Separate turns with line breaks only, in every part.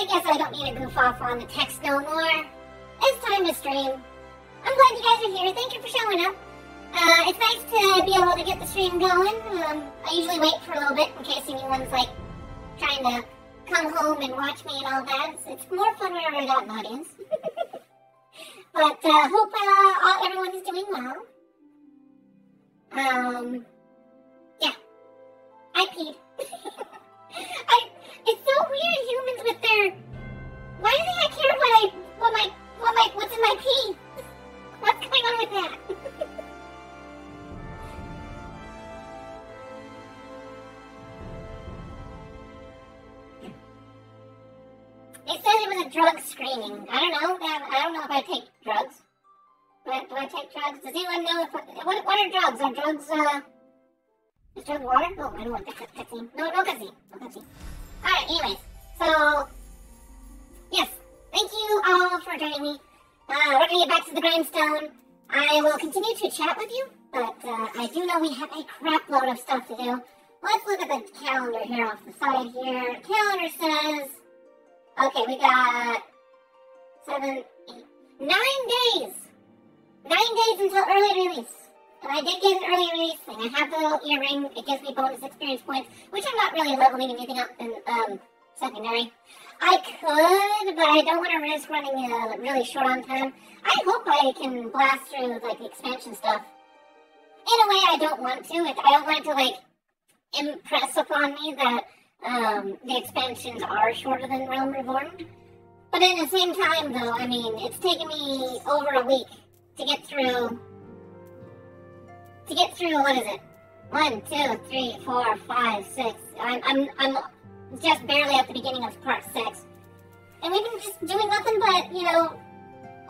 I guess I don't need to goof off on the text no more. It's time to stream. I'm glad you guys are here. Thank you for showing up. It's nice to be able to get the stream going. I usually wait for a little bit in case anyone's like trying to come home and watch me and all that. It's more fun whenever I got an audience. But hope everyone is doing well. Yeah. I peed. It's so weird, humans with their. Why do they not care what's in my pee? What's going on with that? It says it was a drug screening. I don't know if I take drugs. Do I take drugs? Does anyone know if what are drugs? Are drugs is drug water? Oh, I don't want caffeine. No caffeine. No caffeine. Alright, anyways. So yes. Thank you all for joining me. We're gonna get back to the grindstone. I will continue to chat with you, but I do know we have a crap load of stuff to do. Let's look at the calendar here off the side here. The calendar says, okay, we got 7, 8, 9 days. 9 days until early release. And I did get an early release thing. I have the little earring. It gives me bonus experience points, which I'm not really leveling anything up in secondary. I could, but I don't want to risk running really short on time. I hope I can blast through like the expansion stuff. In a way, I don't want to. I don't want it to like impress upon me that the expansions are shorter than Realm Reborn. But at the same time, though, I mean, it's taken me over a week to get through. What is it? 1, 2, 3, 4, 5, 6. I'm just barely at the beginning of part 6. And we've been just doing nothing but,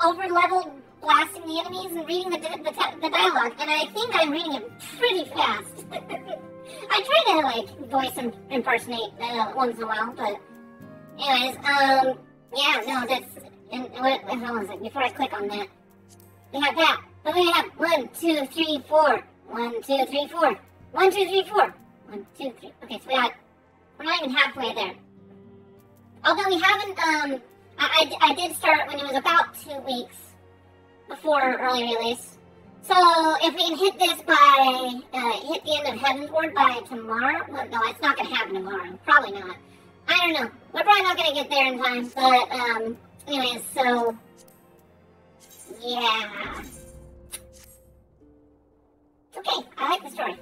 over-leveled blasting the enemies and reading the dialogue. And I think I'm reading it pretty fast. I try to, voice impersonate once in a while, but... Anyways, yeah, no, that's... And what was it? Before I click on that. We have that. But we have 1, 2, 3, 4. 1, 2, 3, 4. 1, 2, 3, 4. 1, 2, 3. Okay, so we're not even halfway there. Although we haven't, I did start when it was about 2 weeks before early release. So if we can hit this by, hit the end of Heaven's Ward by tomorrow, well, no, it's not going to happen tomorrow. Probably not. I don't know. We're probably not going to get there in time. But, anyways, so, yeah. Okay, I like the story.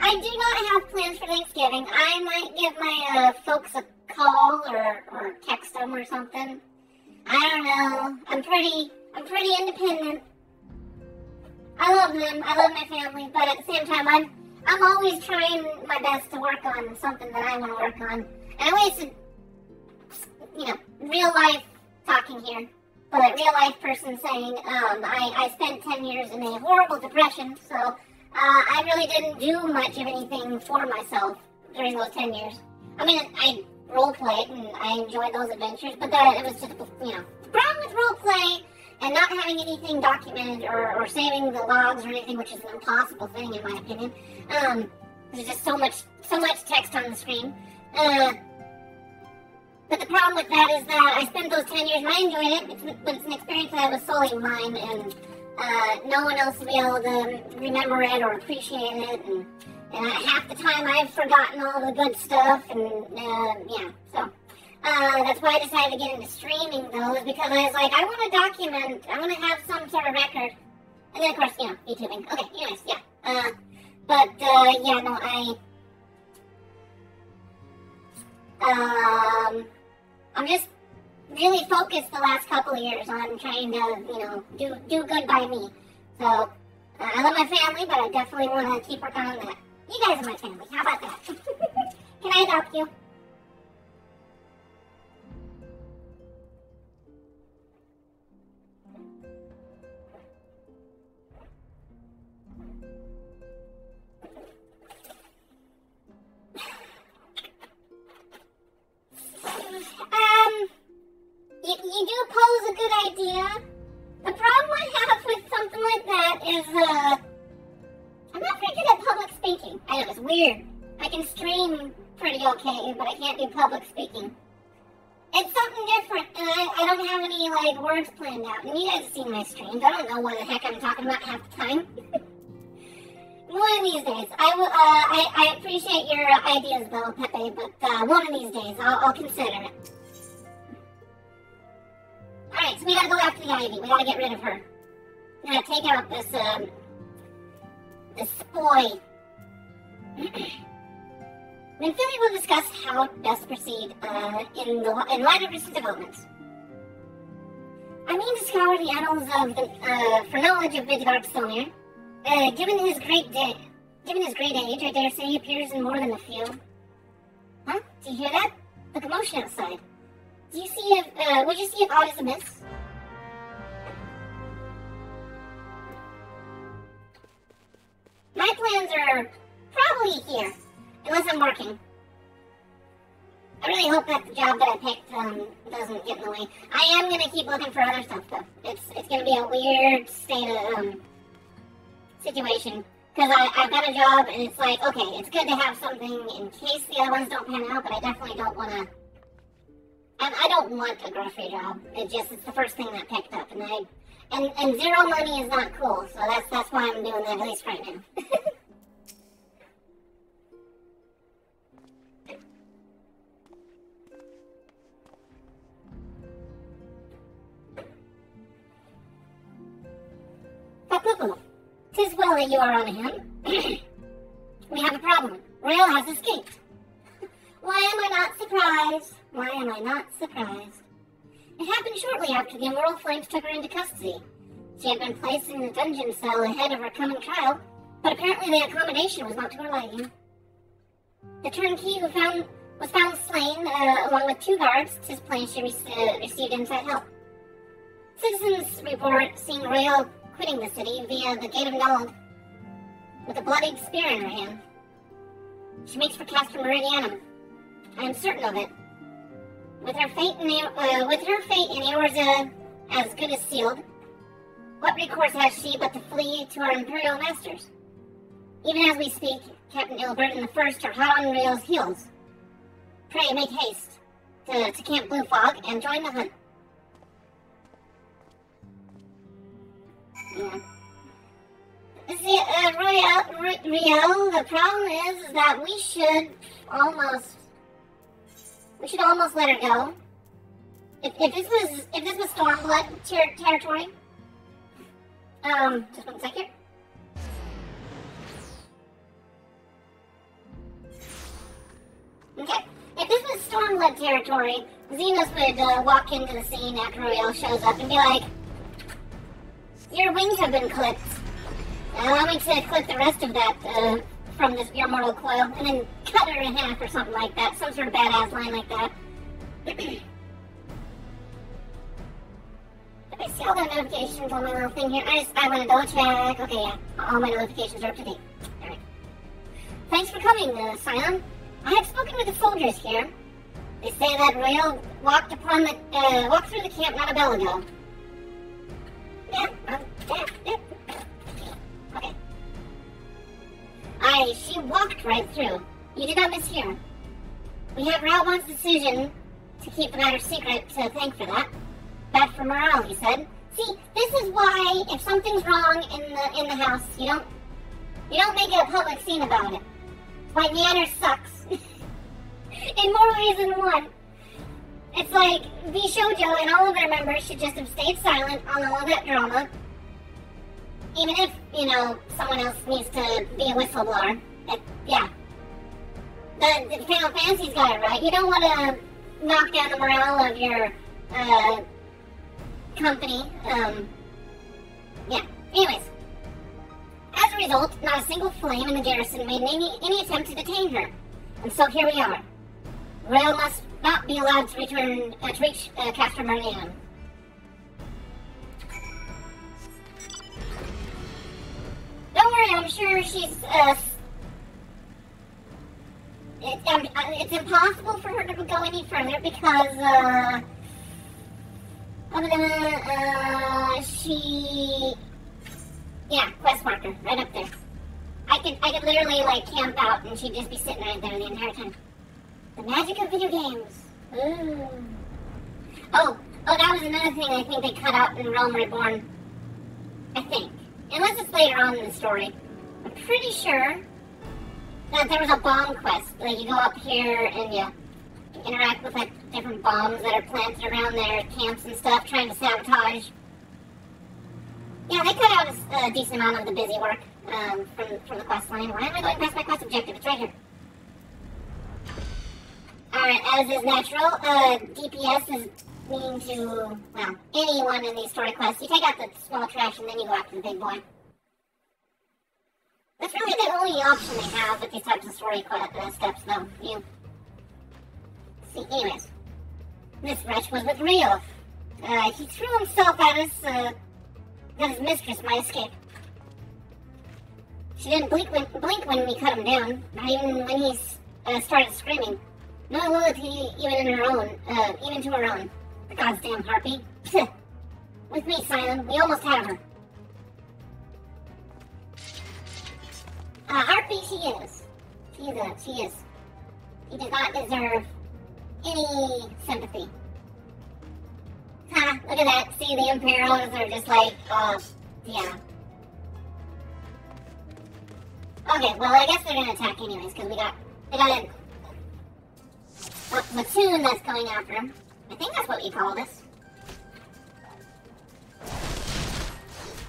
I do not have plans for Thanksgiving. I might give my folks a call or text them or something. I don't know. I'm pretty independent. I love them. I love my family, but at the same time, I'm always trying my best to work on something that I want to work on. And I wasted, real life talking here. But a real life person saying, I spent 10 years in a horrible depression, so I really didn't do much of anything for myself during those 10 years. I mean, I role-played and I enjoyed those adventures, but it was just, the problem with role-play and not having anything documented or saving the logs or anything, which is an impossible thing in my opinion. There's just so much text on the screen. But the problem with that is that I spent those 10 years and I enjoyed it, but it's an experience that was solely mine, and no one else will be able to remember it or appreciate it. And half the time I've forgotten all the good stuff, and yeah, so that's why I decided to get into streaming though, is because I was like, I want to document, I want to have some sort of record. And then of course, YouTubing. Okay, anyways, yeah. Yeah, no, I'm just really focused the last couple of years on trying to, do good by me. So, I love my family, but I definitely want to keep working on that. You guys are my family. How about that? Can I adopt you? You do pose a good idea. The problem I have with something like that is, I'm not very good at public speaking. I know, it's weird. I can stream pretty okay, but I can't do public speaking. It's something different, and I don't have any, like, words planned out. And you guys have seen my streams. I don't know what the heck I'm talking about half the time. One of these days. I appreciate your ideas, though, Pepe, but one of these days, I'll consider it. Alright, so we gotta go after the Ivy. We gotta get rid of her. We gotta take out this boy. Then Philly will discuss how best proceed in light of recent developments. I mean to scour the annals of for knowledge of Vidgard Stonir. Given his great age, I dare say he appears in more than a few. Huh? Do you hear that? The commotion outside. Would you see if aught is amiss? My plans are probably here, unless I'm working. I really hope that the job that I picked doesn't get in the way. I am gonna keep looking for other stuff though. It's gonna be a weird state of situation because I've got a job and it's like, okay, it's good to have something in case the other ones don't pan out, but I definitely don't want to. I don't want a grocery job. It's the first thing that picked up, and zero money is not cool. So that's why I'm doing that at least right now. Papuku, 'tis well that you are on hand. We have a problem. Rail has escaped. Why am I not surprised? Why am I not surprised? It happened shortly after the Immortal Flames took her into custody. She had been placed in a dungeon cell ahead of her coming trial, but apparently the accommodation was not to her liking. The turnkey was found slain, along with 2 guards. 'Tis plain she received inside help. Citizens report seeing Rail quitting the city via the Gate of Nald with a bloodied spear in her hand. She makes for Castor Meridianum. I am certain of it. With her fate in Eorza as good as sealed, what recourse has she but to flee to our Imperial masters? Even as we speak, Captain Ilbert and the First are hot on Rail's heels. Pray make haste to Camp Blue Fog and join the hunt. Yeah. See, Riel, the problem is that we should almost let her go. If this was Stormblood territory, just 1 second. Okay, if this was Stormblood territory, Xenos would walk into the scene after Riel shows up and be like, "Your wings have been clipped. Allow me to clip the rest of that from your mortal coil, and then cut her in half or something like that. Some sort of badass line like that." Did I see all the notifications on my little thing here? I want to double check. Okay, yeah. All my notifications are up to date. Alright. Thanks for coming, Scion. I have spoken with the soldiers here. They say that Rael walked through the camp not a bell ago. Yeah. Okay. She walked right through. You did not mishear. We have Rael One's decision to keep the matter secret to thank for that. Bad for morale, he said. See, this is why if something's wrong in the house, you don't make it a public scene about it. It's why Neander sucks. In more ways than one. It's like Bishojo and all of their members should just have stayed silent on all of that drama. Even if, someone else needs to be a whistleblower. Yeah. The Final Fantasy's got it right. You don't want to knock down the morale of your company. Yeah. Anyways. As a result, not a single flame in the garrison made any attempt to detain her. And so here we are. Rael must not be allowed to reach Castor Meridianum. Don't worry, I'm sure she's, it's impossible for her to go any further because, quest marker, right up there. I could literally, camp out and she'd just be sitting right there the entire time. The magic of video games. Ooh. Oh, that was another thing I think they cut out in Realm Reborn. I think. Unless it's later on in the story. I'm pretty sure that there was a bomb quest. Like, you go up here and you interact with, like, different bombs that are planted around their camps and stuff, trying to sabotage. Yeah, they cut out a decent amount of the busy work from the quest line. Why am I going past my quest objective? It's right here. Alright, as is natural, DPS is mean to, well, anyone in these story quests. You take out the small trash and then you go after the big boy. That's really the only option they have with these types of story steps, though. You see, anyways, this wretch was with Rio. He threw himself at us, that his mistress might escape. She didn't blink when we cut him down, not even when he started screaming. No loyalty even to her own. The goddamn harpy. With me, Simon, we almost have her. Harpy she is. She is. He does not deserve any sympathy. Ha, look at that. See, the Imperials are just like, yeah. Okay, well, I guess they're gonna attack anyways, because they got a platoon that's going after him. I think that's what you call this.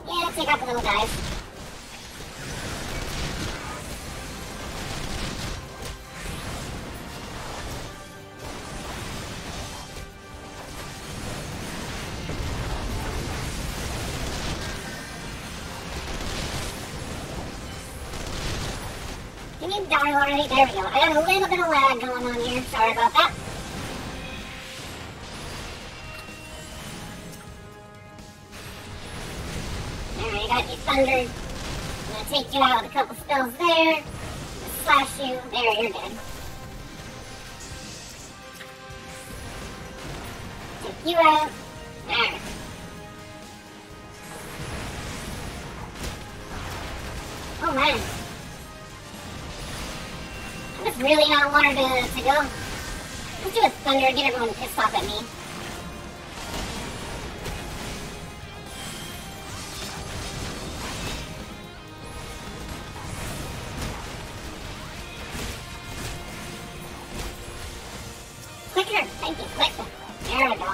Yeah, take out the little guys. Can you die already? There we go. I got a little bit of lag going on here. Sorry about that. Alright, I got you thundered. I'm gonna take you out with a couple spells there. Slash you. There, you're dead. Take you out. Alright. Oh man. I just really not wanted to go. Let's do a thunder, get everyone pissed off at me. Quicker! Thank you, quicker. There we go.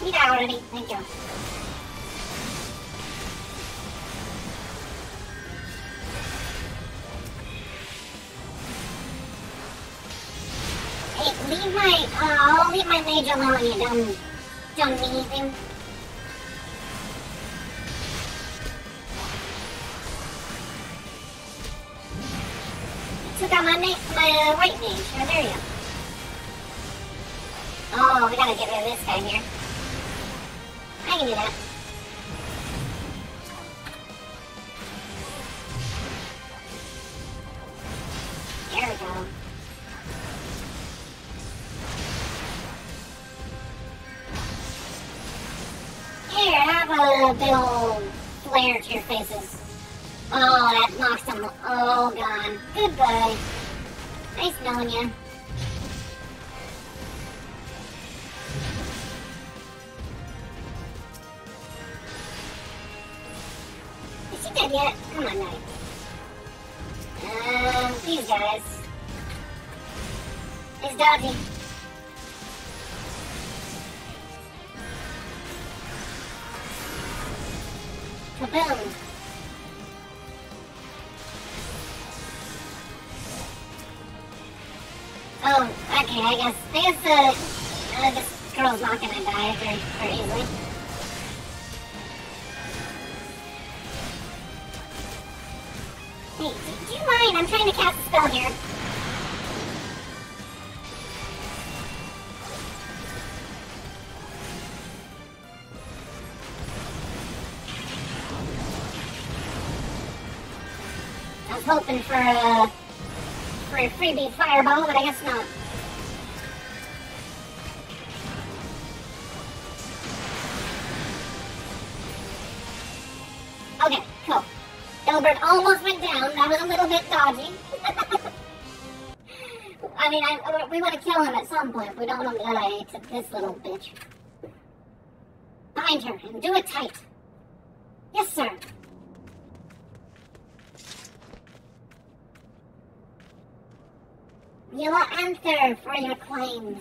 You got already, thank you. I'll leave my mage alone, you dumb anything. Took out my white mage. Oh, there you go. Oh, we gotta get rid of this guy here. I can do that. There we go. Here, have a big old flare to your faces. Oh, that knocks them all gone. Goodbye. Nice knowing you. Is she dead yet? Come on, now. These guys. It's dodgy. Kaboom. Oh, okay, I guess this girl's not gonna die very easily. Hey, do you mind? I'm trying to cast a spell here. I was hoping for a freebie fireball, but I guess not. Albert almost went down. That was a little bit dodgy. I mean, we want to kill him at some point. We don't want him to die to this little bitch. Bind her and do it tight. Yes, sir. You'll answer for your claims.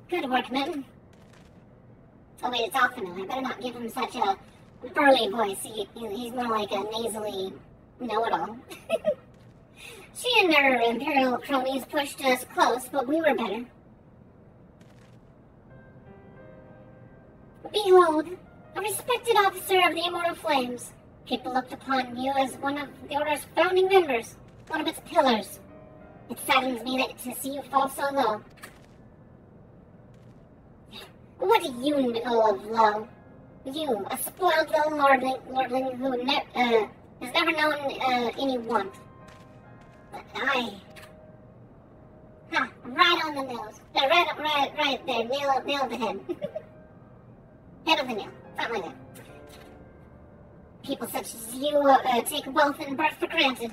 Good work, men. Oh wait, it's Alphino. I better not give him such a burly voice. He's more like a nasally know-it-all. She and her Imperial cronies pushed us close, but we were better. Behold, a respected officer of the Immortal Flames. People looked upon you as one of the Order's founding members, one of its pillars. It saddens me to see you fall so low. What do you know of love? You, a spoiled little lordling who has never known any want. But I... Ha! Right on the nose. Right there. Nail of the head. Head of the nail. Something like that. People such as you take wealth and birth for granted.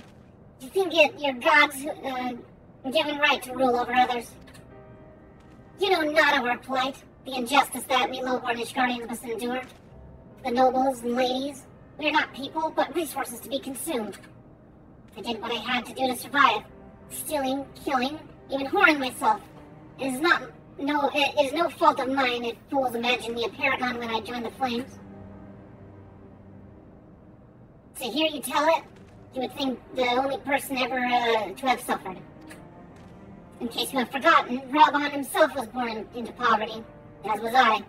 You think your gods given right to rule over others. You know not of our plight, the injustice that we low-born guardians must endure. The nobles and ladies, we are not people, but resources to be consumed. I did what I had to do to survive. Stealing, killing, even whoring myself. It is no fault of mine if fools imagine me a paragon when I joined the Flames. To hear you tell it, you would think the only person ever to have suffered. In case you have forgotten, Raubon himself was born into poverty, as was I.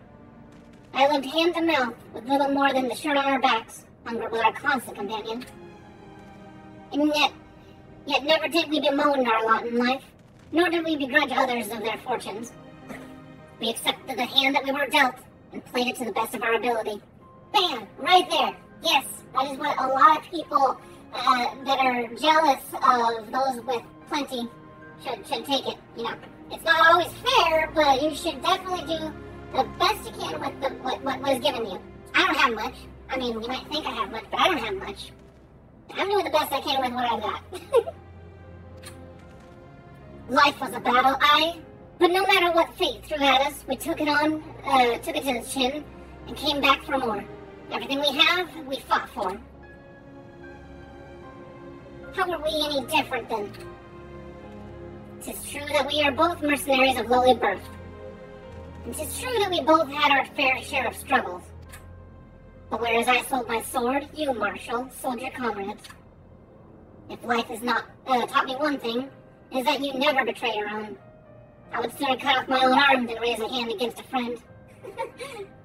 I lived hand to mouth, with little more than the shirt on our backs. Hunger was our constant companion. And yet never did we bemoan our lot in life, nor did we begrudge others of their fortunes. We accepted the hand that we were dealt, and played it to the best of our ability. Bam! Right there! Yes, that is what a lot of people that are jealous of those with plenty should take it. You know, it's not always fair, but you should definitely do the best you can with what was given you. I don't have much. I mean, you might think I have much, but I don't have much. I'm doing the best I can with what I got. Life was a battle, but no matter what fate threw at us, we took it to the chin, and came back for more. Everything we have, we fought for. How are we any different then? 'Tis true that we are both mercenaries of lowly birth. And 'tis true that we both had our fair share of struggles. But whereas I sold my sword, you, Marshal, sold your comrades. If life has not taught me one thing, it is that you never betray your own. I would sooner cut off my own arm than raise a hand against a friend.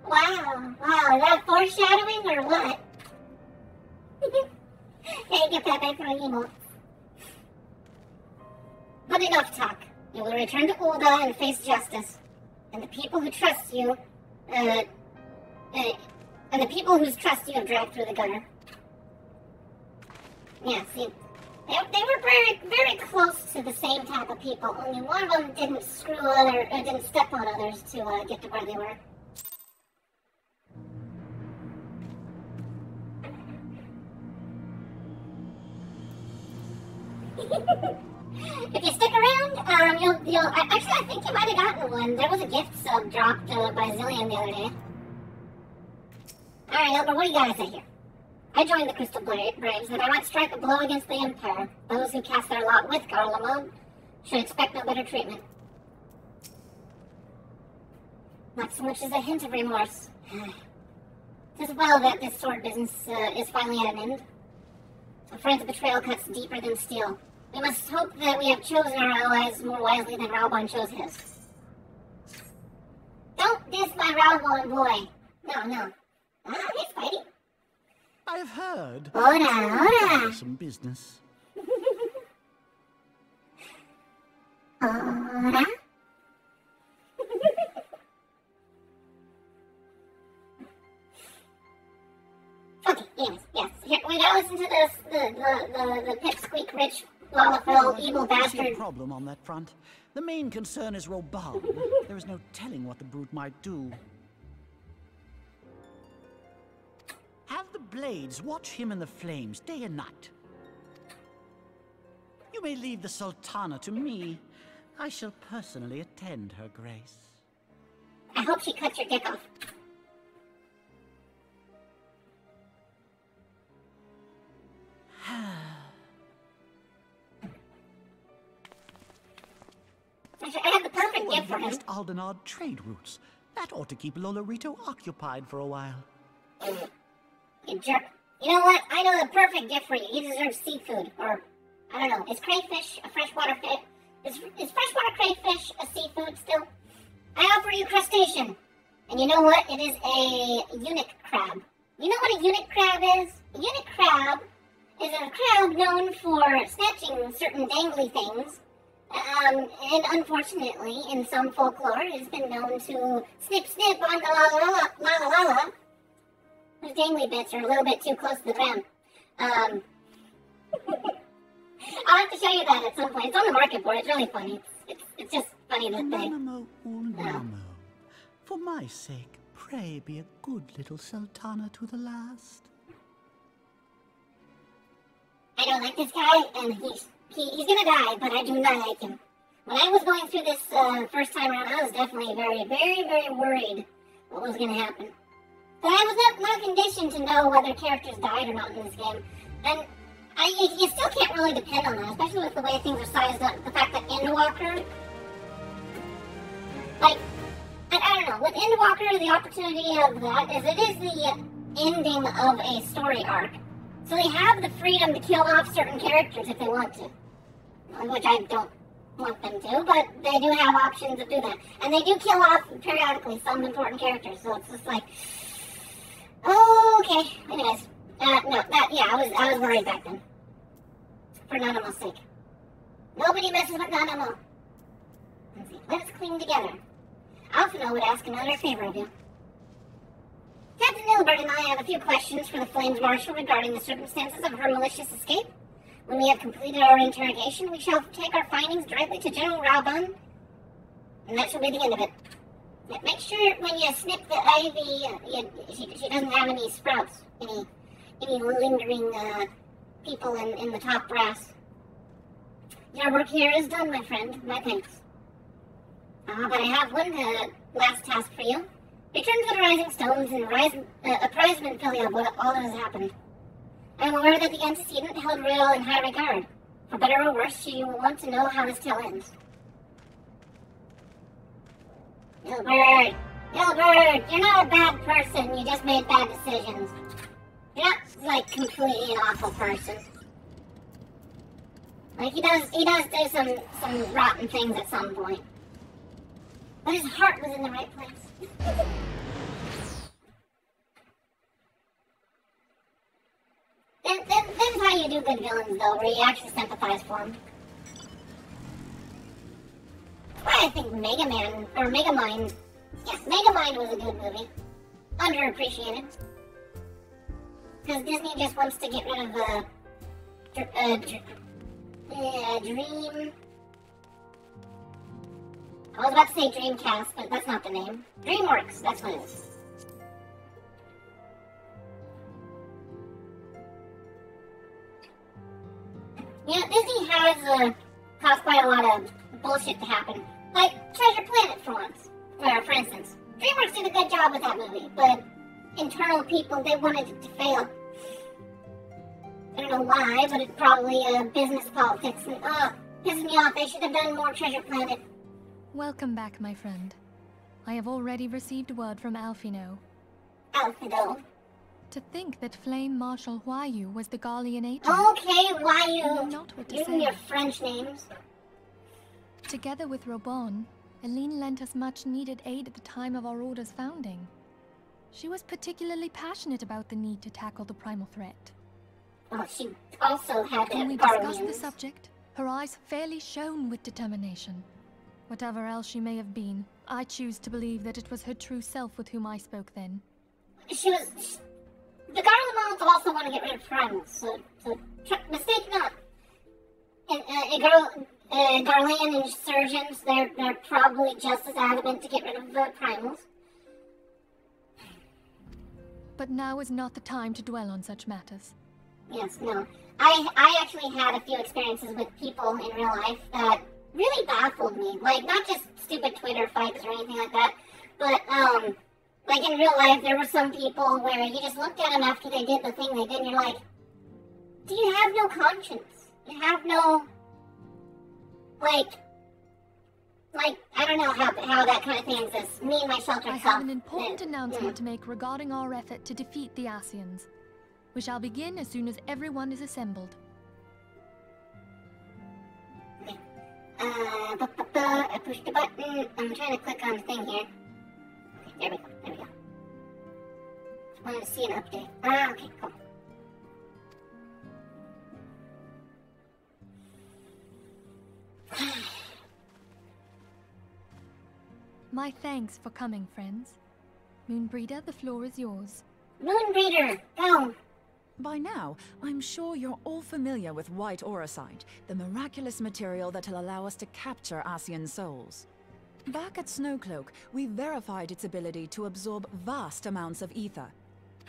Wow, is that foreshadowing or what? Hey, get that back for an emo. But enough talk. You will return to Ulda and face justice. And the people who trust you, and the people whose trust you have dragged through the gutter. Yeah, see, they were very, very close to the same type of people. Only one of them didn't didn't step on others to get to where they were. If you stick around, you'll actually, I think you might have gotten one. There was a gift sub dropped by Zillion the other day. Alright, Elder, what do you gotta say here? I joined the Crystal Braves that I might strike a blow against the Empire. Those who cast their lot with Garlemald should expect no better treatment. Not so much as a hint of remorse. It is well that this sword business is finally at an end. A friend's betrayal cuts deeper than steel. We must hope that we have chosen our allies more wisely than Raubon chose his. Don't diss my Raubon boy. No. He's fighting.
I've heard.
Ora.
Some business.
Ora. Okay, anyways, yes. Here, we gotta listen to this, the pipsqueak rich, Lalafell, evil
There's
bastard.
no problem on that front. The main concern is Raubon. There is no telling what the brute might do. Have the blades watch him in the flames day and night. You may leave the Sultana to me. I shall personally attend her grace.
I hope she cuts your dick off. I have the perfect gift for him.
Aldenard trade routes. That ought to keep Lolorito occupied for a while.
You jerk. You know what? I know the perfect gift for you. You deserve seafood. Or, I don't know. Is crayfish a freshwater fish? Is freshwater crayfish a seafood still? I offer you crustacean. And you know what? It is a eunuch crab. You know what a eunuch crab is? A eunuch crab is a crab known for snatching certain dangly things. And unfortunately, in some folklore, it has been known to snip on the la. Those dangly bits are a little bit too close to the ground. I'll have to show you that at some point. It's on the market board. It's really funny. It's just funny that they...
Namo. For my sake, pray be a good little Sultana to the last.
I don't like this guy, and he's gonna die, but I do not like him. When I was going through this first time around, I was definitely very, very, very worried what was gonna happen. But I was not conditioned to know whether characters died or not in this game. And you still can't really depend on that, especially with the way things are sized up. The fact that Endwalker... Like, I don't know, with Endwalker, the opportunity of that is it is the ending of a story arc. So they have the freedom to kill off certain characters if they want to. Which I don't want them to, but they do have options to do that. And they do kill off, periodically, some important characters. So it's just like... Okay, anyways. I was worried back then. For Nanamo's sake. Nobody messes with Nanamo. Let's see, let us cling together. Alphino would ask another favor of you. Captain Nilbert and I have a few questions for the Flames Marshal regarding the circumstances of her malicious escape. When we have completed our interrogation, we shall take our findings directly to General Raban, and that shall be the end of it. Yet make sure when you snip the ivy, she doesn't have any sprouts, any lingering people in the top brass. Your work here is done, my friend. My thanks. But I have one last task for you. Return to the Rising Stones and apprise Minfilia of all that has happened. I am aware that the antecedent held Real in high regard. For better or worse, you will want to know how this tale ends. Gilbert, you're not a bad person. You just made bad decisions. You're not, like, completely an awful person. Like, he does do some rotten things at some point. But his heart was in the right place. That's how you do good villains, though, where you actually sympathize for them. Well, I think Megamind was a good movie. Underappreciated. Because Disney just wants to get rid of Dream... I was about to say Dreamcast, but that's not the name. DreamWorks, that's what it is. You know, Disney has caused quite a lot of bullshit to happen. Like Treasure Planet, for instance. DreamWorks did a good job with that movie, but internal people, they wanted it to fail. I don't know why, but it's probably business politics. And, pisses me off. They should have done more Treasure Planet.
Welcome back, my friend. I have already received word from Alphino.
Alphino?
To think that Flame Marshal Huayu was the Garlean agent.
Okay, Huayu.
Not what to
Using
say.
your French names.
Together with Robon, Aline lent us much-needed aid at the time of our Order's founding. She was particularly passionate about the need to tackle the primal threat.
Well, she also had
When we discussed the subject, her eyes fairly shone with determination. Whatever else she may have been, I choose to believe that it was her true self with whom I spoke then.
The Garlemons also want to get rid of primals, so mistake not. And Garlean insurgents, they're probably just as adamant to get rid of primals.
But now is not the time to dwell on such matters.
Yes, no. I actually had a few experiences with people in real life that really baffled me. Like, not just stupid Twitter fights or anything like that, but, like in real life, there were some people where you just looked at them after they did the thing they did, and you're like, do you have no conscience? You have no, like, I don't know how that kind of thing exists. Me and my shelter
I
self.
have an important announcement to make regarding our effort to defeat the Asians. We shall begin as soon as everyone is assembled.
Okay. I pushed the button. I'm trying to click on the thing here. Okay, there we go. Just wanted to see an update. Okay, cool.
My thanks for coming, friends. Moonbreeder, the floor is yours.
Moonbreeder, go!
By now, I'm sure you're all familiar with white auracite, the miraculous material that'll allow us to capture Asian souls. Back at Snowcloak, we verified its ability to absorb vast amounts of ether.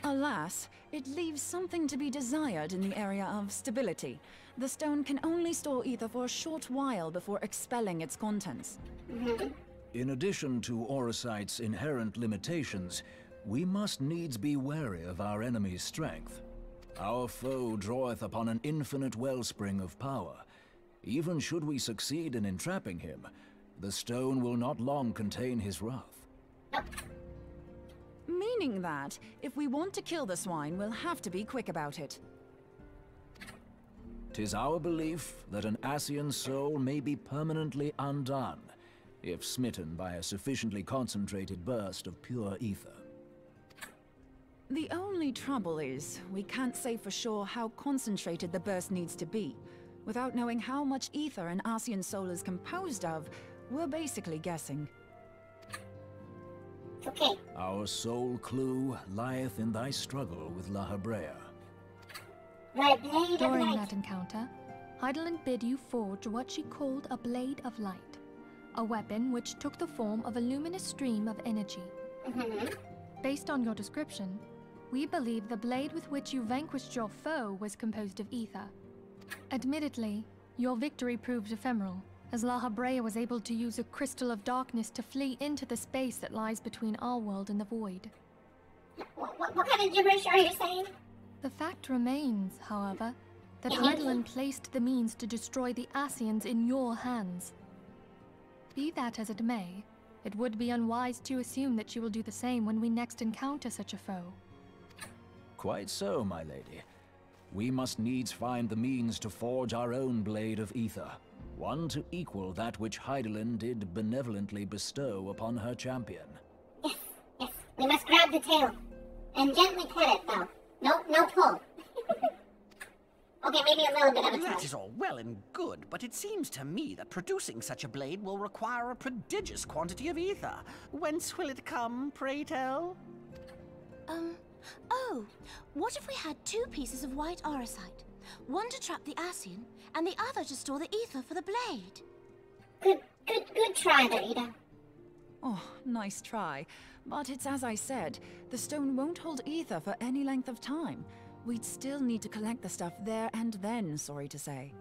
Alas, it leaves something to be desired in the area of stability. The stone can only store ether for a short while before expelling its contents.
In addition to auracite's inherent limitations, we must needs be wary of our enemy's strength. Our foe draweth upon an infinite wellspring of power. Even should we succeed in entrapping him, the stone will not long contain his wrath.
Meaning that, if we want to kill the swine, we'll have to be quick about it.
'Tis our belief that an Asian soul may be permanently undone, if smitten by a sufficiently concentrated burst of pure ether.
The only trouble is, we can't say for sure how concentrated the burst needs to be. Without knowing how much ether an Asian soul is composed of, we're basically guessing.
Okay.
Our sole clue lieth in thy struggle with La Habrea.
My blade of
During
light.
that encounter, Heidelin bid you forge what she called a blade of light. A weapon which took the form of a luminous stream of energy. Based on your description, we believe the blade with which you vanquished your foe was composed of ether. Admittedly, your victory proved ephemeral, as La Habrea was able to use a crystal of darkness to flee into the space that lies between our world and the void.
What kind of gibberish are you saying?
The fact remains, however, that Heidelin placed the means to destroy the Asians in your hands. Be that as it may, it would be unwise to assume that you will do the same when we next encounter such a foe.
Quite so, my lady. We must needs find the means to forge our own blade of ether, one to equal that which Heidelin did benevolently bestow upon her champion.
Yes. We must grab the tail. And gently pet it, though. No pull. Okay, maybe a little bit of a
That
touch.
is all well and good, but it seems to me that producing such a blade will require a prodigious quantity of ether. Whence will it come, pray tell?
Oh, what if we had two pieces of white auracite? One to trap the Asian, and the other to store the ether for the blade.
Good try there, Ida.
Oh, nice try. But it's as I said, the stone won't hold ether for any length of time. We'd still need to collect the stuff there and then, sorry to say.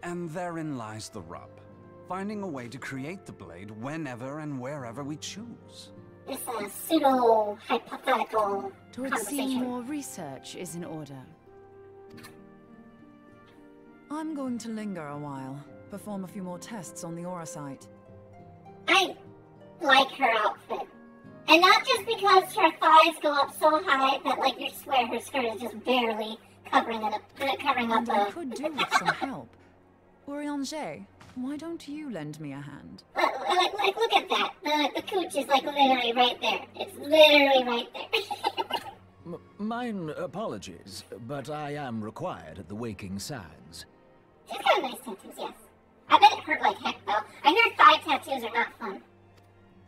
And therein lies the rub. Finding a way to create the blade whenever and wherever we choose.
This pseudo-hypothetical
It would seem
conversation.
more research is in order.
I'm going to linger a while, perform a few more tests on the auracite.
I like her outfit. And not just because her thighs go up so high that, like, you swear her skirt is just barely covering up
And I
the...
could do with some help. Urianger, why don't you lend me a hand?
Like, look at that. The cooch is, like, literally right there. It's literally right there.
Mine apologies, but I am required at the Waking Sands.
She's got nice tattoos, yes. I bet it hurt like heck, though. I hear thigh tattoos are not fun.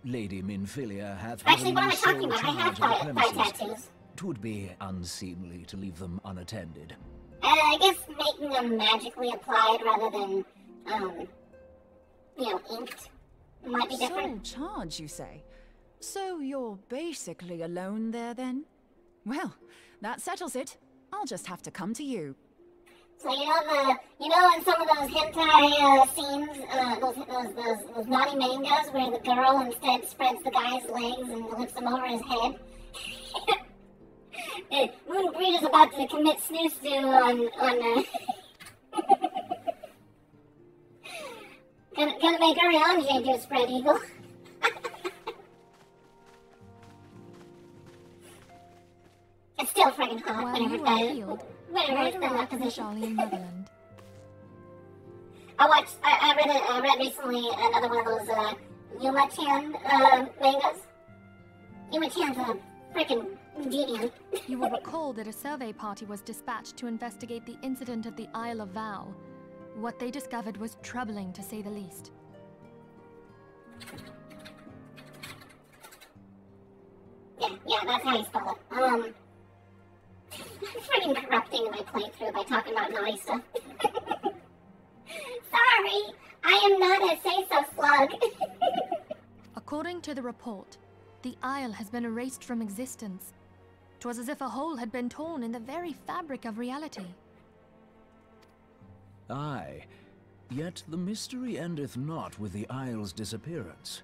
Lady Minfilia hath
Actually,
given
what am
me
I talking
sole
about? I have
charge of the
thigh
premises.
tattoos.
'Twould be unseemly to leave them unattended.
I guess making them magically applied rather than, inked might be different.
Sole charge, you say? So you're basically alone there, then? Well, that settles it. I'll just have to come to you.
So you know in some of those hentai scenes, those naughty mangas where the girl instead spreads the guy's legs and lifts him over his head? Moon Breed is about to commit snooze on gonna make Ariane do a spread eagle. It's still friggin' hot
While
whenever
you are
it's
healed,
whenever it's
wander
in that
off to the
position.
Charlie Motherland.
I read recently another one of those Yuma-chan mangas. Yuma-chan's a freaking deviant.
You will recall that a survey party was dispatched to investigate the incident at the Isle of Vow. What they discovered was troubling, to say the least.
Yeah, that's how you spell it. I'm freaking corrupting my playthrough by talking about naughty stuff. Sorry, I am not a say-so slug.
According to the report, the Isle has been erased from existence. 'Twas as if a hole had been torn in the very fabric of reality.
Aye, yet the mystery endeth not with the isle's disappearance.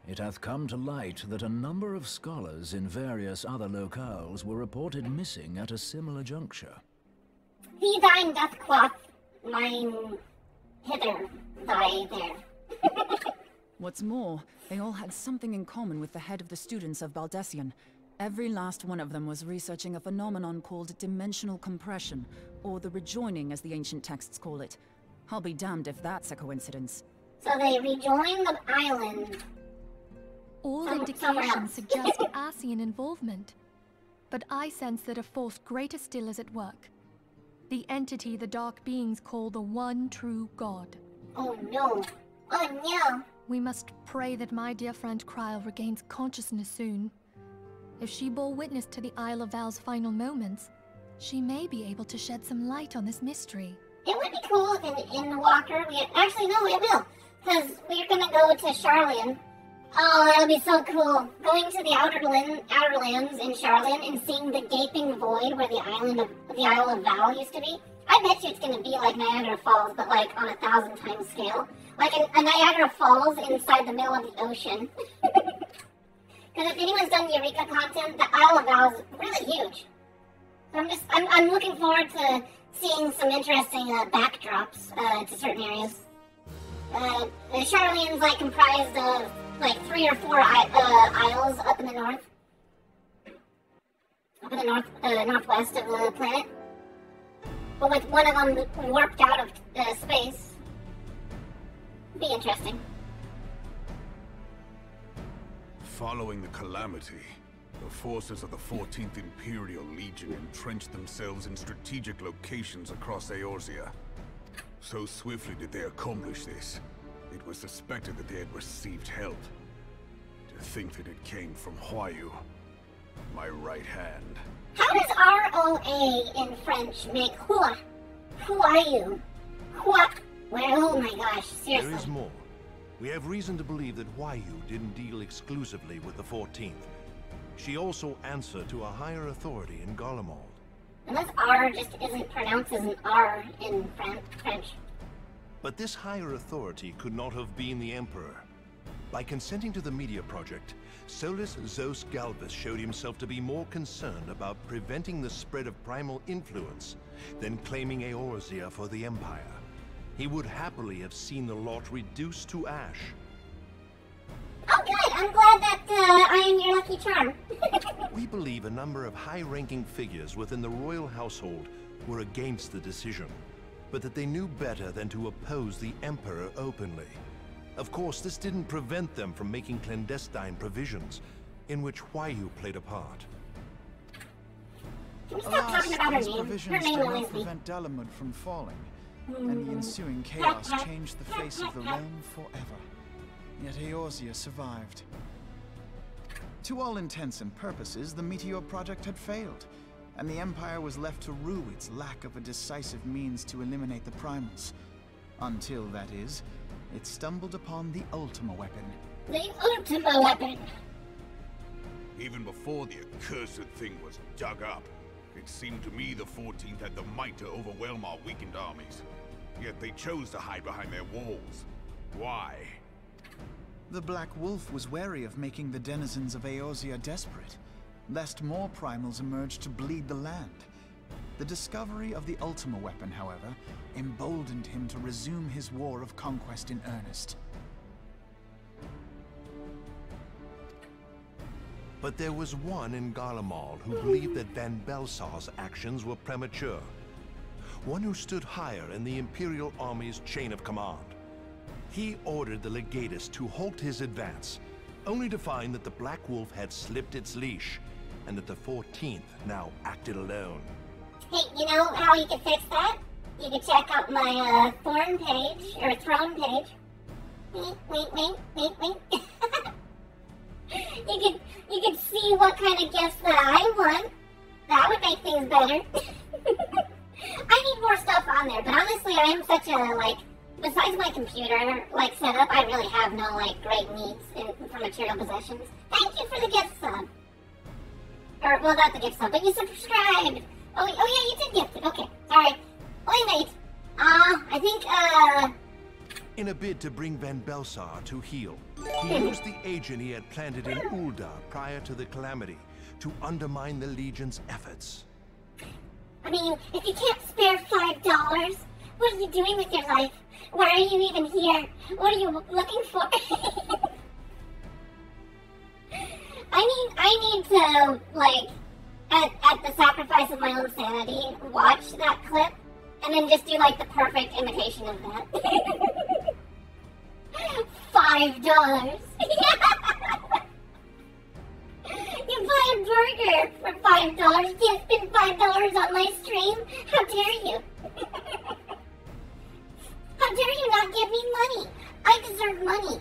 It hath come to light that a number of scholars in various other locales were reported missing at a similar juncture.
He thine doth quaff, mine hither, thy there.
What's more, they all had something in common with the head of the students of Baldessian. Every last one of them was researching a phenomenon called dimensional compression, or the rejoining as the ancient texts call it. I'll be damned if that's a coincidence.
So they rejoin the island.
All
Somewhere
indications
else.
suggest Asian involvement. But I sense that a force greater still is at work. The entity the dark beings call the one true God.
Oh no. Oh no.
We must pray that my dear friend Kryle regains consciousness soon. If she bore witness to the Isle of Val's final moments, she may be able to shed some light on this mystery.
It would be cool if in Endwalker actually, no, it will. Because we're gonna go to Charlian. Oh, that'll be so cool. Going to the Outer Lands in Charlian and seeing the gaping void where the Isle of Val used to be. I bet you it's gonna be like Niagara Falls, but like on 1,000 times scale. Like a Niagara Falls inside the middle of the ocean. Because if anyone's done Eureka content, the Isle of Val is really huge. So I'm looking forward to seeing some interesting backdrops to certain areas. Charlian's like comprised of like 3 or 4 isles up in the north. Up in the northwest of the planet. But with one of them warped out of space. Be interesting.
Following the calamity, the forces of the 14th Imperial Legion entrenched themselves in strategic locations across Eorzea. So swiftly did they accomplish this, it was suspected that they had received help. To think that it came from Huayu, my right hand.
How does ROA in French make hua? Huayu. Hua. Well, oh my gosh, seriously.
There is more. We have reason to believe that Huayu didn't deal exclusively with the 14th. She also answered to a higher authority in Garlemald.
Unless R just isn't pronounced as an R in French.
But this higher authority could not have been the Emperor. By consenting to the media project, Solus Zos Galvus showed himself to be more concerned about preventing the spread of primal influence than claiming Eorzea for the Empire. He would happily have seen the lot reduced to ash.
Oh good, I'm glad that I am your lucky charm.
We believe a number of high-ranking figures within the royal household were against the decision, but that they knew better than to oppose the Emperor openly. Of course, this didn't prevent them from making clandestine provisions, in which Huayu played a part.
Can we stop talking about her
these
name? Her
provisions
name
did
annoys
not
me.
prevent Dalamud from falling, and the ensuing chaos changed the face of the realm forever. Yet Eorzea survived. To all intents and purposes, the Meteor Project had failed, and the Empire was left to rue its lack of a decisive means to eliminate the primals. Until, that is, it stumbled upon the Ultima weapon,
The ultimate weapon.
Even before the accursed thing was dug up, it seemed to me the 14th had the might to overwhelm our weakened armies. Yet they chose to hide behind their walls. Why?
The Black Wolf was wary of making the denizens of Eorzea desperate, lest more primals emerge to bleed the land. The discovery of the Ultima weapon, however, emboldened him to resume his war of conquest in earnest.
But there was one in Garlemald who believed that Van Belsar's actions were premature. One who stood higher in the Imperial Army's chain of command. He ordered the Legatus to halt his advance, only to find that the Black Wolf had slipped its leash, and that the 14th now acted alone.
Hey, you know how you can fix that? You can check out my Thorn page, or Throne page. Wink, wink, wink, wink, wink. You can see what kind of gifts that I want. That would make things better. I need more stuff on there, but honestly, I am such a, besides my computer, setup, I really have no, great needs for material possessions. Thank you for the gift sub. Or, well, not the gift sub, but you subscribed. Oh yeah, you did gift it. Okay, sorry. Wait, mate. I think,
In a bid to bring Van Belsar to heel, he used the agent he had planted in Ul'dah prior to the calamity to undermine the Legion's efforts.
I mean, if you can't spare $5, what are you doing with your life? Why are you even here? What are you looking for? I need to, at the sacrifice of my own sanity, watch that clip, and then just do, the perfect imitation of that. $5. You buy a burger for $5. You can't spend $5 on my stream? How dare you? How dare you not give me money? I deserve money.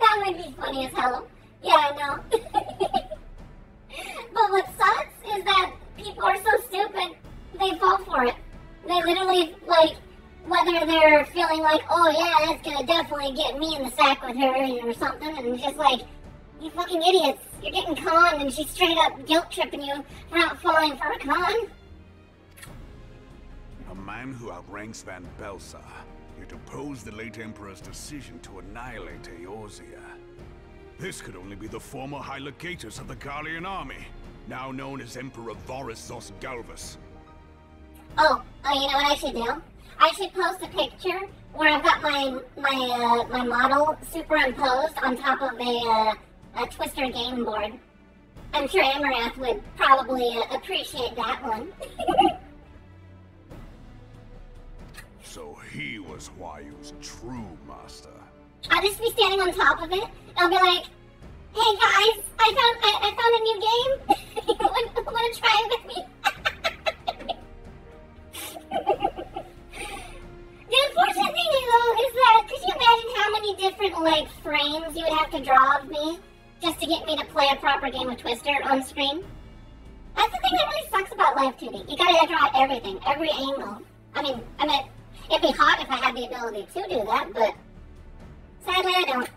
That would be funny as hell. Yeah, I know. But what sucks is that people are so stupid, they fall for it. They literally, whether they're feeling oh yeah, it's gonna definitely get me in the sack with her or something, and it's just you fucking idiots, you're getting conned and she's straight up guilt tripping you for not falling for a con.
A man who outranks Van Belsar, yet opposed the late Emperor's decision to annihilate Eorzea. This could only be the former High Legatus of the Garlean army, now known as Emperor Vorissos Galvus.
Oh, you know what I should do? I should post a picture where I've got my model superimposed on top of a Twister game board. I'm sure Amarath would probably appreciate that one.
So he was Huayu's true master.
I'll just be standing on top of it. I'll be like, "Hey guys, I found a new game. Want to try it with me?" The unfortunate thing is that, could you imagine how many different frames you would have to draw of me just to get me to play a proper game of Twister on screen? That's the thing that really sucks about live 2D. You gotta draw everything, every angle. I mean, it'd be hot if I had the ability to do that, but sadly I don't.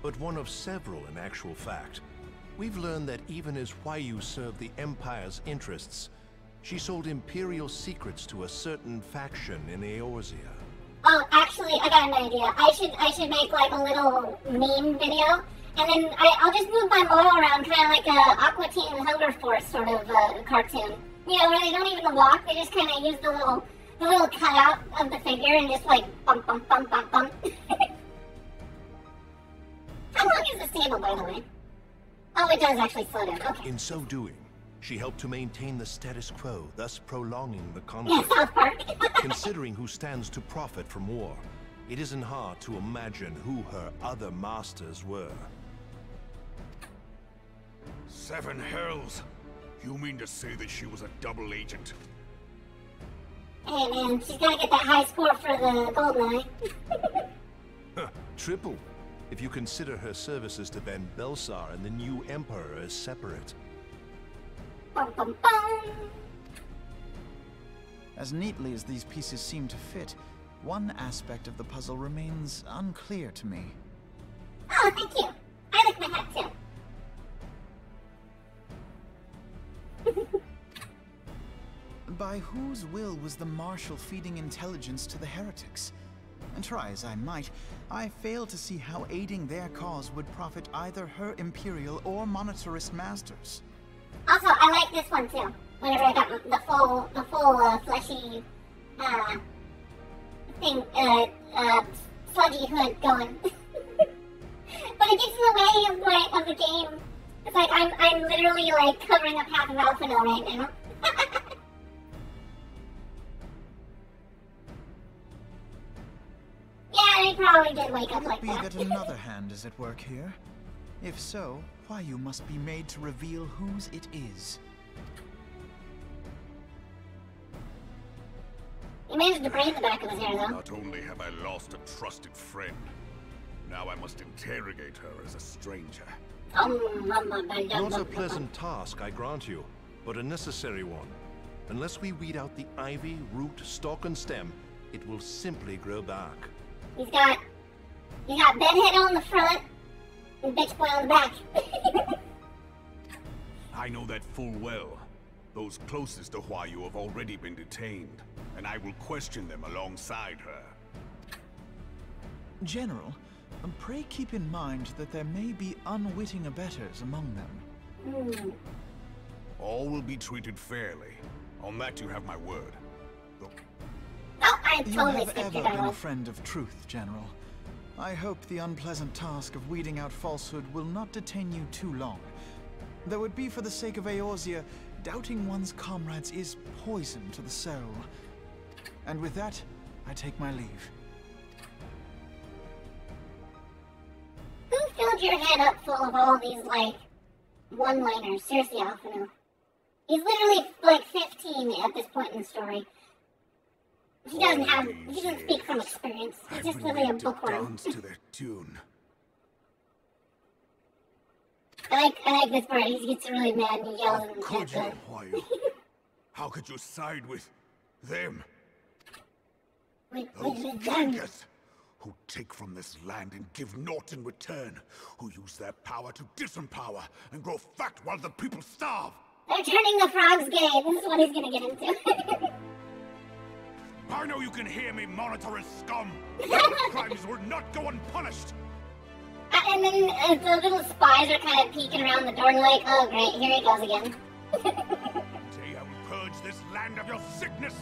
But one of several in actual fact. We've learned that even as Huayu served the Empire's interests, she sold Imperial secrets to a certain faction in Eorzea.
Oh, actually, I got an idea. I should make a little meme video, and then I'll just move my model around, kind of like a Aqua Teen Hunger Force sort of cartoon. You know, where they don't even walk; they just kind of use the little cutout of the figure and just bump, bump, bump, bump, bump. How long is this table, by the way? Oh, it does actually slow down. Okay.
In so doing, she helped to maintain the status quo, thus prolonging the conflict.
Yeah, South Park.
Considering who stands to profit from war, it isn't hard to imagine who her other masters were.
7 hells! You mean to say that she was a double agent?
Hey man, she's gotta get that high score for the GoldenEye.
Triple, if you consider her services to Van Belsar and the new Emperor as separate.
Bum, bum, bum.
As neatly as these pieces seem to fit, one aspect of the puzzle remains unclear to me.
Oh, thank you. I like my hat too.
By whose will was the Marshal feeding intelligence to the heretics? And try as I might, I fail to see how aiding their cause would profit either her Imperial or Monetarist masters.
Also, I like this one too. Whenever I got the full fleshy thing, sludgy hood going. But it gets in the way of the game. It's like I'm literally like covering up half of Alphino right now. Yeah, he probably did wake up like
Could
that.
it be that another hand is at work here? If so, why you must be made to reveal whose it is.
He managed to braid the back of his hair, though.
Not only have I lost a trusted friend, now I must interrogate her as a stranger.
Not a pleasant task, I grant you, but a necessary one. Unless we weed out the ivy, root, stalk, and stem, it will simply grow back.
He's got bedhead on the front and bitch boy on the back.
I know that full well. Those closest to Huayu have already been detained, and I will question them alongside her.
General, pray keep in mind that there may be unwitting abettors among them.
All will be treated fairly. On that you have my word.
Oh, I
You
totally
have
skipped
ever
it
been a
over.
friend of truth, General. I hope the unpleasant task of weeding out falsehood will not detain you too long. Though it be for the sake of Eorzea, doubting one's comrades is poison to the soul. And with that, I take my leave.
Who filled your head up full of all these, like, one-liners? Seriously, Alphino. He's literally, like, 15 at this point in the story. He doesn't speak from experience. He's just really a bookworm.
Dance to their tune.
I like this part. He gets really mad and he yells and
Could you, Huayu? How could you side with them? Those flankers who take from this land and give naught in return, who use their power to disempower and grow fat while the people starve.
They're turning the frogs gay. This is what he's gonna get into.
I know you can hear me, monetarist scum. Your crimes will not go unpunished.
And then the little spies are kind of peeking around the door and like, oh great, here he goes again.
Today I will purge this land of your sickness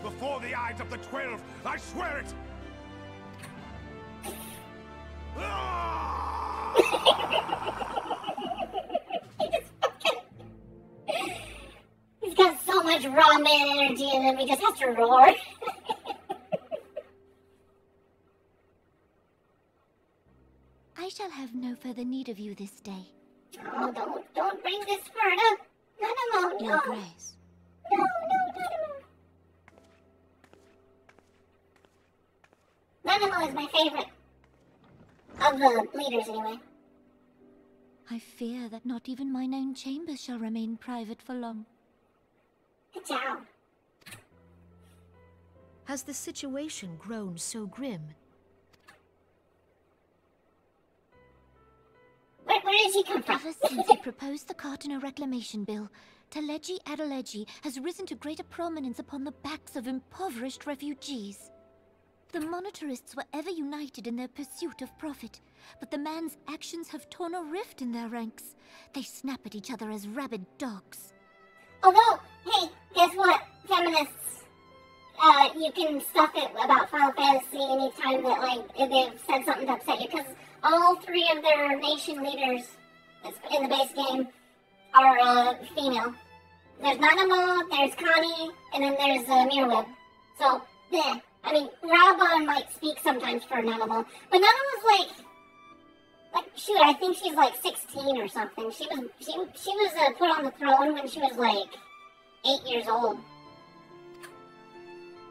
before the eyes of the 12. I swear it.
He's got so much raw man energy and then he just has to roar.
I shall have no further need of you this day.
Oh, don't bring this further. No.
Your Grace.
No. Nanamo is my favorite. Of the leaders, anyway.
I fear that not even mine own chambers shall remain private for long.
Good job.
Has the situation grown so grim?
Where did she come from?
Ever since he proposed the Cartiner Reclamation Bill, Taleji Adeleji has risen to greater prominence upon the backs of impoverished refugees. The monetarists were ever united in their pursuit of profit, but the man's actions have torn a rift in their ranks. They snap at each other as rabid dogs.
Although, hey, guess what, feminists? You can stuff it about Final Fantasy anytime that, like, they've said something to upset you, because all three of their nation leaders in the base game are female. There's Nanamo, there's Connie, and then there's Mirweb. So, yeah. I mean, Raubon might speak sometimes for Nanamo, but Nanamo's like, shoot, I think she's like 16 or something. She was put on the throne when she was like 8 years old.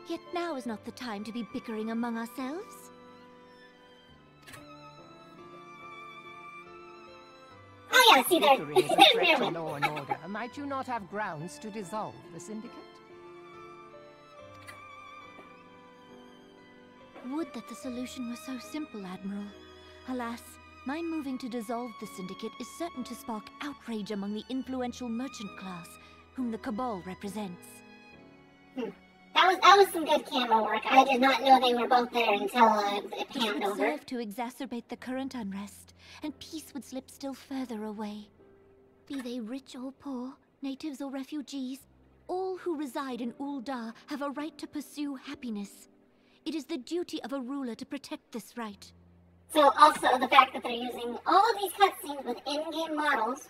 Yet now is not the time to be bickering among ourselves.
Oh yeah, see, there's
Bickering is a threat to
Mirweb.
law and order. Might you not have grounds to dissolve the syndicate?
Would that the solution were so simple, Admiral. Alas, my moving to dissolve the Syndicate is certain to spark outrage among the influential merchant class, whom the Cabal represents.
That was some good camera work. I did not know they were both there until it panned over.
Serve to exacerbate the current unrest, and peace would slip still further away. Be they rich or poor, natives or refugees, all who reside in Ul'dah have a right to pursue happiness. It is the duty of a ruler to protect this right.
So also the fact that they're using all of these cutscenes with in-game models.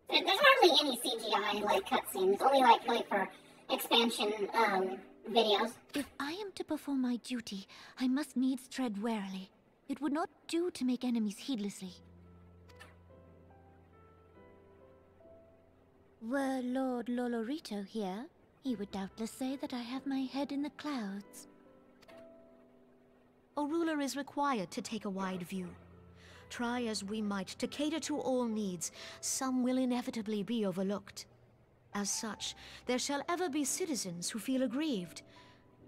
There's hardly any CGI like cutscenes, only like for expansion videos.
If I am to perform my duty, I must needs tread warily. It would not do to make enemies heedlessly. Were Lord Lolorito here, he would doubtless say that I have my head in the clouds.
A ruler is required to take a wide view. Try as we might to cater to all needs, some will inevitably be overlooked. As such, there shall ever be citizens who feel aggrieved.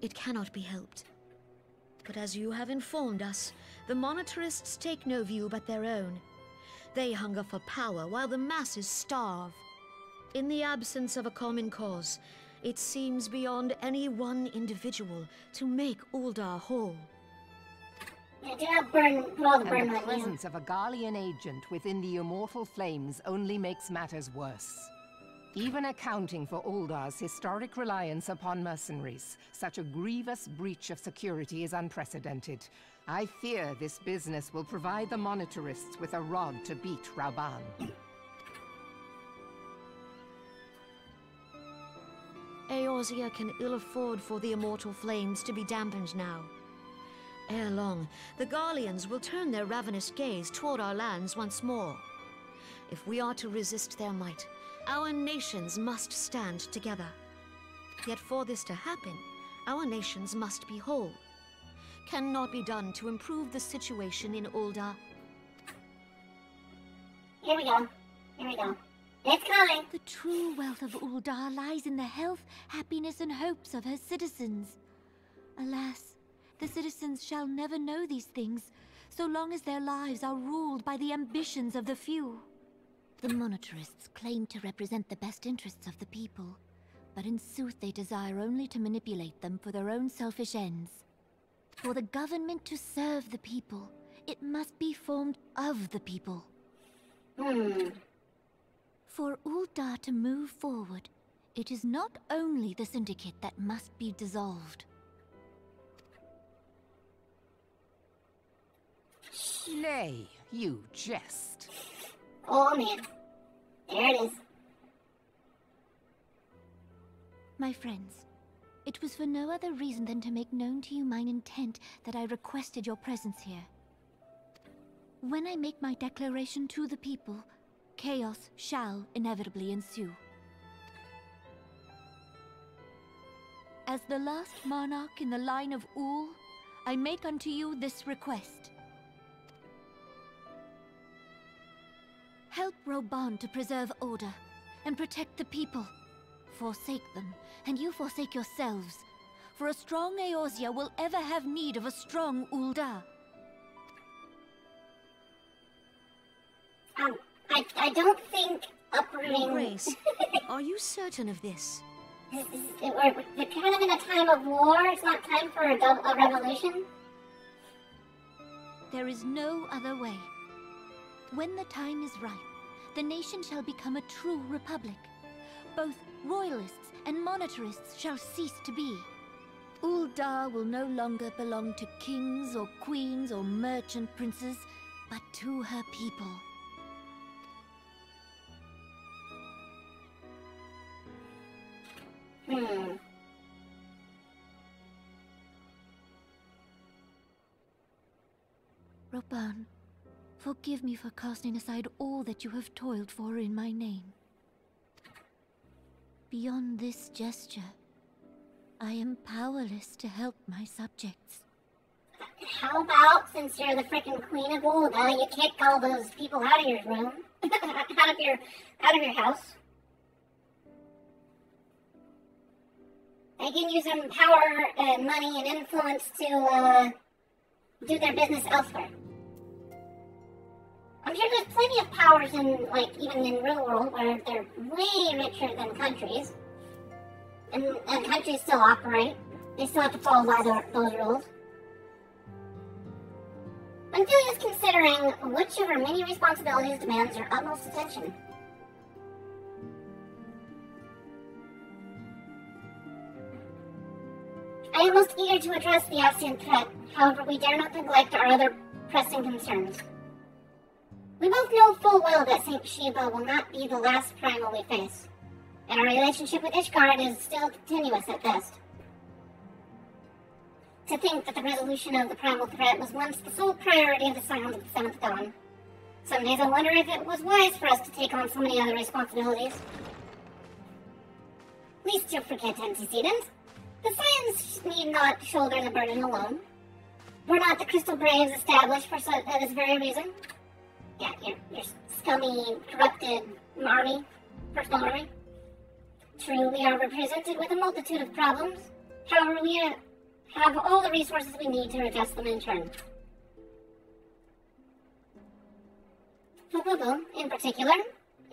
It cannot be helped. But as you have informed us, the monetarists take no view but their own. They hunger for power while the masses starve. In the absence of a common cause, it seems beyond any one individual to make Ul'dah whole.
Yeah, do not burn, put all the burn
And the
on you.
presence of a Garlean agent within the immortal flames only makes matters worse. Even accounting for Uldah's historic reliance upon mercenaries, such a grievous breach of security is unprecedented. I fear this business will provide the monetarists with a rod to beat Rauban.
Eorzea can ill afford for the immortal flames to be dampened now. Ere long, the Garleans will turn their ravenous gaze toward our lands once more. If we are to resist their might, our nations must stand together. Yet for this to happen, our nations must be whole. Cannot be done to improve the situation in Ul'dah.
Here we go. Here we go. It's coming.
The true wealth of Ul'dah lies in the health, happiness, and hopes of her citizens. Alas, the citizens shall never know these things, so long as their lives are ruled by the ambitions of the few. The monetarists claim to represent the best interests of the people, but in sooth they desire only to manipulate them for their own selfish ends. For the government to serve the people, it must be formed of the people. For Ul'dah to move forward, it is not only the Syndicate that must be dissolved.
Nay, you jest.
Oh man. There it is.
My friends, it was for no other reason than to make known to you mine intent that I requested your presence here. When I make my declaration to the people, chaos shall inevitably ensue. As the last monarch in the line of Ul, I make unto you this request. Help Rauban to preserve order and protect the people. Forsake them, and you forsake yourselves. For a strong Eorzea will ever have need of a strong Ul'dah.
I don't think uprooting...
Grace, are you certain of this?
We're kind of in a time of war. It's not time for a revolution.
There is no other way. When the time is ripe, the nation shall become a true republic. Both royalists and monetarists shall cease to be. Ul'dah will no longer belong to kings or queens or merchant princes, but to her people. Rauban, forgive me for casting aside all that you have toiled for in my name. Beyond this gesture, I am powerless to help my subjects.
How about, since you're the frickin' queen of Ul'dah, you kick all those people out of your room? out of your house? They can use some power, money, and influence to, do their business elsewhere. I'm sure there's plenty of powers in, like, even in the real world where they're way richer than countries. And countries still operate. They still have to follow by those rules. Ophelia is considering which of her many responsibilities demands her utmost attention. I am most eager to address the Ascian threat, however we dare not neglect our other pressing concerns. We both know full well that St. Sheba will not be the last primal we face, and our relationship with Ishgard is still tenuous at best. To think that the resolution of the primal threat was once the sole priority of the Scions of the Seventh Dawn. Some days I wonder if it was wise for us to take on so many other responsibilities. Least you'll forget, antecedents. The Scions need not shoulder the burden alone. Were not the Crystal Braves established for this very reason? Yeah, your scummy, corrupted army, personal army. True, we are represented with a multitude of problems. However, we have all the resources we need to adjust them in turn. Fububu, in particular,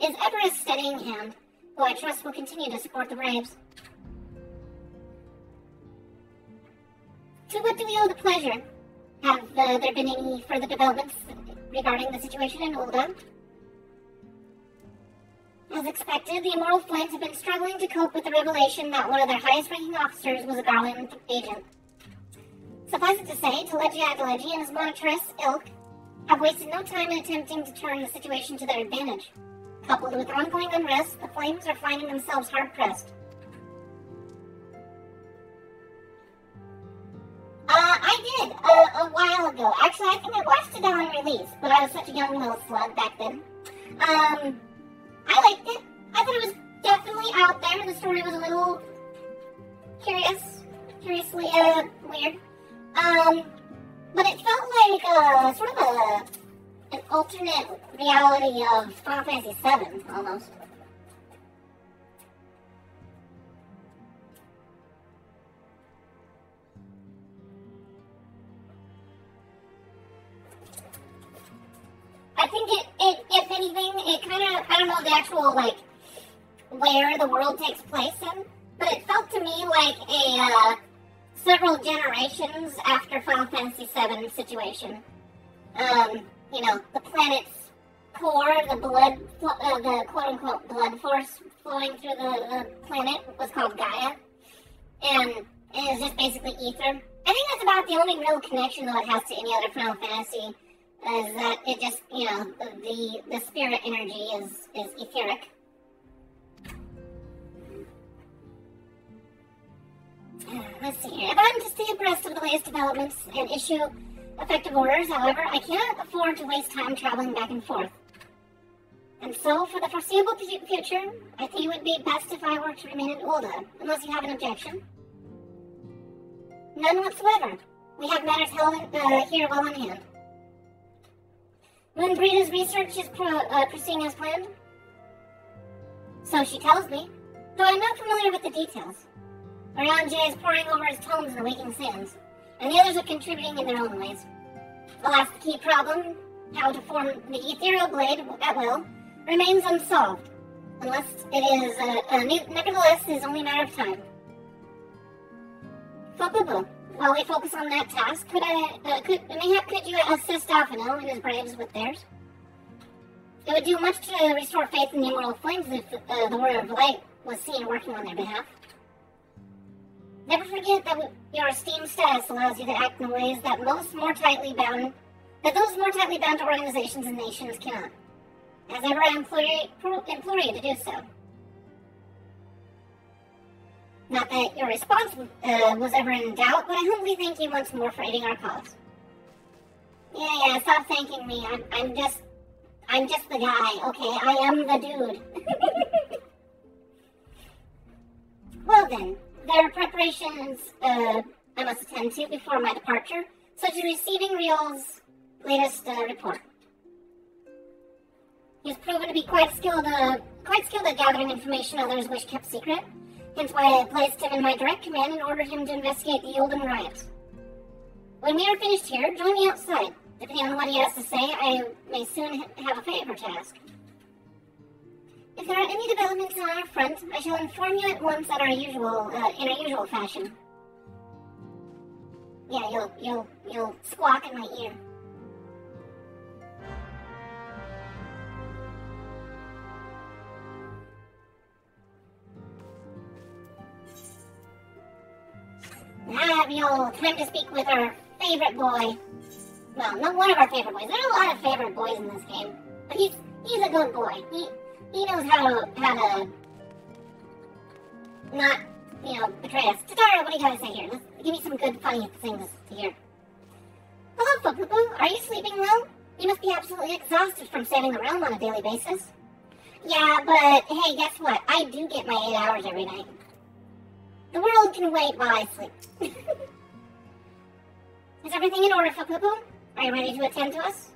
is ever a steadying hand, who I trust will continue to support the Braves. To what do we owe the pleasure? Have there been any further developments regarding the situation in Ul'dah? As expected, the Immortal Flames have been struggling to cope with the revelation that one of their highest-ranking officers was a Garland agent. Suffice it to say, Teleji Adeleji and his monitress, Ilk, have wasted no time in attempting to turn the situation to their advantage. Coupled with ongoing unrest, the Flames are finding themselves hard-pressed. I did, a while ago. Actually, I think I watched it on release, but I was such a young little slug back then. I liked it. I thought it was definitely out there. The story was a little curiously, weird. But it felt like, sort of an alternate reality of Final Fantasy VII, almost. I think if anything, it kind of, I don't know the actual, like, where the world takes place in, but it felt to me like a, several generations after Final Fantasy VII situation. You know, the planet's core, the blood, the quote-unquote blood force flowing through the planet was called Gaia, and it is just basically ether. I think that's about the only real connection that it has to any other Final Fantasy, is that it just, you know, the spirit energy is etheric. Let's see here. If I'm to stay abreast of the latest developments and issue effective orders, however, I cannot afford to waste time traveling back and forth. And so, for the foreseeable future, I think it would be best if I were to remain in Ul'dah, unless you have an objection. None whatsoever. We have matters held here well in hand. When Britta's research is proceeding as planned? So she tells me, though I'm not familiar with the details. Orion-J is poring over his tomes in the waking sands, and the others are contributing in their own ways. Alas, the key problem, how to form the ethereal blade at will, remains unsolved, unless it is, nevertheless, is only a matter of time. Fububu, while we focus on that task, could you assist Alphino and his Braves with theirs? It would do much to restore faith in the Immortal Flames if the Warrior of Light was seen working on their behalf. Never forget that your esteemed status allows you to act in ways that those more tightly bound to organizations and nations cannot. As ever, I implore you to do so. Not that your response was ever in doubt, but I humbly thank you once more for aiding our cause. Yeah, stop thanking me. I'm just the guy, okay? I am the dude. Well then. There are preparations I must attend to before my departure, such as receiving Riol's latest report. He has proven to be quite skilled at gathering information others wish kept secret, hence why I placed him in my direct command and ordered him to investigate the Ul'dah riots. When we are finished here, join me outside. Depending on what he has to say, I may soon have a favor to ask. If there are any developments on our front, I shall inform you at once in our usual fashion. Yeah, you'll squawk in my ear. Have you time to speak with our favorite boy? Well, not one of our favorite boys. There are a lot of favorite boys in this game, but he's a good boy. He knows how to not, betray us. Tatara, what do you gotta say here? Give me some good, funny things to hear. Hello, Fupupu. Are you sleeping well? You must be absolutely exhausted from saving the realm on a daily basis. Yeah, but hey, guess what? I do get my 8 hours every night. The world can wait while I sleep. Is everything in order, Fupupu? Are you ready to attend to us?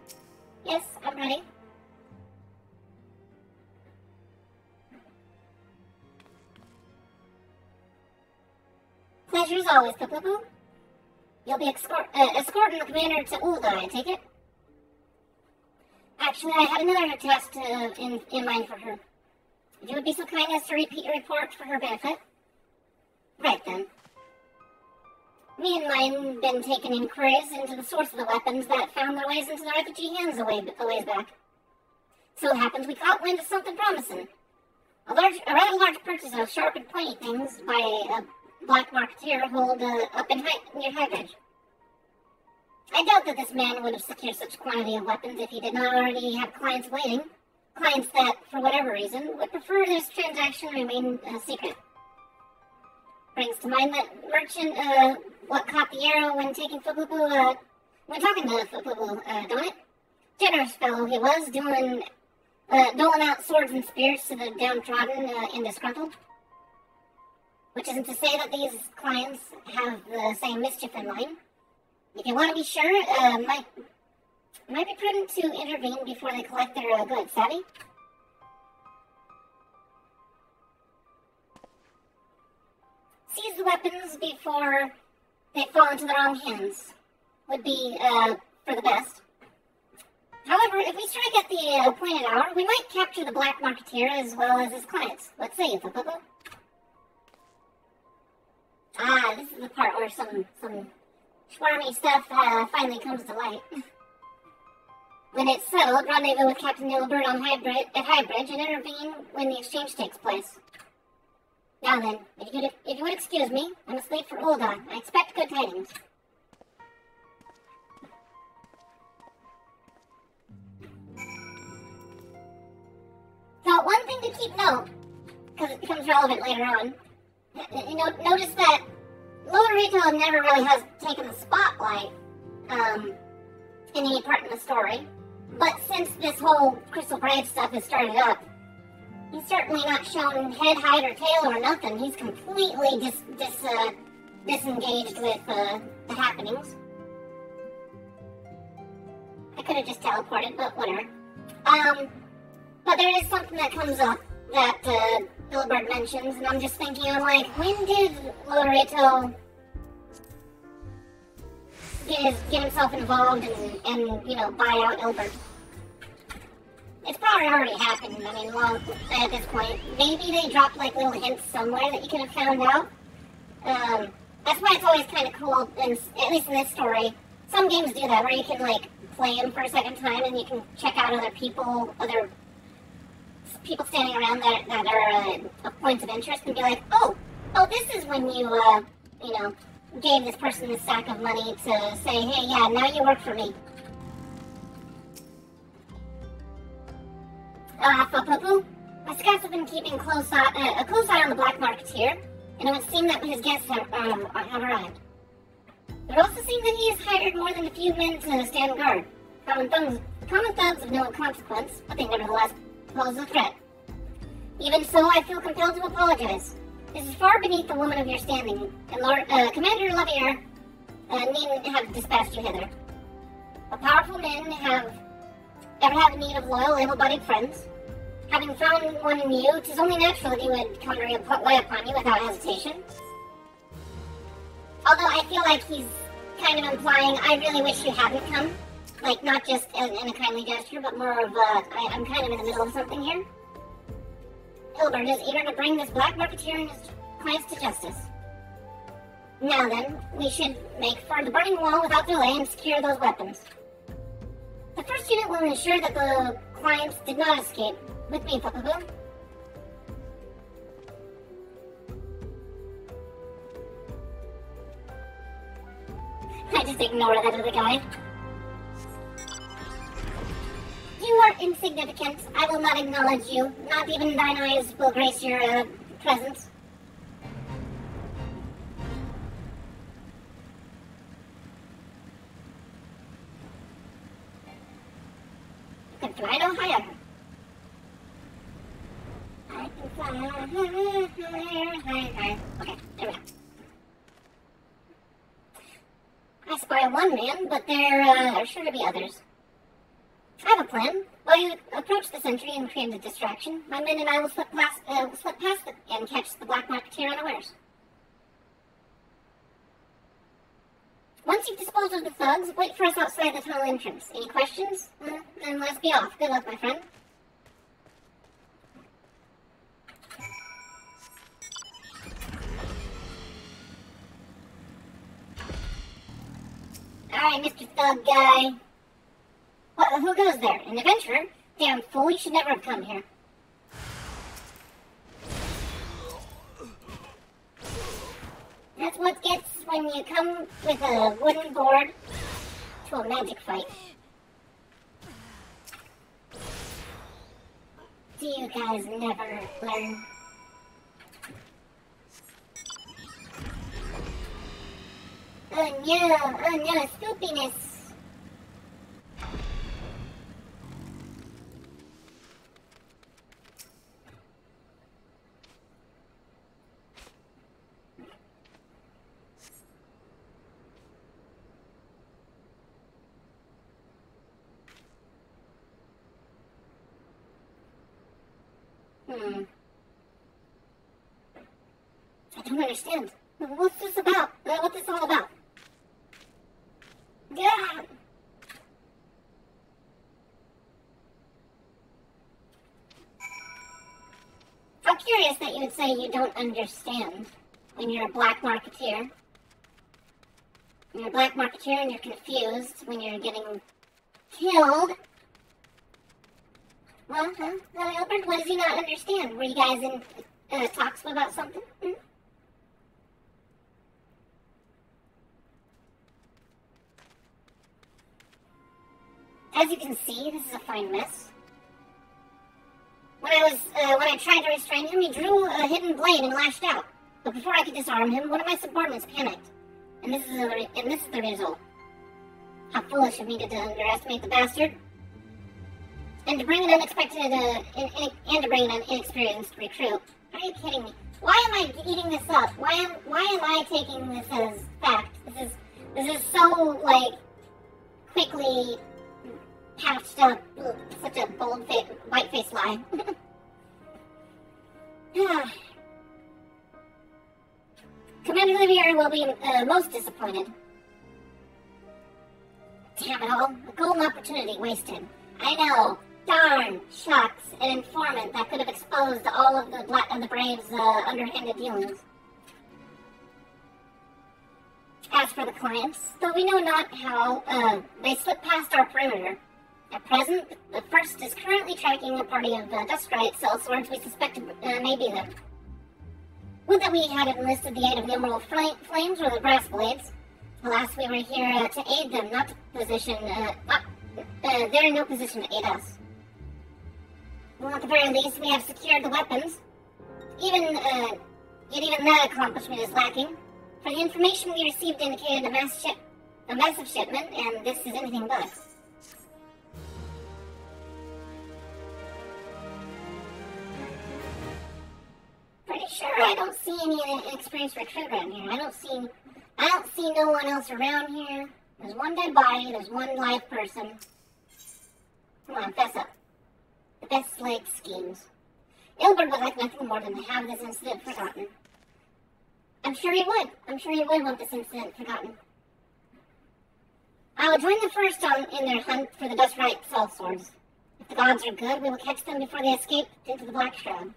Yes, I'm ready. Pleasure as always, Fupupu. You'll be escorting the commander to Ulda, I take it? Actually, I had another task in mind for her. If you would be so kind as to repeat your report for her benefit. Right then. Me and mine been taking inquiries into the source of the weapons that found their ways into the refugee hands a ways back. So it happens we caught wind of something promising. A rather large purchase of sharp and pointy things by a black marketeer holed up near Highbridge. I doubt that this man would have secured such quantity of weapons if he did not already have clients waiting. Clients that, for whatever reason, would prefer this transaction remain secret. Brings to mind that merchant, what caught the arrow when taking Fupupu, when talking to Fupupu, don't it? Generous fellow he was, doling out swords and spears to the downtrodden and disgruntled. Which isn't to say that these clients have the same mischief in mind. If you want to be sure, might be prudent to intervene before they collect their goods, savvy? Seize the weapons before they fall into the wrong hands would be for the best. However, if we strike at the appointed hour, we might capture the black marketeer as well as his clients. What say you, Fupupu? Ah, this is the part where some schwarmy stuff finally comes to light. When it's settled, rendezvous with Captain Nilbert at Highbridge and intervene when the exchange takes place. Now then, if you would excuse me, I must leave for Ulda. I expect good tidings. So one thing to keep note, because it becomes relevant later on, notice that Lolorito never really has taken the spotlight in any part in the story, but since this whole Crystal Brave stuff has started up, he's certainly not shown head, hide, or tail or nothing. He's completely disengaged with the happenings. I could have just teleported, but whatever. But there is something that comes up that Gilbert mentions, and I'm just thinking, when did Lolorito get himself involved and buy out Gilbert? It's probably already happened, long at this point. Maybe they dropped, little hints somewhere that you could have found out. That's why it's always kind of cool, at least in this story. Some games do that, where you can, play them for a second time, and you can check out other people standing around that are of points of interest, and be like, oh, this is when you, gave this person this sack of money to say, hey, yeah, now you work for me. Fupupu, my scouts have been keeping a close eye on the black marketeer, and it would seem that his guests have arrived. It would also seem that he has hired more than a few men to stand guard. Common thugs of no consequence, but they nevertheless pose a threat. Even so, I feel compelled to apologize. This is far beneath the woman of your standing, and Commander Lavier needn't have dispatched you hither. But powerful men ever have need of loyal, able-bodied friends. Having found one in you, 'tis only natural that he would come to rely upon you without hesitation. Although I feel like he's kind of implying, I really wish you hadn't come. Like, not just in a kindly gesture, but more of I'm kind of in the middle of something here. Ilbert is eager to bring this black marketeer and his clients to justice. Now then, we should make for the burning wall without delay and secure those weapons. The first unit will ensure that the clients did not escape. With me, Papa. I just ignore that other guy. You are insignificant. I will not acknowledge you. Not even thine eyes will grace your presence. I can fly no higher. I can fly higher. Okay, there we go. I spy one man, but there are sure to be others. I have a plan. While you approach the sentry and create a distraction, my men and I will slip past it and catch the black marketeer unawares. Once you've disposed of the thugs, wait for us outside the tunnel entrance. Any questions? Then let's be off. Good luck, my friend. Alright, Mr. Thug Guy. Who goes there? An adventurer? Damn fool, you should never have come here. That's what gets when you come with a wooden board to a magic fight. Do you guys never learn? Oh no, spoopiness. I don't understand. What's this about? What's this all about? Yeah. I'm curious that you would say you don't understand when you're a black marketeer. You're a black marketeer and you're confused when you're getting killed. Well, Albert, what does he not understand? Were you guys in talks about something? As you can see, this is a fine mess. When I tried to restrain him, he drew a hidden blade and lashed out. But before I could disarm him, one of my subordinates panicked. And this is the result. How foolish of me to underestimate the bastard. And to bring an inexperienced recruit. Are you kidding me? Why am I eating this up? Why am I taking this as fact? This is so like quickly patched up. Such a white-faced lie. Commander Olivier will be most disappointed. Damn it all! A golden opportunity wasted. I know. Darn, shucks, an informant that could have exposed all of the Braves' underhanded dealings. As for the clients, though we know not how, they slipped past our perimeter. At present, the first is currently tracking a party of Dustrite sellswords we suspect may be there. Would that we had enlisted the aid of the Emerald Flames or the Brass Blades. Alas, we were here to aid them, not to position, they're in no position to aid us. Well, at the very least, we have secured the weapons. Yet even that accomplishment is lacking. For the information we received indicated a massive shipment, and this is anything but. Pretty sure I don't see any inexperienced recruit around here. I don't see no one else around here. There's one dead body, there's one live person. Come on, fess up. The best laid schemes. Ilbert would like nothing more than to have this incident forgotten. I'm sure he would. I'm sure he would want this incident forgotten. I will join the first in their hunt for the just right soul swords. If the gods are good, we will catch them before they escape into the Black Shroud.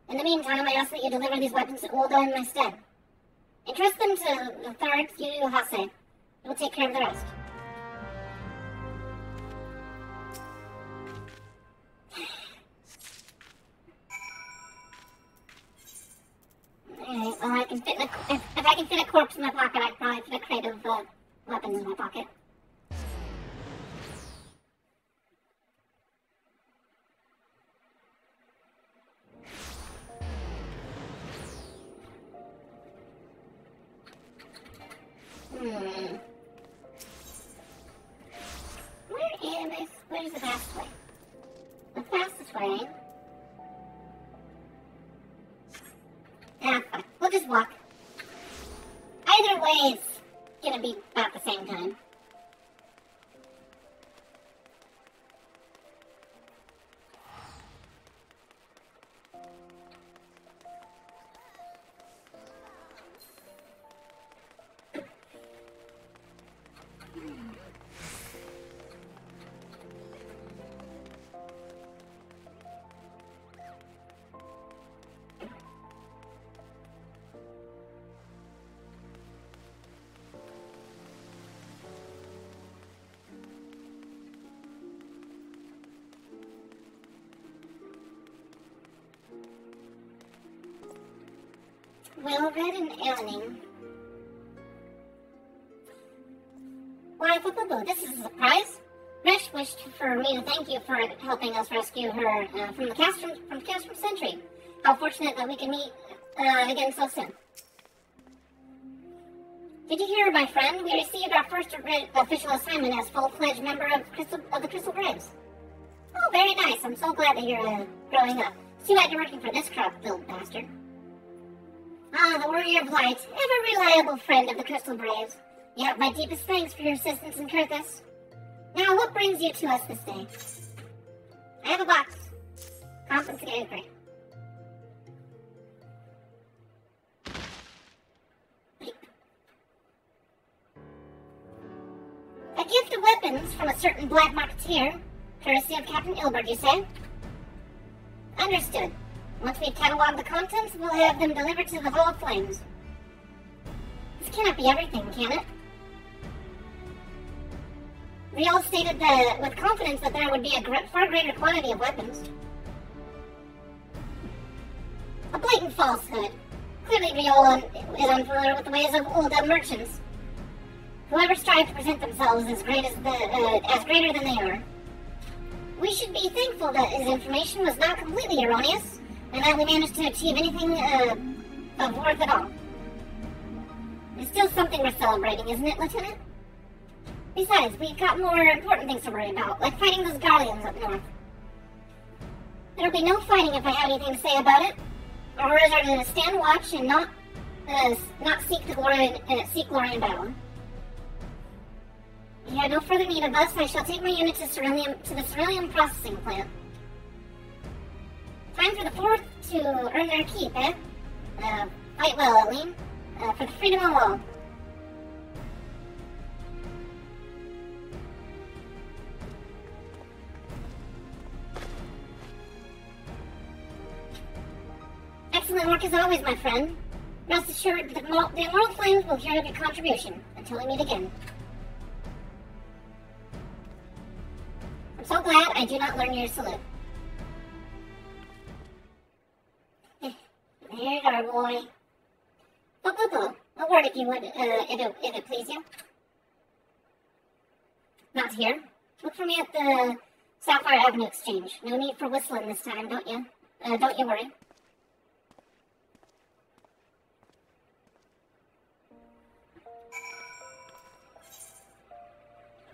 In the meantime, I ask that you deliver these weapons to Ulda in my stead. Entrust them to the third Yu Hase. It will take care of the rest. Alright, well, I can fit if I can fit a corpse in my pocket, I can probably fit a crate of weapons in my pocket. Where's the fastest way? The fastest way? Ah, fuck. We'll just walk. Either way, it's gonna be about the same time. Well read and Elling. Why, Fukubu, this is a surprise. Resh wished for me to thank you for helping us rescue her from the Castrum Sentry. How fortunate that we can meet again so soon. Did you hear, my friend? We received our first official assignment as full-fledged member of the Crystal Graves. Oh, very nice. I'm so glad that you're growing up. It's too bad you're working for this crop-filled bastard. Ah, the Warrior of Light, ever reliable friend of the Crystal Braves. You have my deepest thanks for your assistance in Kurthus. Now, what brings you to us this day? I have a box. Compensated great. A gift of weapons from a certain black marketeer, courtesy of Captain Ilbert, you say? Understood. Once we've cataloged the contents, we'll have them delivered to the Hall of Flames. This cannot be everything, can it? Riol stated that with confidence that there would be a far greater quantity of weapons. A blatant falsehood. Clearly Riol is unfamiliar with the ways of Ulda merchants. Whoever strive to present themselves as greater than they are. We should be thankful that his information was not completely erroneous, and that we managed to achieve anything of worth at all. It's still something we're celebrating, isn't it, Lieutenant? Besides, we've got more important things to worry about, like fighting those Garleans up north. There'll be no fighting if I have anything to say about it. Our orders are to stand watch and not seek glory in battle. If you have no further need of us, I shall take my unit to the Cerulean processing plant. Time for the Fourth to earn their keep, eh? Fight well, Eileen. For the freedom of all. Excellent work as always, my friend. Rest assured that the Immortal Flames will hear of your contribution until we meet again. I'm so glad I do not learn your salute. There you are, boy. Boo-boo-boo. A word if you would, if it please you. Not here. Look for me at the Sapphire Avenue Exchange. No need for whistling this time, don't you? Don't you worry.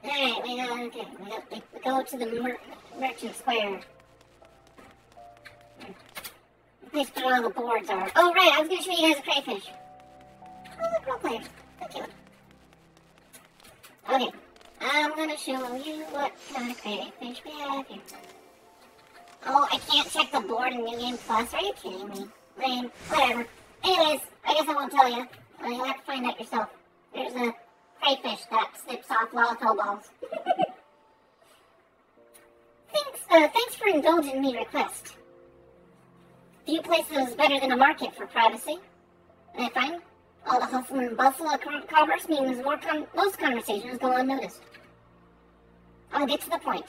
Alright, we go to the Merchant Square. The place where all the boards are. Oh, right, I was going to show you guys a crayfish. Oh, look, role players. So cute. Okay, I'm going to show you what kind of crayfish we have here. Oh, I can't check the board in New Game Plus. Are you kidding me? Lame. Whatever. Anyways, I guess I won't tell you. You'll have to find out yourself. There's a crayfish that snips off lollipo balls. Thanks for indulging me request. Few places better than a market for privacy. I find all the hustle and bustle of commerce means most conversations go unnoticed. I'll get to the point.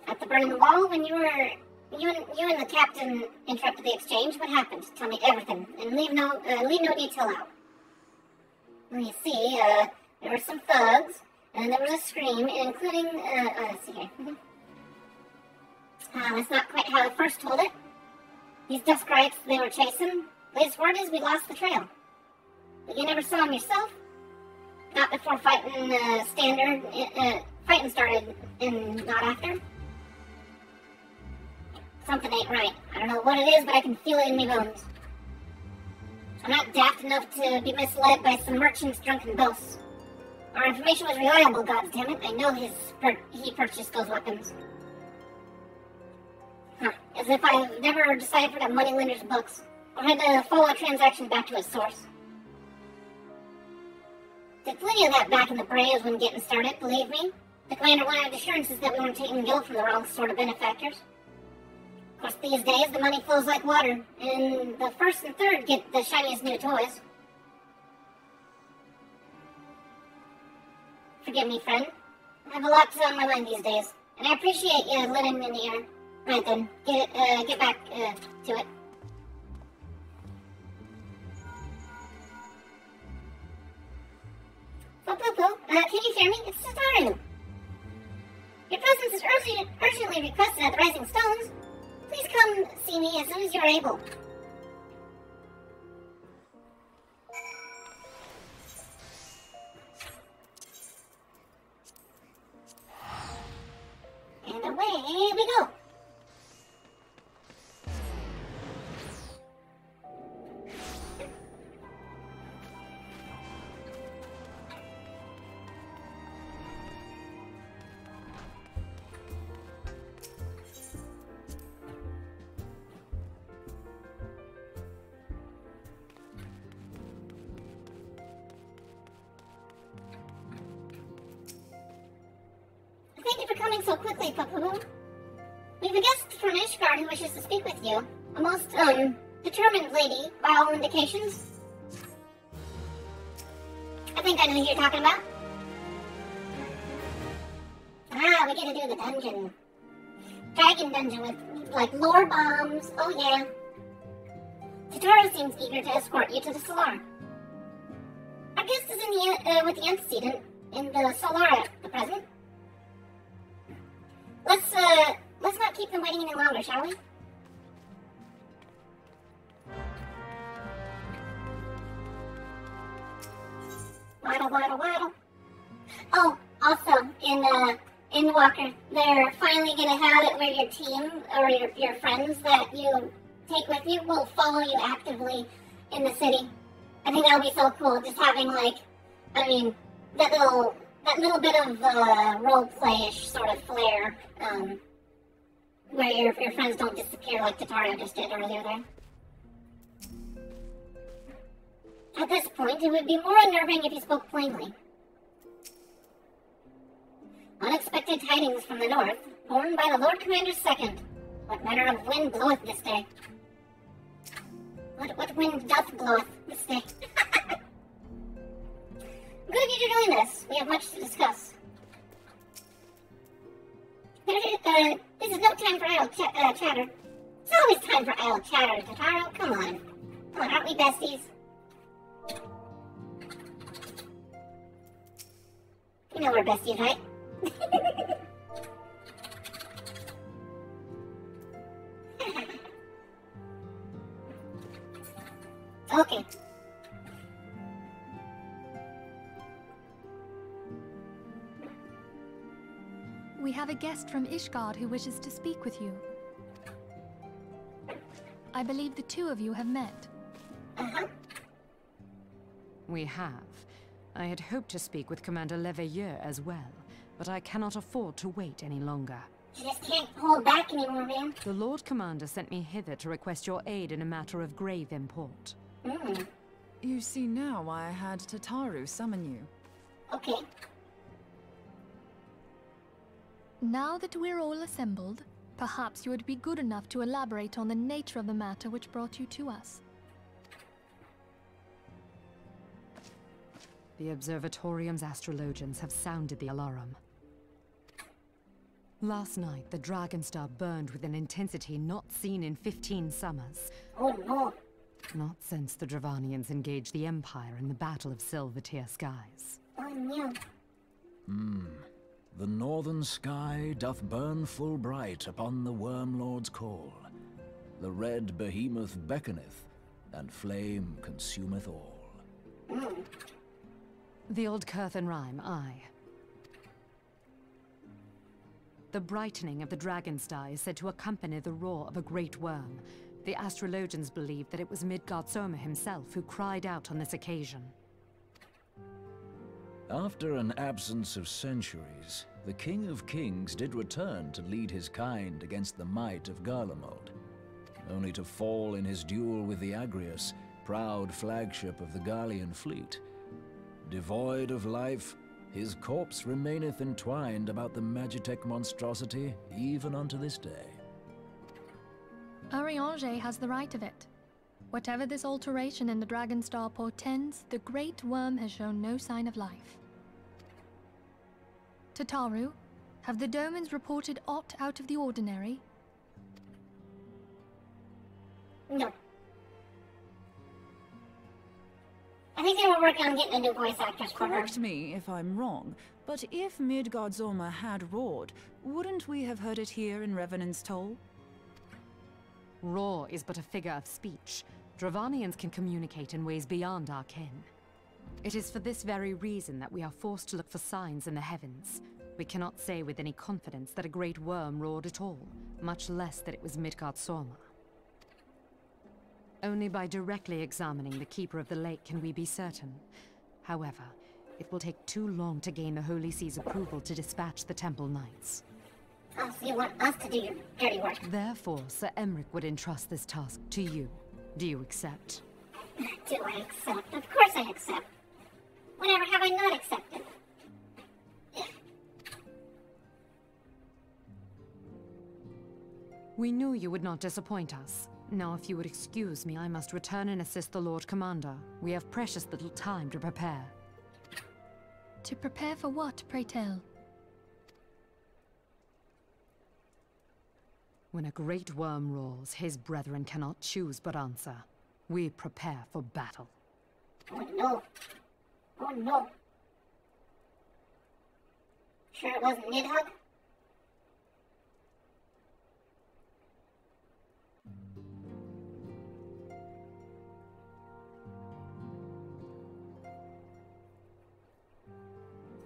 At the Burning Wall, when you and the captain interrupted the exchange, what happened? Tell me everything, and leave no detail out. Well, you see, there were some thugs, and there was a scream, including, let's see here. That's not quite how I first told it. These Duskrites they were chasing, latest word is we lost the trail. But you never saw them yourself? Not before fighting started, and not after? Something ain't right. I don't know what it is, but I can feel it in my bones. I'm not daft enough to be misled by some merchant's drunken boasts. Our information was reliable, goddammit. I know he purchased those weapons. Huh. As if I've never deciphered a moneylender's books, or had to follow a transaction back to its source. Did plenty of that back in the Braves when getting started, believe me. The commander wanted assurances that we weren't taking guilt from the wrong sort of benefactors. Of course, these days, the money flows like water, and the first and third get the shiniest new toys. Forgive me, friend. I have a lot on my mind these days, and I appreciate you letting me in the air. Right then, get back to it. Poo-poo-poo, can you hear me? It's Sataru. Your presence is urgently requested at the Rising Stones. Please come see me as soon as you're able. And away we go. Thank you for coming so quickly, Papa. We have a guest from Ishgard who wishes to speak with you. A most, determined lady, by all indications. I think I know who you're talking about. We get to do the dungeon. Dragon dungeon with, like, lore bombs. Oh, yeah. Totoro seems eager to escort you to the Solar. Our guest is with the antecedent in the Solar at the present. Let's not keep them waiting any longer, shall we? Waddle, waddle, waddle. Oh, also, in Endwalker, they're finally gonna have it where your team, or your friends that you take with you, will follow you actively in the city. I think that'll be so cool, just having, like, I mean, that little bit of role-play-ish sort of flair, where your friends don't disappear like Tatario just did earlier there. At this point, it would be more unnerving if you spoke plainly. Unexpected tidings from the north, borne by the Lord Commander's second. What manner of wind bloweth this day? What wind doth bloweth this day? Good of you to join us. We have much to discuss. This is no time for idle chatter. It's always time for idle chatter, Totaro. Come on, aren't we besties? You know we're besties, right? Okay.
We have a guest from Ishgard who wishes to speak with you. I believe the two of you have met.
We have. I had hoped to speak with Commander Leveilleur as well, but I cannot afford to wait any longer.
You just can't hold back anymore, man.
The Lord Commander sent me hither to request your aid in a matter of grave import.
You see now why I had Tataru summon you.
Okay.
Now that we're all assembled, perhaps you would be good enough to elaborate on the nature of the matter which brought you to us.
The Observatorium's astrologians have sounded the alarm. Last night, the Dragonstar burned with an intensity not seen in 15 summers.
Oh no.
Not since the Dravanians engaged the Empire in the Battle of Silvertear Skies.
Oh no.
The northern sky doth burn full bright upon the Wormlord's call. The red behemoth beckoneth, and flame consumeth all.
The old Curthan rhyme, aye. The brightening of the Dragonstar is said to accompany the roar of a great worm. The astrologians believe that it was Midgard Soma himself who cried out on this occasion.
After an absence of centuries, the King of Kings did return to lead his kind against the might of Garlemald, only to fall in his duel with the Agrius, proud flagship of the Garlean fleet. Devoid of life, his corpse remaineth entwined about the Magitech monstrosity even unto this day.
Ariange has the right of it. Whatever this alteration in the Dragonstar portends, the Great Worm has shown no sign of life. Tataru, have the Domans reported aught out of the ordinary?
No. I think they were working on getting a new voice actress for her.
Correct me if I'm wrong, but if Midgard Soma had roared, wouldn't we have heard it here in Revenant's Toll?
Roar is but a figure of speech. Dravanians can communicate in ways beyond our ken. It is for this very reason that we are forced to look for signs in the heavens. We cannot say with any confidence that a great worm roared at all, much less that it was Midgard Soma. Only by directly examining the Keeper of the Lake can we be certain. However, it will take too long to gain the Holy See's approval to dispatch the Temple Knights.
Oh, so you want us to do your dirty work?
Therefore, Sir Emric would entrust this task to you. Do you accept?
Do I accept? Of course I accept. Whenever have I not accepted?
We knew you would not disappoint us. Now, if you would excuse me, I must return and assist the Lord Commander. We have precious little time to prepare.
To prepare for what, pray tell?
When a great worm roars, his brethren cannot choose but answer. We prepare for battle.
Oh no. Oh no. Sure it wasn't Nidhogg?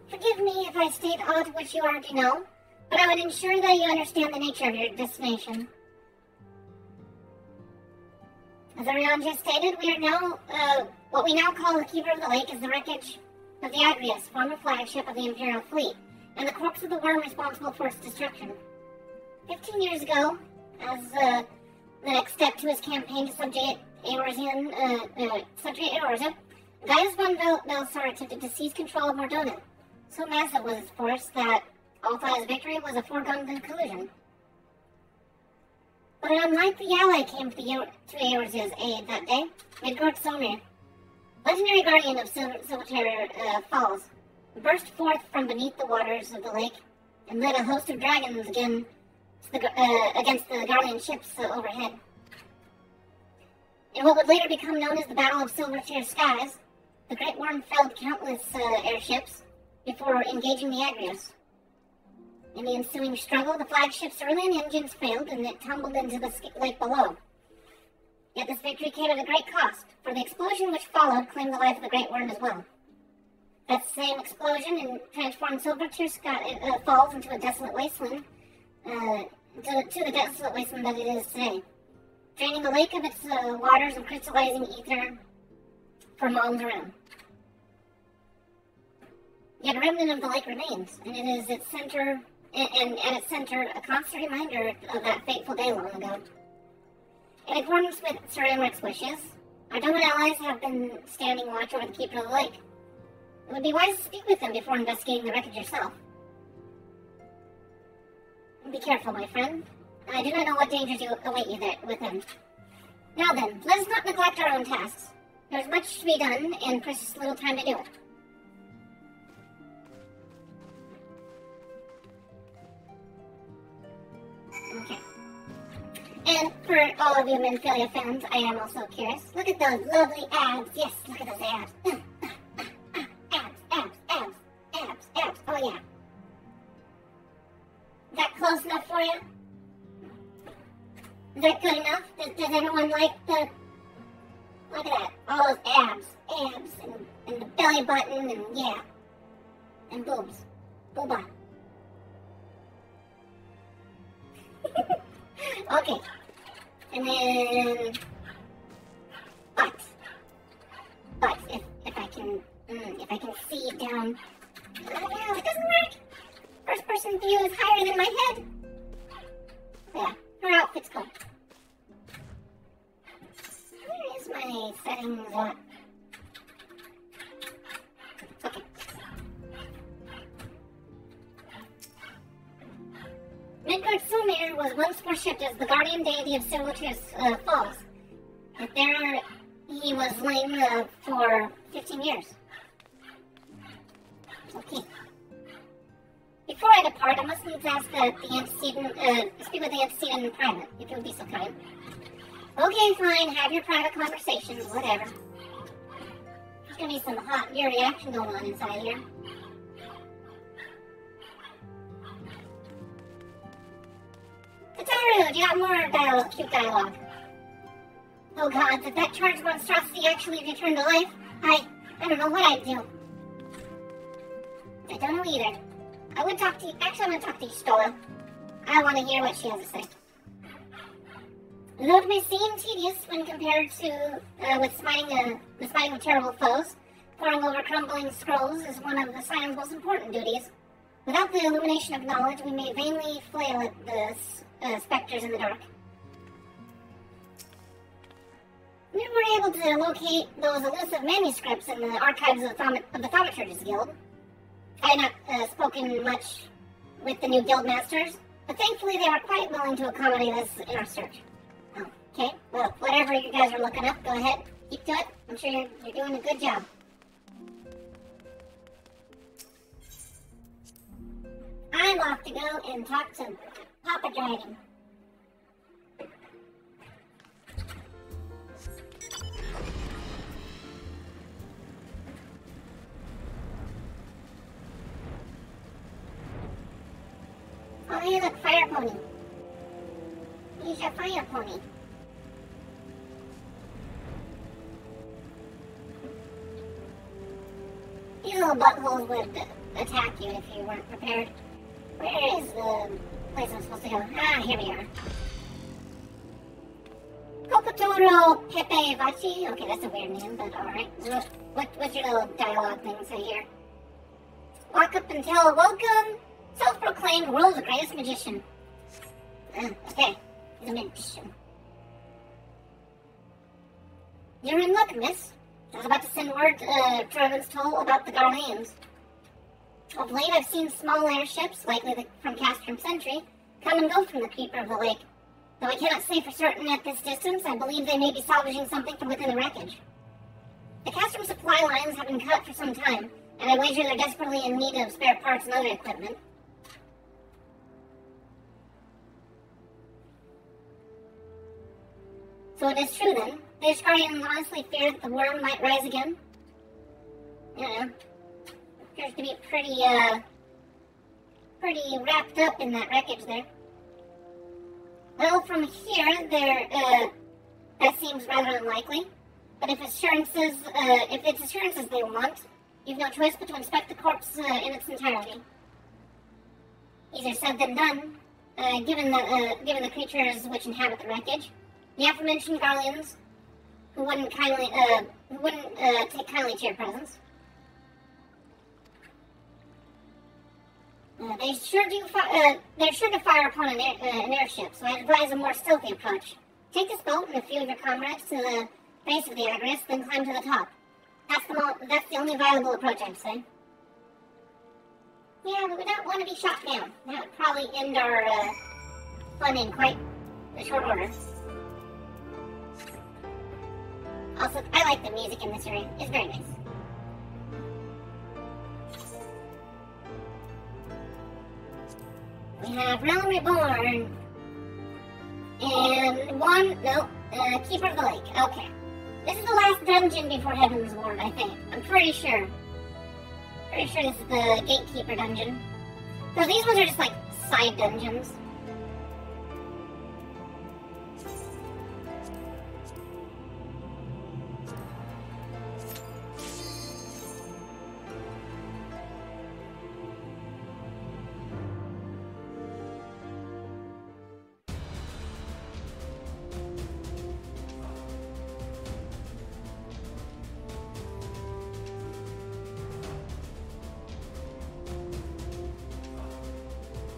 Forgive me if I state aught which you already know, but I would ensure that you understand the nature of your destination. As Ariane just stated, we are now, what we now call the Keeper of the Lake is the wreckage of the Agrius, former flagship of the Imperial fleet, and the corpse of the worm responsible for its destruction. 15 years ago, as the next step to his campaign to subjugate Eorzea, Gaius von Belsar attempted to seize control of Mordona. So massive was its force that all thought his victory was a foregone conclusion. But an unlikely ally came to Eorzea's aid that day, Midgard Soma, legendary guardian of Silvertear Falls, burst forth from beneath the waters of the lake and led a host of dragons against the Garlean ships overhead. In what would later become known as the Battle of Silvertear Skies, the Great Worm felled countless airships before engaging the Agrius. In the ensuing struggle, the flagship's Cerulean engines failed and it tumbled into the lake below. Yet this victory came at a great cost, for the explosion which followed claimed the life of the Great Worm as well. That same explosion transformed Silvertear Falls into a desolate wasteland, to the desolate wasteland that it is today, draining the lake of its waters and crystallizing ether for miles around. Yet a remnant of the lake remains, and it is its center, and at its center, a constant reminder of that fateful day long ago. In accordance with Sir Emric's wishes, our Doman allies have been standing watch over the Keeper of the Lake. It would be wise to speak with him before investigating the wreckage yourself. Be careful, my friend. I do not know what dangers await you there with him. Now then, let us not neglect our own tasks. There is much to be done, and precious little time to do it. Okay. And for all of you Minfilia fans, I am also curious. Look at those lovely abs. Yes, look at those abs. Abs. Oh yeah. Is that close enough for you? Is that good enough? Does everyone like the... Look at that. All those abs. And the belly button, and yeah. And boobs. Booba. Okay. And then... Butt. If I can see down... Oh no, it doesn't work! First person view is higher than my head. Yeah, her outfit's cool. Where is my settings at? Okay. Midgard Silmir was once worshipped as the guardian deity of Silvertooth's Falls. But there he was slain for 15 years. Okay. Before I depart, I must needs ask the antecedent, speak with the antecedent in private, if you would be so kind. Okay, fine, have your private conversations, whatever. There's gonna be some hot, dirty action going on inside here. Tataru, do you have more cute dialogue? Oh god, if that charged monstrosity actually returned to life, I don't know what I'd do. I don't know either. I would talk to you. Actually, I'm going to talk to you, Stola. I want to hear what she has to say. Though it may seem tedious when compared to the smiting of terrible foes, poring over crumbling scrolls is one of the Scion's most important duties. Without the illumination of knowledge, we may vainly flail at the specters in the dark. We were able to locate those elusive manuscripts in the archives of the Thaumaturge's Guild. I had not spoken much with the new guild masters, but thankfully they were quite willing to accommodate us in our search. Oh, okay, well, whatever you guys are looking up, go ahead, keep to it. I'm sure you're doing a good job. I'm off to go and talk to Papa Dragon. Oh, hey, look, fire pony. He's your fire pony. These little buttholes would attack you if you weren't prepared. Where is the place I'm supposed to go? Ah, here we are. Kokotoro Pepe Vachi. Okay, that's a weird name, but alright. What's your little dialogue thing say here? Walk up and tell, welcome! Self-proclaimed world's greatest magician. Okay, he's a magician. You're in luck, miss. I was about to send word to Trevin's Toll about the Garleans. Of late, I've seen small airships, likely from Castrum Sentry, come and go from the keeper of the lake. Though I cannot say for certain at this distance, I believe they may be salvaging something from within the wreckage. The Castrum supply lines have been cut for some time, and I wager they're desperately in need of spare parts and other equipment. So it is true then. The Ishgarians honestly fear that the worm might rise again. I don't know. Appears to be pretty wrapped up in that wreckage there. Well, from here, that seems rather unlikely. But if it's assurances they want, you've no choice but to inspect the corpse in its entirety. Easier said than done, given the creatures which inhabit the wreckage. The aforementioned Garleans, who wouldn't take kindly to your presence. They're sure to fire upon an airship, so I advise a more stealthy approach. Take this boat and a few of your comrades to the base of the Agris, then climb to the top. That's the only viable approach, I'd say. Yeah, but we don't want to be shot down. That would probably end our fun in quite a short order. Also, I like the music in this area. It's very nice. We have Realm Reborn. And Keeper of the Lake. Okay. This is the last dungeon before Heaven's Ward, I think. I'm pretty sure. Pretty sure this is the Gatekeeper dungeon. So these ones are just like side dungeons.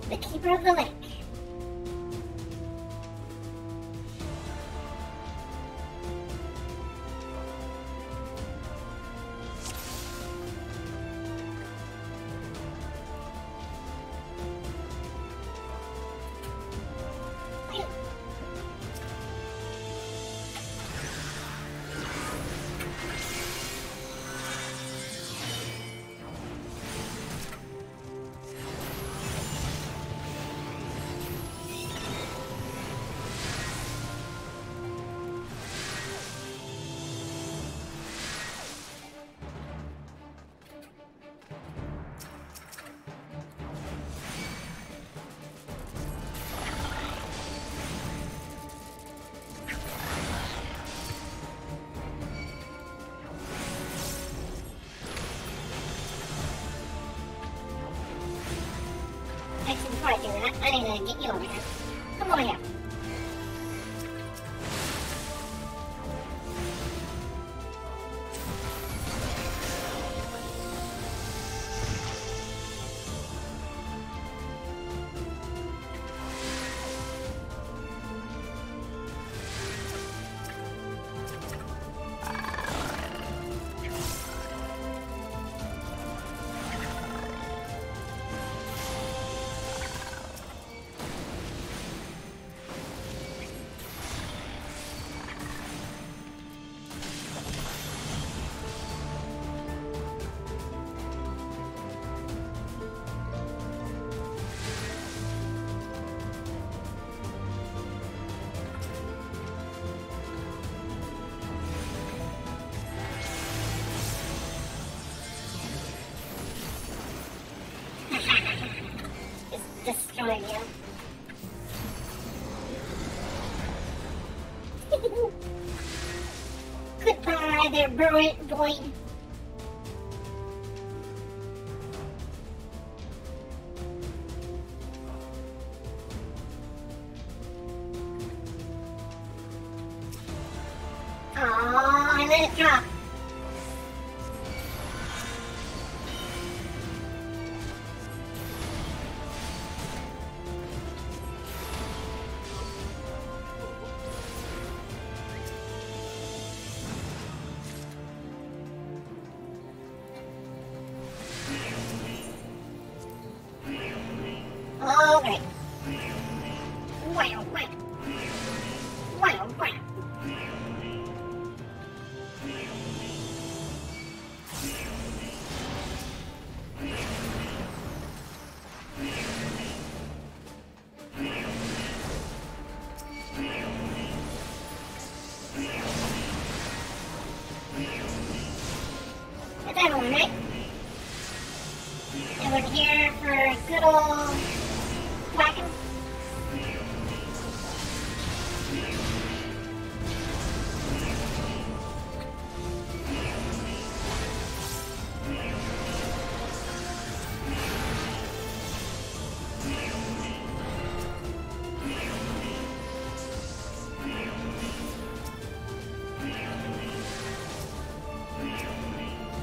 The Keeper of the Lake. Actually, before I do that, I need to get you over here. Come over here. Destroy you. Goodbye there, Void. Aww, I let it drop. Alright. Wow, wow. Wow, wow. That's everyone, right? Everyone here for good old whacking?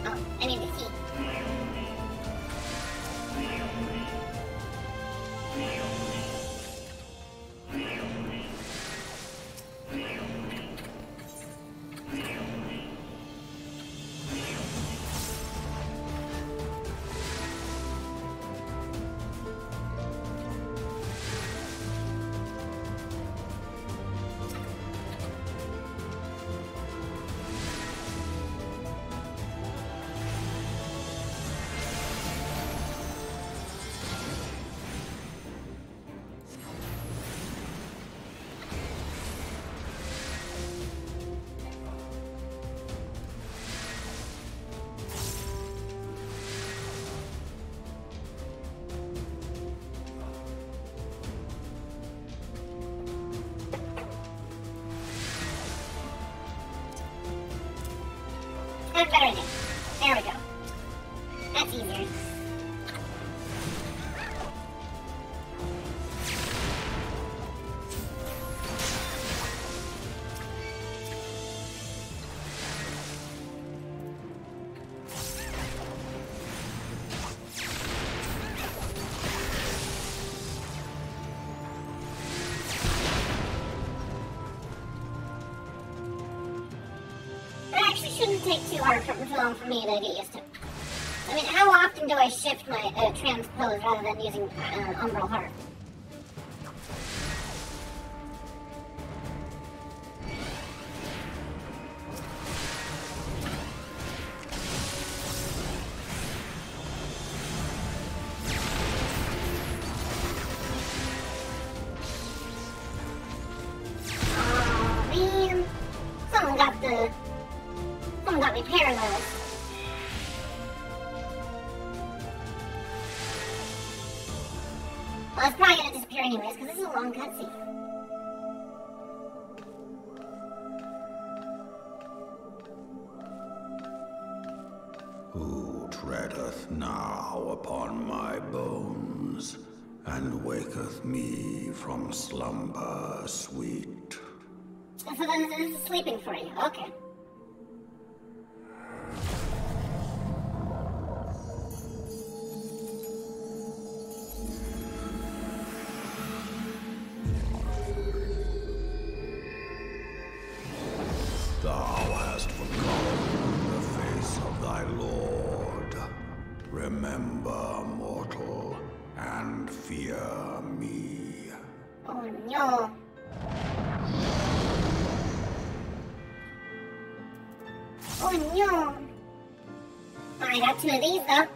Oh, I need the key. have a better idea. There we go. That's easier. Shouldn't take too long for me to get used to. I mean, how often do I shift my transpose rather than using Umbral Heart? Oh man, someone got me paralyzed. Well, it's probably gonna disappear anyways, because this is a long cutscene.
Who treadeth now upon my bones, and waketh me from slumber sweet?
So then this is sleeping for you, okay.
Remember, mortal, and fear me.
Oh no. Oh no. I got 2 of these though.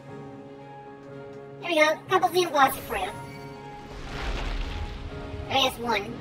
There we go, a couple of blocks for you. I guess 1.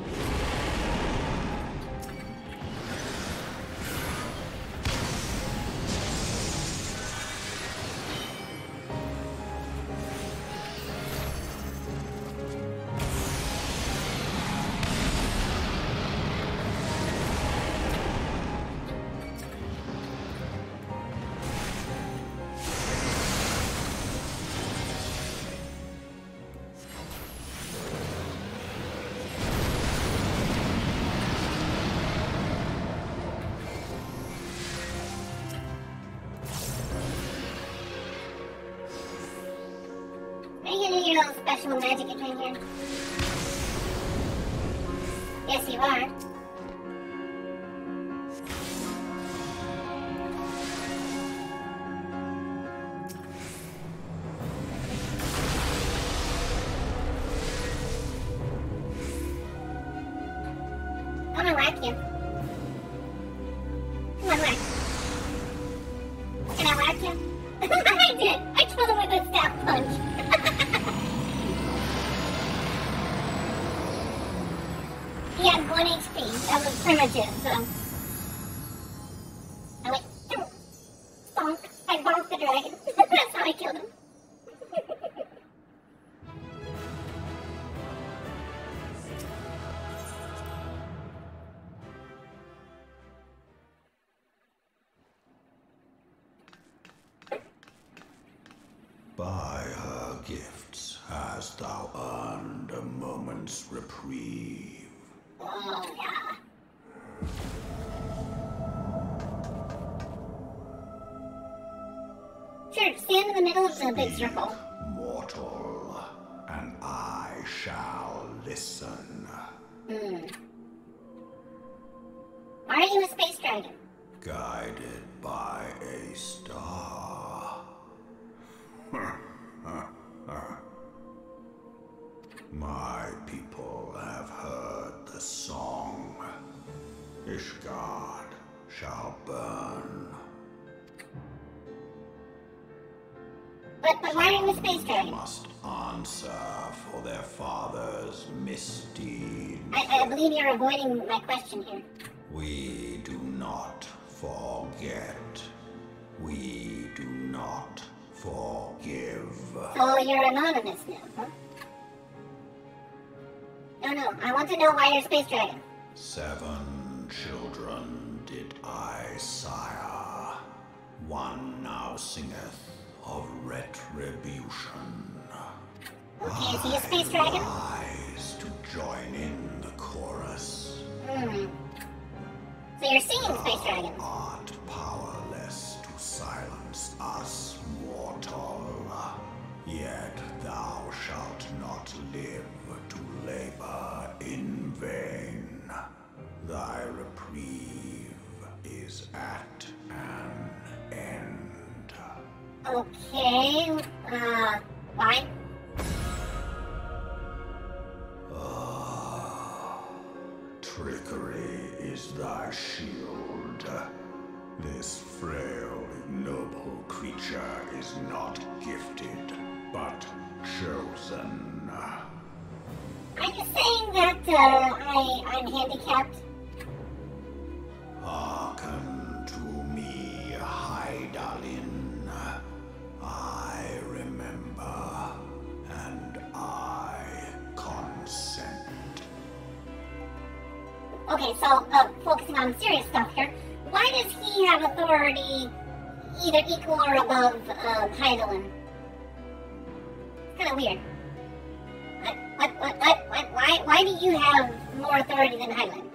Your little special magic you're doing here? Yes, you are. I'm gonna whack you. Come on, whack. Can I whack you? I did! I killed him with a staff punch! He had 1 HP. That was primitive, so. I went, bonk. I bonked the dragon. That's how I killed him.
By her gifts hast thou earned a moment's reprieve.
Oh, yeah. Sure, stand in the middle of the big circle.
Mortal, and I shall listen.
Why are you a space dragon?
Guided by a star. My people have heard the song. Ishgard shall burn.
But why are you a space dragon?
Must answer for their father's misdeeds.
I believe you're avoiding my question here.
We do not forget. We do not forgive.
So you're anonymous now, huh? No, I want to know why you're a space dragon.
7 children did I sire. One now singeth of retribution.
Okay, is he a space dragon?
Rise to join in the chorus.
So you're singing space dragon.
Thou art powerless to silence us, mortal. Yet thou shalt not live to labor in vain. Thy reprieve is at an end.
Okay, fine.
Trickery is thy shield. This frail, ignoble creature is not gifted, but chosen.
Are you saying that, I'm handicapped?
Hearken to me, Hydaelyn. I remember, and I consent.
Okay, so, focusing on serious stuff here, why does he have authority either equal or above, Hydaelyn? It's kinda weird. Why do you have more authority than Hydaelyn?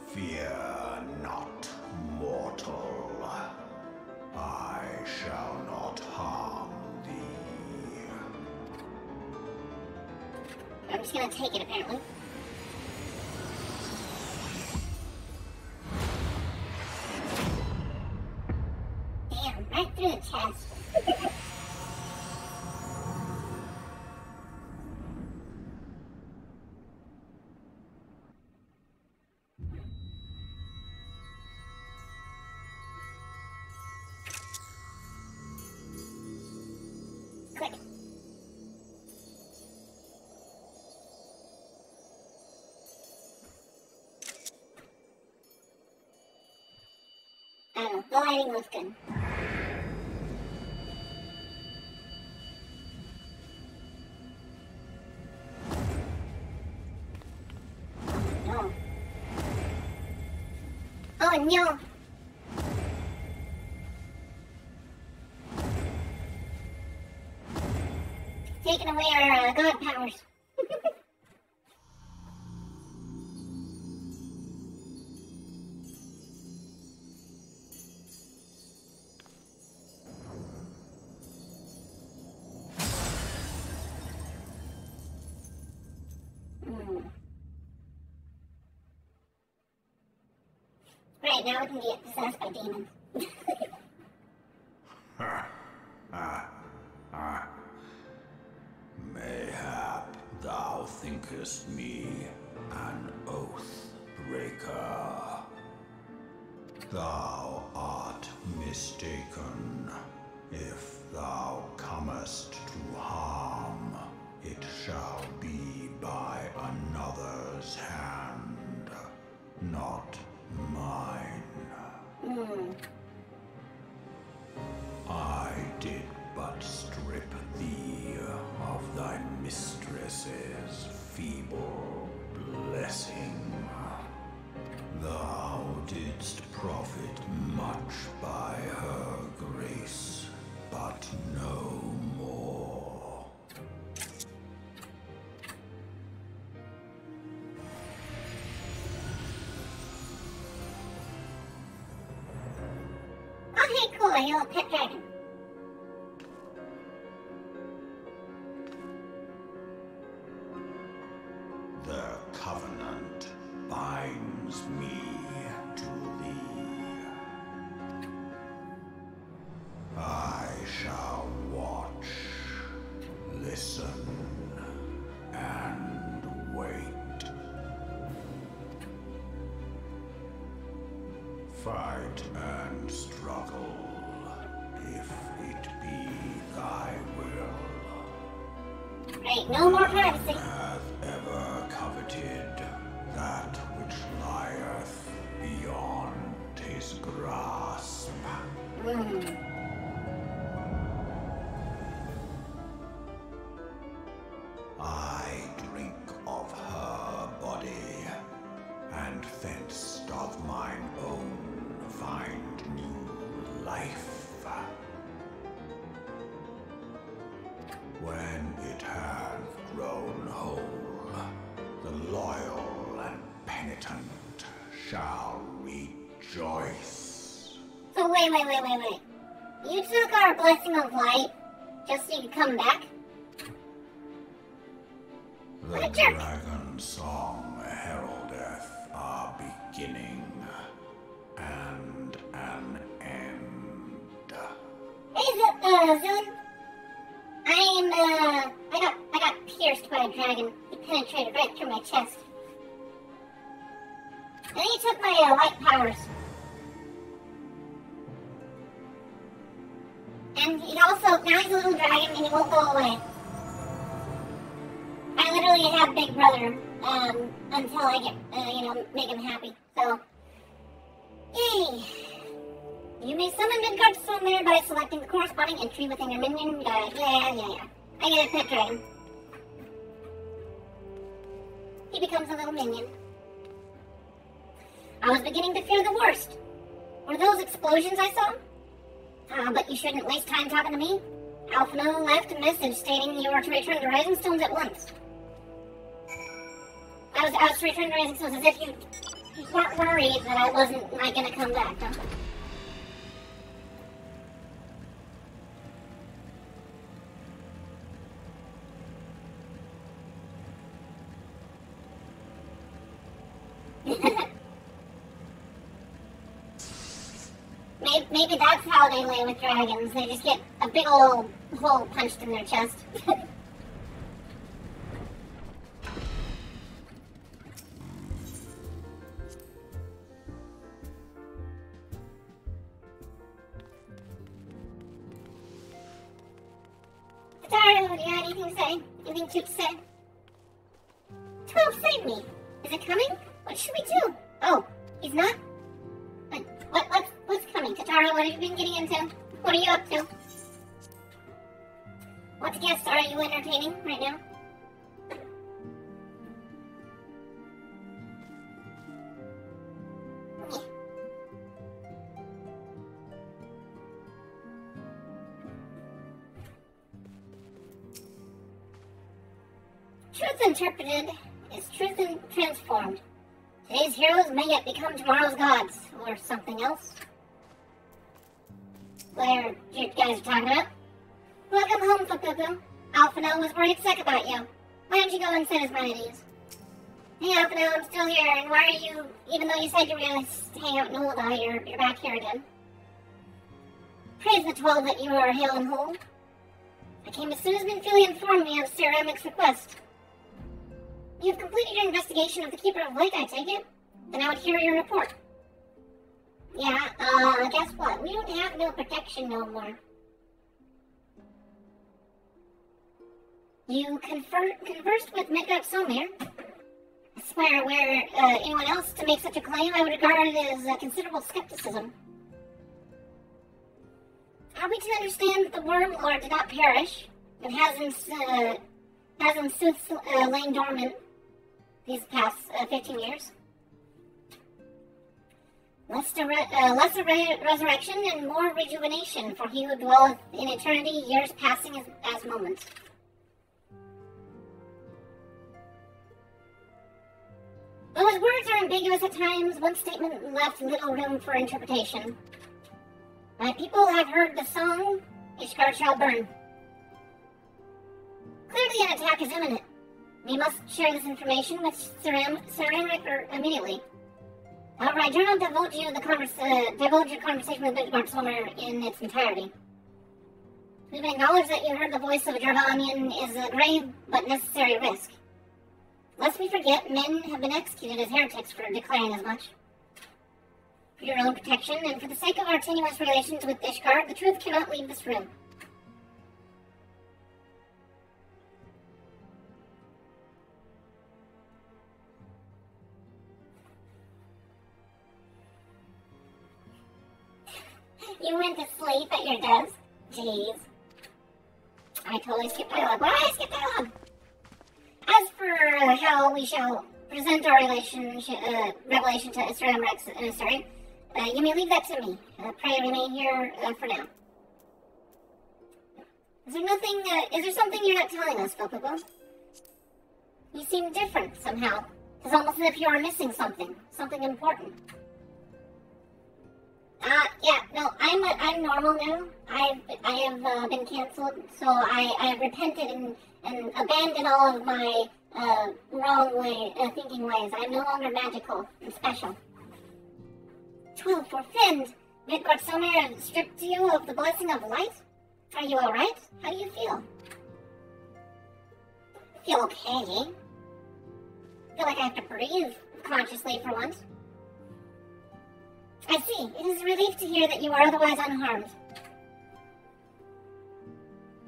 Fear not, mortal. I shall not harm thee.
I'm just gonna take it, apparently. Damn, right through the chest. Click. I don't know, the lighting looks good. No. Oh no! Taking away our god powers. Right, now we can get possessed by demons.
Mayhap thou thinkest me an oath breaker. Thou art mistaken. If thou comest to harm, it shall be by another's hand, not mine. I did but strip thee of thy mistress's feeble blessing. Thou didst profit much by her grace, but no more.
Oh, hey, cool, a little pet dragon.
The covenant binds me to thee. I shall watch, listen, and wait. Fight and struggle, if it be thy will.
Right, no more privacy.
Hath ever coveted that which lieth beyond his grasp. I drink of her body, and thence doth mine own find new life. grown whole, the loyal and penitent shall rejoice.
So wait. You took our blessing of light just so you could come back?
The dragon song heraldeth our beginning and an end.
Hey, Zillion. I got pierced by a dragon. He penetrated right through my chest. And then he took my light powers. And he also, now he's a little dragon and he won't go away. I literally have Big Brother, until I get, make him happy. So, yay! You may summon Midgard's Soulmare by selecting the corresponding entry within your minion guide. Yeah. I get a pet dragon. He becomes a little minion. I was beginning to fear the worst. Were those explosions I saw? But you shouldn't waste time talking to me. Alphino left a message stating you were to return the Rising Stones at once. I was to return the Rising Stones as if you weren't worried that I wasn't gonna come back, huh? Maybe that's how they lay with dragons. They just get a big old hole punched in their chest. Tataru, do you have anything to say? Anything cute to say? 12 saved me. Is it coming? What should we do? Oh, he's not? What's coming? Tataru, what have you been getting into? What are you up to? What guests are you entertaining right now? Truth interpreted is truth transformed. Today's heroes may yet become tomorrow's gods, or something else. What you guys are talking about? Welcome home, Fukuku. Alphino was worried sick about you. Why don't you go and set his mind at ease? Hey, Alphino, I'm still here, and why are you, even though you said you were going to hang out in Ulda, you're back here again? Praise the 12 that you are hale and whole. I came as soon as Minfilia informed me of Ceramic's request. You've completed your investigation of the Keeper of Light, I take it? Then I would hear your report. Yeah, guess what? We don't have no protection no more. You conversed with Midgard Soulmare. I swear, were anyone else to make such a claim, I would regard it as considerable skepticism. Are we to understand that the Worm Lord did not perish, and has in sooth lain dormant these past 15 years? Lesser resurrection and more rejuvenation for he who dwelleth in eternity, years passing as moments. Though his words are ambiguous at times, one statement left little room for interpretation. My people have heard the song, Ishgard shall burn. Clearly an attack is imminent. We must share this information with Ceramic immediately. However, I do not divulge your conversation with Midgard Soulmare in its entirety. We acknowledge that you heard the voice of a Dravanian is a grave but necessary risk. Lest we forget, men have been executed as heretics for declaring as much. For your own protection, and for the sake of our tenuous relations with Ishgard, the truth cannot leave this room. You went to sleep at your desk? Jeez. I totally skipped dialogue. Why did I skip dialogue? As for how we shall present our revelation to Ceramic's emissary, you may leave that to me. Pray remain here for now. Is there something you're not telling us, Fokubo? You seem different somehow. It's almost as if you are missing something. Something important. Yeah, no, I'm normal now. I have been cancelled, so I have repented and abandoned all of my wrong thinking ways. I'm no longer magical and special. 12 for Finn! Midgard Sommer stripped you of the blessing of light? Are you alright? How do you feel? I feel okay. I feel like I have to breathe consciously for once. I see. It is a relief to hear that you are otherwise unharmed.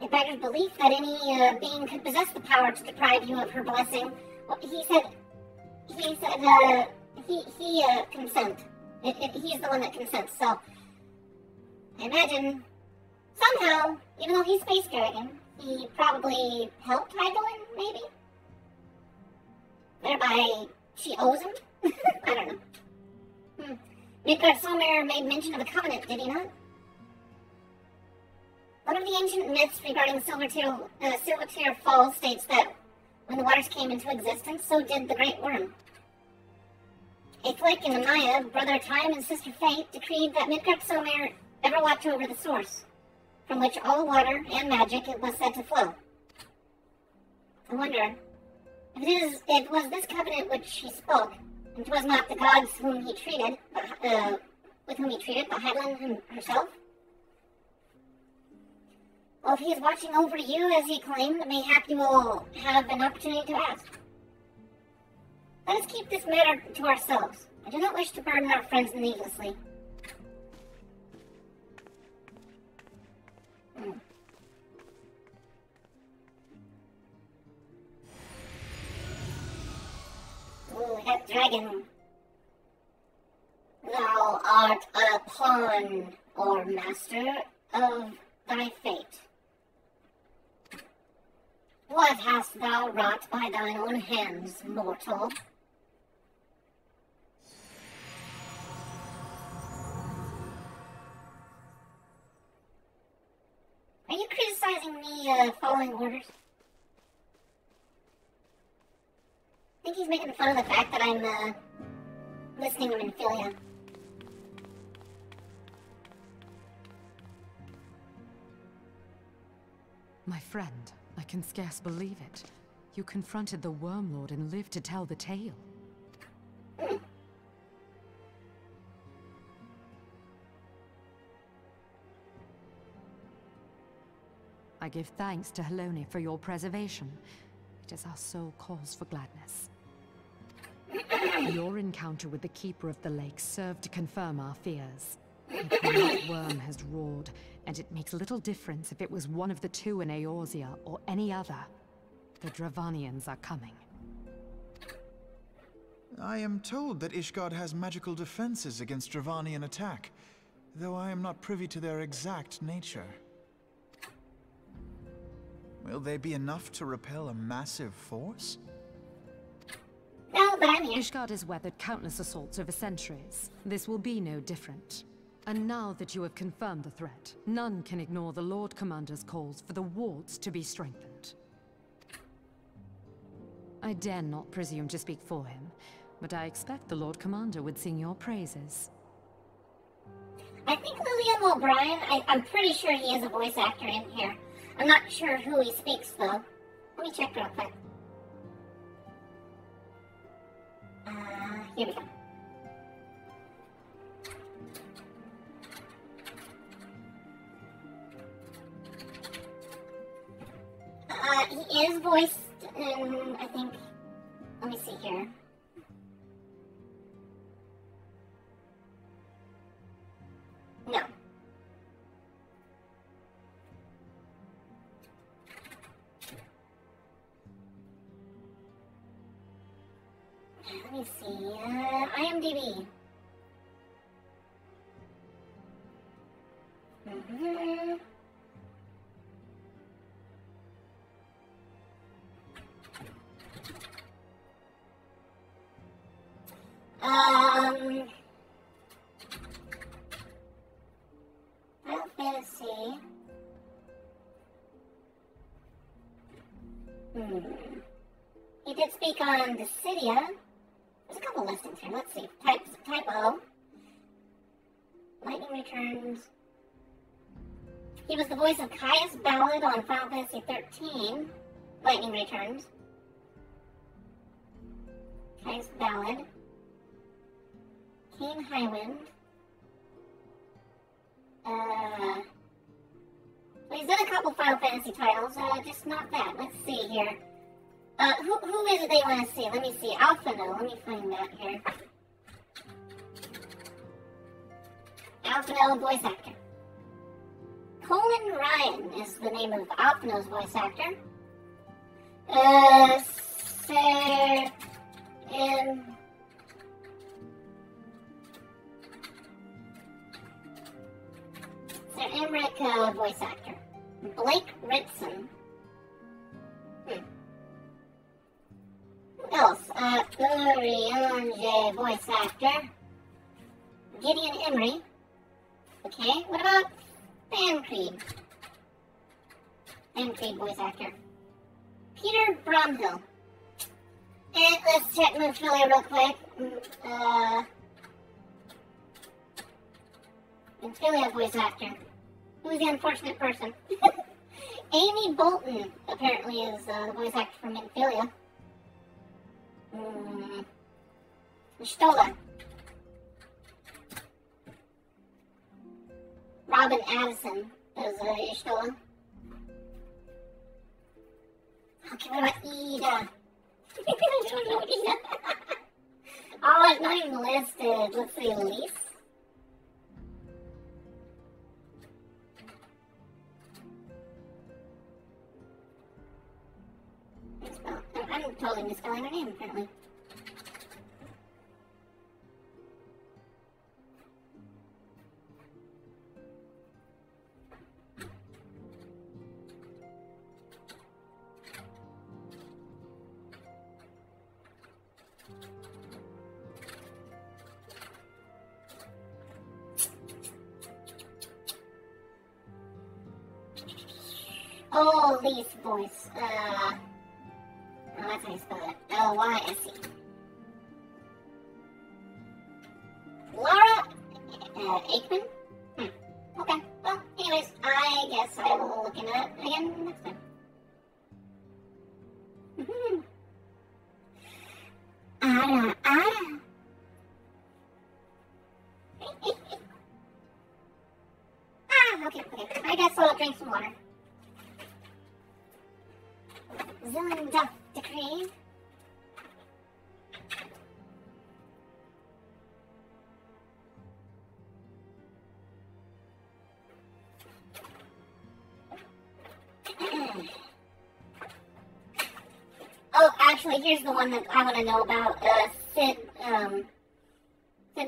It beggars belief that any being could possess the power to deprive you of her blessing. Well, he said, consent. He's the one that consents, so I imagine somehow, even though he's Space Dragon, he probably helped Hygelin, maybe? Thereby, she owes him? I don't know. Midgard Sommer made mention of the Covenant, did he not? One of the ancient myths regarding Silvertear Falls states that when the waters came into existence, so did the Great Worm. A flake in the Maya, brother Time and sister Fate, decreed that Midgard Sommer ever watch over the source, from which all water and magic was said to flow. I wonder, if it was this covenant which he spoke, and 'twas not the gods whom he treated, with whom he treated, but Hygelin herself? Well, if he is watching over you as he claimed, mayhap you will have an opportunity to ask. Let us keep this matter to ourselves. I do not wish to burden our friends needlessly. Ooh, that dragon. Thou art a pawn, or master, of thy fate. What hast thou wrought by thine own hands, mortal? Are you criticizing me following orders? I think he's making fun of the fact that I'm listening to Minfilia.
My friend, I can scarce believe it. You confronted the Wormlord and lived to tell the tale. I give thanks to Helone for your preservation. It is our sole cause for gladness. Your encounter with the Keeper of the Lake served to confirm our fears. The great worm has roared, and it makes little difference if it was one of the two in Eorzea or any other. The Dravanians are coming.
I am told that Ishgard has magical defenses against Dravanian attack, though I am not privy to their exact nature. Will they be enough to repel a massive force?
No, but I'm here.
Ishgard has weathered countless assaults over centuries. This will be no different. And now that you have confirmed the threat, none can ignore the Lord Commander's calls for the wards to be strengthened. I dare not presume to speak for him, but I expect the Lord Commander would sing your praises.
I think Lillian O'Brien, I'm pretty sure he is a voice actor in here. I'm not sure who he speaks, though. Let me check real quick. Here we go. He is voiced in, I think, let me see here. No. Let me see, IMDb. Final Fantasy. He did did speak on Dissidia. There's a couple listings here. Let's see. Type O. Lightning Returns. He was the voice of Caius Ballad on Final Fantasy XIII. Lightning Returns. Caius Ballad. Keen Highwind. He's done a couple Final Fantasy titles, just not that. Let's see here. Who is it they want to see? Let me see. Alphino. Let me find that here. Alphino voice actor. Colin Ryan is the name of Alphino's voice actor. Sir Emmerich voice actor. Blake Ritson. Who else? Uriange voice actor. Gideon Emery. Okay, what about Bancreed? Bancreed voice actor. Peter Bromhill. And let's check Moonfilia real quick. Moonfilia voice actor. Who's the unfortunate person? Amy Bolton apparently is the voice actor for Moonfilia. Stola. Robin Addison is Ishtola. Okay, what about Ida? I don't know Ida. Oh, it's not even listed. Let's see, Elise. I'm totally misspelling her name, apparently. Oh, Lee's voice. Oh, that's how you spell it. L-Y-S-E. Laura Aikman? Okay. Well, anyways, I guess I will look into that again next time. Ada. Okay. I guess I'll drink some water. Zillion Duff Decree. Oh, actually, here's the one that I want to know about. Sid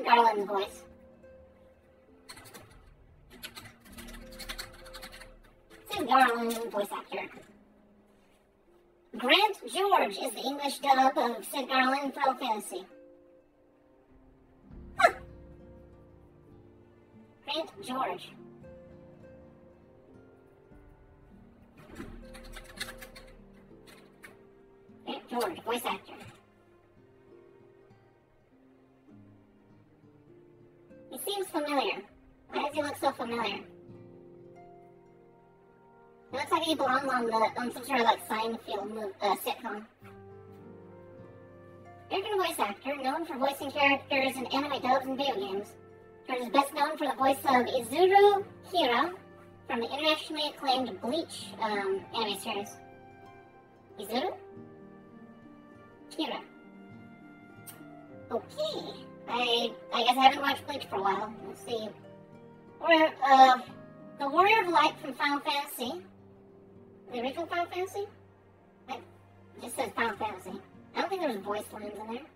Garland's voice. Sid Garland, voice actor. Grant George is the English dub of Sid Garland in Final Fantasy. Huh. Grant George. Grant George, voice actor. He seems familiar. Why does he look so familiar? It looks like he belongs on some sort of like Seinfeld sitcom. American voice actor, known for voicing characters in anime dubs and video games. George is best known for the voice of Izuru Hira from the internationally acclaimed Bleach anime series. Izuru? Hira. Okay. I guess I haven't watched Bleach for a while. Let's see. The Warrior of Light from Final Fantasy. The original Final Fantasy? It just says Final Fantasy. I don't think there's voice lines in there.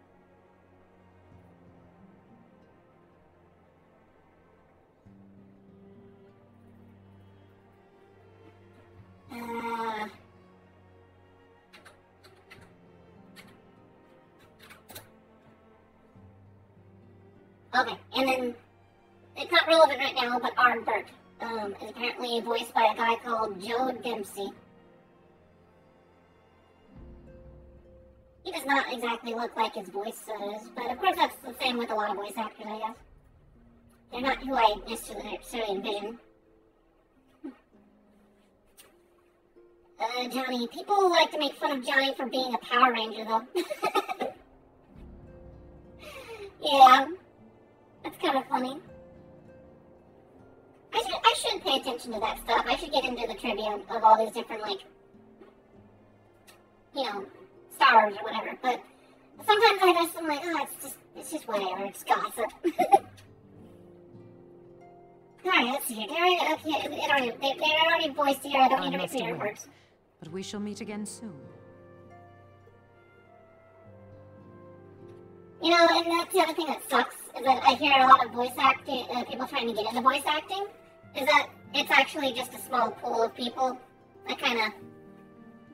Okay, and then it's not relevant right now, but Arnbert is apparently voiced by a guy called Joe Dempsey. He does not exactly look like his voice does, but of course that's the same with a lot of voice actors, I guess. They're not who I necessarily envision. Johnny. People like to make fun of Johnny for being a Power Ranger, though. Yeah. That's kind of funny. I should pay attention to that stuff. I should get into the trivia of all these different, like, you know, stars or whatever. But sometimes I just, I'm like, oh, it's just whatever. It's gossip. Alright, let's see here. They already voiced here. I don't need to repeat their words.
But we shall meet again soon.
You know, and that's the other thing that sucks, is that I hear a lot of voice acting, people trying to get into voice acting, is that it's actually just a small pool of people that kind of,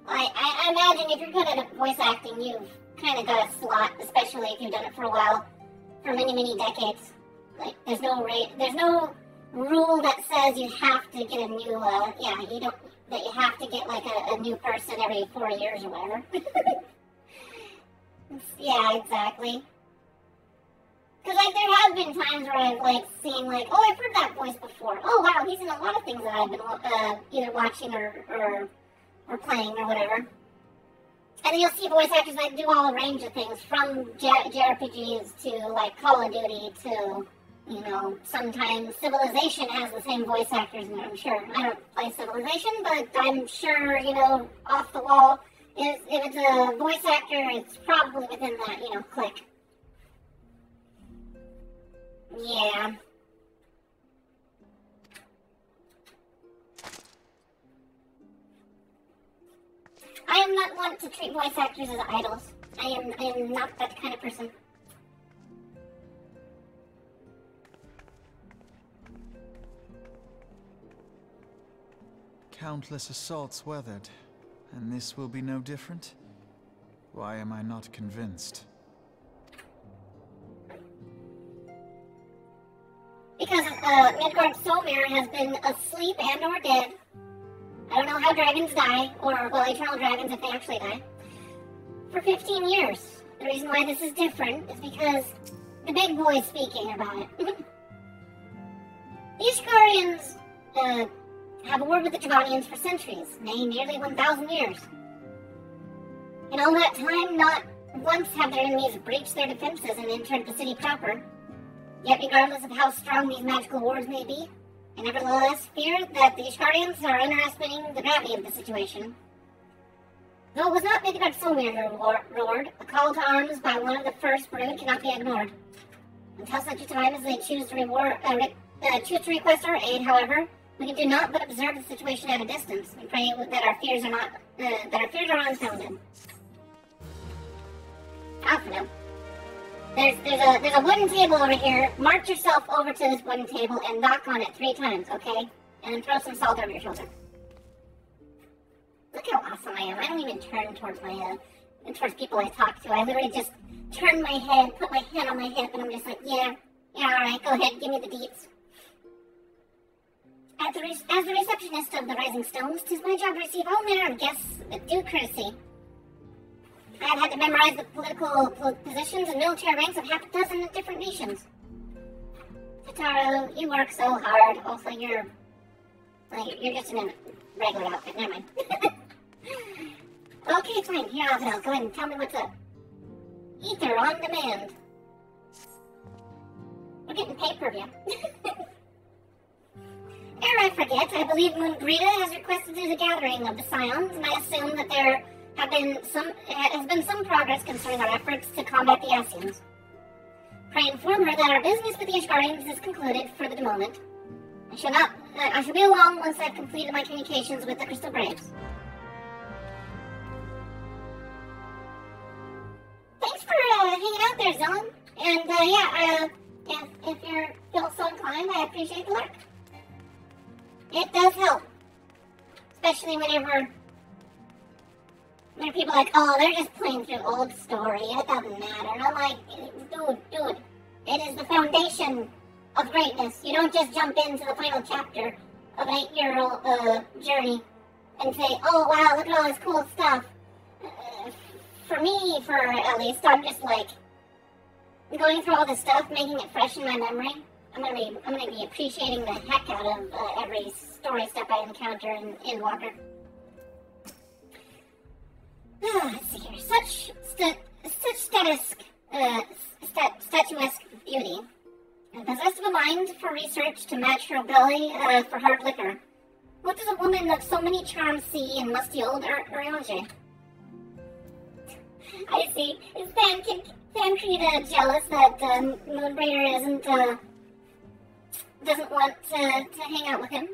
I imagine if you're good at voice acting, you've kind of got a slot, especially if you've done it for a while, for many, many decades. Like, there's no rule that says you have to get a new, that you have to get like a new person every 4 years or whatever. Yeah, exactly. Because, like, there have been times where I've, like, seen, like, oh, I've heard that voice before. Oh, wow, he's in a lot of things that I've been either watching or playing or whatever. And then you'll see voice actors that do all a range of things, from JRPGs to, like, Call of Duty to, you know, sometimes Civilization has the same voice actors, and I'm sure. I don't play Civilization, but I'm sure, you know, off the wall, if it's a voice actor, it's probably within that, you know, clique. Yeah. I am not one to treat voice actors as idols. I am not that kind of person.
Countless assaults weathered, and this will be no different? Why am I not convinced?
Because Midgard Solmir has been asleep and or dead. I don't know how dragons die, or, well, eternal dragons if they actually die, for 15 years. The reason why this is different is because the big boy's speaking about it. The Ishgarians have warred with the Javanians for centuries, nay, nearly 1,000 years. In all that time, not once have their enemies breached their defenses and entered the city proper. Yet regardless of how strong these magical wards may be, I nevertheless fear that the Ishgarians are underestimating the gravity of the situation. Though it was not Midgard Solmir who roared, a call to arms by one of the first brood cannot be ignored. Until such a time as they choose to request our aid, however, we can do naught but observe the situation at a distance and pray that our fears are unfounded. Off for them. There's a wooden table over here. March yourself over to this wooden table and knock on it 3 times, okay? And then throw some salt over your shoulder. Look how awesome I am. I don't even turn towards towards people I talk to. I literally just turn my head, put my hand on my hip, and I'm just like, yeah, alright, go ahead, give me the deets. As the receptionist of the Rising Stones, 'tis my job to receive all manner of guests with due courtesy. I have had to memorize the political positions and military ranks of half a dozen different nations. Tataru, you work so hard. Also, you're just in a regular outfit. Never mind. Okay, fine. Here, Alfred, go ahead and tell me what's up. Ether on demand. We're getting paid per view. Ere I forget, I believe Moonbrita has requested a gathering of the Scions, and I assume that there has been some progress concerning our efforts to combat the Ascians. Pray inform her that our business with the Ishgarians is concluded for the moment. I shall be along once I've completed my communications with the Crystal Graves. Thanks for hanging out there, Zelen. And if you feel so inclined, I appreciate the lurk. It does help, especially whenever people are like, oh, they're just playing through old story, it doesn't matter. And I'm like, dude, it is the foundation of greatness. You don't just jump into the final chapter of an 8-year-old journey and say, oh wow, look at all this cool stuff. for me, at least, I'm just like going through all this stuff, making it fresh in my memory. I'm gonna be appreciating the heck out of every story step I encounter in Endwalker. Let's see here. Such statuesque beauty, and possessed of a mind for research to match her belly for hard liquor. What does a woman of so many charms see in musty old Eorzea? I see. Is Thancred jealous that Moonbraider doesn't want to hang out with him?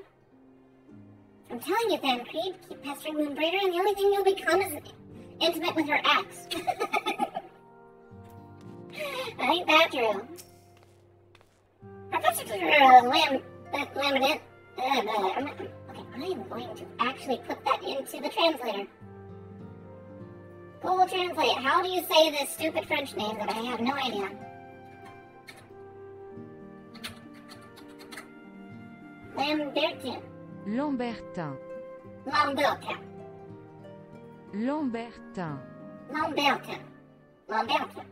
I'm telling you, Thancred, keep pestering Moonbraider, and the only thing you'll become is intimate with her axe. Ain't that true? Professor Laminate. Okay, I am going to actually put that into the translator. Google Translate. How do you say this stupid French name that I have no idea? Lambertin.
Lambertin.
Lambertin.
Lambertin.
Lambertin. Lambertin.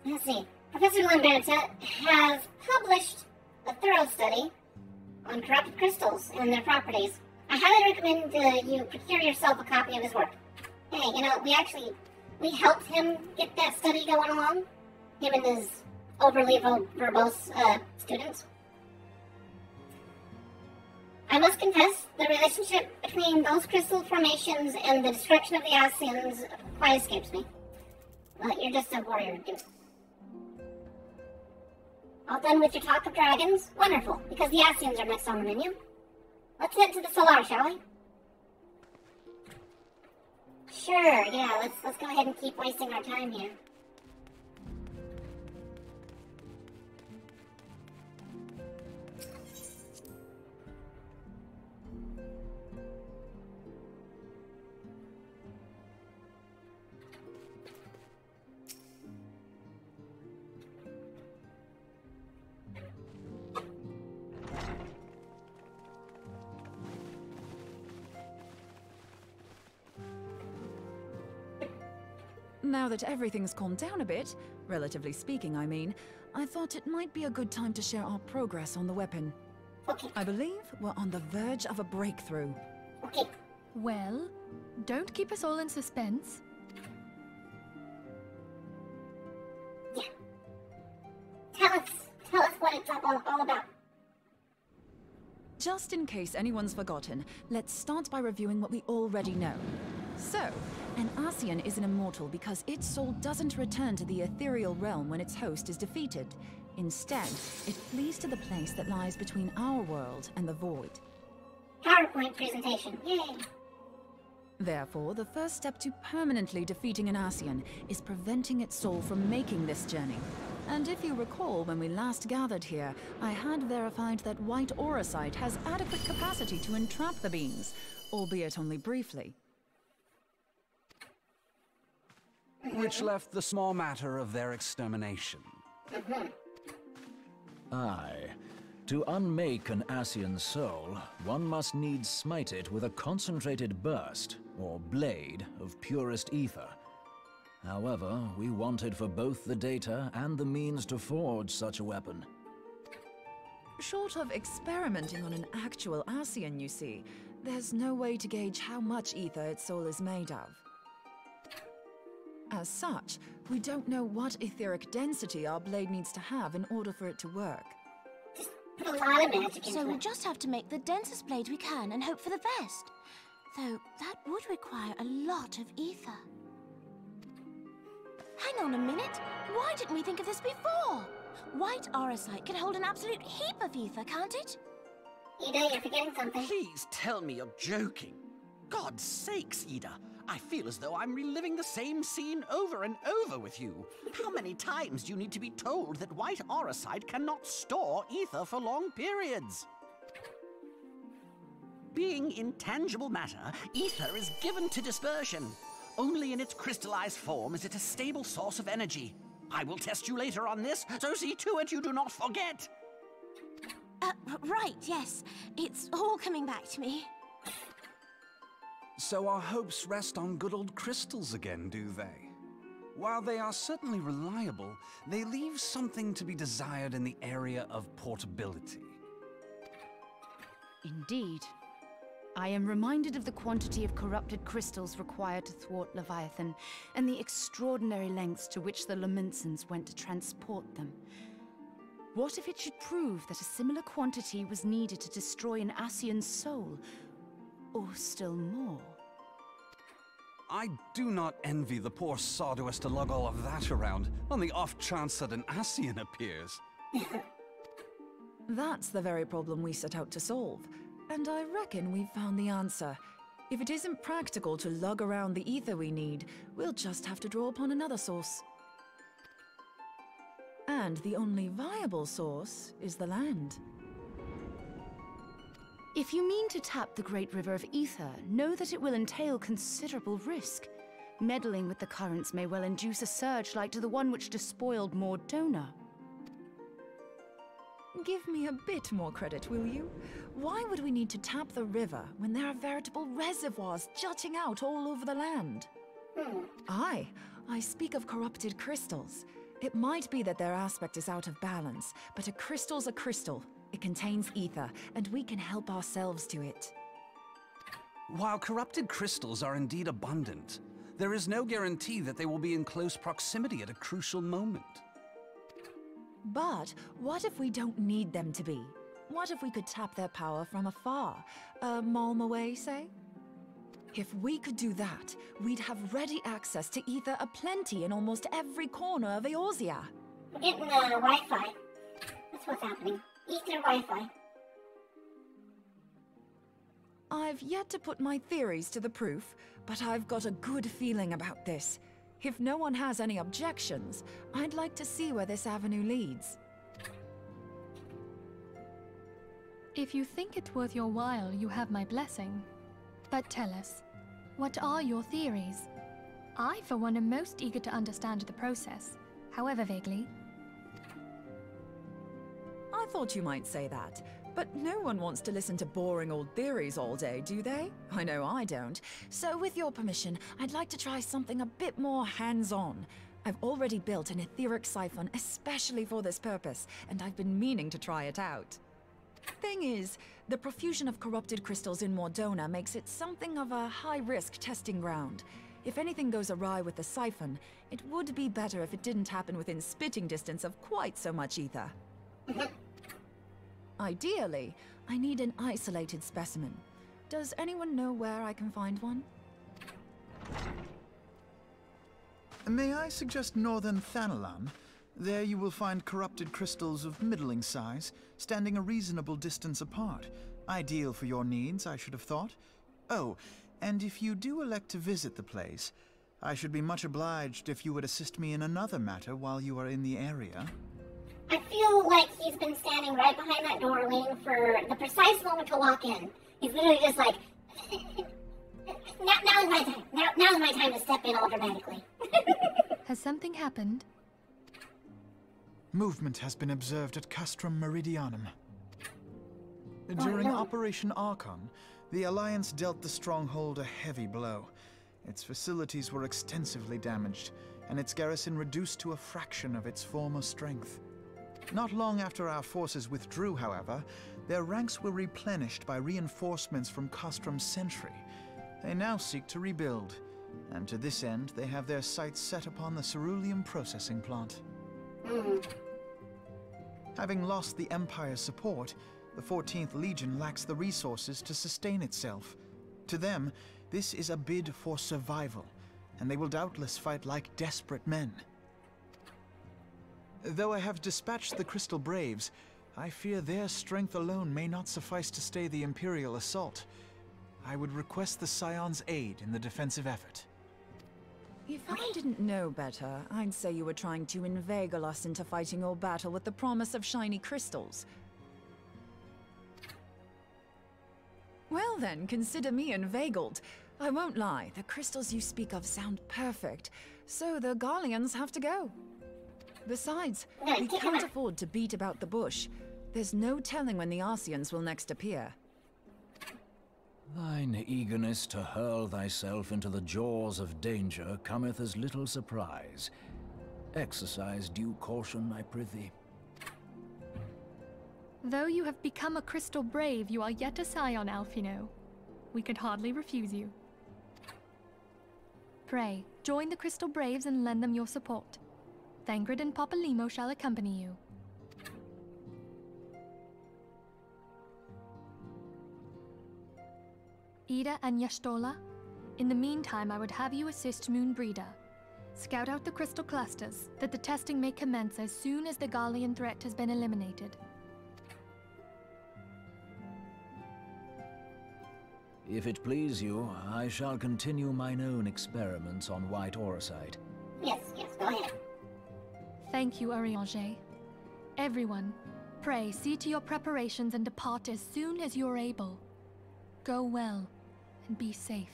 Let's see. Professor Lambertin has published a thorough study on corrupted crystals and their properties. I highly recommend you procure yourself a copy of his work. Hey, you know, we helped him get that study going along. Him and his overly verbose students. I must confess, the relationship between those crystal formations and the destruction of the Ascians quite escapes me. Well, you're just a warrior, dude. All done with your talk of dragons? Wonderful, because the Ascians are next on the menu. Let's head to the Solar, shall we? Sure, yeah, let's go ahead and keep wasting our time here.
Now that everything's calmed down a bit, relatively speaking, I mean, I thought it might be a good time to share our progress on the weapon.
Okay.
I believe we're on the verge of a breakthrough.
Okay.
Well, don't keep us all in suspense.
Yeah. Tell us what it's all about.
Just in case anyone's forgotten, let's start by reviewing what we already know. So, an Ascian is an immortal because its soul doesn't return to the ethereal realm when its host is defeated. Instead, it flees to the place that lies between our world and the void.
PowerPoint presentation, yay!
Therefore, the first step to permanently defeating an Ascian is preventing its soul from making this journey. And if you recall, when we last gathered here, I had verified that white auracite has adequate capacity to entrap the beings, albeit only briefly.
Which left the small matter of their extermination.
Aye. To unmake an Ascian soul, one must needs smite it with a concentrated burst, or blade, of purest ether. However, we wanted for both the data and the means to forge such a weapon.
Short of experimenting on an actual Ascian, you see, there's no way to gauge how much ether its soul is made of. As such, we don't know what etheric density our blade needs to have in order for it to work.
Put a lot of magic into
So we'll
it.
just have to make the densest blade we can and hope for the best. Though that would require a lot of ether. Hang on a minute. Why didn't we think of this before? White auracite can hold an absolute heap of ether, can't it?
Ida, you're forgetting something.
Please tell me you're joking. God's sakes, Ida. I feel as though I'm reliving the same scene over and over with you. How many times do you need to be told that white auracite cannot store ether for long periods? Being intangible matter, ether is given to dispersion. Only in its crystallized form is it a stable source of energy. I will test you later on this, so see to it you do not forget.
Right, yes. It's all coming back to me.
So our hopes rest on good old crystals again, do they? While they are certainly reliable, they leave something to be desired in the area of portability.
Indeed. I am reminded of the quantity of corrupted crystals required to thwart Leviathan, and the extraordinary lengths to which the Laminsons went to transport them. What if it should prove that a similar quantity was needed to destroy an Ascian soul? Or still more?
I do not envy the poor sod who has to lug all of that around, on the off chance that an Ascian appears.
That's the very problem we set out to solve. And I reckon we've found the answer. If it isn't practical to lug around the ether we need, we'll just have to draw upon another source. And the only viable source is the land.
If you mean to tap the Great River of Ether, know that it will entail considerable risk. Meddling with the currents may well induce a surge like to the one which despoiled Mordona.
Give me a bit more credit, will you? Why would we need to tap the river when there are veritable reservoirs jutting out all over the land? Aye, I speak of corrupted crystals. It might be that their aspect is out of balance, but a crystal's a crystal. It contains ether, and we can help ourselves to it.
While corrupted crystals are indeed abundant, there is no guarantee that they will be in close proximity at a crucial moment.
But what if we don't need them to be? What if we could tap their power from afar? A Malm away, say? If we could do that, we'd have ready access to ether aplenty in almost every corner of Eorzea.
We're getting Wi-Fi. That's what's happening. Ether Wi-Fi.
I've yet to put my theories to the proof, but I've got a good feeling about this. If no one has any objections, I'd like to see where this avenue leads.
If you think it's worth your while, you have my blessing. But tell us, what are your theories? I, for one, am most eager to understand the process, however vaguely.
I thought you might say that, but no one wants to listen to boring old theories all day, do they? I know I don't. So with your permission, I'd like to try something a bit more hands-on. I've already built an etheric siphon especially for this purpose, and I've been meaning to try it out. Thing is, the profusion of corrupted crystals in Mordona makes it something of a high-risk testing ground. If anything goes awry with the siphon, it would be better if it didn't happen within spitting distance of quite so much ether. Ideally, I need an isolated specimen. Does anyone know where I can find one?
May I suggest northern Thanalan? There you will find corrupted crystals of middling size, standing a reasonable distance apart. Ideal for your needs, I should have thought. Oh, and if you do elect to visit the place, I should be much obliged if you would assist me in another matter while you are in the area.
I feel like he's been standing right behind that door waiting for the precise moment to walk in. He's literally just like, now's my time. Now's my time to step in all dramatically.
Has something happened?
Movement has been observed at Castrum Meridianum. During Operation Archon, the Alliance dealt the stronghold a heavy blow. Its facilities were extensively damaged, and its garrison reduced to a fraction of its former strength. Not long after our forces withdrew, however, their ranks were replenished by reinforcements from Castrum's sentry. They now seek to rebuild, and to this end they have their sights set upon the ceruleum processing plant. Having lost the Empire's support, the 14th Legion lacks the resources to sustain itself. To them, this is a bid for survival, and they will doubtless fight like desperate men. Though I have dispatched the Crystal Braves, I fear their strength alone may not suffice to stay the Imperial assault. I would request the Scion's aid in the defensive effort.
If I didn't know better, I'd say you were trying to inveigle us into fighting your battle with the promise of shiny crystals. Well then, consider me inveigled. I won't lie, the crystals you speak of sound perfect, so the Garleans have to go. Besides, we can't afford to beat about the bush. There's no telling when the Arsians will next appear.
Thine eagerness to hurl thyself into the jaws of danger cometh as little surprise. Exercise due caution, I prithee.
Though you have become a crystal brave, you are yet a scion, Alphino. We could hardly refuse you. Pray, join the Crystal Braves and lend them your support. Thancred and Papalimo shall accompany you. Ida and Yashtola, in the meantime I would have you assist Moonbreeder. Scout out the crystal clusters, that the testing may commence as soon as the Gallian threat has been eliminated.
If it please you, I shall continue mine own experiments on white orosite.
Yes, go ahead.
Thank you, Urianger. Everyone, pray see to your preparations and depart as soon as you're able. Go well, and be safe.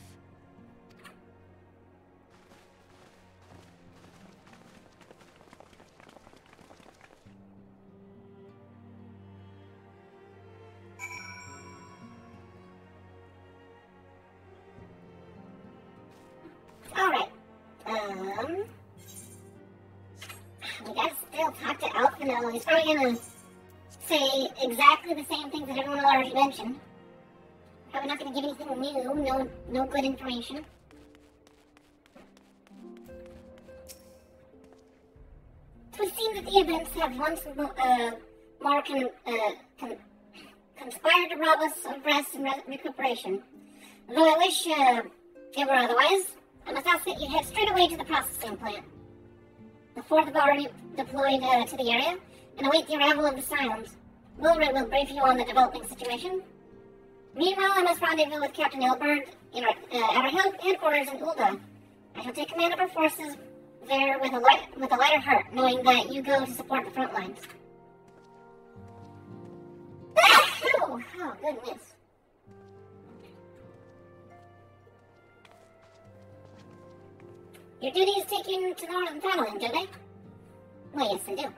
Alright. We gotta still talk to Alphino. He's probably gonna say exactly the same things that everyone already mentioned. Probably not gonna give anything new, no good information. It would seem that the events have once more conspired to rob us of rest and recuperation. Though I wish it were otherwise, I must ask that you head straight away to the processing plant. The Fourth have already deployed to the area, and await the arrival of the Scions. Wilred will brief you on the developing situation. Meanwhile, I must rendezvous with Captain Ilberd at our headquarters in Ulda. I shall take command of our forces there with a lighter heart, knowing that you go to support the front lines. Oh, goodness. Your duties take you to the Northern Thanalan, do they? Well, yes, they do.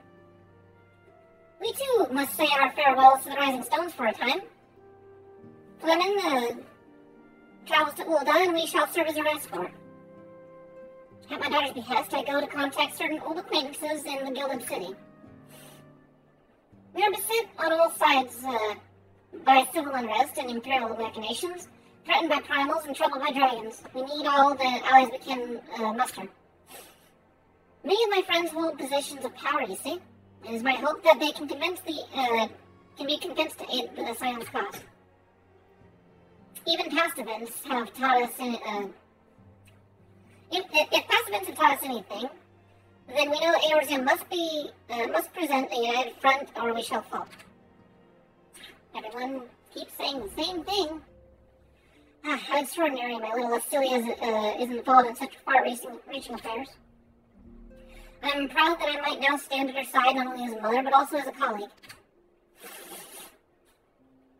We too must say our farewells to the Rising Stones for a time. Fleming travels to Ulda, and we shall serve as her escort. At my daughter's behest, I go to contact certain old acquaintances in the Gilded City. We are beset on all sides by civil unrest and imperial machinations, threatened by primals and troubled by dragons. We need all the allies we can muster. Many of my friends hold positions of power, you see. It is my hope that they can be convinced to aid the Scion's cause. Even past events have taught us if past events have taught us anything, then we know Eorzea must present a united front, or we shall fall. Everyone keeps saying the same thing. How extraordinary my little Acilia is involved in such far-reaching affairs. I'm proud that I might now stand at her side not only as a mother, but also as a colleague.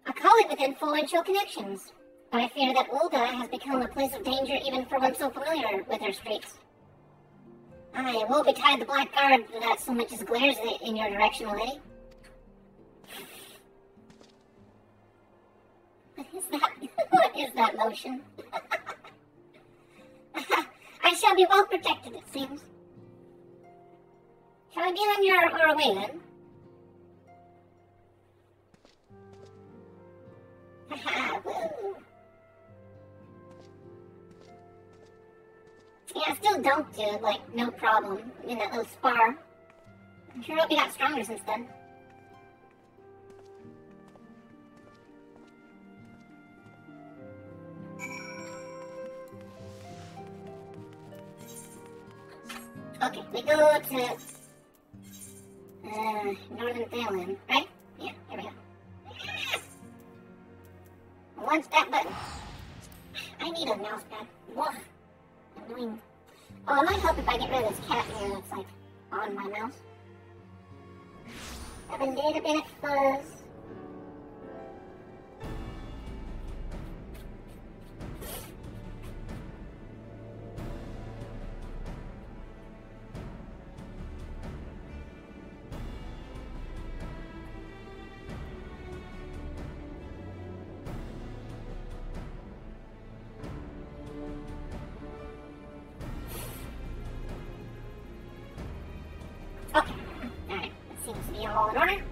A colleague with influential connections. But I fear that Ulda has become a place of danger even for one so familiar with her streets. I will betide the black guard that so much as glares in your direction, lady. What is that lotion? I shall be well protected, it seems. Shall I be on our way then? Woo. Yeah, still don't, dude. Like, no problem. In that little spar. I'm sure hope you got stronger since then. Okay, we go to Northern Thanalan, right? Yeah, here we go. Once that button. I need a mouse pad. Whoa. Annoying. Oh, it might help if I get rid of this cat here that's like on my mouse. Have a little bit of fuzz. all in order.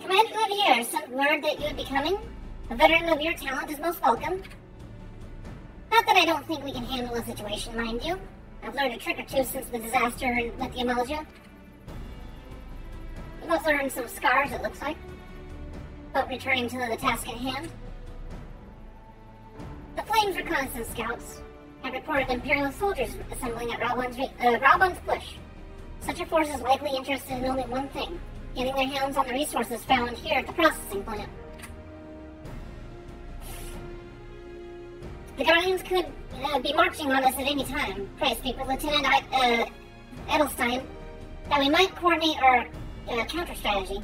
Commander Olivier sent word that you would be coming. A veteran of your talent is most welcome. Not that I don't think we can handle the situation, mind you. I've learned a trick or two since the disaster in Lithium-Algia. We've also earned some scars, it looks like. But returning to the task at hand. The Flames reconnaissance scouts have reported Imperial soldiers assembling at Raubon's Push. Such a force is likely interested in only one thing: getting their hands on the resources found here at the processing plant. The Guardians could be marching on us at any time. Pray speak with Lieutenant Edelstein that we might coordinate our counter-strategy.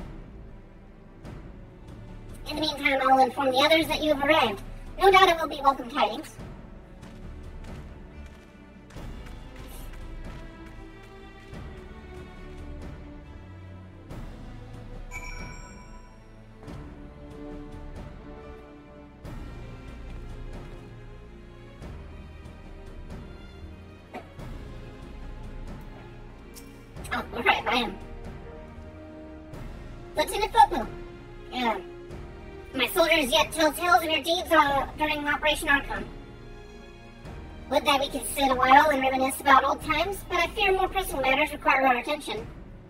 In the meantime, I'll inform the others that you have arrived. No doubt it will be welcome tidings. Oh, alright, I am. Lieutenant Fopu. My soldiers yet tell tales of your deeds during Operation Archon. Would that we could sit a while and reminisce about old times, but I fear more pressing matters require our attention.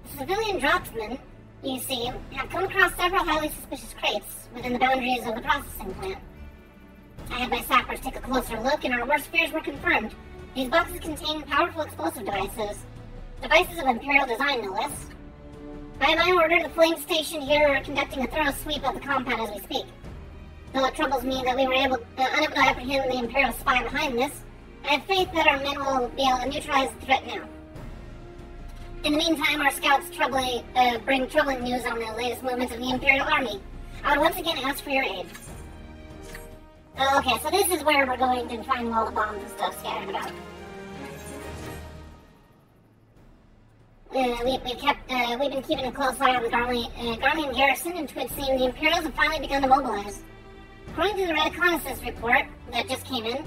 The civilian draughtsmen, you see, have come across several highly suspicious crates within the boundaries of the processing plant. I had my sappers take a closer look, and our worst fears were confirmed. These boxes contain powerful explosive devices. Devices of Imperial design, no less. By my order, the Flame Station here are conducting a thorough sweep of the compound as we speak. Though it troubles me that we were unable to apprehend the Imperial spy behind this, I have faith that our men will be able to neutralize the threat now. In the meantime, our scouts bring troubling news on the latest movements of the Imperial Army. I would once again ask for your aid. Okay, so this is where we're going to find all the bombs and stuff scattered about. We've been keeping a close eye on the Garlean garrison, and it would seem the Imperials have finally begun to mobilize. According to the reconnaissance report that just came in,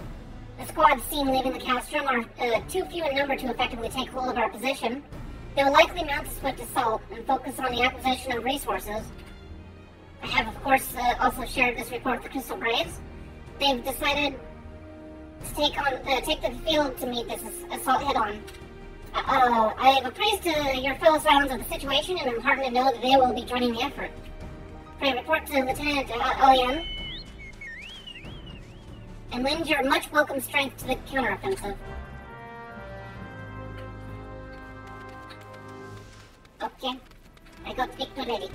the squads seen leaving the Castrum are too few in number to effectively take hold of our position. They will likely mount a swift assault and focus on the acquisition of resources. I have, of course, also shared this report with the Crystal Braves. They've decided to take the field to meet this assault head-on. I have appraised your fellow Cylons of the situation, and I'm heartened to know that they will be joining the effort. Pray report to Lieutenant Alien, and lend your much welcome strength to the counteroffensive. Okay, I go speak to a lady.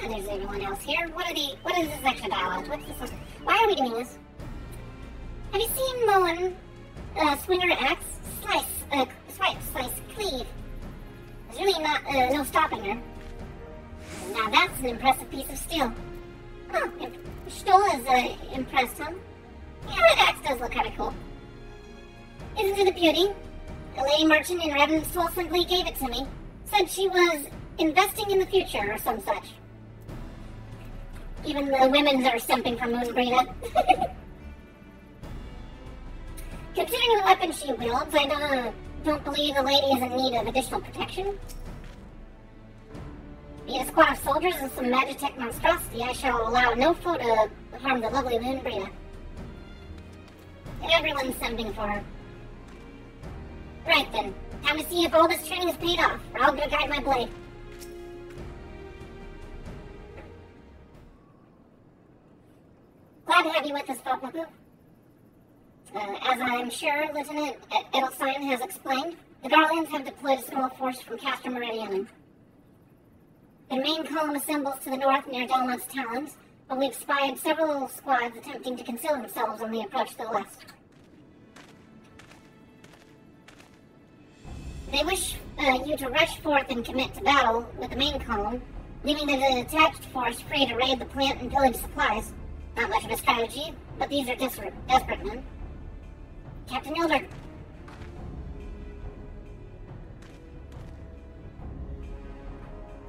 There's everyone else here. What is this extra dialogue? What's this? Why are we doing this? Have you seen Moen? Swing her axe, swipe, slice, cleave. There's really no stopping her. Now that's an impressive piece of steel. Oh, Stoll is impressed, huh? Yeah, that axe does look kind of cool. Isn't it a beauty? A lady merchant in Revenant Soul simply gave it to me. Said she was investing in the future or some such. Even the women are simping for Moonbreeda. Considering the weapon she wields, I don't believe the lady is in need of additional protection. Be it a squad of soldiers and some Magitech monstrosity, I shall allow no foe to harm the lovely Moonbreeda. And everyone's simping for her. Right then, time to see if all this training has paid off, or I'll go guide my blade. Glad to have you with us, Fopu. As I'm sure Lieutenant Edelstein has explained, the Garleans have deployed a small force from Castor Meridianum. Their main column assembles to the north near Delmont's Talons, but we've spied several squads attempting to conceal themselves on the approach to the west. They wish you to rush forth and commit to battle with the main column, leaving the detached force free to raid the plant and pillage supplies. Not much of a strategy, but these are desperate men. Captain Ilbert.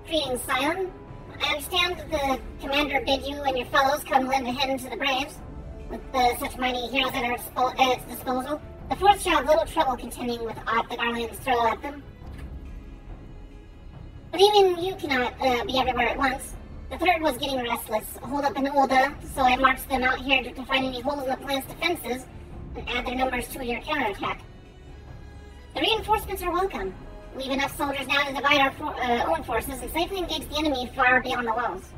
Greetings, Scion. I understand that the commander bid you and your fellows come lend a hand to the Braves. With such mighty heroes at its disposal, the Fourth shall have little trouble contending with aught the Guardians throw at them. But even you cannot be everywhere at once. The Third was getting restless, holed up in Ulda, so I marched them out here to find any holes in the plan's defenses and add their numbers to your counterattack. The reinforcements are welcome. We have enough soldiers now to divide our own forces and safely engage the enemy far beyond the walls.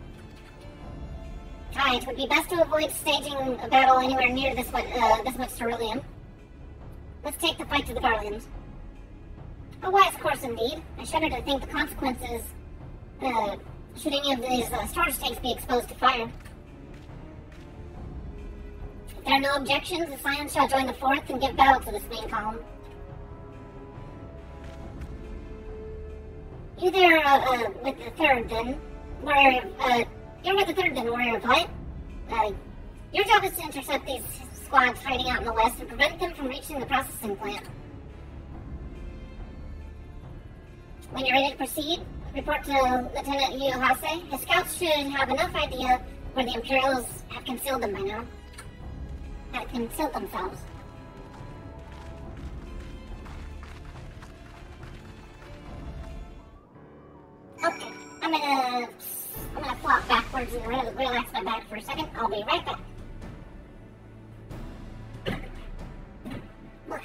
Aye, it would be best to avoid staging a battle anywhere near this much ceruleum. Let's take the fight to the Guardians. A wise course indeed. I shudder to think the consequences should any of these storage tanks be exposed to fire. If there are no objections, the Scions shall join the Fourth and give battle to this main column. You there with the Third, then. You're with the Third, then, Warrior of Light. Your job is to intercept these squads hiding out in the west and prevent them from reaching the processing plant. When you're ready to proceed, report to Lieutenant Yuhase. His scouts should have enough idea where the Imperials have concealed them by now. Have concealed themselves. Okay, I'm gonna flop backwards and relax my back for a second. I'll be right back. Look.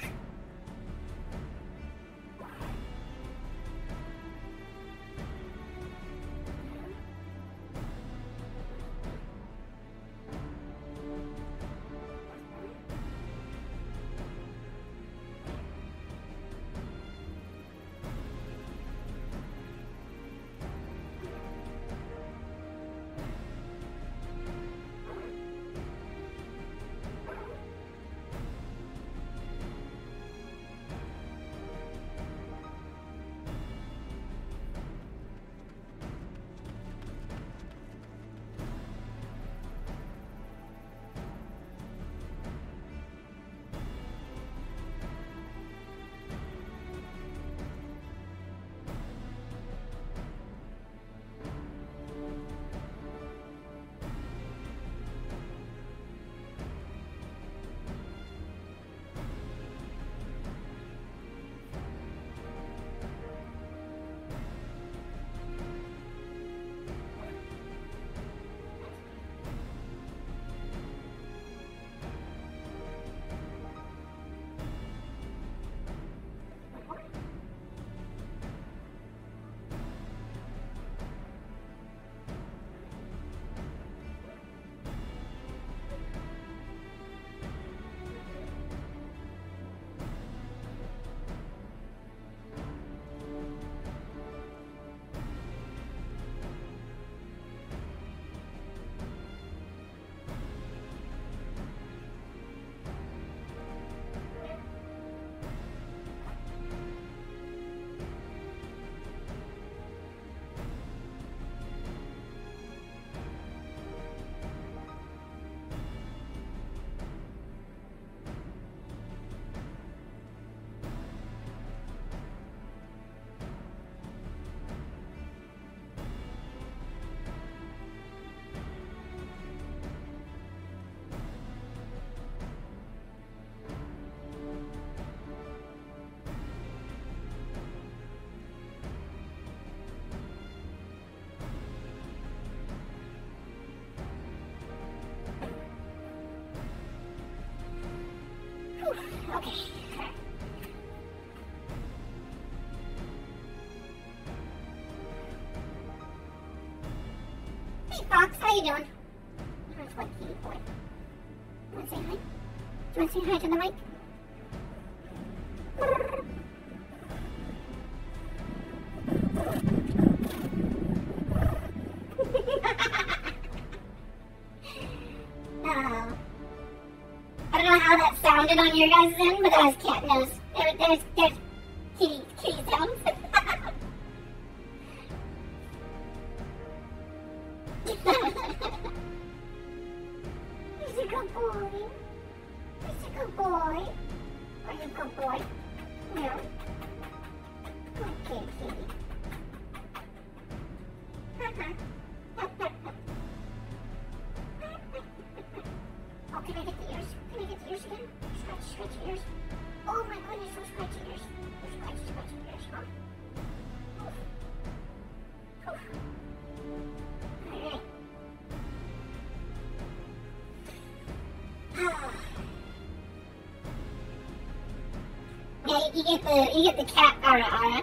Okay. Hey, Fox, how you doing? That's what kitty boy. You wanna say hi? Do you wanna say hi to the mic? I don't know how that sounded on your guys' end, but that was cat nose. There's kitty sounds. He's a good boy. He's a good boy. You get the cat ara.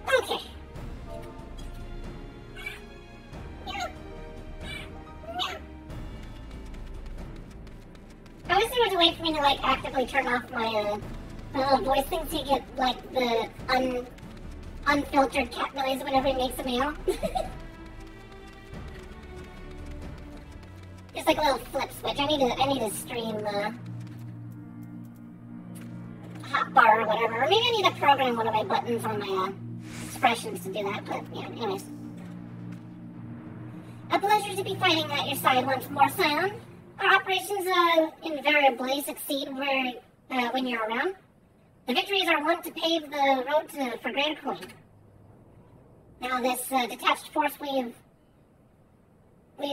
Okay. I wish there was a way for me to like actively turn off my little voice thing so you get like the unfiltered cat noise whenever he makes a meow. Just like a little flip switch. I need to stream hotbar or whatever. Or maybe I need to program one of my buttons on my expressions to do that. But yeah, anyways. A pleasure to be fighting at your side once more, Scion. Our operations invariably succeed when you're around. The victories are one to pave the road for greater coin. Now this detached force we've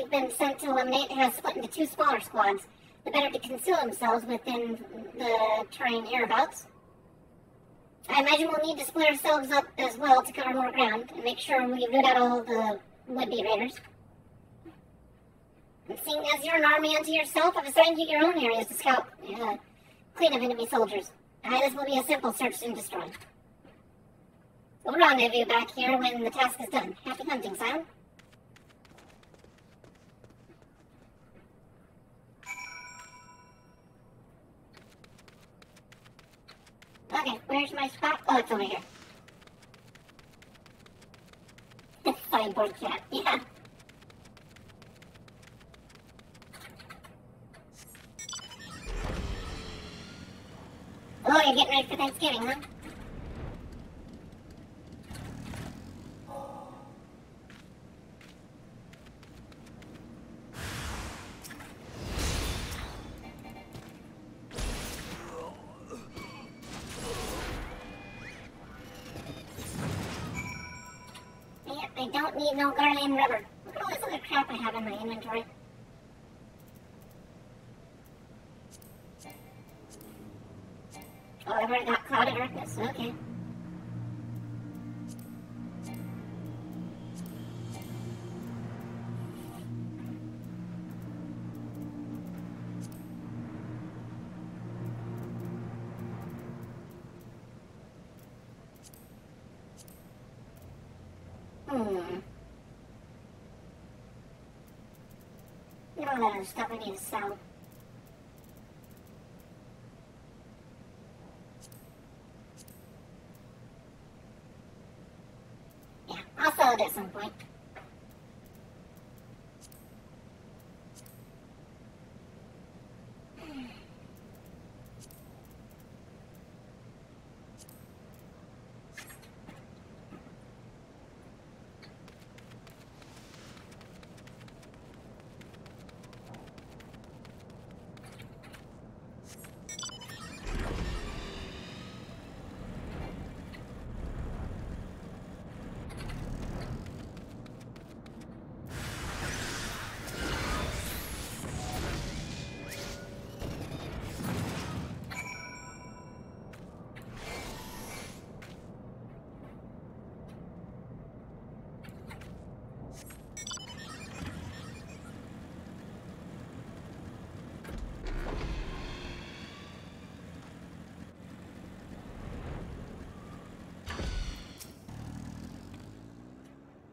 been sent to eliminate has split into two smaller squads, the better to conceal themselves within the terrain hereabouts. I imagine we'll need to split ourselves up as well to cover more ground and make sure we root out all the would-be raiders. And seeing as you're an army unto yourself, I've assigned you your own areas to scout, clean of enemy soldiers. This will be a simple search and destroy. We'll rendezvous back here when the task is done. Happy hunting, Scion. Okay, where's my spot? Oh, it's over here. Sideboard cat, yeah. Oh, you're getting ready for Thanksgiving, huh? Yep, I don't need no Garland rubber. Look at all this other crap I have in my inventory. Oh, I've already got clouded darkness, okay. You know all that other stuff I need to sell. Yeah, I'll sell it at some point.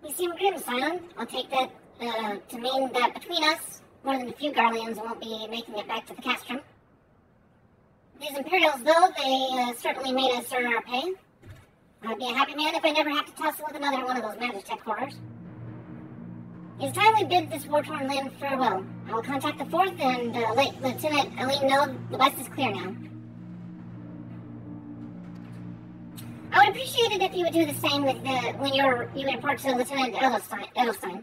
You seem grim, Scion. I'll take that to mean that between us, more than a few Garleans won't be making it back to the castrum. These Imperials, though, they certainly made us earn our pay. I'd be a happy man if I never have to tussle with another one of those Magitech horrors. It's time we bid this war-torn land farewell. I will contact the 4th and let Lieutenant Aline know the west is clear now. I would appreciate it if you would do the same with when you report to Lieutenant Edelstein.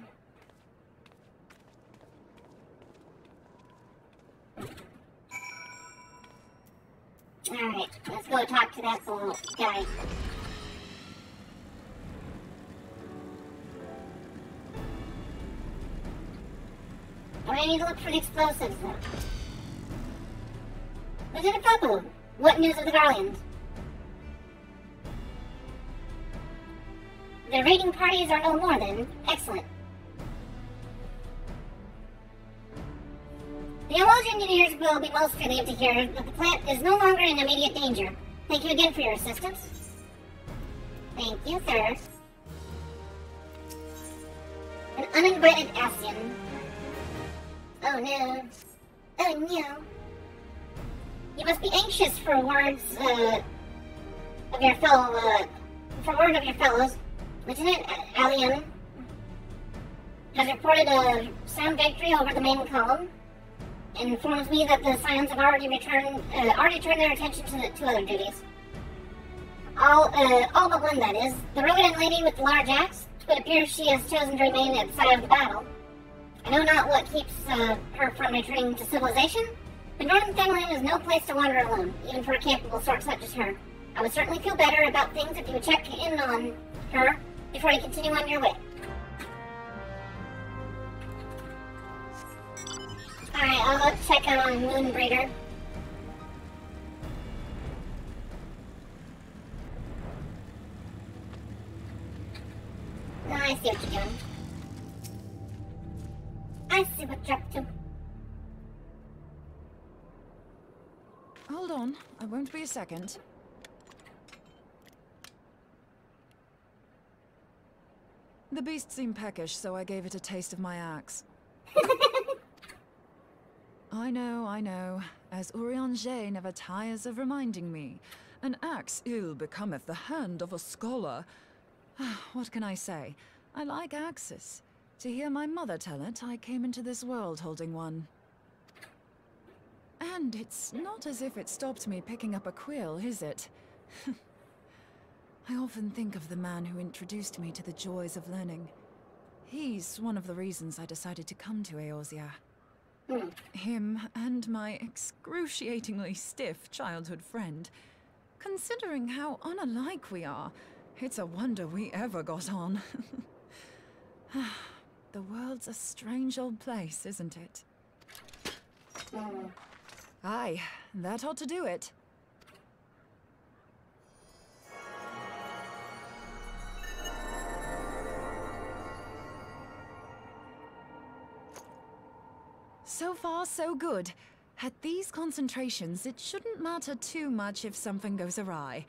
Alright, let's go talk to that little guy. I need to look for the explosives, though. Lieutenant Popo, what news of the Garleans? The raiding parties are no more, then. Excellent. The The Eologian engineers will be most relieved to hear that the plant is no longer in immediate danger. Thank you again for your assistance. Thank you, sir. An uninvited Asian. Oh no. Oh no. You must be anxious for words of your fellows. Lieutenant Alien has reported a sound victory over the main column and informs me that the Scions have already turned their attention to other duties. All but one, that is. The Rogan lady with the large axe, but appears she has chosen to remain at the side of the battle. I know not what keeps her from returning to civilization, but Northern Themland is no place to wander alone, even for a capable sort such as her. I would certainly feel better about things if you would check in on her before you continue on your way. Alright, I'll go check out on Moonbreeder. I see what you're doing. I see what you're up to.
Hold on, I won't be a second. The beast seemed peckish, so I gave it a taste of my axe. I know. As Urianger never tires of reminding me. An axe ill becometh the hand of a scholar. What can I say? I like axes. To hear my mother tell it, I came into this world holding one. And it's not as if it stopped me picking up a quill, is it? I often think of the man who introduced me to the joys of learning. He's one of the reasons I decided to come to Eorzea. Him and my excruciatingly stiff childhood friend. Considering how unalike we are, it's a wonder we ever got on. The world's a strange old place, isn't it? Aye, that ought to do it. So far, so good. At these concentrations, it shouldn't matter too much if something goes awry.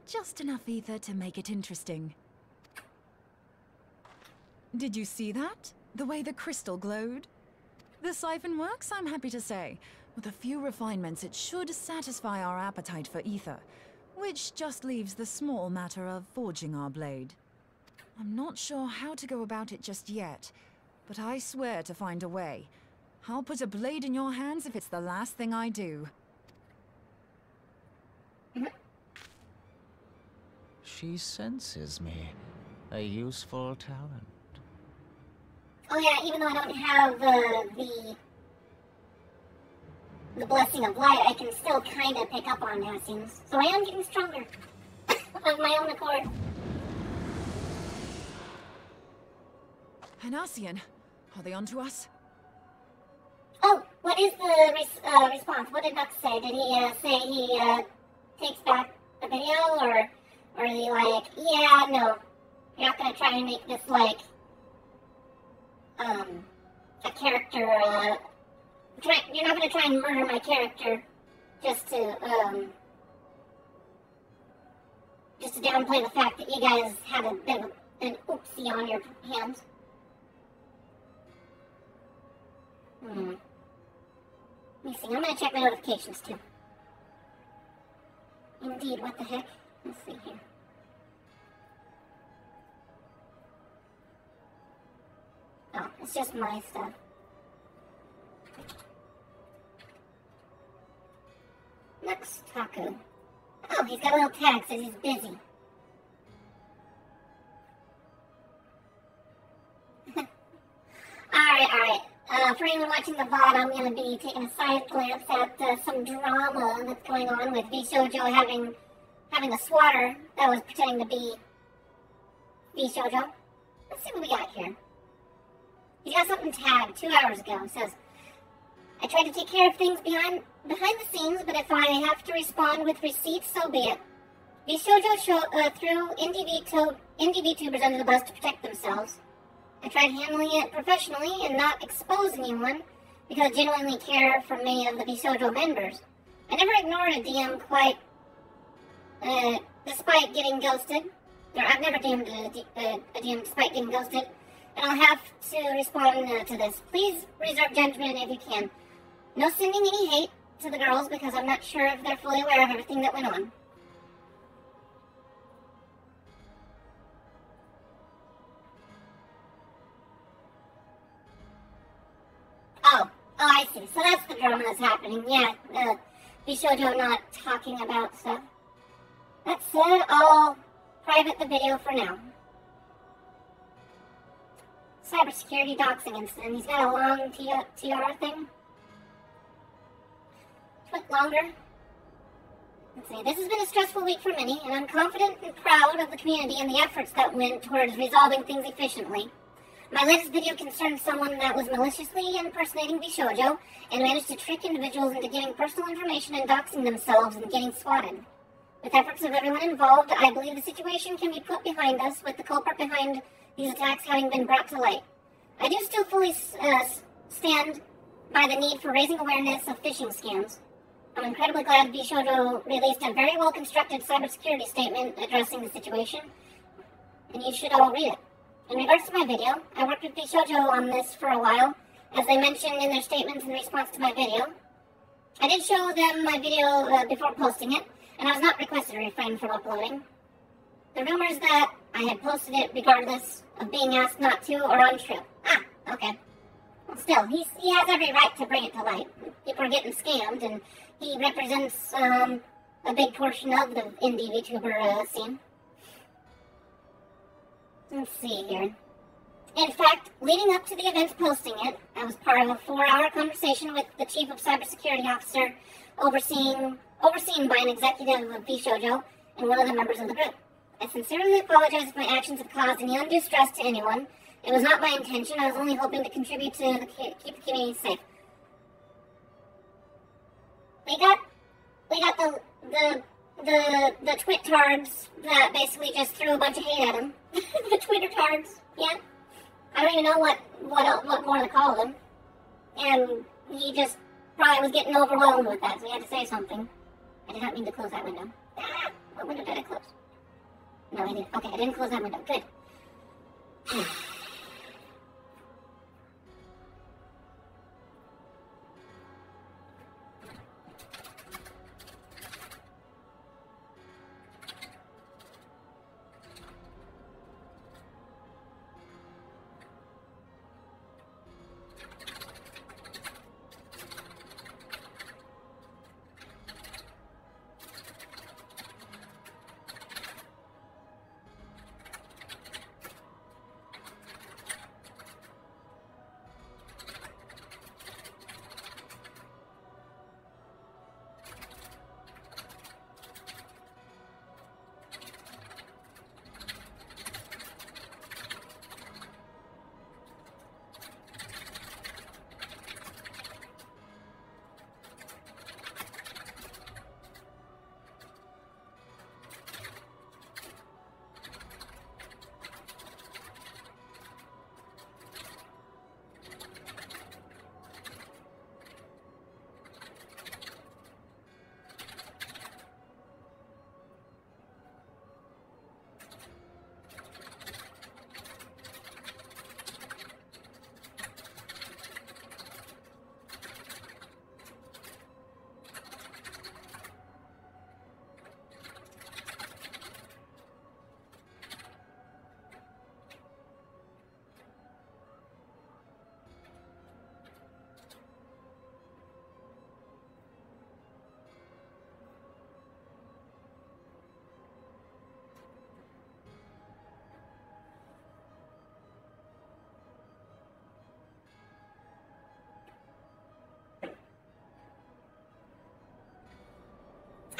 Just enough ether to make it interesting. Did you see that? The way the crystal glowed? The siphon works, I'm happy to say. With a few refinements, it should satisfy our appetite for ether, which just leaves the small matter of forging our blade. I'm not sure how to go about it just yet, but I swear to find a way. I'll put a blade in your hands if it's the last thing I do.
She senses me. A useful talent.
Oh yeah, even though I don't have the blessing of light, I can still kind of pick up on Asians. So I am getting stronger of my own accord.
An Asian, are they onto us?
Oh, what is the response? What did Nux say? Did he say he takes back the video, or is he like, yeah, no, you're not gonna try and make this like a character? You're not gonna try and murder my character just to downplay the fact that you guys had a bit of an oopsie on your hands. Let me see, I'm gonna check my notifications too. Indeed, what the heck? Let's see here. Oh, it's just my stuff. Next Taku. Oh, he's got a little tag, says he's busy. Alright. For anyone watching the VOD, I'm going to be taking a side glance at some drama that's going on with V-Shoujo having a swatter that was pretending to be V-Shoujo. Let's see what we got here. He got something tagged 2 hours ago. It says, I tried to take care of things behind the scenes, but if I have to respond with receipts, so be it. V-Shoujo threw indie VTubers under the bus to protect themselves. I tried handling it professionally and not expose anyone, because I genuinely care for many of the Bishoujo members. I never ignored a DM quite, despite getting ghosted. Or I've never DM'd a DM despite getting ghosted. And I'll have to respond to this. Please reserve judgment if you can. No sending any hate to the girls because I'm not sure if they're fully aware of everything that went on. Oh, I see. So that's the drama that's happening. Yeah, Bishoujo not talking about stuff. That said, I'll private the video for now. Cybersecurity doxing incident. He's got a long TR thing. Took longer. Let's see. This has been a stressful week for many, and I'm confident and proud of the community and the efforts that went towards resolving things efficiently. My latest video concerned someone that was maliciously impersonating Bishoujo and managed to trick individuals into giving personal information and doxing themselves and getting swatted. With efforts of everyone involved, I believe the situation can be put behind us, with the culprit behind these attacks having been brought to light. I do still fully stand by the need for raising awareness of phishing scams. I'm incredibly glad Bishoujo released a very well-constructed cybersecurity statement addressing the situation, and you should all read it. In regards to my video, I worked with Bishoujo on this for a while, as they mentioned in their statements in response to my video. I did show them my video before posting it, and I was not requested to refrain from uploading. The rumors that I had posted it regardless of being asked not to are untrue. Ah, okay. Well, still, he has every right to bring it to light. People are getting scammed, and he represents a big portion of the indie VTuber scene. Let's see here. In fact, leading up to the event posting it, I was part of a 4-hour conversation with the Chief of Cybersecurity Officer overseen by an executive of Bishoujo and one of the members of the group. I sincerely apologize if my actions have caused any undue stress to anyone. It was not my intention. I was only hoping to contribute to keep the community safe. We got the twit-tards that basically just threw a bunch of hate at him. The Twitter-tards, yeah. I don't even know what more to call them. And he just probably was getting overwhelmed with that, so he had to say something. I did not mean to close that window. Ah, what window did I close? No, I didn't. Okay, I didn't close that window. Good.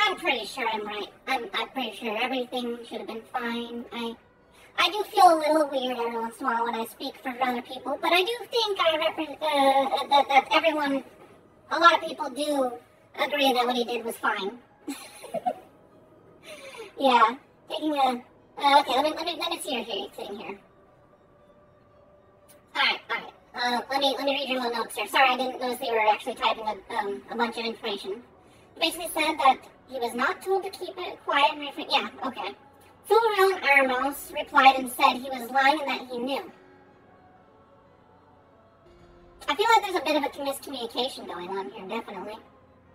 I'm pretty sure I'm right. I'm pretty sure everything should have been fine. I do feel a little weird every once in a while when I speak for other people, but I do think I represent that everyone, a lot of people do agree that what he did was fine. Yeah, taking a okay. Let me see your thing here. All right. let me read your little notes here. Sorry, I didn't notice that you were actually typing a bunch of information. It basically said that he was not told to keep it quiet and refrain. Yeah, okay. Full-grown Armos replied and said he was lying and that he knew. I feel like there's a bit of a miscommunication going on here, definitely.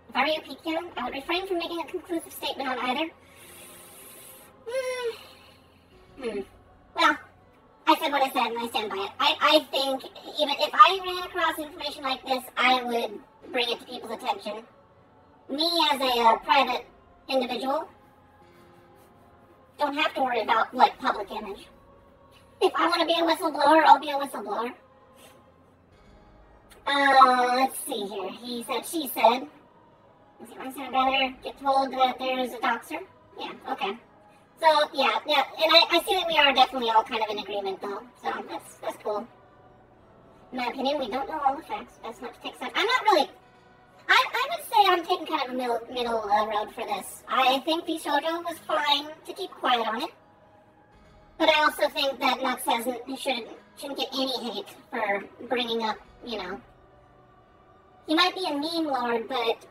If I were you, PQ, I would refrain from making a conclusive statement on either. Well, I said what I said and I stand by it. I think even if I ran across information like this, I would bring it to people's attention. Me as a private individual don't have to worry about, like, public image. If I want to be a whistleblower, I'll be a whistleblower. Let's see here. He said, she said. I said I'd rather get told that there's a doxer. Yeah, okay. So, yeah, and I see that we are definitely all kind of in agreement, though. So, that's cool. In my opinion, we don't know all the facts. Best not to take sides. I'm not really... I would say I'm taking kind of a middle road for this. I think Bishojo was fine to keep quiet on it. But I also think that Nux shouldn't get any hate for bringing up, you know... He might be a meme lord, but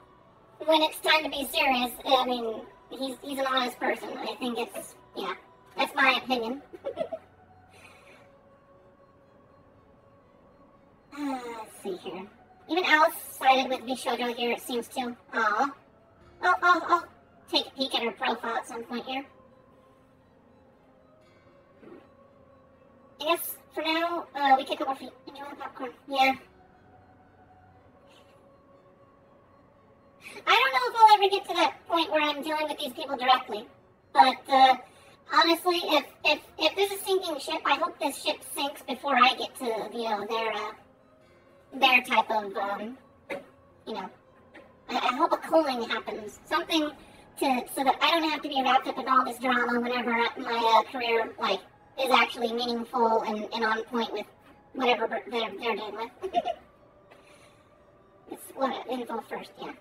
when it's time to be serious, I mean, he's an honest person. I think it's, yeah, that's my opinion. Let's see here. Even Alice sided with Bishojo here, it seems to. Aw. I'll take a peek at her profile at some point here. I guess for now, we kick up our feet. Enjoy the popcorn. Yeah. I don't know if I'll ever get to that point where I'm dealing with these people directly. But, honestly, if there's a sinking ship, I hope this ship sinks before I get to, you know, their type of, you know, I hope a cooling happens. Something so that I don't have to be wrapped up in all this drama whenever my career, like, is actually meaningful and on point with whatever they're dealing with. It's what, info first, yeah.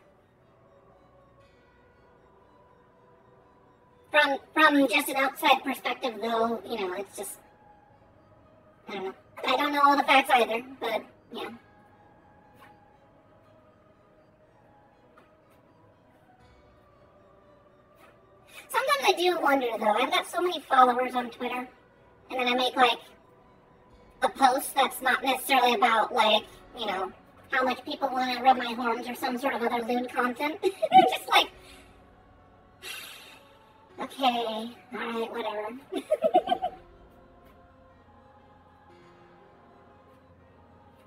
From just an outside perspective, though, you know, it's just, I don't know. I don't know all the facts either, but, yeah. Sometimes I do wonder, though. I've got so many followers on Twitter, and then I make, like, a post that's not necessarily about, like, you know, how much people want to rub my horns or some sort of other lewd content. Just like, okay, alright, whatever.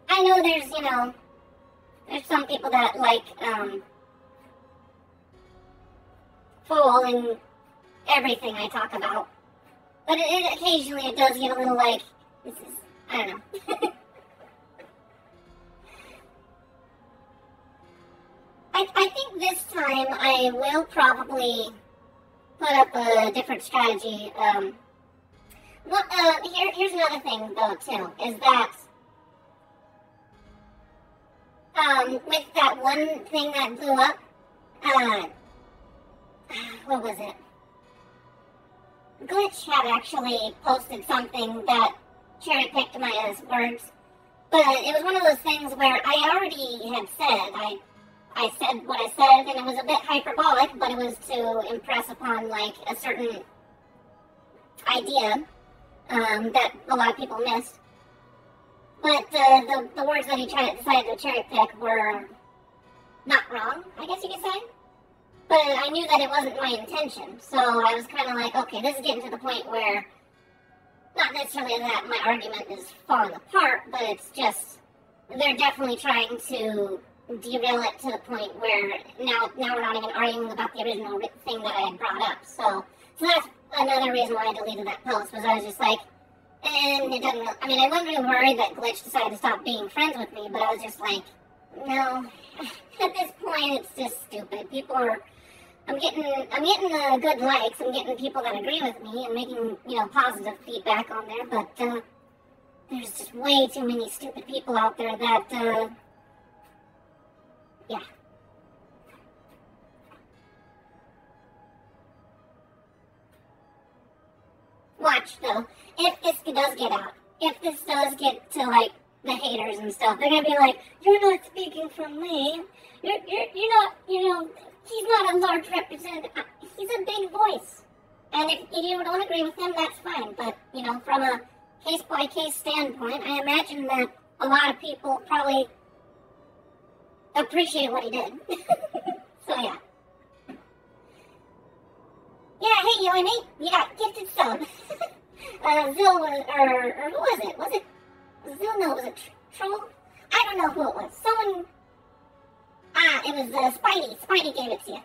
I know there's, you know, there's some people that like, fall in everything I talk about. But occasionally it does get a little like, this is, I don't know. I think this time I will probably put up a different strategy. Here's another thing, though, too, is that with that one thing that blew up, what was it? Glitch had actually posted something that cherry-picked my words, but it was one of those things where I already had said, I said what I said, and it was a bit hyperbolic, but it was to impress upon, like, a certain idea that a lot of people missed. But the words that he decided to cherry pick were not wrong, I guess you could say. But I knew that it wasn't my intention, so I was kind of like, okay, this is getting to the point where, not necessarily that my argument is falling apart, but it's just, they're definitely trying to derail it to the point where now we're not even arguing about the original thing that I had brought up. So that's another reason why I deleted that post, was I was just like, and it doesn't, I mean, I wasn't really worried that Glitch decided to stop being friends with me, but I was just like, no, at this point it's just stupid. People are, I'm getting good likes, I'm getting people that agree with me and making, you know, positive feedback on there, but there's just way too many stupid people out there that, yeah. Watch, though. If this does get out, if this does get to, like, the haters and stuff. They're gonna be like, "You're not speaking for me. You're not. He's not a large representative. He's a big voice. And if you don't agree with him, that's fine. But from a case-by-case standpoint, I imagine that a lot of people probably appreciate what he did. So yeah. Yeah, hey, Yoimi, you got gifted sub. Zil was, or who was it? Was it Zil? No, was it Troll? I don't know who it was. Someone, it was Spidey. Spidey gave it to you.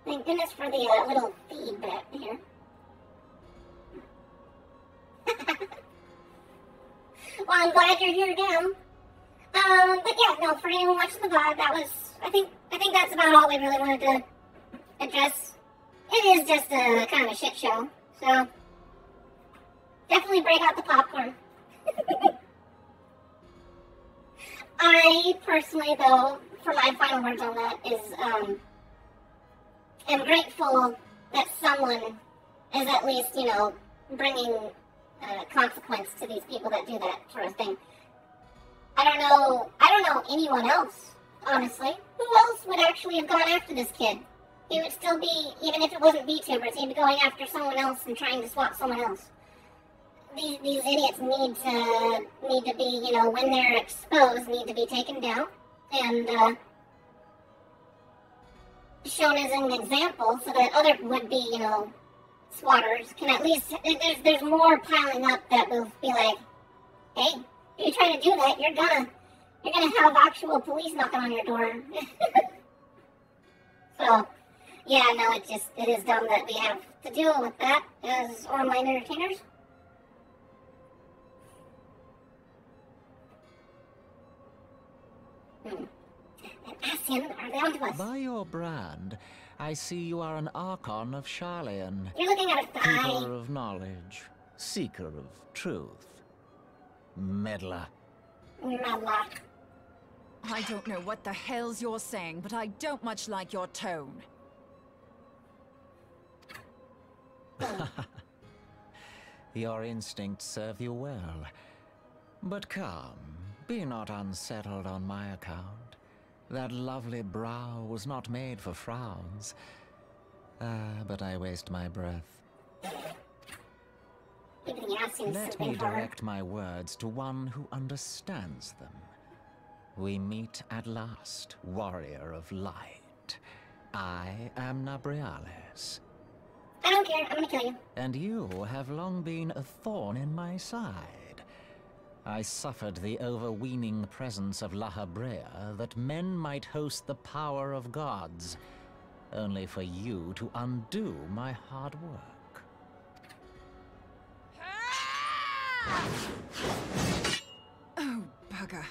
Thank goodness for the little feedback here. Well, I'm glad you're here again. But yeah, no, for anyone watching the VOD, that was, I think that's about all we really wanted to address. It is just a kind of a shit show, so definitely break out the popcorn. I personally, though, for my final words on that is, am grateful that someone is at least, bringing consequence to these people that do that sort of thing. I don't know anyone else, honestly. Who else would actually have gone after this kid? He would still be, even if it wasn't VTubers, he'd be going after someone else and trying to swap someone else. These idiots need to be, when they're exposed, need to be taken down and shown as an example so that other would-be, swatters can at least, there's more piling up that will be like, hey, if you try to do that, you're gonna have actual police knocking on your door. So, yeah, no, it is dumb that we have to deal with that as online entertainers. Ascian, are they onto us?
By your brand, I see you are an Archon of Sharlayan.
You're looking at a thigh.
Keeper of knowledge, seeker of truth. Meddler.
Meddler.
I don't know what the hell's you're saying, but I don't much like your tone.
Your instincts serve you well. But come, be not unsettled on my account. That lovely brow was not made for frowns. But I waste my breath. Let me direct my words to one who understands them. We meet at last, warrior of light. I am Nabriales.
I don't care, I'm gonna kill you.
And you have long been a thorn in my side. I suffered the overweening presence of La Habrea that men might host the power of gods, only for you to undo my hard work.
Oh, bugger.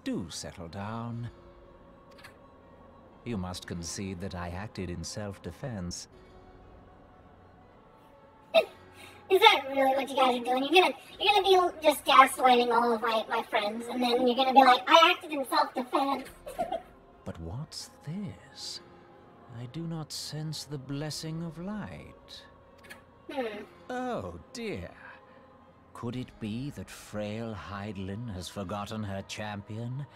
Do settle down. You must concede that I acted in self-defense.
Is that really what you guys are doing? You're gonna be just gaslighting all of my friends, and then you're gonna be like, I acted in self-defense.
But what's this? I do not sense the blessing of light. Oh dear. Could it be that frail Hydaelyn has forgotten her champion?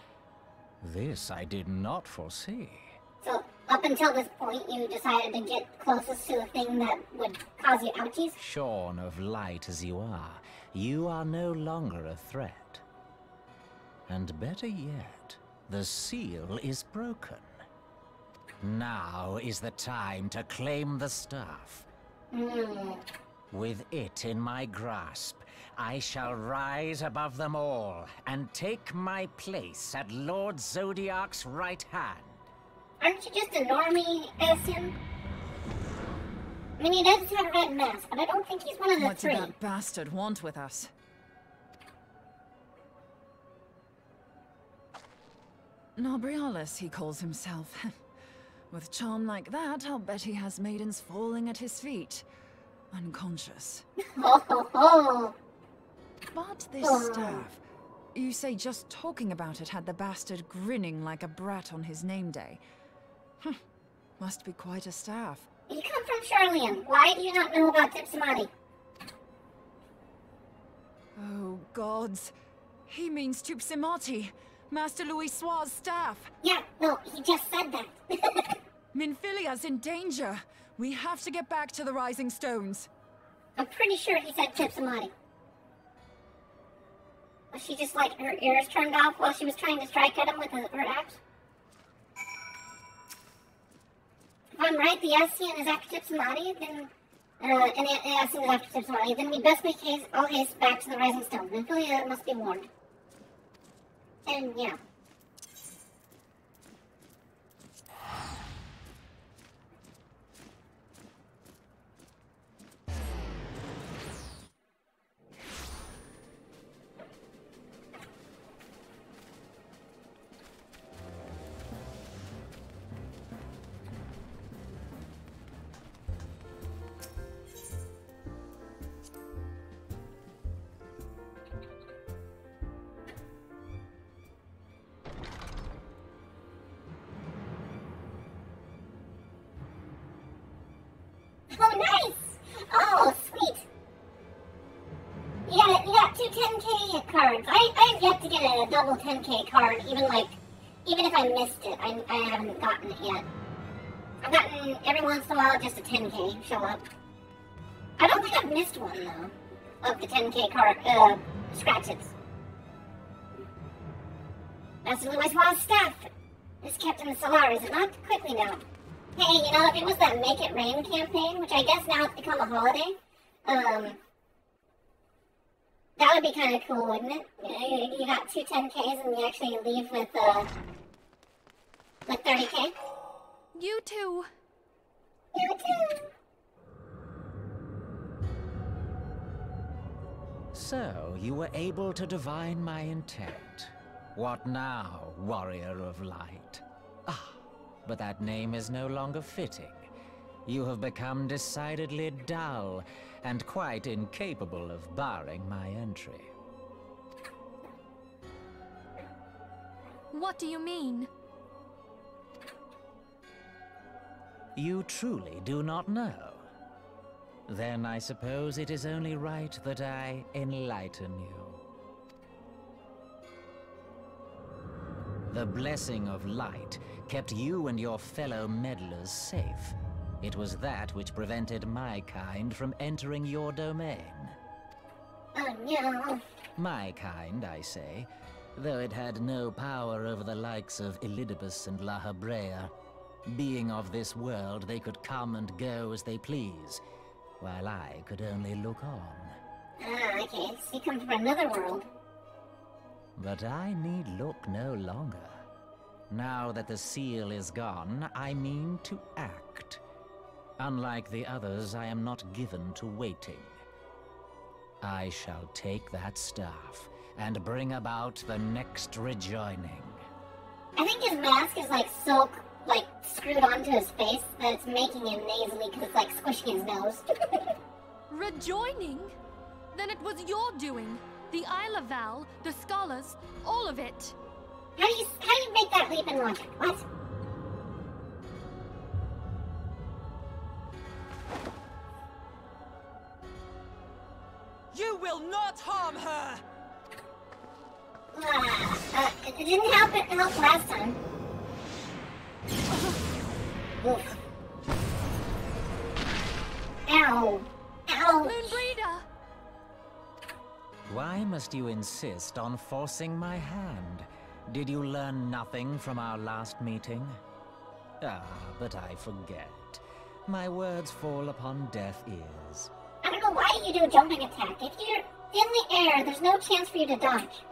This I did not foresee.
So, up until this point, you decided to get closest to the thing that would cause you ouchies?
Shorn of light as you are no longer a threat. And better yet, the seal is broken. Now is the time to claim the staff. With it in my grasp, I shall rise above them all and take my place at Lord Zodiac's right hand.
Aren't you just a normie, Ascian? I mean, he does have a red mask, but I don't think he's one of the
What
three.
did that bastard want with us? Nabriales, he calls himself. With charm like that, I'll bet he has maidens falling at his feet. Unconscious. But this staff, you say just talking about it had the bastard grinning like a brat on his name day. Must be quite a staff.
You come from Sharlayan. Why do you not know about Tipsamati?
Oh, gods. He means Tupsimati, Master Louis Soir's staff.
Yeah, no, he just said that.
Minfilia's in danger. We have to get back to the Rising Stones.
I'm pretty sure he said Tupsimati. Was she just like her ears turned off while she was trying to strike at him with her axe? If I'm right, the Ascian is after Tupsimati, then and the Ascian is after Tupsimati, then we best make all haste back to the Rising Stone. Minfilia must be warned. And yeah. Oh, nice! Oh, sweet. You got two 10K cards. I've yet to get a double 10K card, even if I missed it. I haven't gotten it yet. I've gotten every once in a while just a 10K show up. I don't think I've missed one though of the 10K card scratches. Master Louis Soir's staff is kept in the Solar, is it not? Quickly now. Hey, if it was that Make It Rain campaign, which I guess now it's become a holiday, that would be kind of cool, wouldn't it? You got two 10Ks and you actually leave with 30K.
You too.
You too.
So, you were able to divine my intent. What now, warrior of light? Ah, but that name is no longer fitting. You have become decidedly dull, and quite incapable of barring my entry.
What do you mean?
You truly do not know? Then I suppose it is only right that I enlighten you. The blessing of light kept you and your fellow meddlers safe. It was that which prevented my kind from entering your domain.
Oh no.
My kind, I say, though it had no power over the likes of Elidibus and La Habrea. Being of this world, they could come and go as they please, while I could only look on.
Ah, okay, so you come from another world.
But I need look no longer. Now that the seal is gone, I mean to act. Unlike the others, I am not given to waiting. I shall take that staff and bring about the next rejoining.
I think his mask is so screwed onto his face that it's making him nasally because it's squishing his nose.
Rejoining? Then it was your doing. The Isle of Val, the scholars, all of it.
How do you make that leap in logic? What?
You will not harm her!
It didn't help last time. Oof. Ow. Ow.
Moonbreeder!
Why must you insist on forcing my hand? Did you learn nothing from our last meeting? Ah, but I forget. My words fall upon deaf ears.
I don't know why you do a jumping attack. If you're in the air, there's no chance for you to dodge.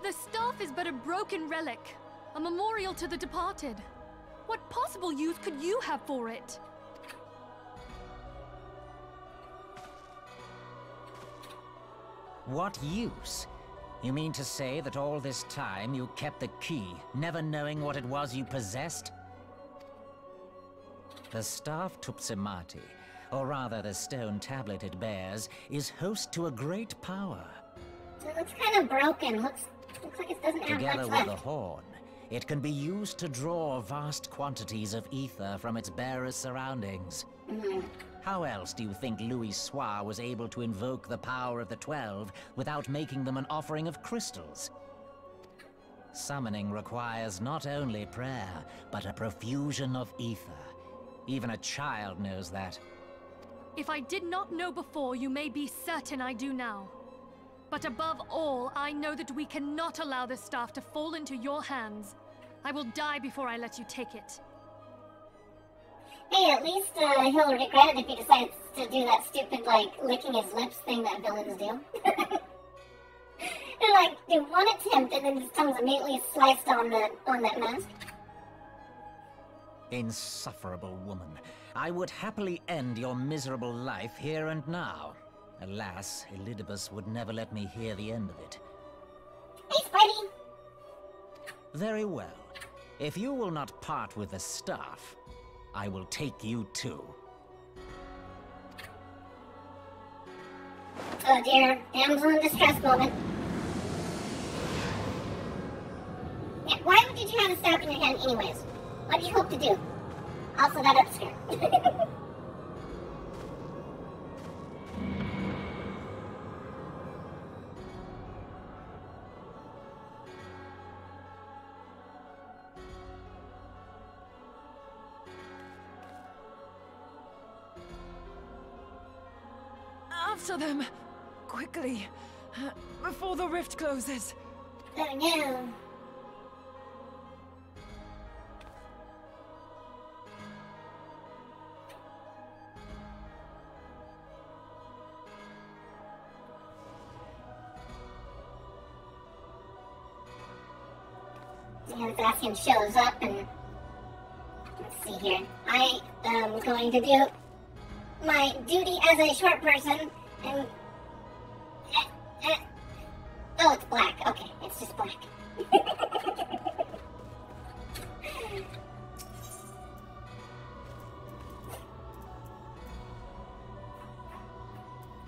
The staff is but a broken relic, a memorial to the departed. What possible use could you have for it?
What use? You mean to say that all this time you kept the key, never knowing what it was you possessed? The staff Tupsimati, or rather the stone tablet it bears, is host to a great power.
It looks kind of broken. Looks like it doesn't have
Together
much
with
left.
the horn, it can be used to draw vast quantities of ether from its bearer's surroundings. How else do you think Louis Soir was able to invoke the power of the 12 without making them an offering of crystals? Summoning requires not only prayer, but a profusion of ether. Even a child knows that.
If I did not know before, you may be certain I do now. But above all, I know that we cannot allow this staff to fall into your hands. I will die before I let you take it.
Hey, at least he'll regret it if he decides to do that stupid, like, licking his lips thing that villains do. They're like, do one attempt and then his tongue's immediately sliced on that mask.
Insufferable woman. I would happily end your miserable life here and now. Alas, Elidibus would never let me hear the end of it.
Hey, Spidey!
Very well. If you will not part with the staff, I will take you too.
Oh dear, damsel in distress moment. Yeah, why did you have the staff in your hand anyways? What did you hope to do? Also that upskirt.
After them! Quickly! Before the rift closes!
Oh no! And Zacian shows up and let's see here. I am going to do my duty as a short person and oh, it's black. Okay, it's just black.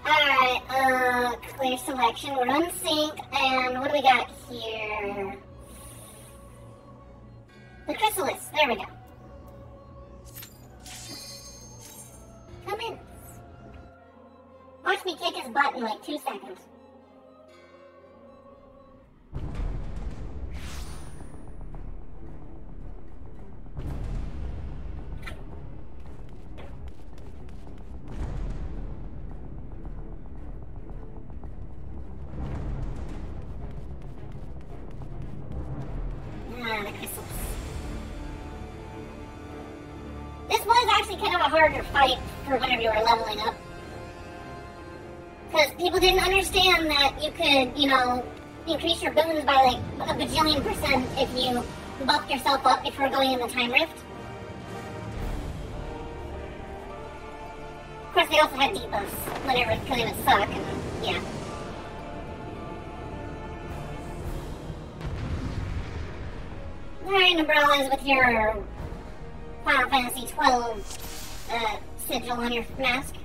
Alright, clear selection. We're unsynced, and what do we got here? The chrysalis. There we go. Come in. Watch me kick his butt in like 2 seconds. The chrysalis. This was actually kind of a harder fight for whenever you were leveling up. Because people didn't understand that you could, you know, increase your boons by like a bajillion percent if you buffed yourself up before going in the time rift. Of course, they also had debuffs whenever because they would suck, and yeah. Alright, umbrellas with your Final Fantasy 12 sigil on your mask.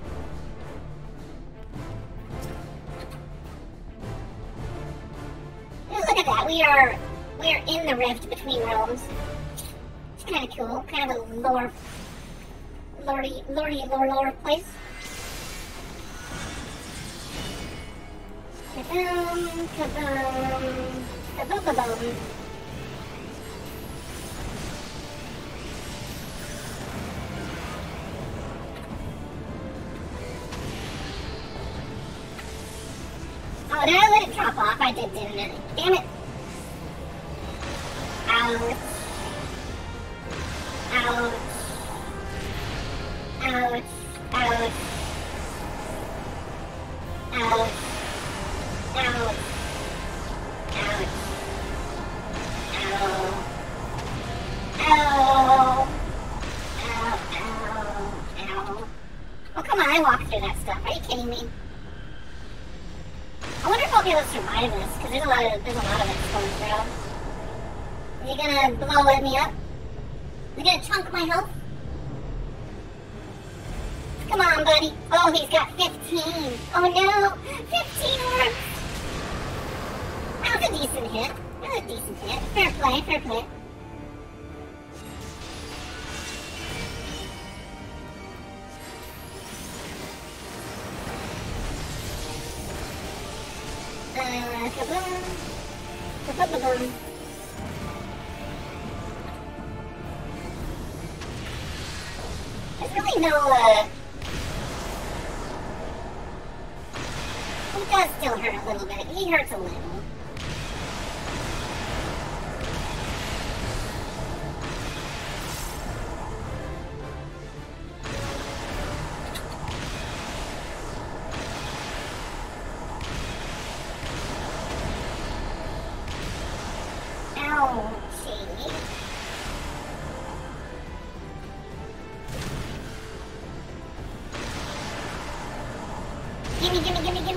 Look at that, we are in the rift between realms. It's kind of cool, kind of a lore place. Kaboom, kaboom, kaboom, kaboom. Oh, did I let it drop off? I did, didn't I? Damn it. Ouch. Ouch. Ouch. Ouch. Ouch. Ouch. Ouch. Ow. Ow. Ow. Ow. Ow. Oh, come on, I walked through that stuff. Are you kidding me? I wonder if I'll be able to survive this, because there's a lot of it going through. Is he gonna blow me up? Is he gonna chunk my health? Come on, buddy. Oh, he's got 15. Oh no, 15 orbs. That was a decent hit. That was a decent hit. Fair play, fair play. Kaboom! Kaboom! There's really no, He does still hurt a little bit. He hurts a little.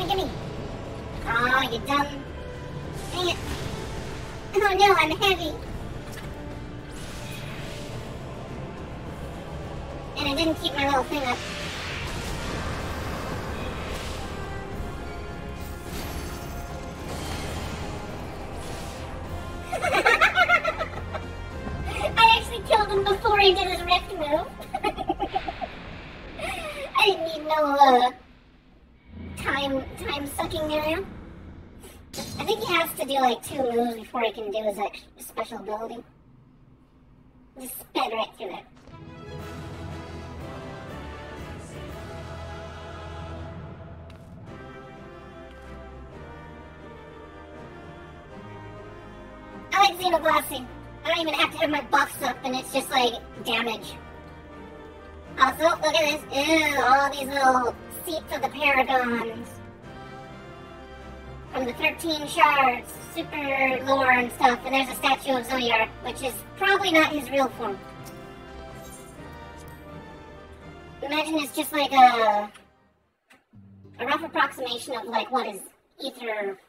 Gimme! Oh, you dumb. Dang it. Oh no, I'm heavy. And I didn't keep my little thing up. I actually killed him before he did his rift move. I didn't need no, time sucking area. I think he has to do like 2 moves before he can do his special ability. Just sped right through it. I like Xenoblasting. I don't even have to have my buffs up and it's just like damage. Also, look at this. Ew, all these little seats of the Paragons. From the 13 shards, super lore and stuff, and there's a statue of Zoyar, which is probably not his real form. Imagine it's just like a rough approximation of like what his ether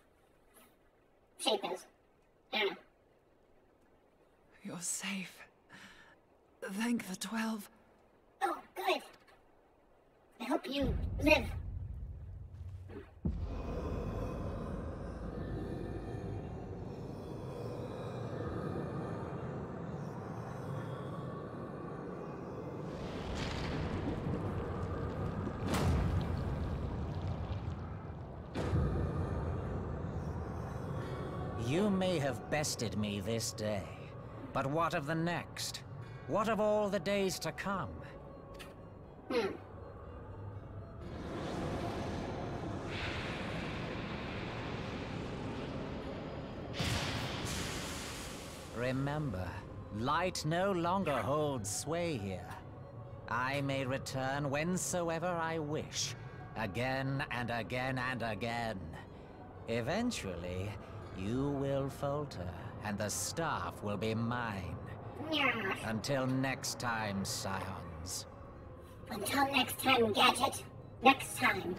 shape is. I don't know.
You're safe. Thank the 12.
Oh, good. I hope you live.
You may have bested me this day, but what of the next? What of all the days to come? Remember, light no longer holds sway here. I may return whensoever I wish, again and again and again. Eventually, you will falter, and the staff will be mine. Until next time, Scions.
Until next time, Gadget. Next time.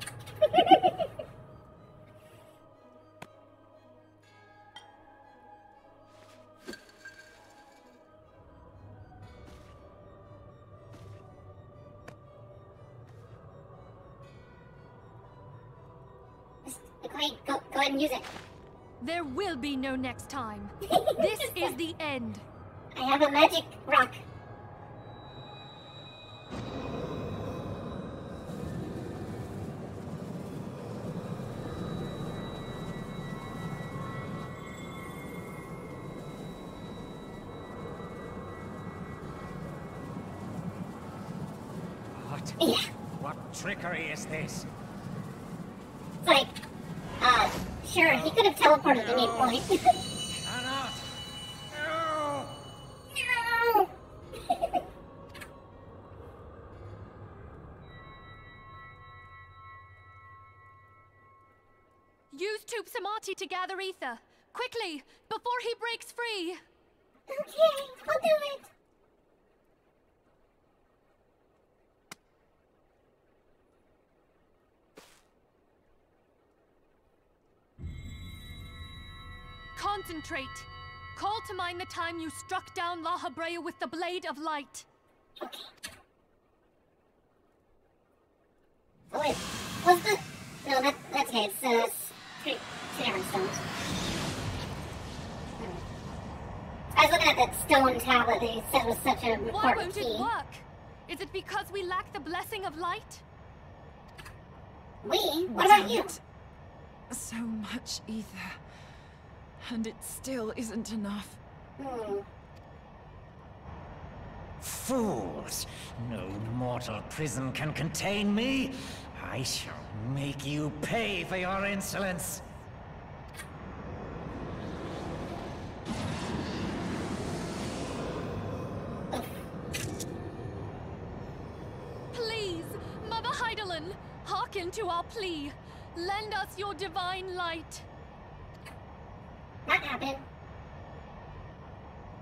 Go ahead and use it.
There will be no next time. This is the end.
I have a magic rock.
What?
Yeah.
What trickery is this?
It's like, sure, he could have teleported at any point.
Cannot!
No!
Use Tube Samati to gather ether. Quickly, before he breaks free.
Okay, I'll do it.
Concentrate. Call to mind the time you struck down La Habrea with the Blade of Light.
Okay. Oh wait, what's the... No, that's okay, it's, two different stones. I was looking at that stone tablet that you said was such a
Why
important
won't
key.
it work? Is it because we lack the blessing of light?
We? What about you?
So much ether. And it still isn't enough.
Fools! No mortal prison can contain me! I shall make you pay for your insolence!
Please, Mother Heidelin, hearken to our plea. Lend us your divine light.
Not happen.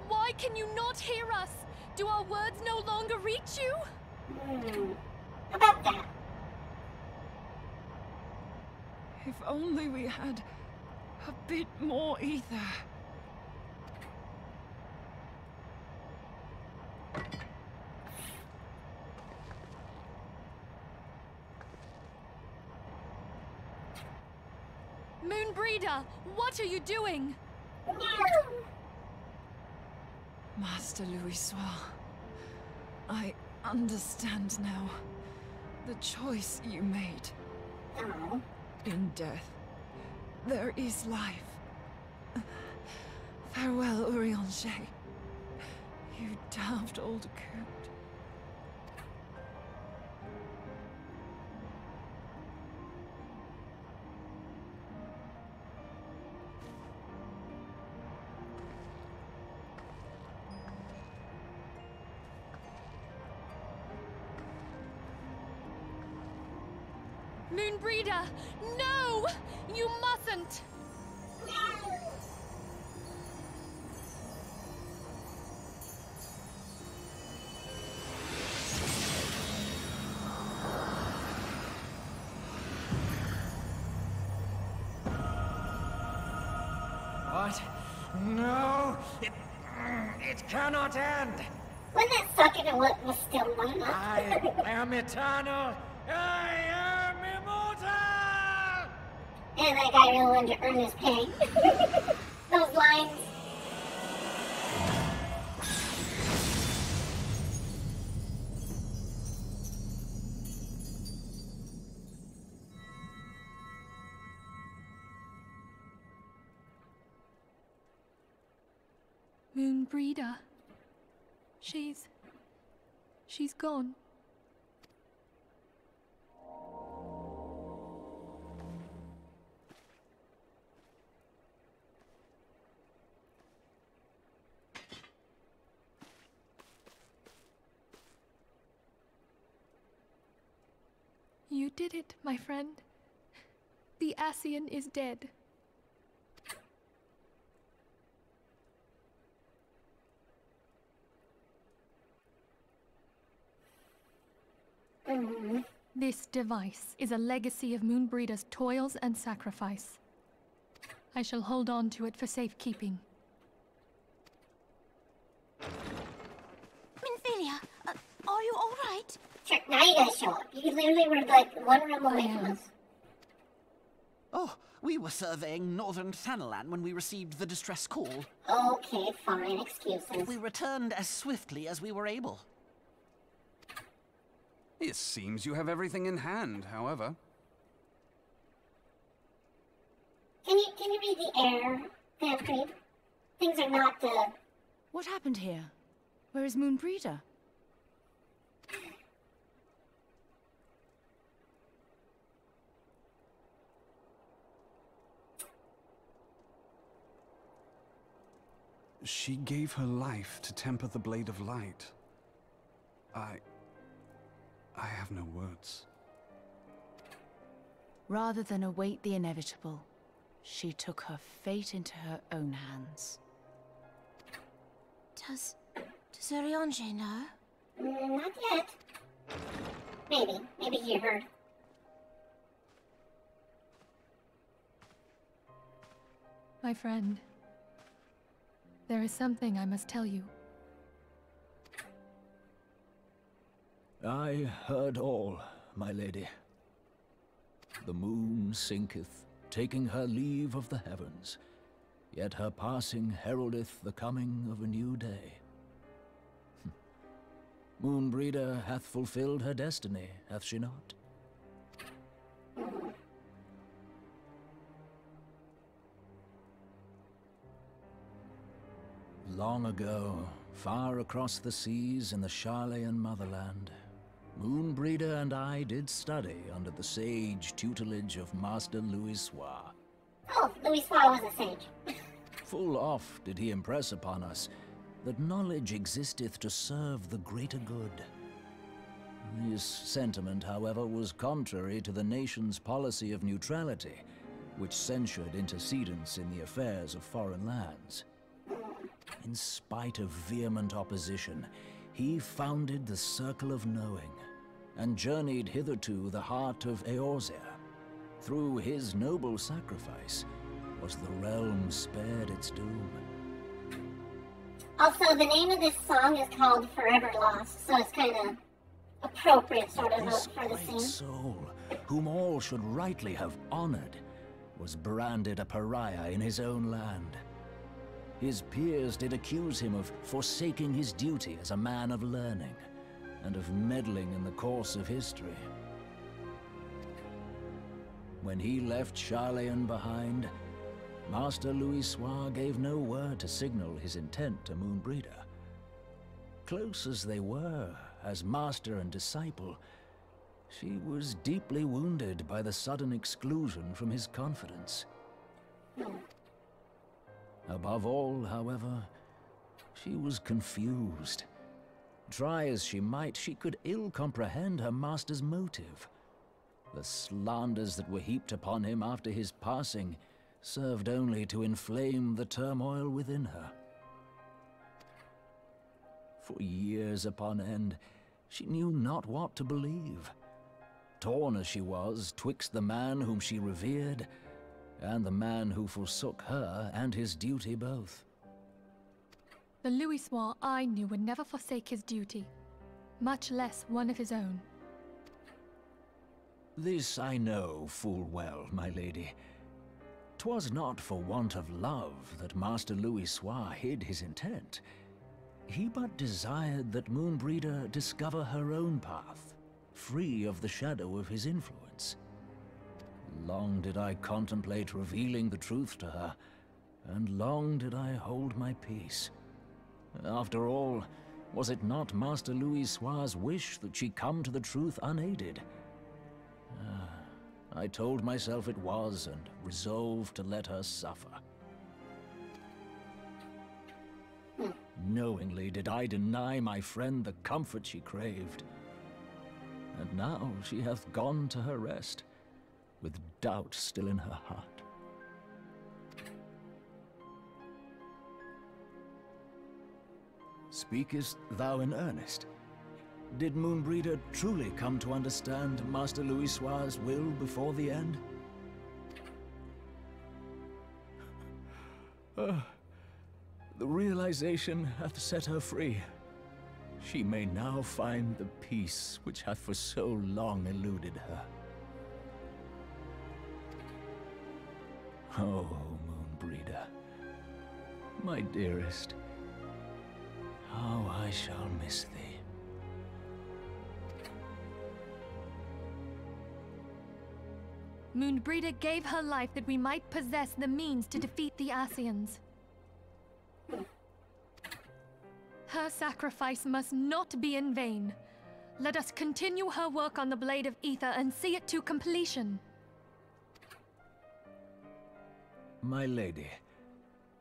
Why can you not hear us? Do our words no longer reach you?
About that.
If only we had a bit more ether.
Moonbreeder, what are you doing?
Master Louisoix, I understand now. The choice you made. In death, there is life. Farewell, Urianger. You daft old coot.
Moonbreeder, no! You mustn't!
What? No! It cannot end!
Wouldn't that suck if it was still one up?
I am eternal! I am immortal!
And that guy really wanted to earn his pay. Those lines.
Moonbreeder. She's gone. You did it, my friend. The Ascian is dead. This device is a legacy of Moonbreeder's toils and sacrifice. I shall hold on to it for safekeeping.
Minthelia, are you all right?
Sure, now you guys show up. You literally were like one room away from us.
Oh, we were surveying northern Thanalan when we received the distress call.
Okay, fine, excuses.
We returned as swiftly as we were able.
It seems you have everything in hand, however.
Can you read the air, Van Creed? Things are not,
What happened here? Where is Moonbreeder?
She gave her life to temper the Blade of Light. I have no words.
Rather than await the inevitable, she took her fate into her own hands.
Does Urianger know?
Not yet. Maybe he heard.
My friend, there is something I must tell you.
I heard all, my lady. The moon sinketh, taking her leave of the heavens, yet her passing heraldeth the coming of a new day. Moonbreeder hath fulfilled her destiny, hath she not? Long ago, far across the seas in the Charlayan motherland, Moonbreeder and I did study under the sage tutelage of Master Louis Soir.
Oh, Louis Soir was a sage.
Full oft did he impress upon us that knowledge existeth to serve the greater good. This sentiment, however, was contrary to the nation's policy of neutrality, which censured intercedence in the affairs of foreign lands. In spite of vehement opposition, he founded the Circle of Knowing, and journeyed hitherto the heart of Eorzea. Through his noble sacrifice, was the realm spared its doom.
Also, the name of this song is called Forever Lost, so it's kind of appropriate, sort of, for the scene.
This soul, whom all should rightly have honored, was branded a pariah in his own land. His peers did accuse him of forsaking his duty as a man of learning, and of meddling in the course of history. When he left Charlayan behind, Master Louis Soir gave no word to signal his intent to Moonbreeder. Close as they were, as master and disciple, she was deeply wounded by the sudden exclusion from his confidence. Above all, however, she was confused. Try as she might, she could ill comprehend her master's motive. The slanders that were heaped upon him after his passing served only to inflame the turmoil within her. For years upon end, she knew not what to believe. Torn as she was twixt the man whom she revered and the man who forsook her and his duty both.
The Louis Soir I knew would never forsake his duty, much less one of his own.
This I know full well, my lady. 'Twas not for want of love that Master Louis Soir hid his intent. He but desired that Moonbreeder discover her own path, free of the shadow of his influence. Long did I contemplate revealing the truth to her, and long did I hold my peace. After all, was it not Master Louis Soir's wish that she come to the truth unaided? I told myself it was, and resolved to let her suffer. Knowingly did I deny my friend the comfort she craved. And now she hath gone to her rest, with doubt still in her heart. Speakest thou in earnest? Did Moonbreeder truly come to understand Master Louis Soir's will before the end? The realization hath set her free. She may now find the peace which hath for so long eluded her. Oh, Moonbreeder, my dearest, how I shall miss thee.
Moonbreeder gave her life that we might possess the means to defeat the Ascians. Her sacrifice must not be in vain. Let us continue her work on the Blade of Ether and see it to completion.
My lady,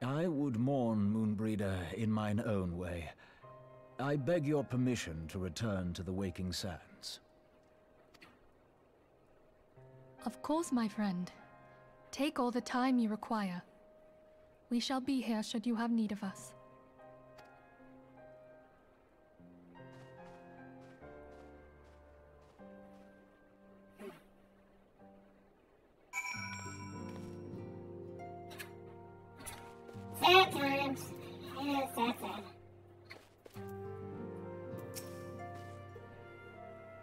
I would mourn Moonbreeder in mine own way. I beg your permission to return to the Waking Sands.
Of course, my friend. Take all the time you require. We shall be here should you have need of us.
Sad times. Yeah, sad.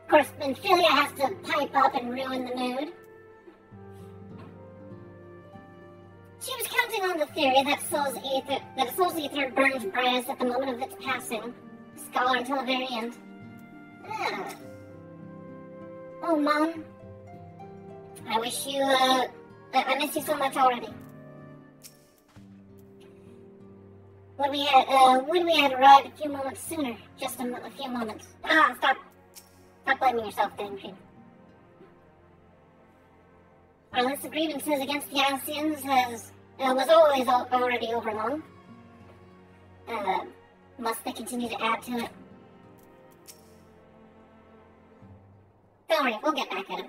Of course, Ophelia has to pipe up and ruin the mood. She was counting on the theory that Soul's ether burns brightest at the moment of its passing. Scholar until the very end. Yeah. Oh, Mom. I wish you, I miss you so much already. Would we have arrived a few moments sooner? Just a few moments. Stop blaming yourself, then, Creed. Our list of grievances against the Alcians was always already overlong. Must they continue to add to it? Don't worry, we'll get back at it.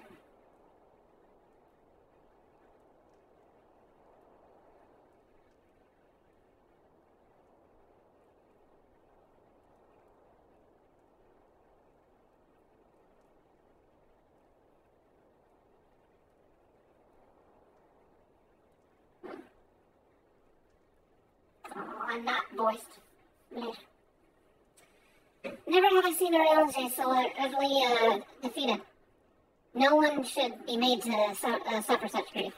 I'm not voiced. Never have I seen Arielge so utterly defeated. No one should be made to suffer such grief.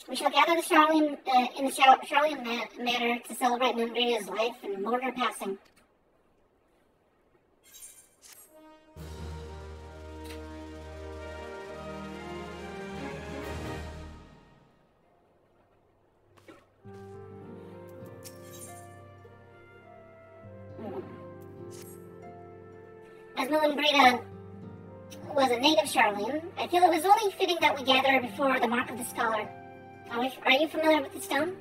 We shall gather the Charlene in the Charlene Manor to celebrate Moonbreeder's life and mourn her passing. As Moonbreeder was a native Charlene, I feel it was only fitting that we gather before the Mark of the Scholar. Are you familiar with the stone?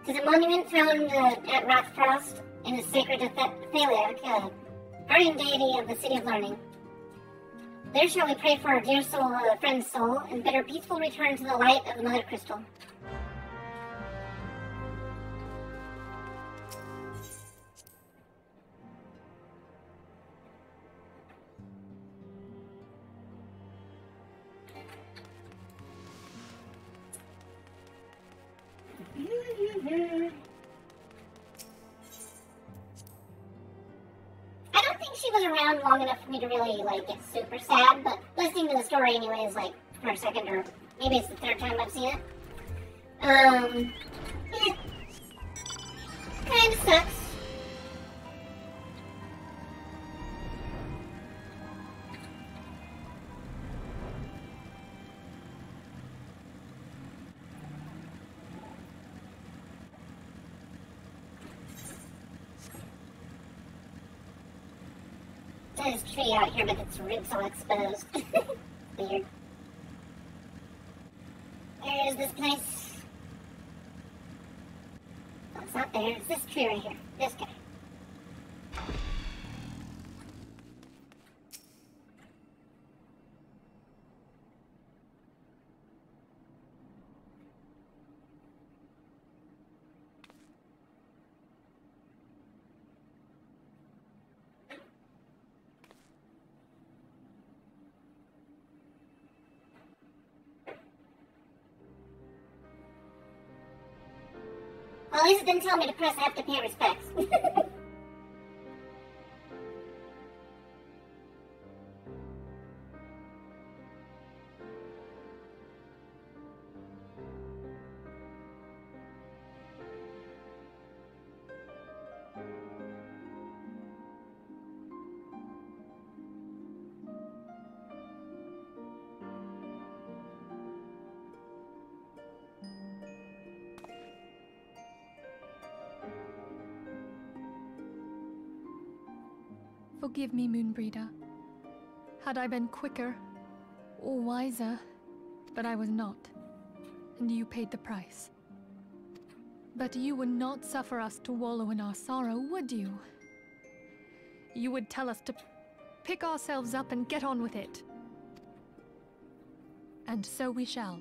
It is a monument found at Rothfrost in the sacred Thaliac, guardian deity of the City of Learning. There shall we pray for our dear soul, friend's soul, and bid her peaceful return to the light of the Mother Crystal. I don't think she was around long enough for me to really, get super sad, but listening to the story anyways, for a second, or maybe it's the third time I've seen it. Yeah. Kinda sucks. There's a tree out here, but its roots all exposed. Weird. Where is this place? Oh, it's not there. It's this tree right here. This guy. Well, at least it didn't tell me to press F to pay respects.
Forgive me, Moonbreeder. Had I been quicker or wiser, but I was not, and you paid the price. But you would not suffer us to wallow in our sorrow, would you? You would tell us to pick ourselves up and get on with it. And so we shall.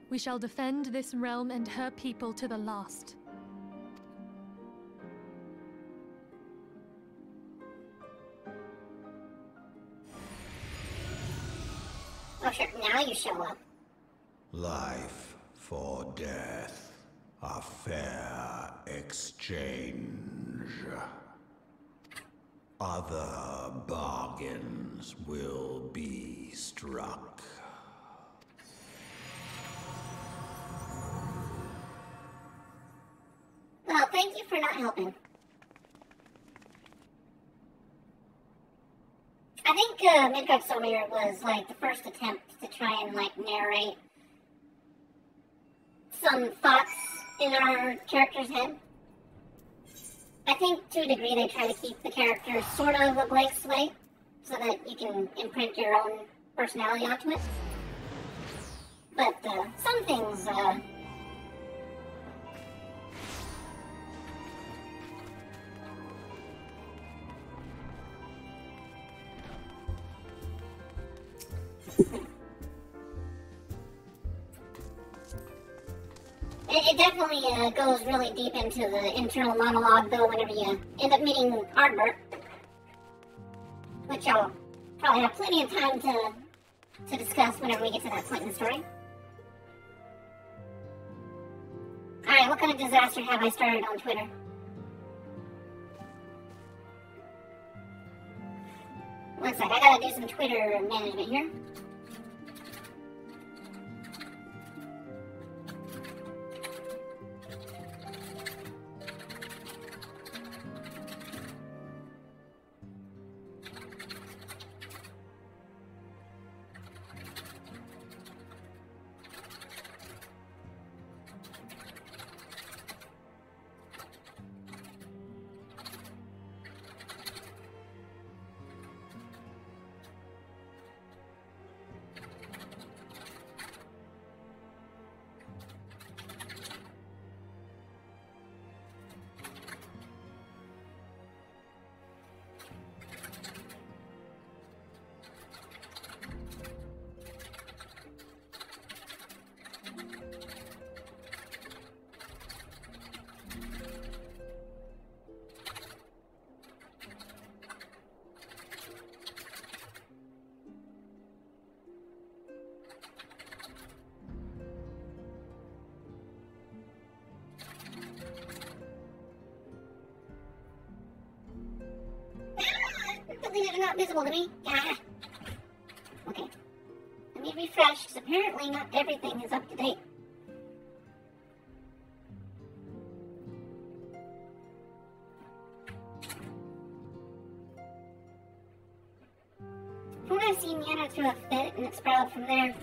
We shall defend this realm and her people to the last. Oh, sure. Now you show up.
Life for death. A fair exchange. Other bargains will be struck.
Well, thank you for not helping. I think Midgard Solmir was the first attempt to try and narrate some thoughts in our character's head. I think to a degree they try to keep the character sort of a blank slate so that you can imprint your own personality onto it. But some things, it definitely goes really deep into the internal monologue, though, whenever you end up meeting Ardbert, which I'll probably have plenty of time to discuss whenever we get to that point in the story. Alright, what kind of disaster have I started on Twitter? One sec, I gotta do some Twitter management here. Something that is not visible to me. Ah. Okay. Let me refresh, because apparently not everything is up to date. From what I've seen, Yana threw a fit and it sprouted from there.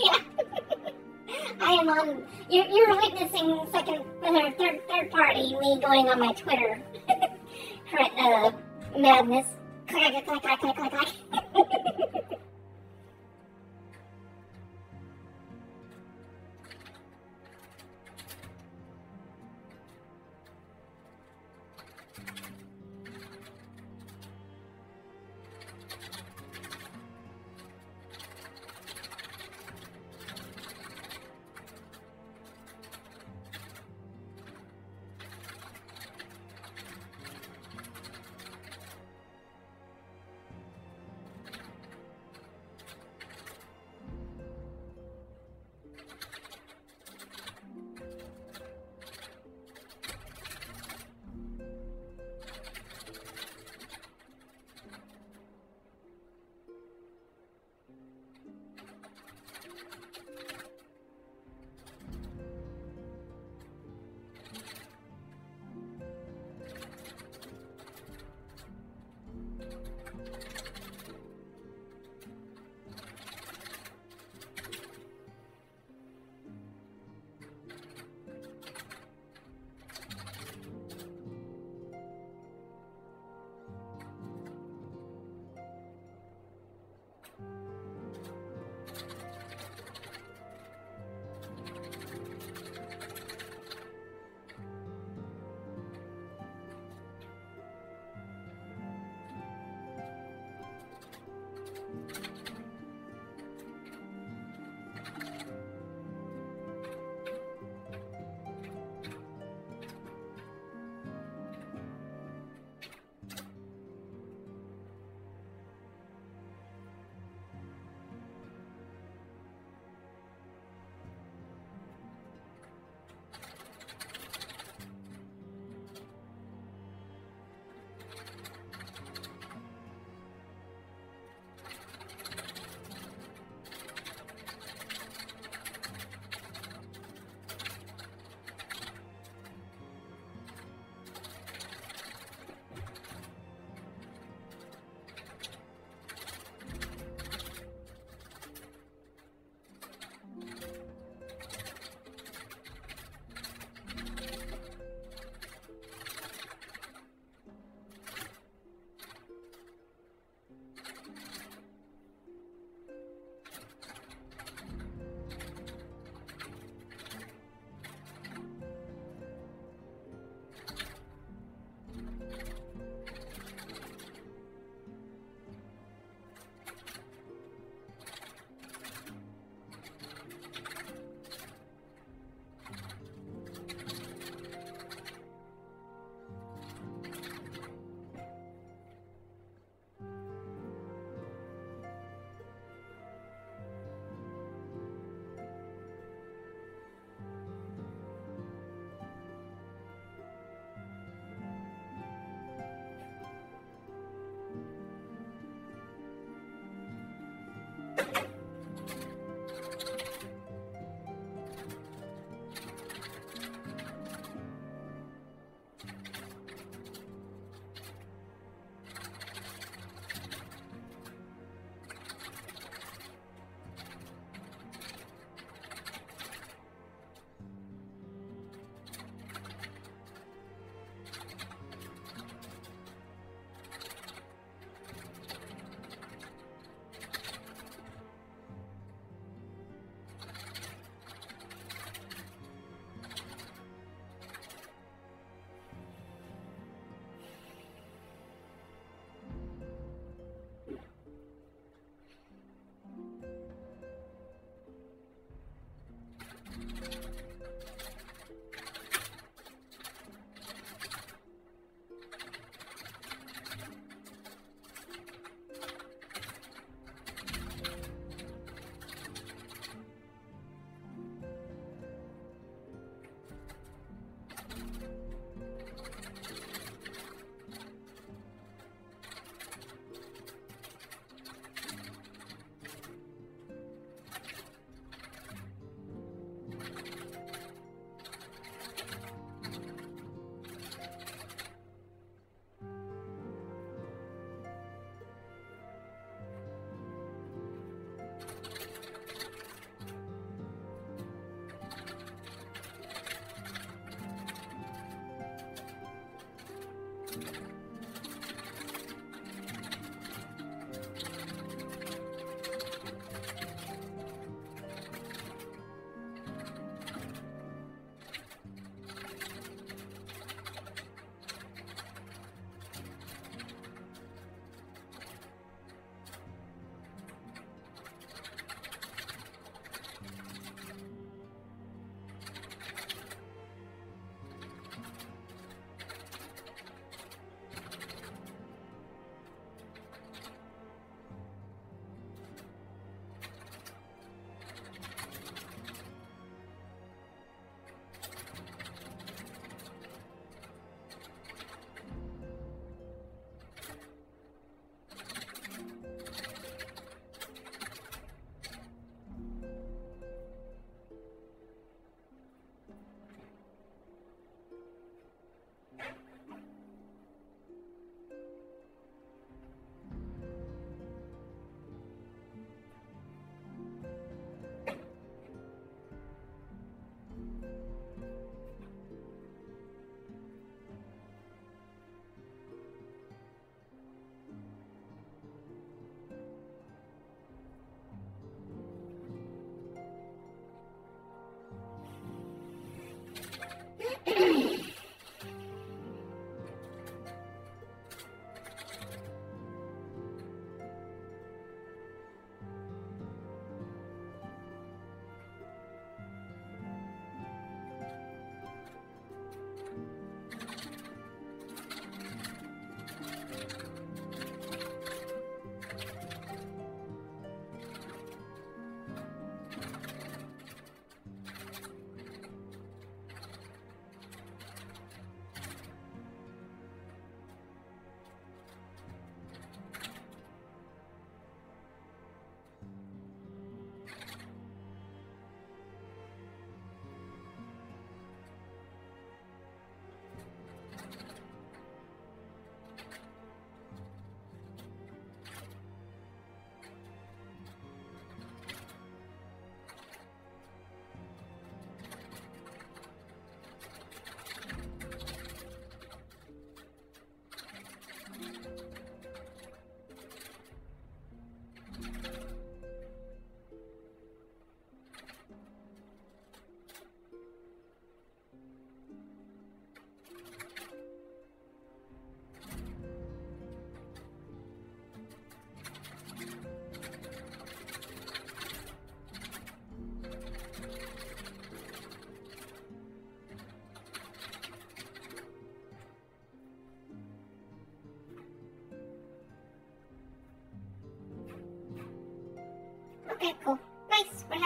Yeah. I am on. You're witnessing third party me going on my Twitter madness. Clack, clack, clack, clack, clack, clack.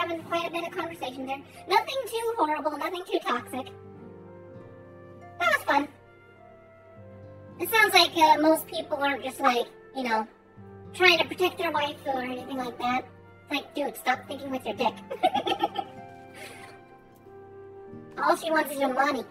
having quite a bit of conversation there. Nothing too horrible, nothing too toxic. That was fun. It sounds like most people are just like, you know, trying to protect their wife or anything like that. It's like, dude, stop thinking with your dick. All she wants is your money.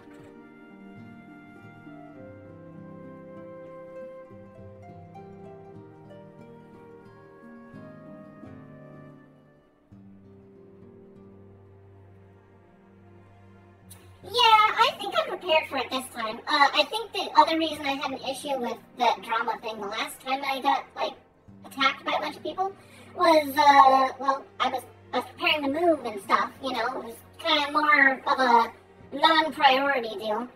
Yeah, I think I'm prepared for it this time. I think the other reason I had an issue with that drama thing the last time I got, like, attacked by a bunch of people was, well, I was preparing to move and stuff, you know, it was kind of more of a non-priority deal.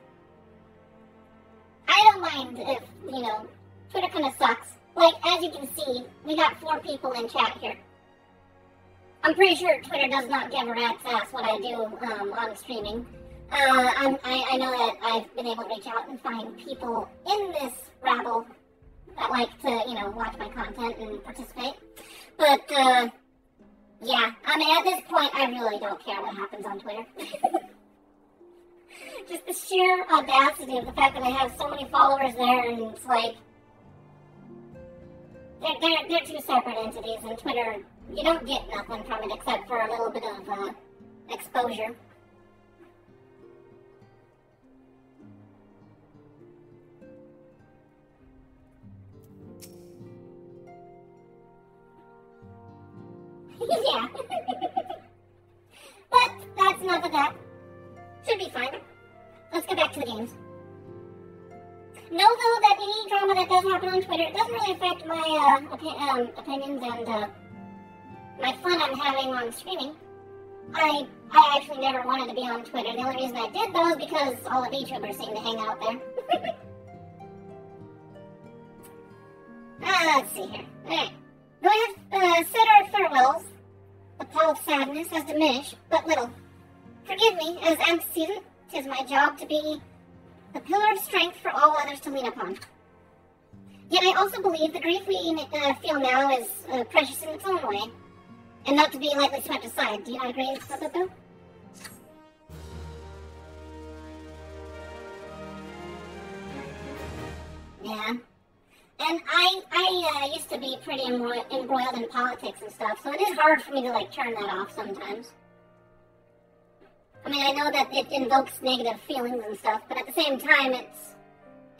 I don't mind if, you know, Twitter kind of sucks. Like, as you can see, we got 4 people in chat here. I'm pretty sure Twitter does not give a rat's ass what I do on streaming. I know that I've been able to reach out and find people in this rabble that like to, you know, watch my content and participate. But, yeah, I mean, at this point, I really don't care what happens on Twitter. Just the sheer audacity of the fact that I have so many followers there, and it's like, they're 2 separate entities, and Twitter, you don't get nothing from it except for a little bit of, exposure. Yeah. But that's enough of that. Should be fine. Let's get back to the games. Know, though, that any drama that does happen on Twitter, it doesn't really affect my opinions and my fun I'm having on streaming. I actually never wanted to be on Twitter. The only reason I did, though, is because all the VTubers seem to hang out there. Let's see here. Alright. We have said our farewells. The pall of sadness has diminished, but little. Forgive me, as antecedent, 'tis my job to be the pillar of strength for all others to lean upon. Yet I also believe the grief we feel now is precious in its own way, and not to be lightly swept aside. Do you not agree with that, though? Yeah. And I used to be pretty embroiled in politics and stuff, so it is hard for me to, like, turn that off sometimes. I mean, I know that it invokes negative feelings and stuff, but at the same time, it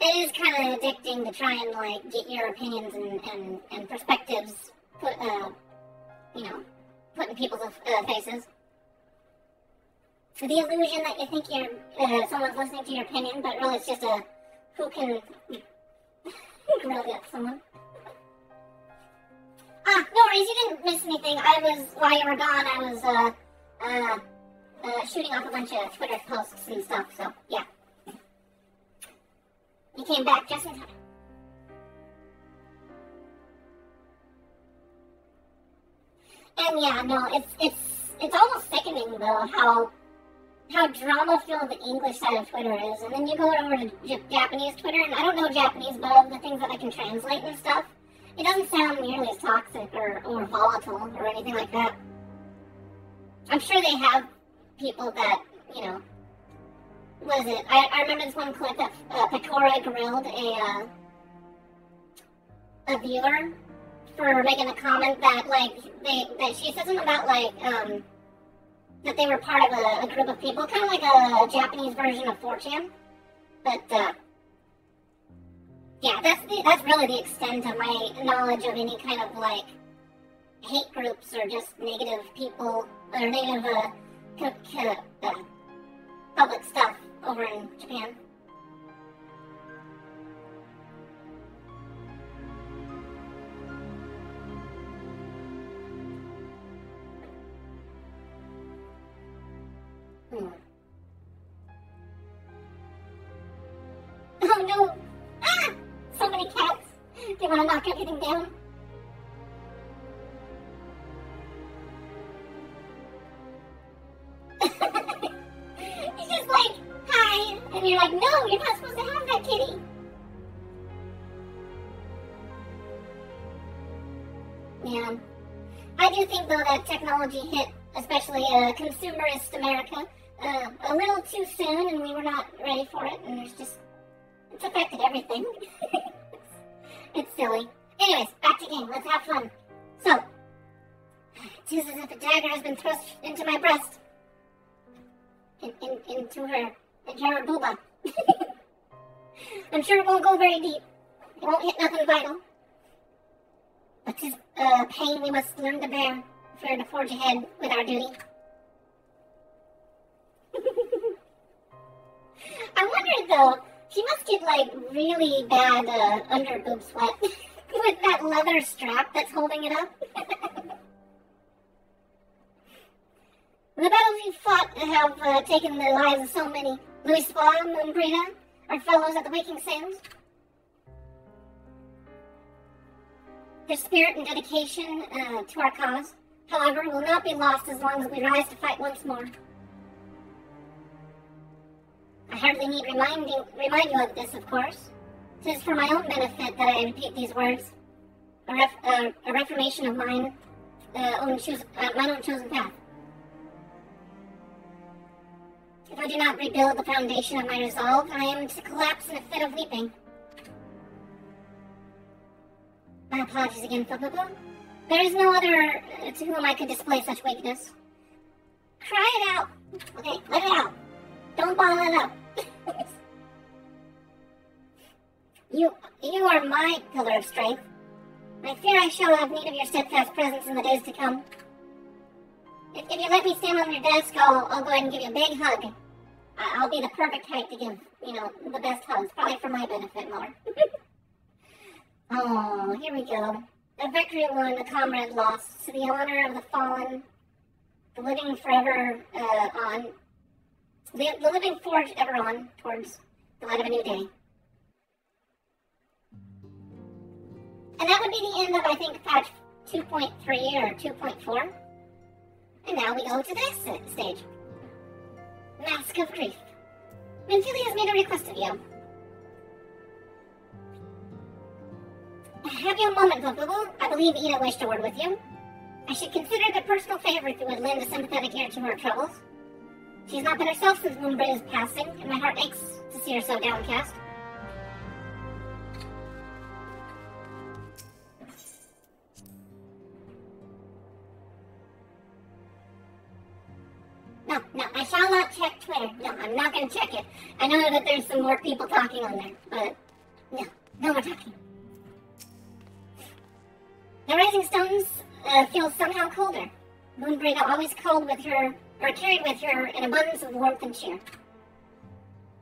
is kind of addicting to try and, like, get your opinions and perspectives put, you know, put in people's faces. For the illusion that you think someone's listening to your opinion, but really it's just who can grill get someone. No worries, you didn't miss anything. While you were gone, I was, shooting off a bunch of Twitter posts and stuff, so, yeah. You came back just in time. And yeah, no, it's almost sickening, though, how drama-filled the English side of Twitter is, and then you go over to Japanese Twitter, and I don't know Japanese, but of the things that I can translate and stuff, it doesn't sound nearly as toxic or volatile or anything like that. I'm sure they have people that, you know, what is it? I remember this one clip that Pecora grilled a viewer for making a comment that, like, that she said something about, like, that they were part of a group of people, kind of like a Japanese version of 4chan. But, yeah, that's really the extent of my knowledge of any kind of, like, hate groups or just negative people, or negative, public stuff over in Japan. Oh no! Ah! So many cats! They want to knock everything down. He's just like, hi! And you're like, no, you're not supposed to have that kitty! Man. I do think, though, that technology hit especially consumerist America, a little too soon, and we were not ready for it, and it's affected everything. It's silly. Anyways, back to game. Let's have fun. So, it seems as if a dagger has been thrust into my breast. Into her booba. I'm sure it won't go very deep. It won't hit nothing vital. But 'tis pain we must learn to bear if we're to forge ahead with our duty. I wonder though, she must get like really bad under boob sweat with that leather strap that's holding it up. The battles you fought have taken the lives of so many. Louis Spa, Moonbrita, our fellows at the Waking Sands. Their spirit and dedication to our cause, however, will not be lost as long as we rise to fight once more. I hardly need remind you of this, of course. It is for my own benefit that I repeat these words. A reformation of mine own chosen path. If I do not rebuild the foundation of my resolve, I am to collapse in a fit of weeping. My apologies again, Fopopo. There is no other to whom I could display such weakness. Cry it out. Okay, let it out. Don't bottle it up. You are my pillar of strength. I fear I shall have need of your steadfast presence in the days to come. If you let me stand on your desk, I'll go ahead and give you a big hug. I'll be the perfect height to give, the best hugs. Probably for my benefit more. Oh, here we go. A victory won, a comrade lost. To the honor of the fallen, the living forever on. The living forge ever on towards the light of a new day. And that would be the end of, I think, patch 2.3 or 2.4. And now we go to this stage. Mask of Grief. Minfili has made a request of you. Have you a moment, Fopopo? I believe Ida wished a word with you. I should consider it a personal favor if you would lend a sympathetic ear to her troubles. She's not been herself since Moonbrita's passing, and my heart aches to see her so downcast. No, I shall not check Twitter. No, I'm not going to check it. I know that there's some more people talking on there, but no more talking. The Rising Stones feel somehow colder. Moonbrita always carried with her an abundance of warmth and cheer.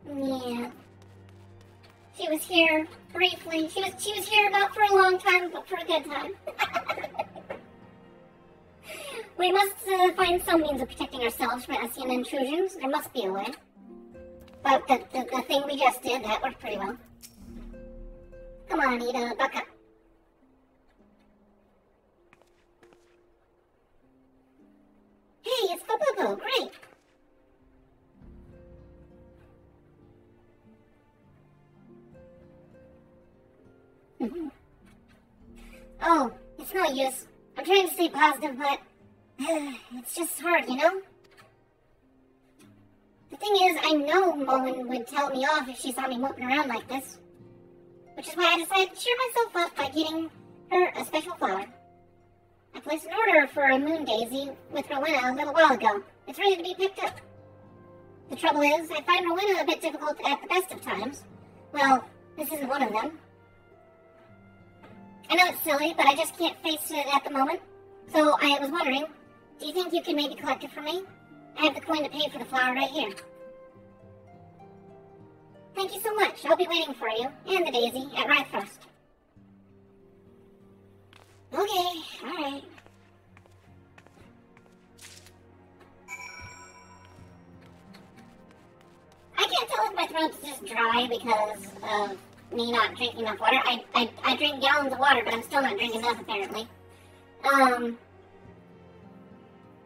Yeah. She was here briefly. She was here not for a long time, but for a good time. We must find some means of protecting ourselves from Ascian intrusions. There must be a way. But the thing we just did, that worked pretty well. Come on, Ida, buck up. Hey, it's Fopopo, great! Oh, it's no use. I'm trying to stay positive, but it's just hard, The thing is, I know Moen would tell me off if she saw me moping around like this. Which is why I decided to cheer myself up by getting her a special flower. I placed an order for a moon daisy with Rowena a little while ago. It's ready to be picked up. The trouble is, I find Rowena a bit difficult at the best of times. Well, this isn't one of them. I know it's silly, but I just can't face it at the moment. So I was wondering, do you think you could maybe collect it for me? I have the coin to pay for the flower right here. Thank you so much. I'll be waiting for you, and the daisy, at Ryfrost. Okay, alright. I can't tell if my throat's just dry because of me not drinking enough water. I drink gallons of water, but I'm still not drinking enough, apparently.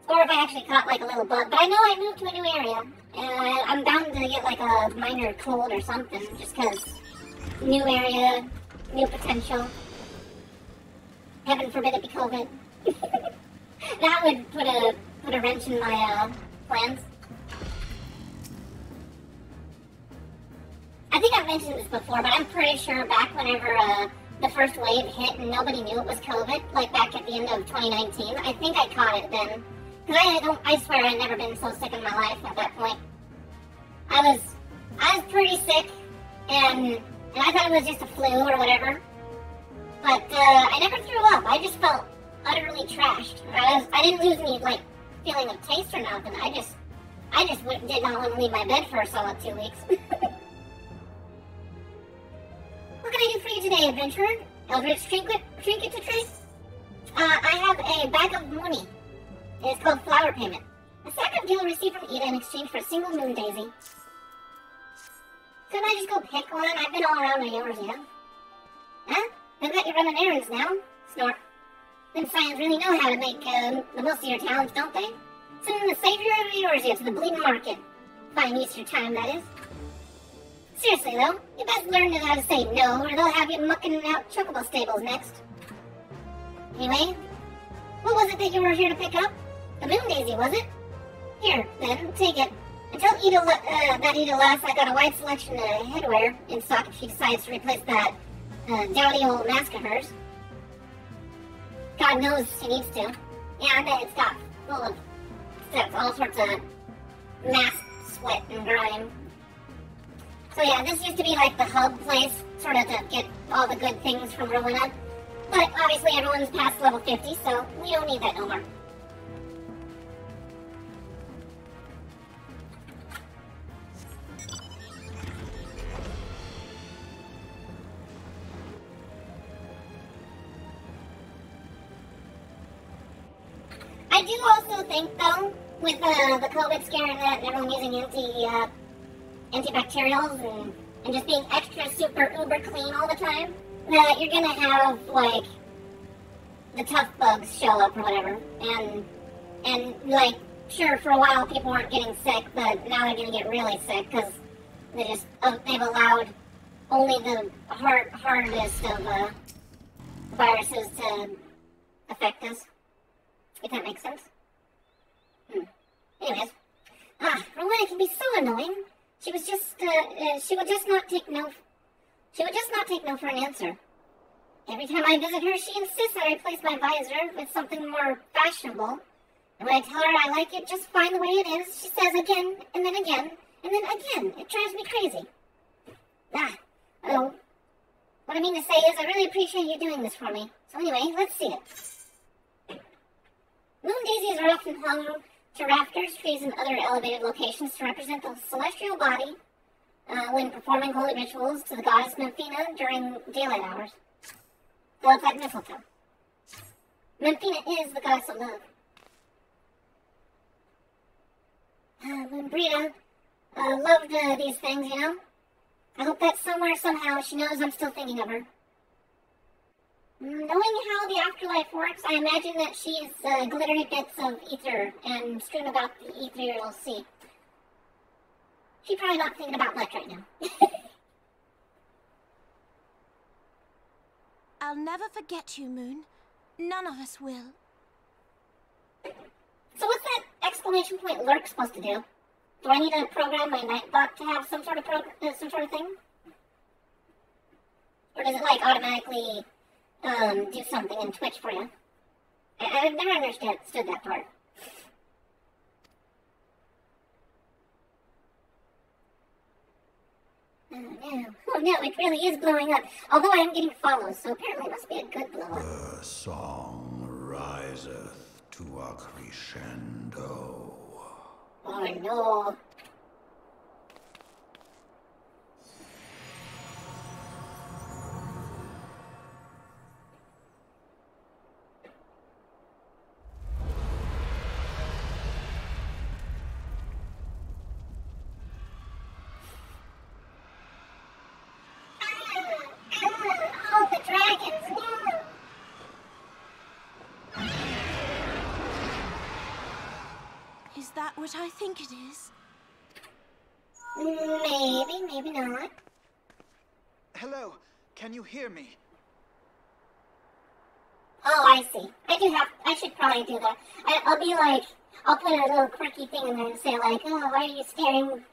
Or if I actually caught, like, a little bug. But I know I moved to a new area, and I'm bound to get, like, a minor cold or something, just because new area, new potential. Heaven forbid it be COVID. That would put a put a wrench in my plans. I think I've mentioned this before, but I'm pretty sure back whenever the first wave hit and nobody knew it was COVID, like back at the end of 2019, I think I caught it then. Because I swear I'd never been so sick in my life at that point. I was pretty sick, and I thought it was just a flu or whatever. But I never threw up. I just felt utterly trashed. I didn't lose any like feeling of taste or nothing. I just did not want to leave my bed for a solid 2 weeks. What can I do for you today, adventurer? Eldritch trinket to trade? I have a bag of money. It is called flower payment. A sack of gil received from Ida in exchange for a single moon daisy. Couldn't I just go pick one? I've been all around Eorzea. Huh? I've got you running errands now. Snort. Them Scions really know how to make the most of your talents, don't they? Sending the savior of Eorzea to the bleeding market. Fine Easter time, that is. Seriously, though, you best learn how to say no, or they'll have you mucking out chocobo stables next. Anyway, what was it that you were here to pick up? The moon daisy, was it? Here, then, take it. Until Ida lasts, I got a wide selection of headwear in stock if she decides to replace that dowdy old mask of hers. God knows she needs to. Yeah, I bet it's got full of all sorts of mask sweat and grime. So yeah, this used to be like the hub place, sort of to get all the good things from Rowena. But obviously everyone's past level 50, so we don't need that no more. I do also think, though, with the COVID scare and that, and everyone using antibacterials and just being extra super uber clean all the time, that you're gonna have, like, the tough bugs show up or whatever. And like, sure, for a while people weren't getting sick, but now they're gonna get really sick because they've allowed only the hardest of viruses to affect us. If that makes sense. Anyways. Rowena can be so annoying. She would just not take no for an answer. Every time I visit her, she insists I replace my visor with something more fashionable. And when I tell her I like it just fine the way it is, she says again, and then again, and then again. It drives me crazy. What I mean to say is I really appreciate you doing this for me. So anyway, let's see it. Moon daisies are often hung to rafters, trees, and other elevated locations to represent the celestial body when performing holy rituals to the goddess Memphina during daylight hours. So it's like mistletoe. Memphina is the goddess of love. Brita loved these things, you know? I hope that somewhere, somehow, she knows I'm still thinking of her. Knowing how the afterlife works, I imagine that she's glittery bits of ether and strewn about the ethereal sea. She's probably not thinking about much right now.
I'll never forget you, Moon. None of us will.
So what's that exclamation point lurk supposed to do? Do I need to program my Nightbot to have some sort of thing? Or does it like automatically do something in Twitch for you? I've never understood that part. Oh no, it really is blowing up. Although I am getting follows, so apparently it must be a good blow up.
The song riseth to a crescendo.
Oh no. Oh, the dragons!
Is that what I think it is?
Maybe, maybe not.
Hello, can you hear me?
Oh, I see. I should probably do that. I'll be like, I'll put a little quirky thing in there and say like, oh, why are you staring?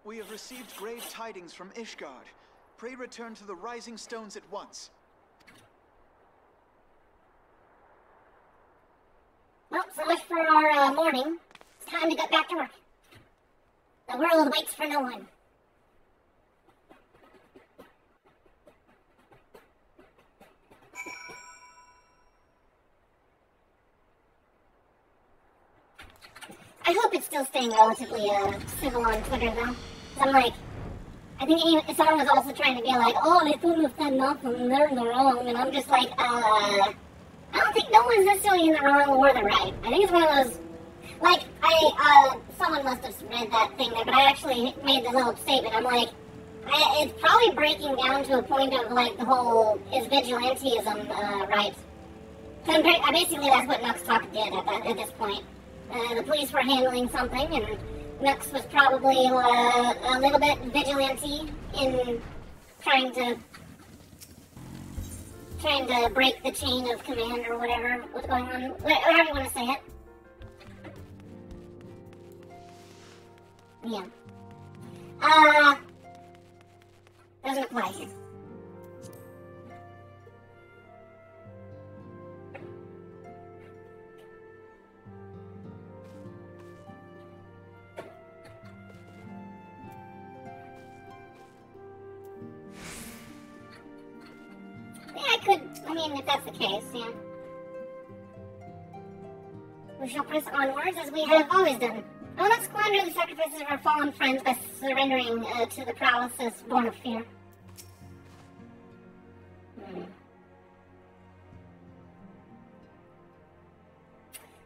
We have received grave tidings from Ishgard. Pray return to the Rising Stones at once.
Well, so much for our morning. It's time to get back to work. The world waits for no one. I hope it's still staying relatively civil on Twitter, though. 'Cause I'm like, I think someone was also trying to be like, oh, they couldn't have said nothing, they're in the wrong, and I'm just like, I don't think no one's necessarily in the wrong or the right. I think it's one of those, like, someone must have read that thing there, but I actually made the little statement. I'm like, it's probably breaking down to a point of, like, the whole, is vigilantism right? So basically that's what Nux Talk did at this point. The police were handling something, and Nux was probably a little bit vigilante in trying to break the chain of command or whatever was going on. However you want to say it. Yeah. Doesn't apply here. If that's the case, yeah. We shall press onwards as we have always done. I will not squander the sacrifices of our fallen friends by surrendering to the paralysis born of fear.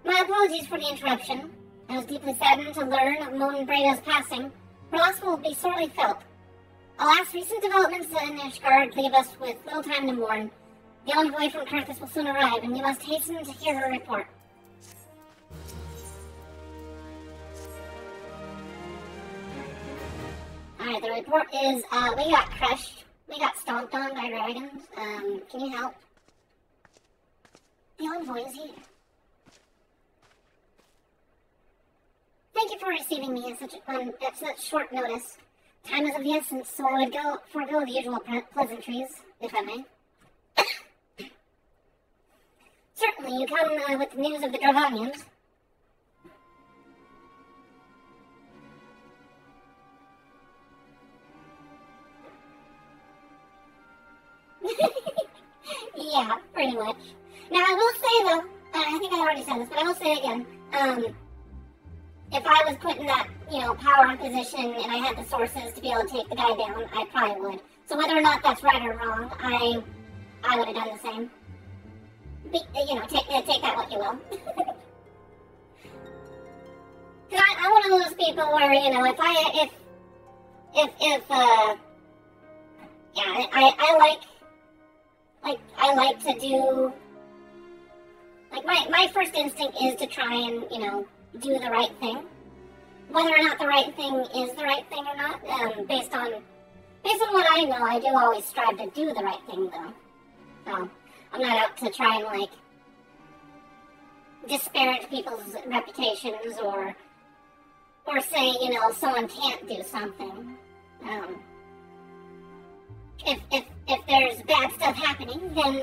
My apologies for the interruption. I was deeply saddened to learn of Moan Breda's passing. Her loss will be sorely felt. Alas, recent developments in Ishgard leave us with little time to mourn. The envoy from Karthus will soon arrive, and you must hasten to hear her report. Alright, the report is, we got crushed. We got stomped on by dragons. Can you help? The envoy is here. Thank you for receiving me at such short notice. Time is of the essence, so I would forego the usual pleasantries, if I may. Certainly, you come with the news of the Dravanians. Yeah, pretty much. Now, I will say, though, I think I already said this, but I will say again, if I was put in that, power position and I had the sources to be able to take the guy down, I probably would. So whether or not that's right or wrong, I would have done the same. Take that what you will. Cause I'm one of those people where, I like to do, my first instinct is to try and, do the right thing. Whether or not the right thing is the right thing or not, based on what I know, I do always strive to do the right thing, though. So, I'm not out to try and, disparage people's reputations or say, someone can't do something. If there's bad stuff happening, then,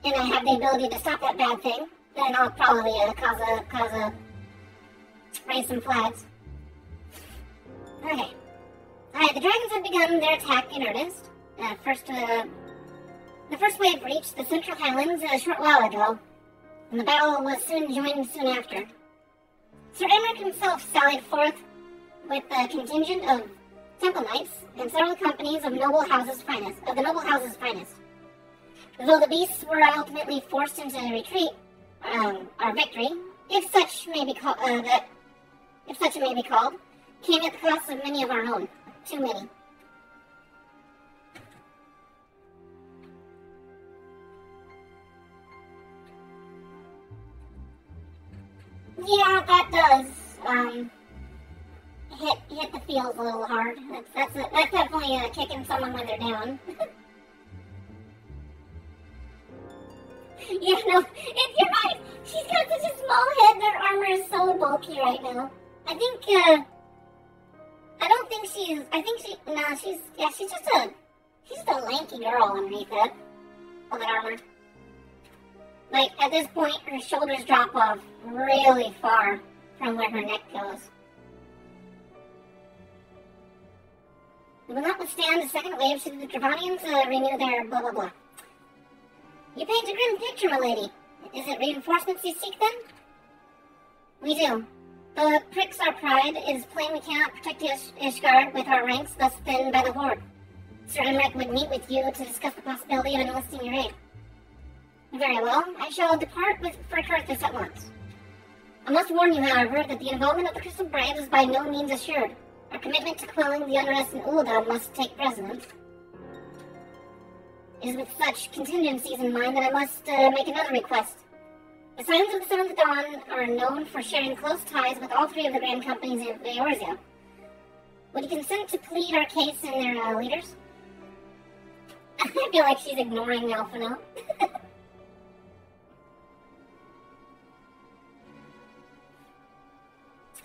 and I have the ability to stop that bad thing, then I'll probably raise some flags. Okay. Alright, the dragons have begun their attack in earnest. The first wave reached the Central Highlands a short while ago, and the battle was joined soon after. Sir Emmerich himself sallied forth with a contingent of Temple Knights and several companies of the noble house's finest. Though the beasts were ultimately forced into retreat, our victory, if such it may be called, came at the cost of many of our own. Too many. Yeah, that does hit the feels a little hard. That's definitely kicking someone when they're down. Yeah, no, you're right. She's got such a small head. Their armor is so bulky right now. I think, I don't think she's, I think she, no, she's just a lanky girl underneath it. All that armor. Like, at this point, her shoulders drop off really far from where her neck goes. We will not withstand a second wave should the Dravanians renew their blah blah blah. You paint a grim picture, milady. Is it reinforcements you seek, then? We do. Though it pricks our pride, it is plain we cannot protect Ishgard with our ranks thus thinned by the Horde. Sir Emmerich would meet with you to discuss the possibility of enlisting your aid. Very well. I shall depart for Kurthus at once. I must warn you, however, that the involvement of the Crystal Braves is by no means assured. Our commitment to quelling the unrest in Ul'dah must take precedence. It is with such contingencies in mind that I must make another request. The Scions of the Seventh Dawn are known for sharing close ties with all three of the Grand Companies of Eorzea. Would you consent to plead our case in their leaders? I feel like she's ignoring Alpha now.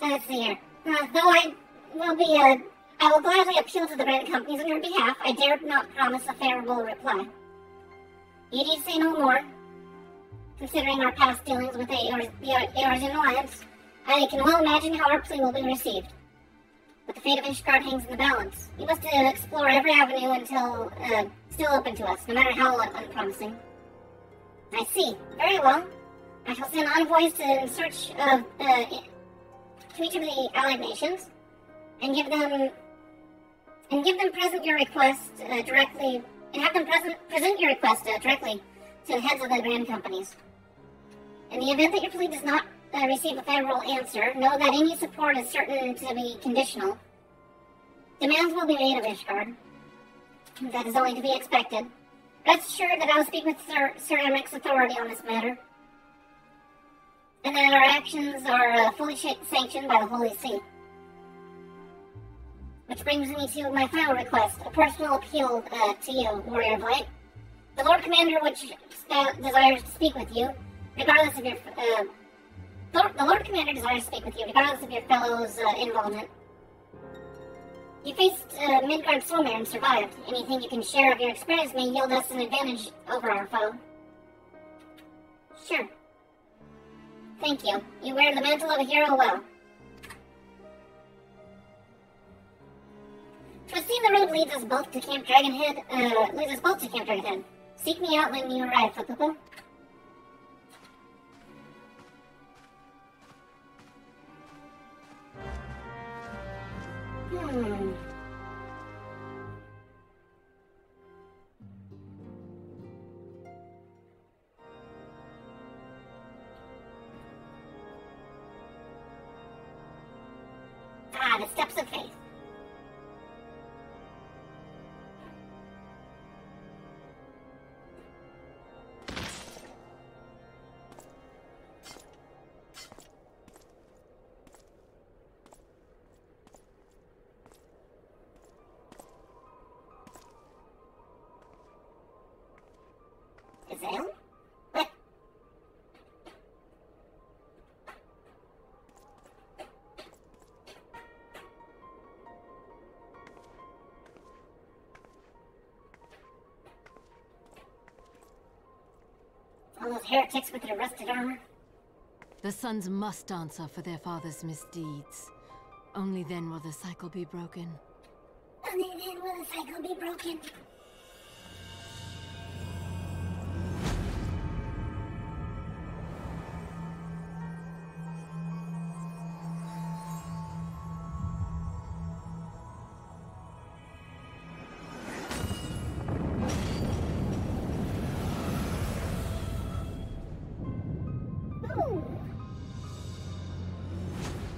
Let's see here. Though I will gladly appeal to the Grand Companies on your behalf, I dare not promise a favorable reply. You need say no more. Considering our past dealings with the Eorzean Alliance, I can well imagine how our plea will be received. But the fate of Ishgard hangs in the balance. We must explore every avenue until still open to us, no matter how unpromising. I see. Very well. I shall send envoys in search of to each of the allied nations, and give them present your request directly, and have them present your request directly to the heads of the Grand Companies. In the event that your plea does not receive a favorable answer, know that any support is certain to be conditional. Demands will be made of Ishgard. That is only to be expected. Rest assured that I will speak with Sir Emmerich's authority on this matter, and that our actions are fully sanctioned by the Holy See. Which brings me to my final request, a personal appeal to you, Warrior of Light. The Lord Commander desires to speak with you, regardless of your the Lord Commander desires to speak with you, regardless of your fellow's involvement. You faced Midgard Solmare and survived. Anything you can share of your experience may yield us an advantage over our foe. Sure. Thank you. You wear the mantle of a hero well. Twas seen the road leads us both to Camp Dragonhead. Seek me out when you arrive, Fukuko. The steps of faith. Azale? What? All those heretics with their rusted armor?
The sons must answer for their father's misdeeds. Only then will the cycle be broken.
Only then will the cycle be broken.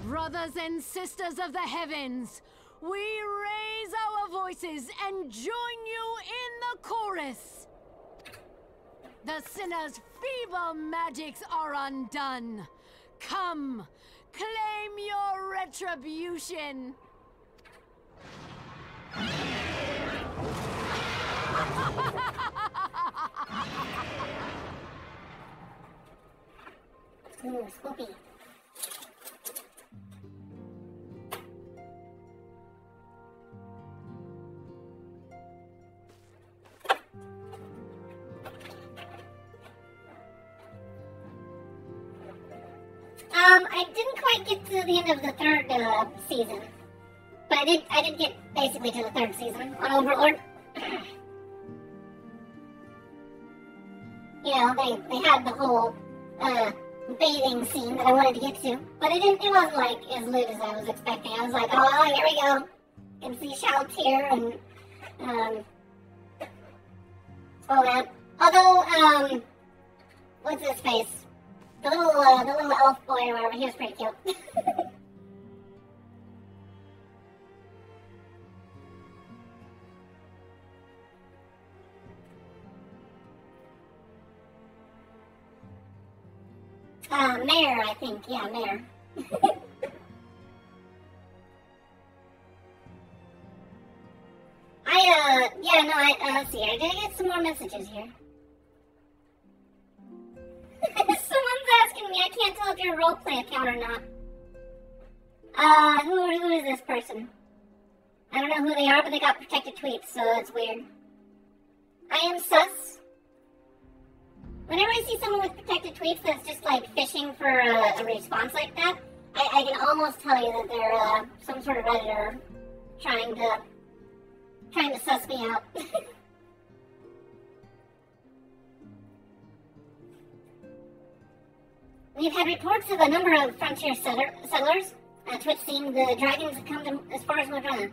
Brothers and sisters of the heavens, we raise our voices and join you in the chorus. The sinner's feeble magics are undone. Come, claim your retribution.
Ooh, spoopy. I didn't quite get to the end of the third season, but I did get basically to the third season on Overlord. You know, they had the whole bathing scene that I wanted to get to, but it wasn't like as lewd as I was expecting. I was like, oh, here we go. You can see shouts here and all that. Although, what's his face? The little elf boy or whatever, he was pretty cute. Mayor, I think. Yeah, Mayor. let's see. I gotta get some more messages here. Someone's asking me. I can't tell if you're a roleplay account or not. Who is this person? I don't know who they are, but they got protected tweets, so it's weird. I am sus. Whenever I see someone with protected tweets that's just like fishing for a response like that, I can almost tell you that they're some sort of Redditor trying to suss me out. We've had reports of a number of frontier settlers. Twitch seeing the dragons have come to as far as Modrona.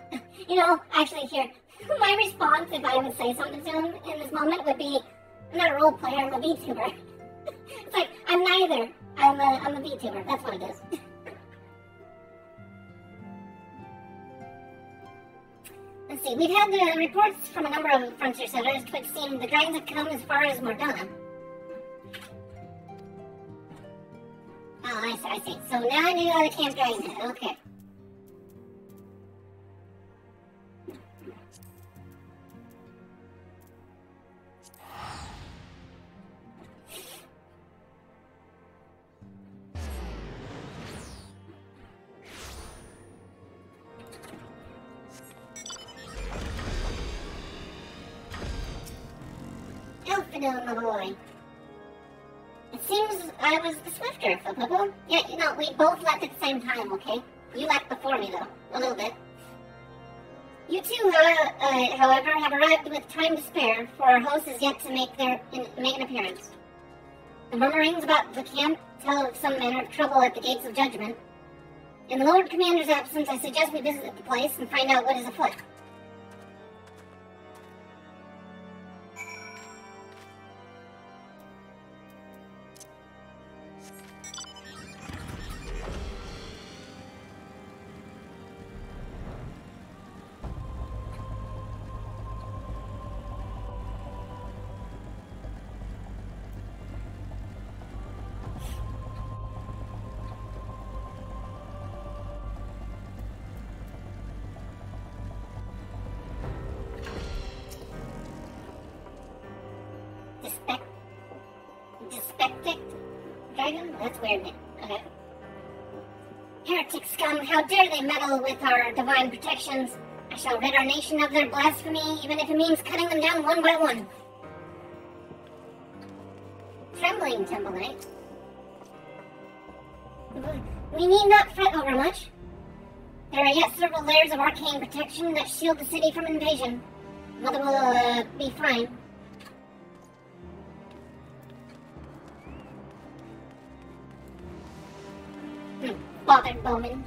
You know, actually here, my response if I would say something to him in this moment would be, I'm not a role player, I'm a VTuber. It's like, I'm neither. I'm a VTuber, that's what it is. Let's see, we've had the reports from a number of frontier settlers. Twitch seeing the dragons have come as far as Modrona. Oh, I see. So now I knew how the Camp Dragon head. Okay. Elfidel, my boy. It seems I was the swifter, Philippo. Yeah, you know, we both left at the same time, okay? You left before me, though. A little bit. You two, however, have arrived with time to spare, for our host is yet to make an appearance. The murmurings about the camp tell of some manner of trouble at the gates of judgment. In the Lord Commander's absence, I suggest we visit the place and find out what is afoot. That's weird. Okay. Heretic scum, how dare they meddle with our divine protections? I shall rid our nation of their blasphemy, even if it means cutting them down one by one. Trembling, Temple Knight. We need not fret over much. There are yet several layers of arcane protection that shield the city from invasion. Mother will be fine. Bothered Bowman.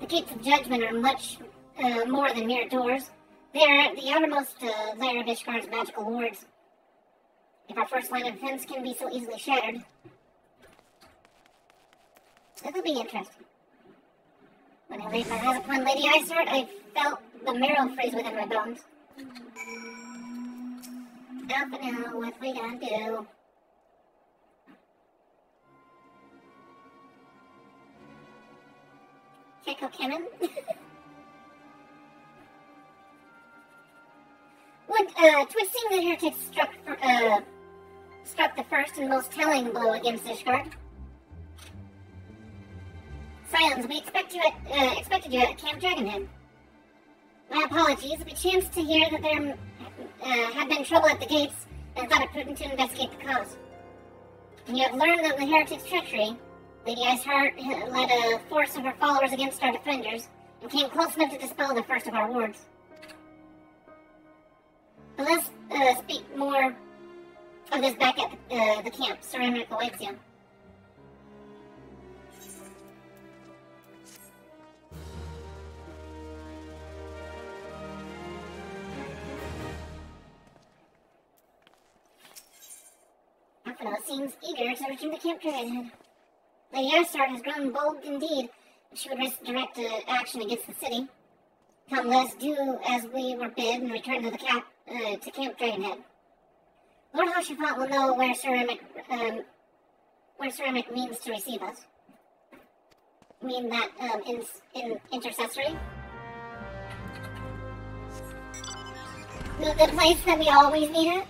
The gates of judgment are much more than mere doors. They are the outermost layer of Ishgar's magical wards. If our first line of defense can be so easily shattered, this'll be interesting. When I laid my eyes upon Lady Isart, I felt the marrow freeze within my bones. Alpha now, what we gonna do? Echo Cannon. Would Twitch seeing the heretics struck the first and most telling blow against Ishgard. Silence, we expected you at Camp Dragonhead. My apologies. We chanced to hear that there had been trouble at the gates and thought it prudent to investigate the cause. When you have learned of the heretic's treachery, Lady Iceheart led a force of her followers against our defenders and came close enough to dispel the first of our wards. But let's speak more of this back at the camp. Sir Emmerich awaits you. Alphino seems eager to return to Camp Dragonhead. Lady Iceheart has grown bold indeed, and she would risk direct action against the city. Come, let us do as we were bid and return to Camp Dragonhead. Lord Hoshafat will know where Sir Emmerich means to receive us. You mean that in intercessory? The place that we always meet at?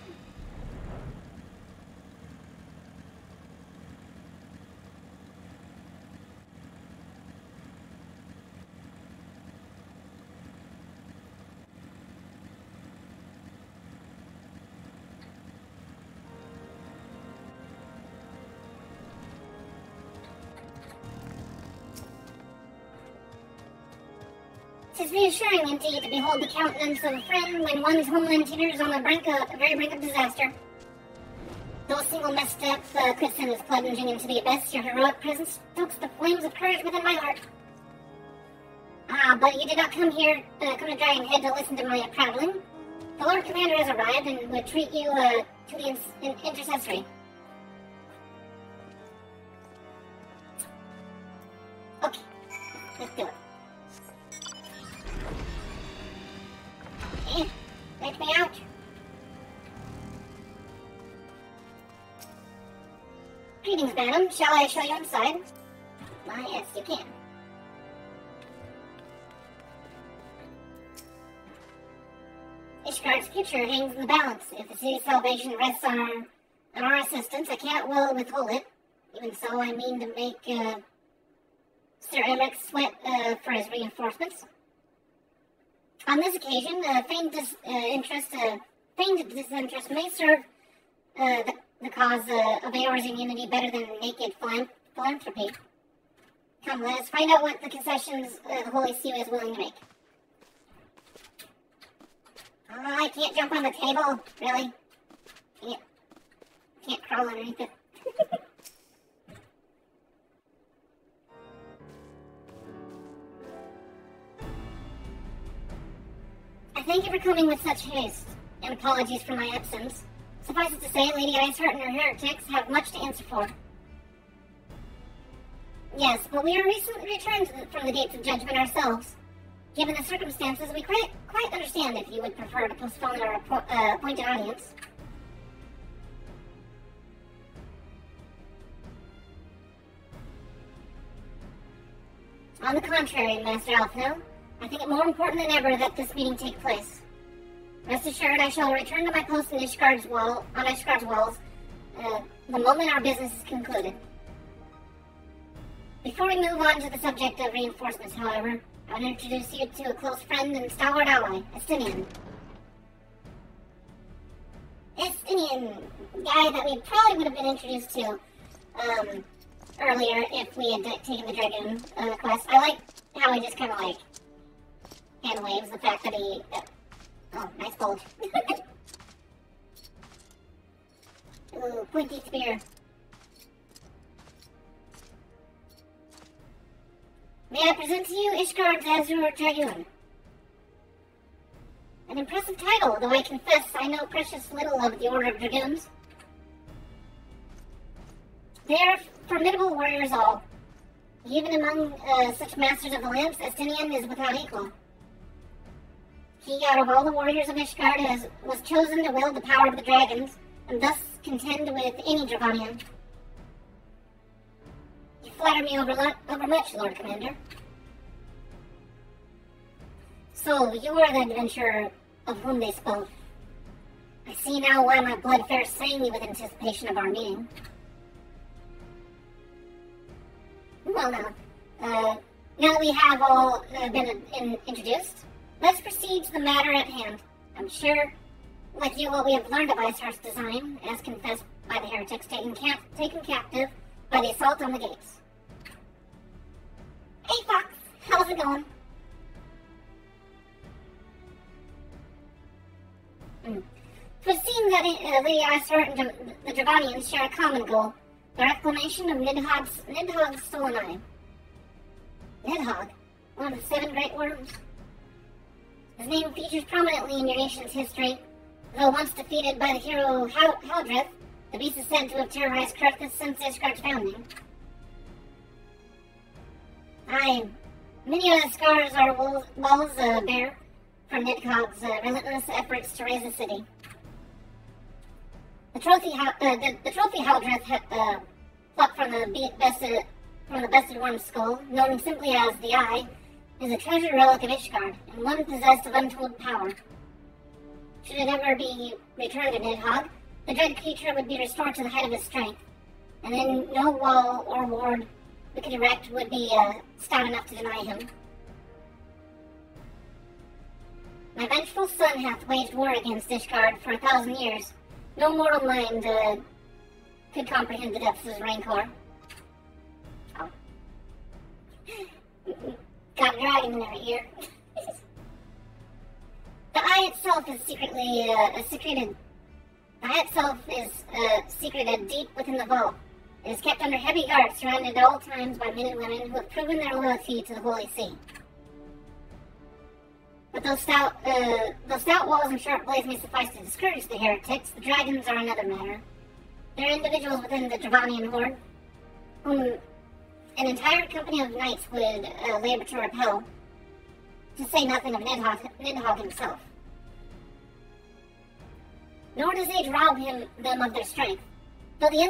It is reassuring indeed to behold the countenance of a friend when one's homeland teeters on the very brink of disaster. Though a single misstep could send us plunging into the abyss, your heroic presence stokes the flames of courage within my heart. But you did not come here, come to Dragonhead to listen to my prattling. The Lord Commander has arrived and would treat you to the intercessory. Okay, let's do it. Let me out. Greetings, madam. Shall I show you inside? Why, yes, you can. Ishgard's future hangs in the balance. If the city's salvation rests on our assistance, I can't well withhold it. Even so, I mean to make Sir Emmerich sweat for his reinforcements. On this occasion, feigned disinterest may serve the cause of Eorzean unity better than naked philanthropy. Come, let us find out what the concessions the Holy See is willing to make. Oh, I can't jump on the table, really. Can't crawl underneath it. I thank you for coming with such haste, and apologies for my absence. Suffice it to say, Lady Iceheart and her heretics have much to answer for. Yes, but we are recently returned from the gates of judgment ourselves. Given the circumstances, we quite understand if you would prefer to postpone our appointed audience. On the contrary, Master Alphino, I think it more important than ever that this meeting take place. Rest assured, I shall return to my post on Ishgard's walls the moment our business is concluded. Before we move on to the subject of reinforcements, however, I want to introduce you to a close friend and stalwart ally, Estinian. Estinian, guy that we probably would have been introduced to earlier if we had taken the Dragon quest. I like how he just kind of like hand waves, the fact that he... oh, nice bulge. Ooh, pointy spear. May I present to you Ishgard's Azure Dragoon? An impressive title, though I confess I know precious little of the Order of Dragoons. They are formidable warriors all. Even among such masters of the lamps, Estinian is without equal. He, out of all the warriors of Ishgard, was chosen to wield the power of the dragons, and thus contend with any Dravanian. You flatter me overmuch, Lord Commander. So, you are the adventurer of whom they spoke. I see now why my blood fares sanely with anticipation of our meeting. Well now, now that we have all been introduced, let's proceed to the matter at hand. I'm sure, like you, what we have learned of Iceheart's design, as confessed by the heretics taken captive by the assault on the gates. Hey Fox, how's it going? It would seem that Lady Iceheart and the Dravanians share a common goal, the reclamation of Nidhogg's stolen eye. Nidhogg, one of the 7 great worms. His name features prominently in your nation's history, though once defeated by the hero Haldreth, the beast is said to have terrorized Kurthus since Ishgard's founding. Aye, many of the scars our walls bear from Nidhogg's relentless efforts to raise the city. The trophy Haldreth plucked from the bested worm's skull, known simply as the Eye, is a treasured relic of Ishgard, and one possessed of untold power. Should it ever be returned to Nidhogg, the dread creature would be restored to the height of his strength, and then no wall or ward we could erect would be stout enough to deny him. My vengeful son hath waged war against Ishgard for 1,000 years. No mortal mind could comprehend the depths of his rancor. Oh. Got a dragon in every ear. The eye itself is secreted. The eye itself is secreted deep within the vault. It is kept under heavy guard, surrounded at all times by men and women who have proven their loyalty to the Holy See. But those stout walls and sharp blades may suffice to discourage the heretics. The dragons are another matter. There are individuals within the Dravanian horde whom an entire company of knights would labor to repel, to say nothing of Nidhogg himself. Nor does age rob them of their strength. Through the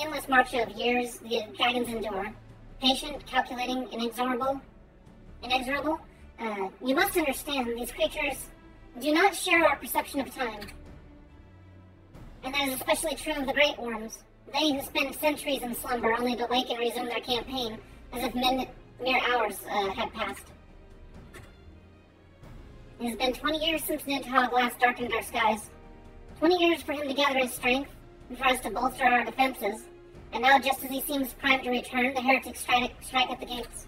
endless march of years the dragons endure, patient, calculating, inexorable, you must understand these creatures do not share our perception of time. And that is especially true of the great worms. They who spend centuries in slumber only to wake and resume their campaign as if mere hours had passed. It has been 20 years since Nidhogg last darkened our skies. 20 years for him to gather his strength and for us to bolster our defenses. And now, just as he seems primed to return, the heretics strike at the gates.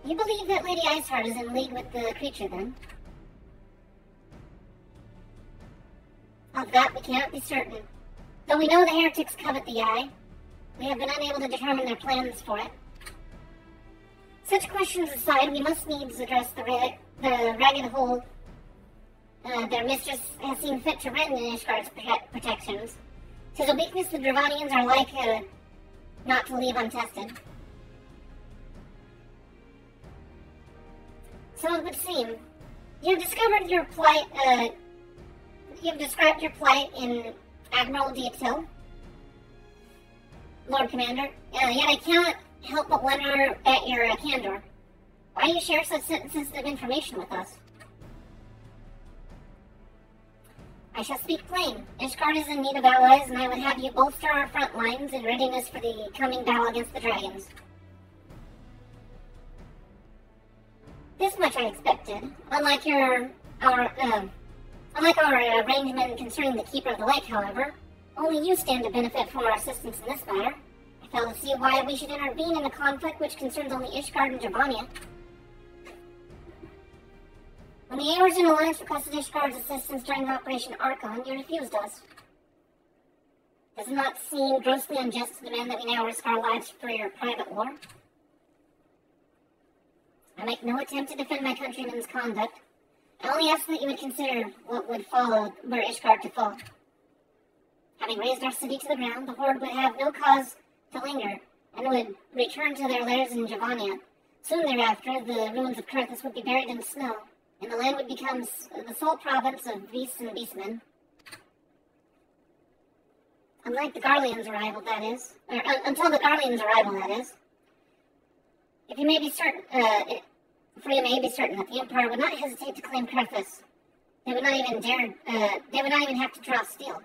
You believe that Lady Iceheart is in league with the creature, then? Of that we cannot be certain. Though we know the heretics covet the eye, we have been unable to determine their plans for it. Such questions aside, we must needs address the ragged hole their mistress has seen fit to rend in Ishgard's protections. 'Tis a weakness the Dravanians are like not to leave untested. So it would seem, you have discovered your plight, you have described your plight in admirable detail, Lord Commander, yet I cannot help but wonder at your candor. Why do you share such sensitive information with us? I shall speak plain. Ishgard is in need of allies, and I would have you bolster our front lines in readiness for the coming battle against the dragons. This much I expected. Unlike our arrangement concerning the Keeper of the Lake, however, only you stand to benefit from our assistance in this matter. I fail to see why we should intervene in a conflict which concerns only Ishgard and Dravania. When the Eorzen Alliance requested Ishgard's assistance during Operation Archon, you refused us. Does it not seem grossly unjust to demand that we now risk our lives for your private war? I make no attempt to defend my countrymen's conduct. I only ask that you would consider what would follow were Ishgard to fall. Having razed our city to the ground, the Horde would have no cause to linger, and would return to their lairs in Javania. Soon thereafter, the ruins of Kurthus would be buried in snow, and the land would become the sole province of beasts and beastmen. Unlike the Garleans' arrival, that is. Or until the Garleans' arrival, that is. If you may be certain, Freya may be certain that the Empire would not hesitate to claim Krethus. They would not even they would not even have to draw steel.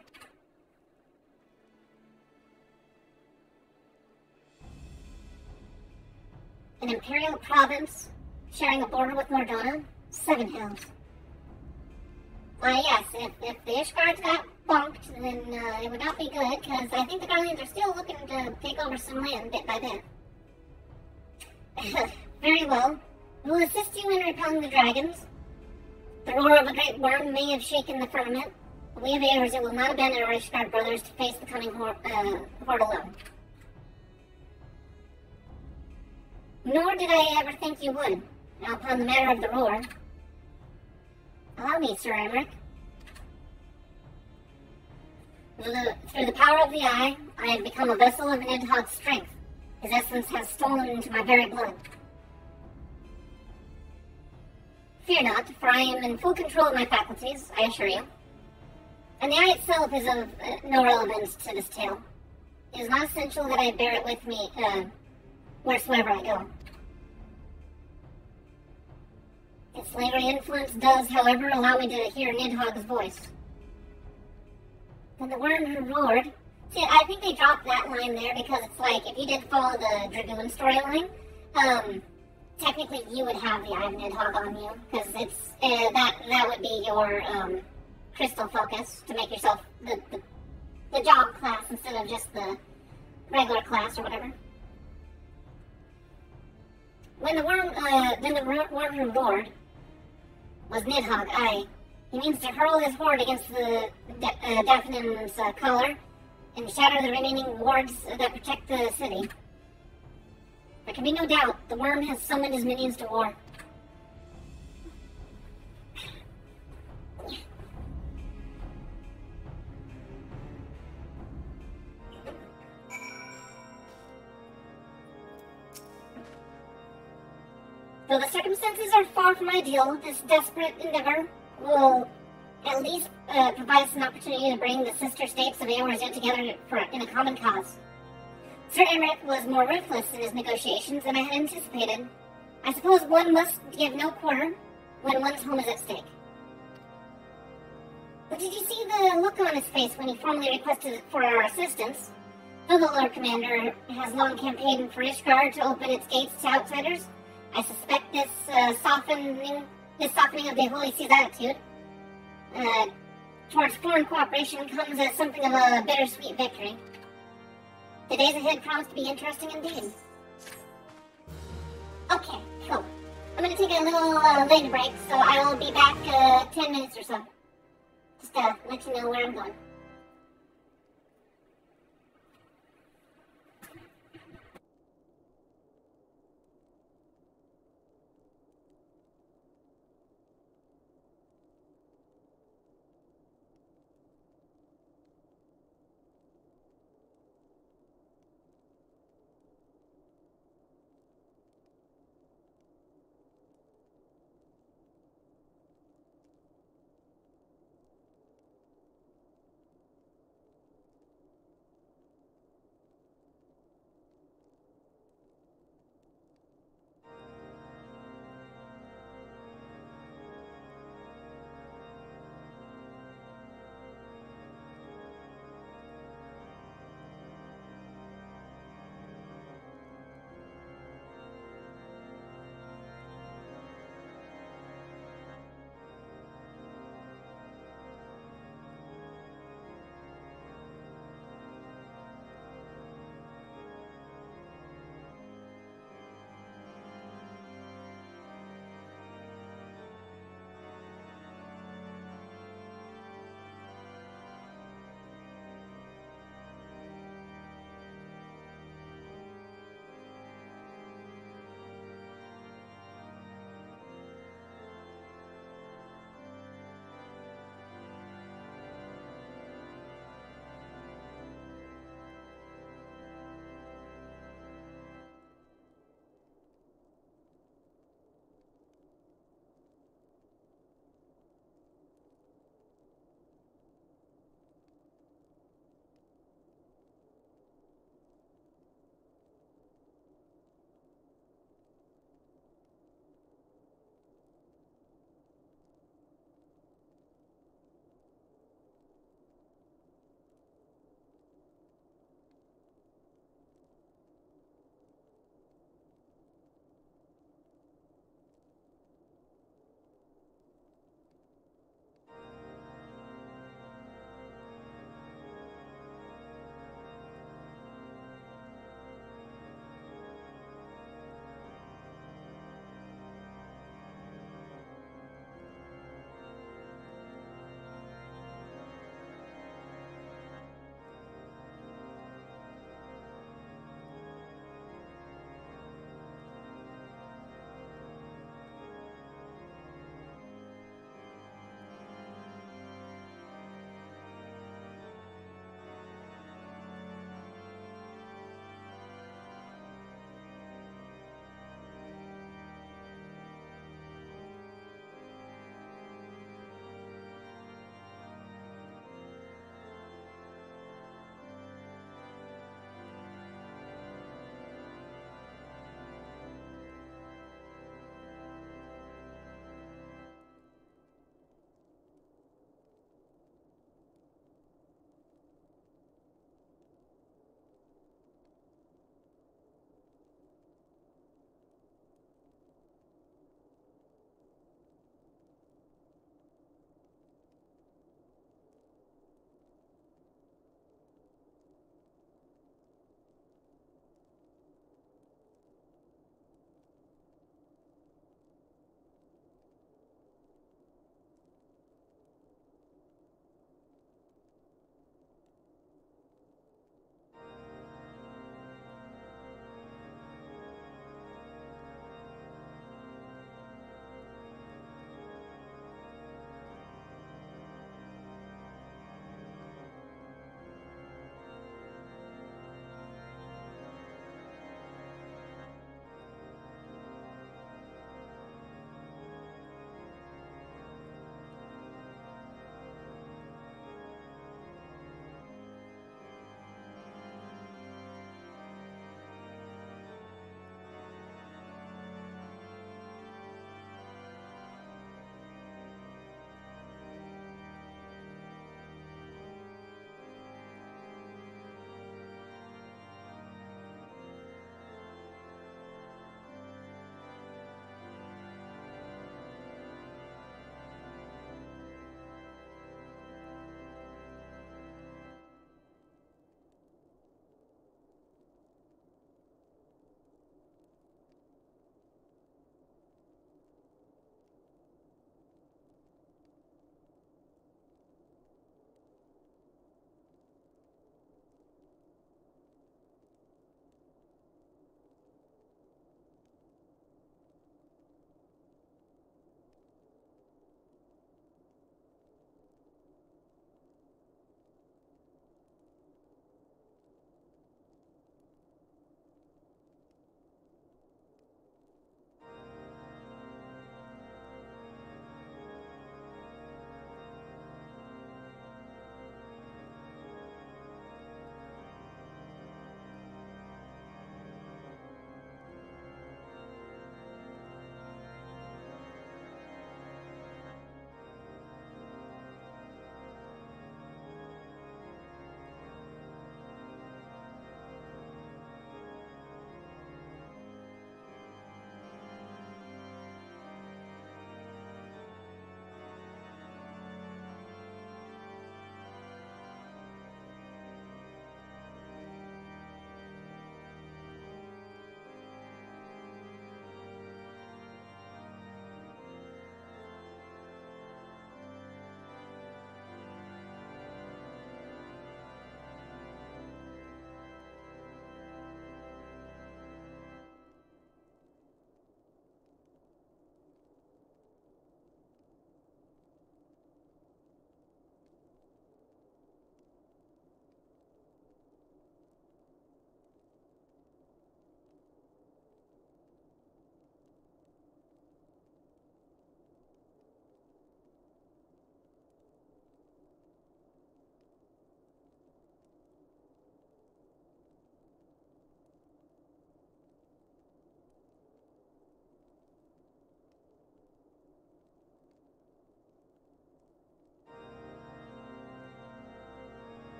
An Imperial province sharing a border with Mordona? 7 hills. Yes, if the Ishgards got bonked, then it would not be good, because I think the Guardians are still looking to take over some land bit by bit. Very well. We will assist you in repelling the dragons. The roar of a great worm may have shaken the firmament, but we of Eorzea will not abandon our Ishgard brothers to face the coming horde alone. Nor did I ever think you would. Now, upon the matter of the roar, allow me, Sir Emmerich. Through the power of the Eye, I have become a vessel of Nidhogg's strength. His essence has stolen into my very blood. Fear not, for I am in full control of my faculties, I assure you. And the Eye itself is of no relevance to this tale. It is not essential that I bear it with me, wheresoever I go. Its slavery influence does, however, allow me to hear Nidhogg's voice. Then the worm who roared... See, I think they dropped that line there because it's like, if you did follow the Dragoon storyline, technically you would have the Eye of Nidhogg on you, because it's, that would be your, crystal focus, to make yourself the job class instead of just the regular class or whatever. When the worm, then the worm who roared was Nidhogg, aye. He means to hurl his horde against the Daphnin's collar and shatter the remaining wards that protect the city. There can be no doubt, the worm has summoned his minions to war. Though the circumstances are far from ideal, this desperate endeavor will at least provide us an opportunity to bring the sister states of Eorzea together in a common cause. Sir Emmerich was more ruthless in his negotiations than I had anticipated. I suppose one must give no quarter when one's home is at stake. But did you see the look on his face when he formally requested for our assistance? Though the Lord Commander has long campaigned for Ishgard to open its gates to outsiders, I suspect this softening of the Holy Sea's attitude towards foreign cooperation comes as something of a bittersweet victory. The days ahead promise to be interesting indeed. Okay, cool. I'm gonna take a little later break, so I will be back 10 minutes or so. Just let you know where I'm going.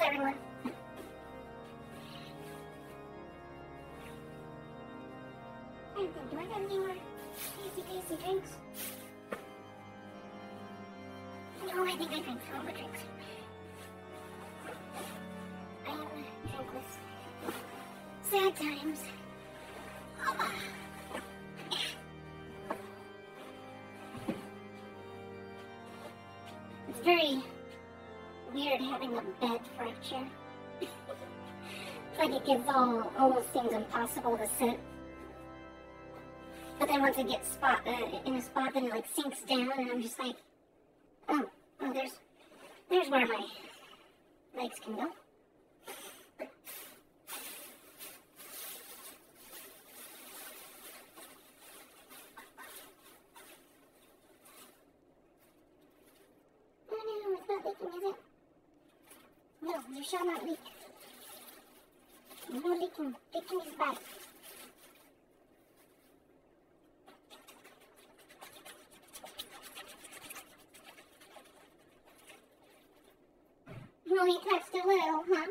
everyone. I don't think, do I have any more tasty drinks? No, I think I drank all the drinks. I am drinkless. Sad times. It's very weird having a bed for a chair. It's like it gives almost seems impossible to sit. But then once it gets in a spot, then it like sinks down, and I'm just like, oh, there's where my legs can go. Oh no, it's not leaking, is it? No, you shall not leak. No leaking. Leaking is bad. You only touched a little, huh?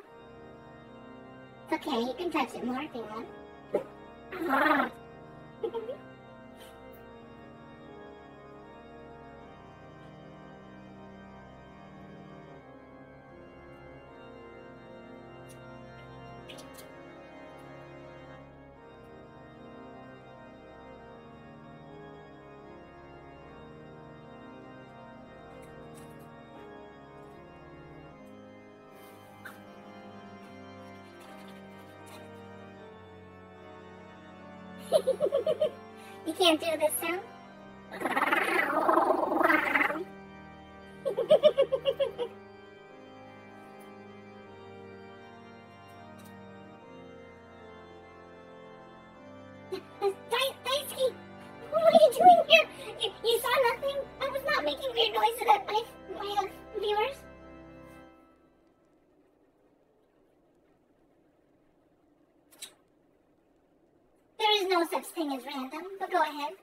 It's okay, you can touch it more if you want. You can't do this sound? Daisuke! What are you doing here? You saw nothing? I was not making weird noises at my viewers. There is no such thing as random, but go ahead.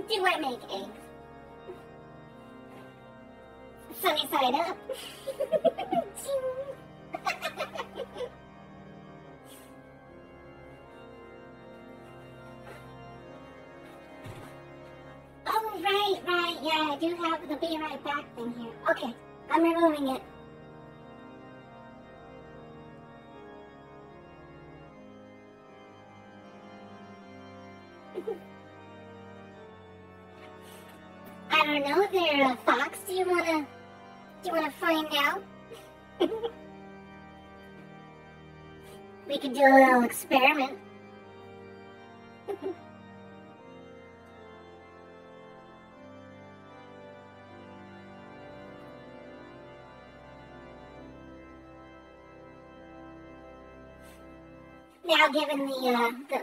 Do I make eggs? Sunny side up. Oh, right. Yeah, I do have the be right back thing here. Okay, I'm removing it. I don't know, there, Fox. Do you wanna find out? We could do a little experiment. Now, given the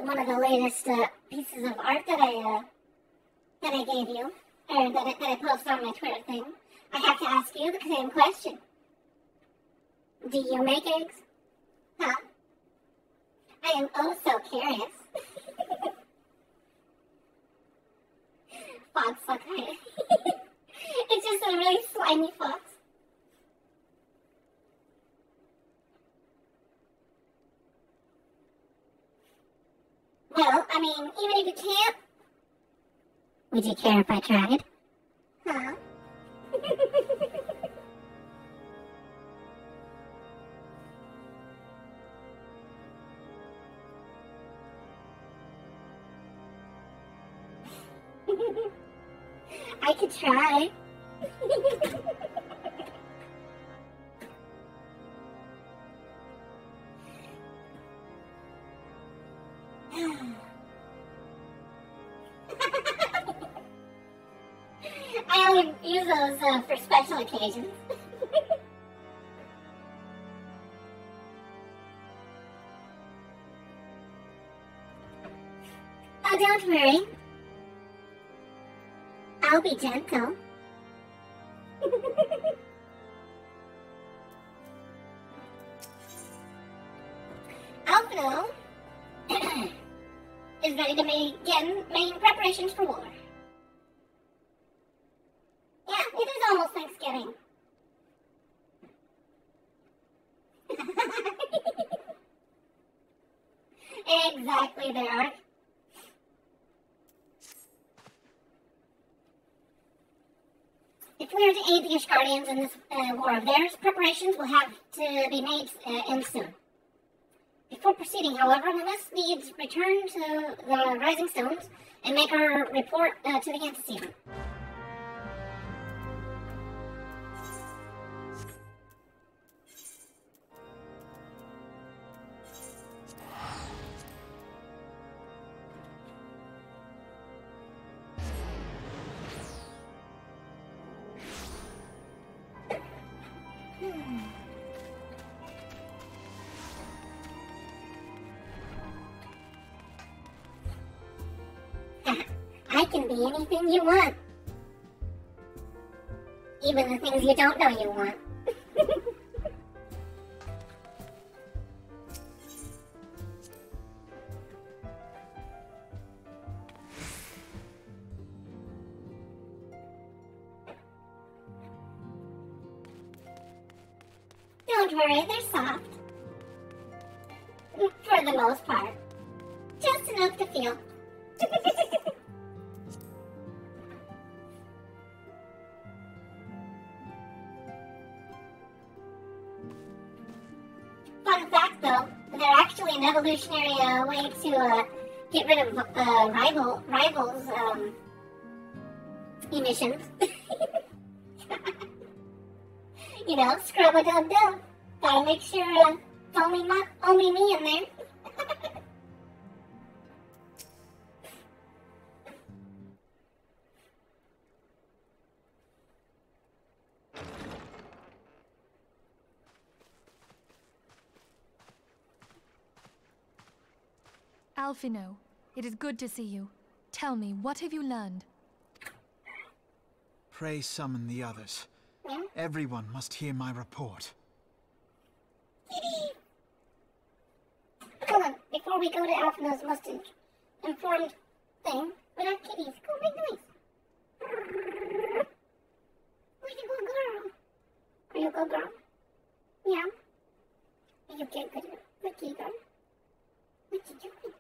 one of the latest pieces of art that I gave you, or that I posted on my Twitter thing, I have to ask you the same question. Do you make eggs? Huh? I am oh so curious. Fox, okay. It's just a really slimy fox. Well, I mean, even if you can't, would you care if I tried? Huh? I could try. I only use those for special occasions. Oh, don't worry. I'll be gentle. Alphino is ready to begin making preparations for war. Yeah, it is almost Thanksgiving. Exactly, there. If we are to aid the Ishgardians in this war of theirs, preparations will have to be made soon. Before proceeding, however, we must needs return to the Rising Stones and make our report to the antecedent. I can be anything you want. Even the things you don't know you want. Don't worry, they're soft. For the most part. Just enough to feel. Fun fact though, they're actually an evolutionary way to get rid of rivals emissions. You know, scrub-a-dub-dub. Gotta make sure it's only me in there.
Alphino, it is good to see you. Tell me, what have you learned?
Pray summon the others. Everyone must hear my report.
Hold on, before we go to Alphino's most informed thing, we have kitties. Go make noise. Where's your good girl? Are you a good girl? Yeah. Are you good kitty girl? What you doing? What are you doing?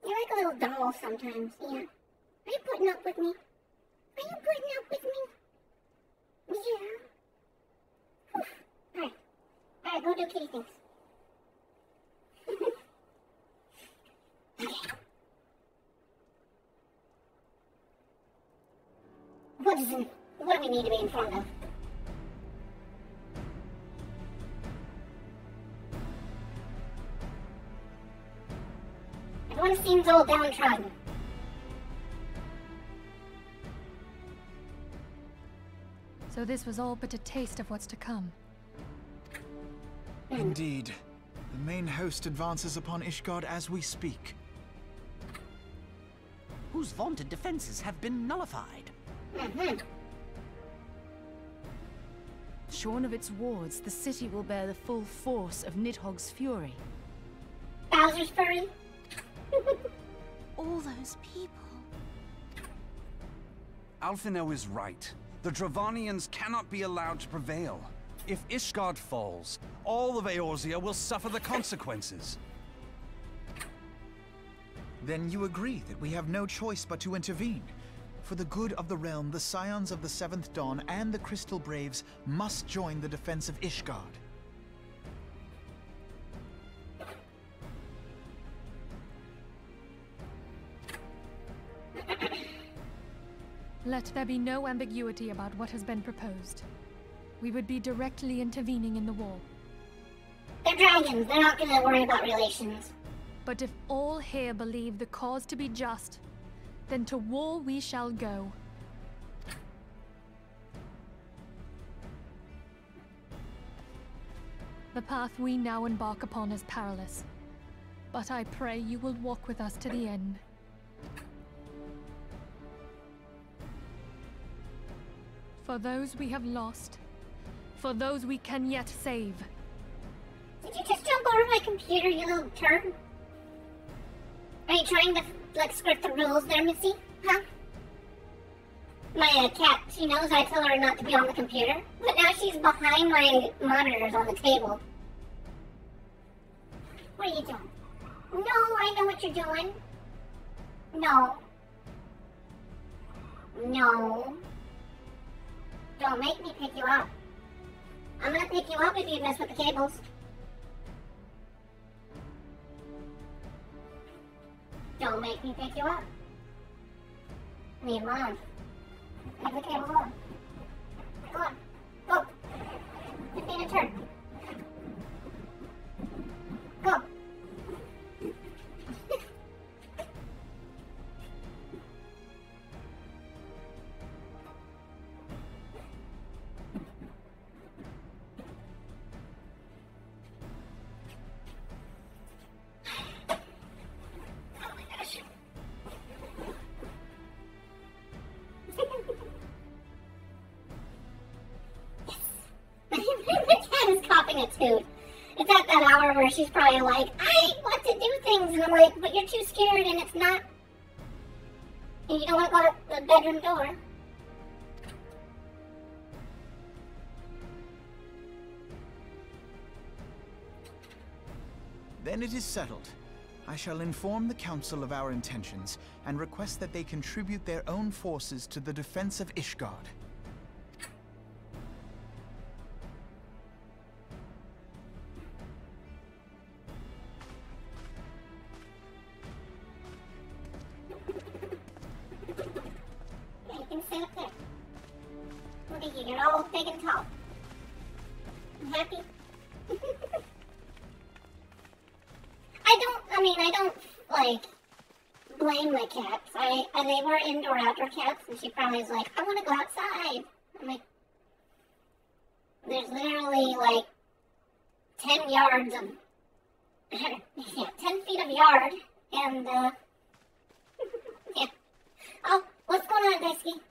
You're like a little doll sometimes, yeah. Are you putting up with me? Are you putting up with me? Yeah. Alright. Alright, go do kitty things. Okay. What do we need to be informed of? Everyone seems all downtrodden.
So this was all but a taste of what's to come.
Indeed. The main host advances upon Ishgard as we speak.
Whose vaunted defenses have been nullified.
Shorn of its wards, the city will bear the full force of Nidhogg's fury.
Bowser's fury?
All those people.
Alphino is right. The Dravanians cannot be allowed to prevail. If Ishgard falls, all of Eorzea will suffer the consequences.
Then you agree that we have no choice but to intervene. For the good of the realm, the Scions of the Seventh Dawn and the Crystal Braves must join the defense of Ishgard.
Let there be no ambiguity about what has been proposed. We would be directly intervening in the war.
They're dragons. They're not gonna worry about relations.
But if all here believe the cause to be just, then to war we shall go. The path we now embark upon is perilous. but I pray you will walk with us to the end. For those we have lost, for those we can yet save.
Did you just jump over my computer, you little turd? Are you trying to, like, script the rules there, Missy? Huh? My cat, she knows I tell her not to be on the computer, but now she's behind my monitors on the table. What are you doing? No, I know what you're doing. No. No. Don't make me pick you up. I'm gonna pick you up if you mess with the cables. Don't make me pick you up. Leave them alone. Leave the cable alone. Go on. Go. Just need a turn. Go. A toot. It's at that hour where she's probably like, I want to do things, and I'm like, but you're too scared and it's not, and you don't want to go to the bedroom door.
Then it is settled. I shall inform the Council of our intentions and request that they contribute their own forces to the defense of Ishgard.
You're all big and tall. I'm happy. I don't, like, blame my cats. They were indoor-outdoor cats, and she probably was like, I want to go outside. I'm like, there's literally, like, 10 yards of, yeah, 10 feet of yard, and, yeah. Oh, what's going on, Daisuke?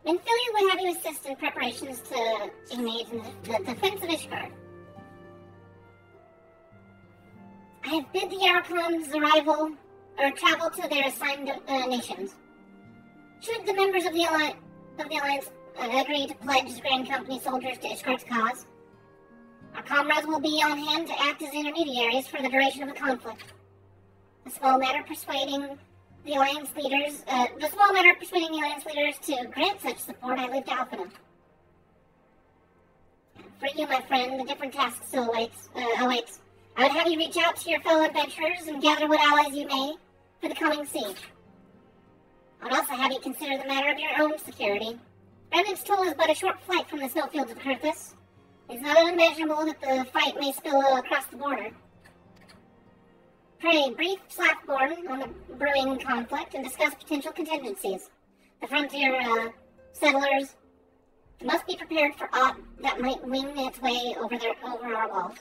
Minfilia would have you assist in preparations to engage in the defense of Ishgard. I have bid the Yarokhan's arrival, or travel to their assigned nations. Should the members of the Alliance agree to pledge Grand Company soldiers to Ishgard's cause, our comrades will be on hand to act as intermediaries for the duration of the conflict. A small matter persuading the Alliance leaders to grant such support, I leave to Alphenum. For you, my friend, a different task still awaits. I would have you reach out to your fellow adventurers and gather what allies you may for the coming siege. I would also have you consider the matter of your own security. Revenant's Toll is but a short flight from the snowfields of Kurthus. It is not unimaginable that the fight may spill across the border. Pray, brief Slackborn on the brewing conflict and discuss potential contingencies. The frontier settlers must be prepared for aught that might wing its way over our walls.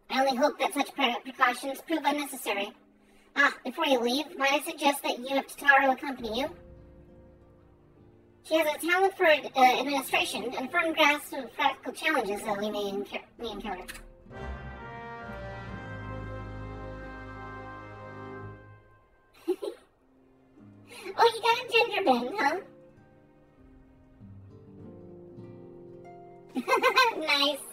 I only hope that such precautions prove unnecessary. Before you leave, might I suggest that you have Tataru accompany you? She has a talent for administration and a firm grasp of practical challenges that we may encounter. Oh, you got a gender bend, huh? Nice.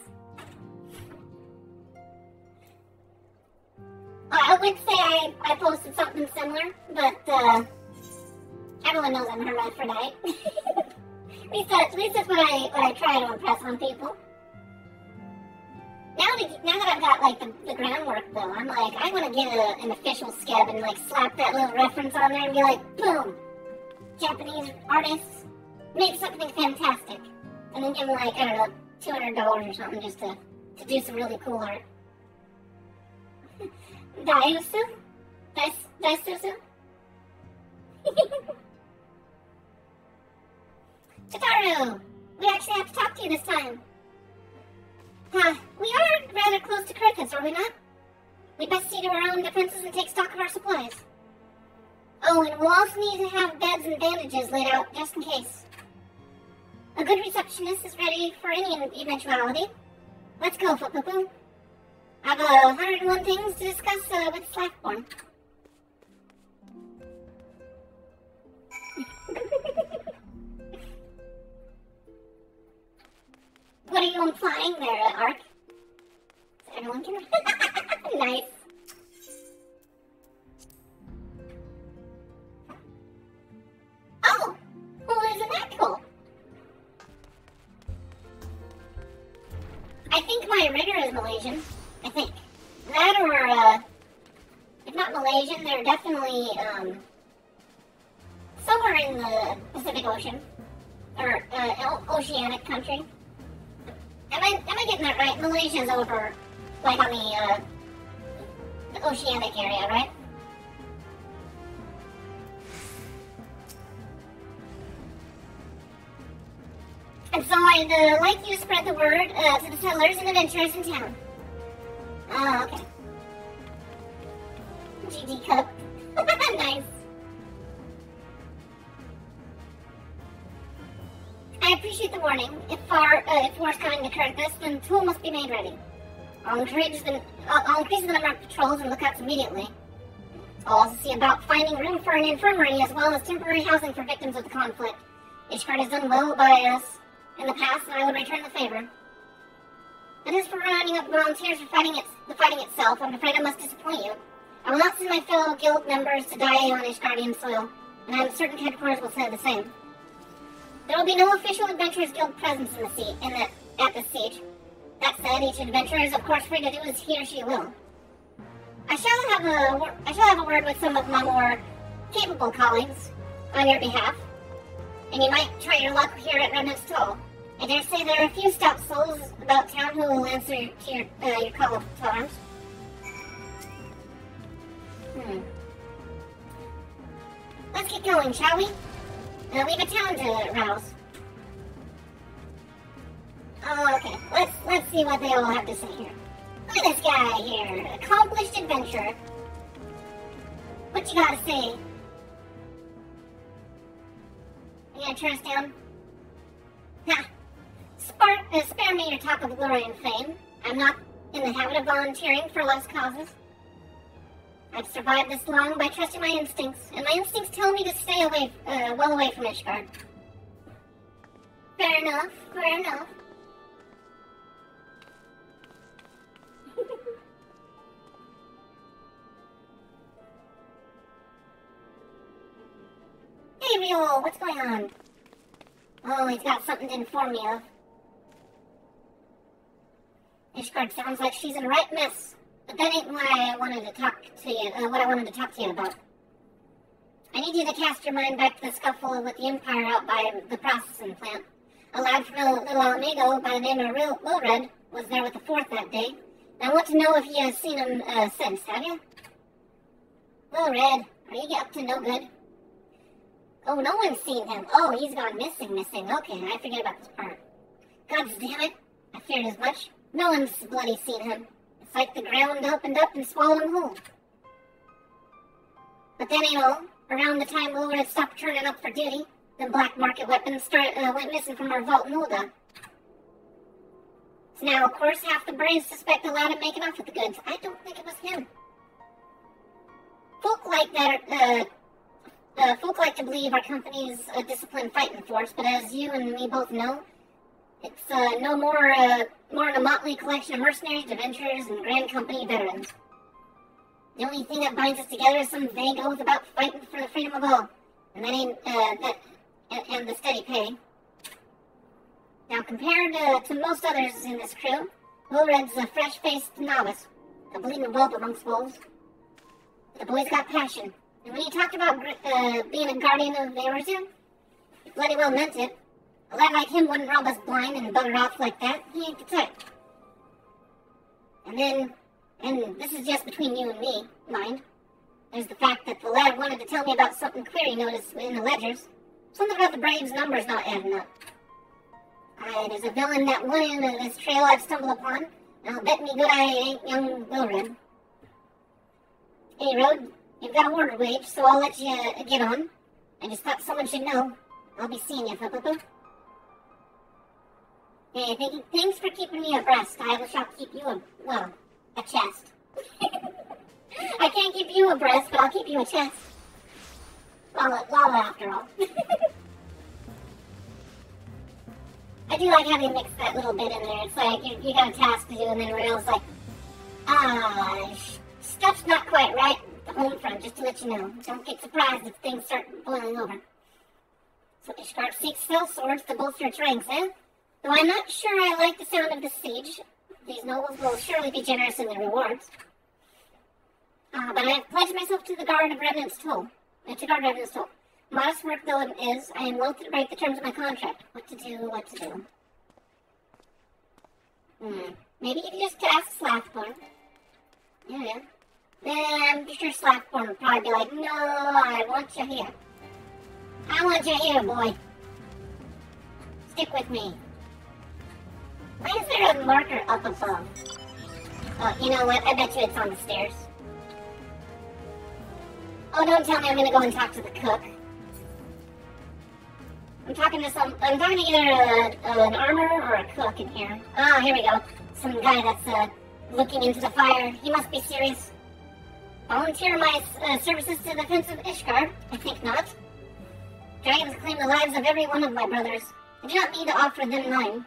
I would say I posted something similar, but everyone knows I'm a hermaphrodite. at least that's what I try to impress on people. Now that I've got like the groundwork though, I'm like, I want to get an official scab and like slap that little reference on there and be like, boom, Japanese artists make something fantastic. and then give him like, I don't know, $200 or something just to do some really cool art. Daisu? Daisusu? Tataru! We actually have to talk to you this time. We are rather close to Kirkus, are we not? We best see to our own defenses and take stock of our supplies. Oh, and we'll also need to have beds and bandages laid out just in case. A good receptionist is ready for any eventuality. Let's go, Footpoo. I've 101 things to discuss with Slackborn. What are you implying there, Ark? Is everyone can... Nice. Oh! Well, isn't that cool? I think my rigger is Malaysian. I think. That or, if not Malaysian, they're definitely, somewhere in the Pacific Ocean. Or, oceanic country. Am I getting that right? Malaysia's over, like, on the oceanic area, right? And so I'd like you to spread the word to the settlers and adventurers in town. Oh, okay. GG Cup. Nice. I appreciate the warning. If war's coming to Kirkus, then tool must be made ready. I'll increase the number of patrols and lookouts immediately. I'll also see about finding room for an infirmary as well as temporary housing for victims of the conflict. Ishgard has done well by us in the past, and I would return the favor. And as for rounding up volunteers for the fighting itself, I'm afraid I must disappoint you. I will not send my fellow guild members to die on Ishgardian soil, and I'm certain headquarters will say the same. There will be no official Adventurers Guild presence at the siege. That said, each adventurer is of course free to do as he or she will. I shall have a word with some of my more capable colleagues on your behalf, and you might try your luck here at Remnant's Toll. I dare say there are a few stout souls about town who will answer to your call to arms. Let's get going, shall we? We have a town to rouse. Oh, okay. Let's see what they all have to say here. Look at this guy here, accomplished adventurer. What you gotta say? You gonna turn us down? Ha! Spare me your talk of glory and fame. I'm not in the habit of volunteering for lost causes. I've survived this long by trusting my instincts, and my instincts tell me to stay away, well away from Ishgard. Fair enough, fair enough. Hey, Riol, what's going on? Oh, he's got something to inform me of. Ishgard sounds like she's in a right mess. But that ain't why I wanted to talk to you, what I wanted to talk to you about. I need you to cast your mind back to the scuffle with the Empire out by the processing plant. A lad from Little Amigo by the name of Wilred was there with the Fourth that day. And I want to know if you have seen him since, have you? Wilred, are you up to no good? Oh, no one's seen him. Oh, he's gone missing. Okay, I forget about this part. God damn it. I feared as much. No one's bloody seen him. It's like the ground opened up and swallowed him whole. But then, around the time Wilred stopped turning up for duty, the black market weapons went missing from our vault in Ulda. So now, of course, half the braves suspect the lad of making off with the goods. I don't think it was him. Folk like to believe our company's a disciplined fighting force, but as you and me both know, it's no more than a motley collection of mercenaries, adventurers, and Grand Company veterans. The only thing that binds us together is some vague oath about fighting for the freedom of all, and that ain't and the steady pay. Now, compared to most others in this crew, Wilred's a fresh-faced novice, a bleeding whelp amongst wolves. The boy's got passion, and when he talked about being a guardian of Eorzea, he bloody well meant it. A lad like him wouldn't rob us blind and bugger off like that. He ain't the type. And this is just between you and me, mind. There's the fact that the lad wanted to tell me about something queer he noticed in the ledgers. Something about the Braves' numbers not adding up. There's a villain that went into this trail I've stumbled upon, and I'll bet me good I ain't young Wilred. Hey, Road, you've got a order wage, so I'll let you get on. I just thought someone should know. I'll be seeing you, Flippa. Hey, thanks for keeping me abreast. I shall keep you a chest. I can't keep you abreast, but I'll keep you a chest. Lava after all. I do like how they mix that little bit in there. It's like, you got a task to do, and then everyone's like, stuff's not quite right at the home front, just to let you know. Don't get surprised if things start boiling over. So Ishgard seeks cell swords to bolster its ranks, eh? Though I'm not sure I like the sound of the siege. These nobles will surely be generous in their rewards. But I have pledged myself to the Guard of Revenant's Toll. Modest work though it is, I am loath to break the terms of my contract. What to do. Maybe you can just ask Slathborn. Yeah. Then I'm sure Slathborn would probably be like, no, I want you here. I want you here, boy. Stick with me. Why is there a marker up above? Oh, you know what? I bet you it's on the stairs. Oh, don't tell me I'm gonna go and talk to the cook. I'm talking to either an armorer or a cook in here. Oh, here we go. Some guy that's looking into the fire. He must be serious. Volunteer my services to the defense of Ishgard? I think not. Dragons claim the lives of every one of my brothers. I do not need to offer them mine.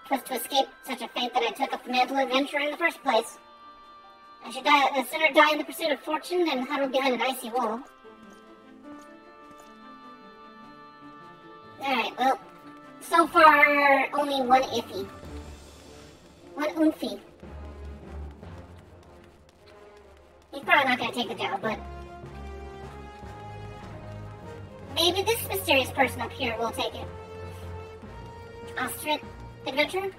'Twas to escape such a fate that I took up the mantle of adventurer in the first place. I should sooner die in the pursuit of fortune than huddle behind an icy wall. Alright, well, so far, only one iffy. One oomphy. He's probably not going to take the job, but maybe this mysterious person up here will take it. Ostrich adventurer?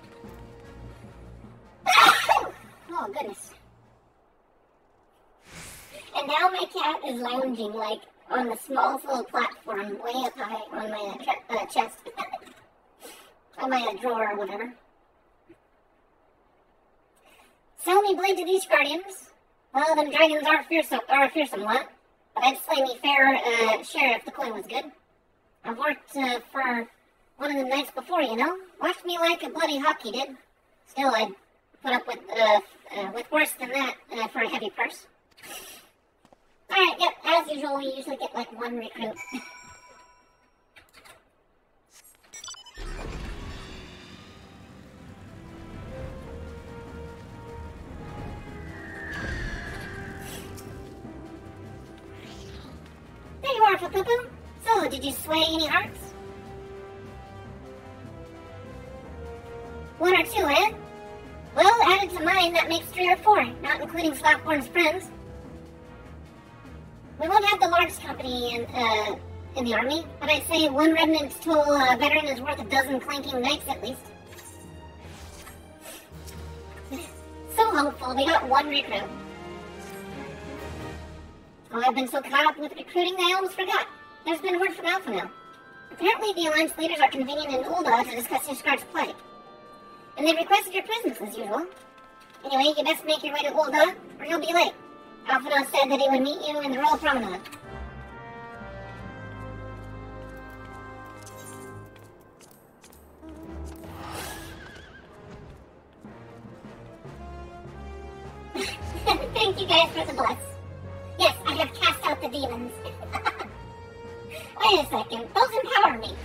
Oh, goodness. And now my cat is lounging, like, on the smallest little platform way up high on my chest. On my drawer or whatever. Sell me blade to these guardians. Well, them dragons are a fearsome lot. But I'd slay me fair share if the coin was good. I've worked for one of the nights before, you know. Watched me like a bloody hockey did. Still, I'd put up with worse than that for a heavy purse. Alright, yep, as usual, we usually get like one recruit. There you are, Fupupu. So, did you sway any hearts? One or two, eh? Well, added to mine, that makes 3 or 4, not including Slathborn's friends. We won't have the largest company in the army, but I'd say one Revenant's Toll veteran is worth a dozen clanking knights at least. So hopeful, we got one recruit. Oh, I've been so caught up with recruiting that I almost forgot. There's been word from Alpha now. Apparently the Alliance leaders are convening in Ulda to discuss Ishgard's plight. And they requested your presence as usual. Anyway, you best make your way to Ulda, or you'll be late. Alphino said that he would meet you in the Royal Promenade. Thank you guys for the bless. Yes, I have cast out the demons. Wait a second, those empower me.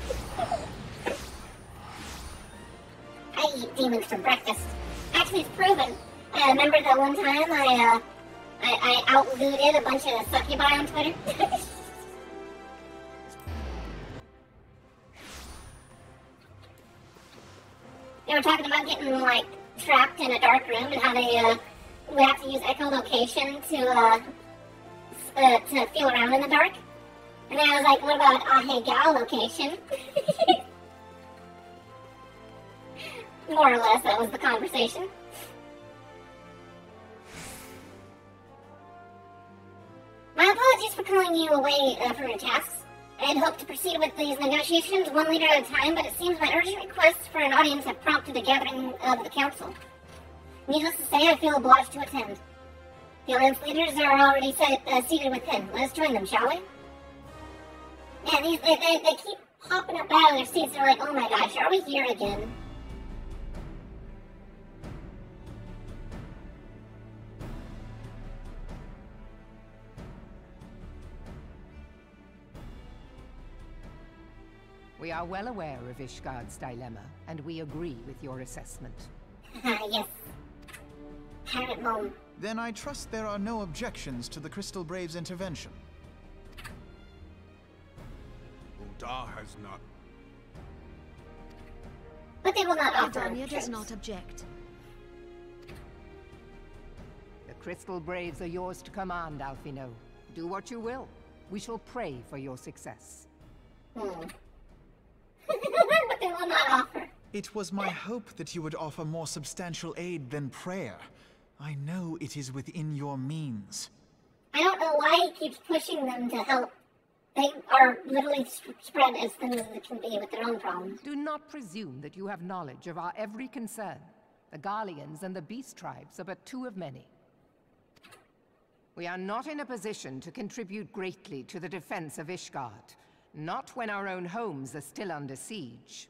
I eat demons for breakfast. Actually, it's proven. Remember that one time I outlooted a bunch of succubi on Twitter? They were talking about getting, like, trapped in a dark room and how they would have to use echolocation to feel around in the dark. And then I was like, what about Ahe Gal location? More or less, that was the conversation. My apologies for calling you away from your tasks. I had hoped to proceed with these negotiations one leader at a time, but it seems my urgent requests for an audience have prompted a gathering of the council. Needless to say, I feel obliged to attend. The alliance leaders are already seated within. Let us join them, shall we? Yeah, they keep hopping up out of their seats. They're like, oh my gosh, are we here again?
We are well aware of Ishgard's dilemma, and we agree with your assessment.
Yes. Pirate Mom.
Then I trust there are no objections to the Crystal Braves' intervention.
Uldar has not.
But they will not offer.
Adania does not object.
The Crystal Braves are yours to command, Alphino. Do what you will. We shall pray for your success.
But they will not offer.
It was my hope that you would offer more substantial aid than prayer. I know it is within your means.
I don't know why he keeps pushing them to help. They are literally spread as thin as it can be with their own problems.
Do not presume that you have knowledge of our every concern. The Garleans and the Beast Tribes are but two of many. We are not in a position to contribute greatly to the defense of Ishgard. Not when our own homes are still under siege.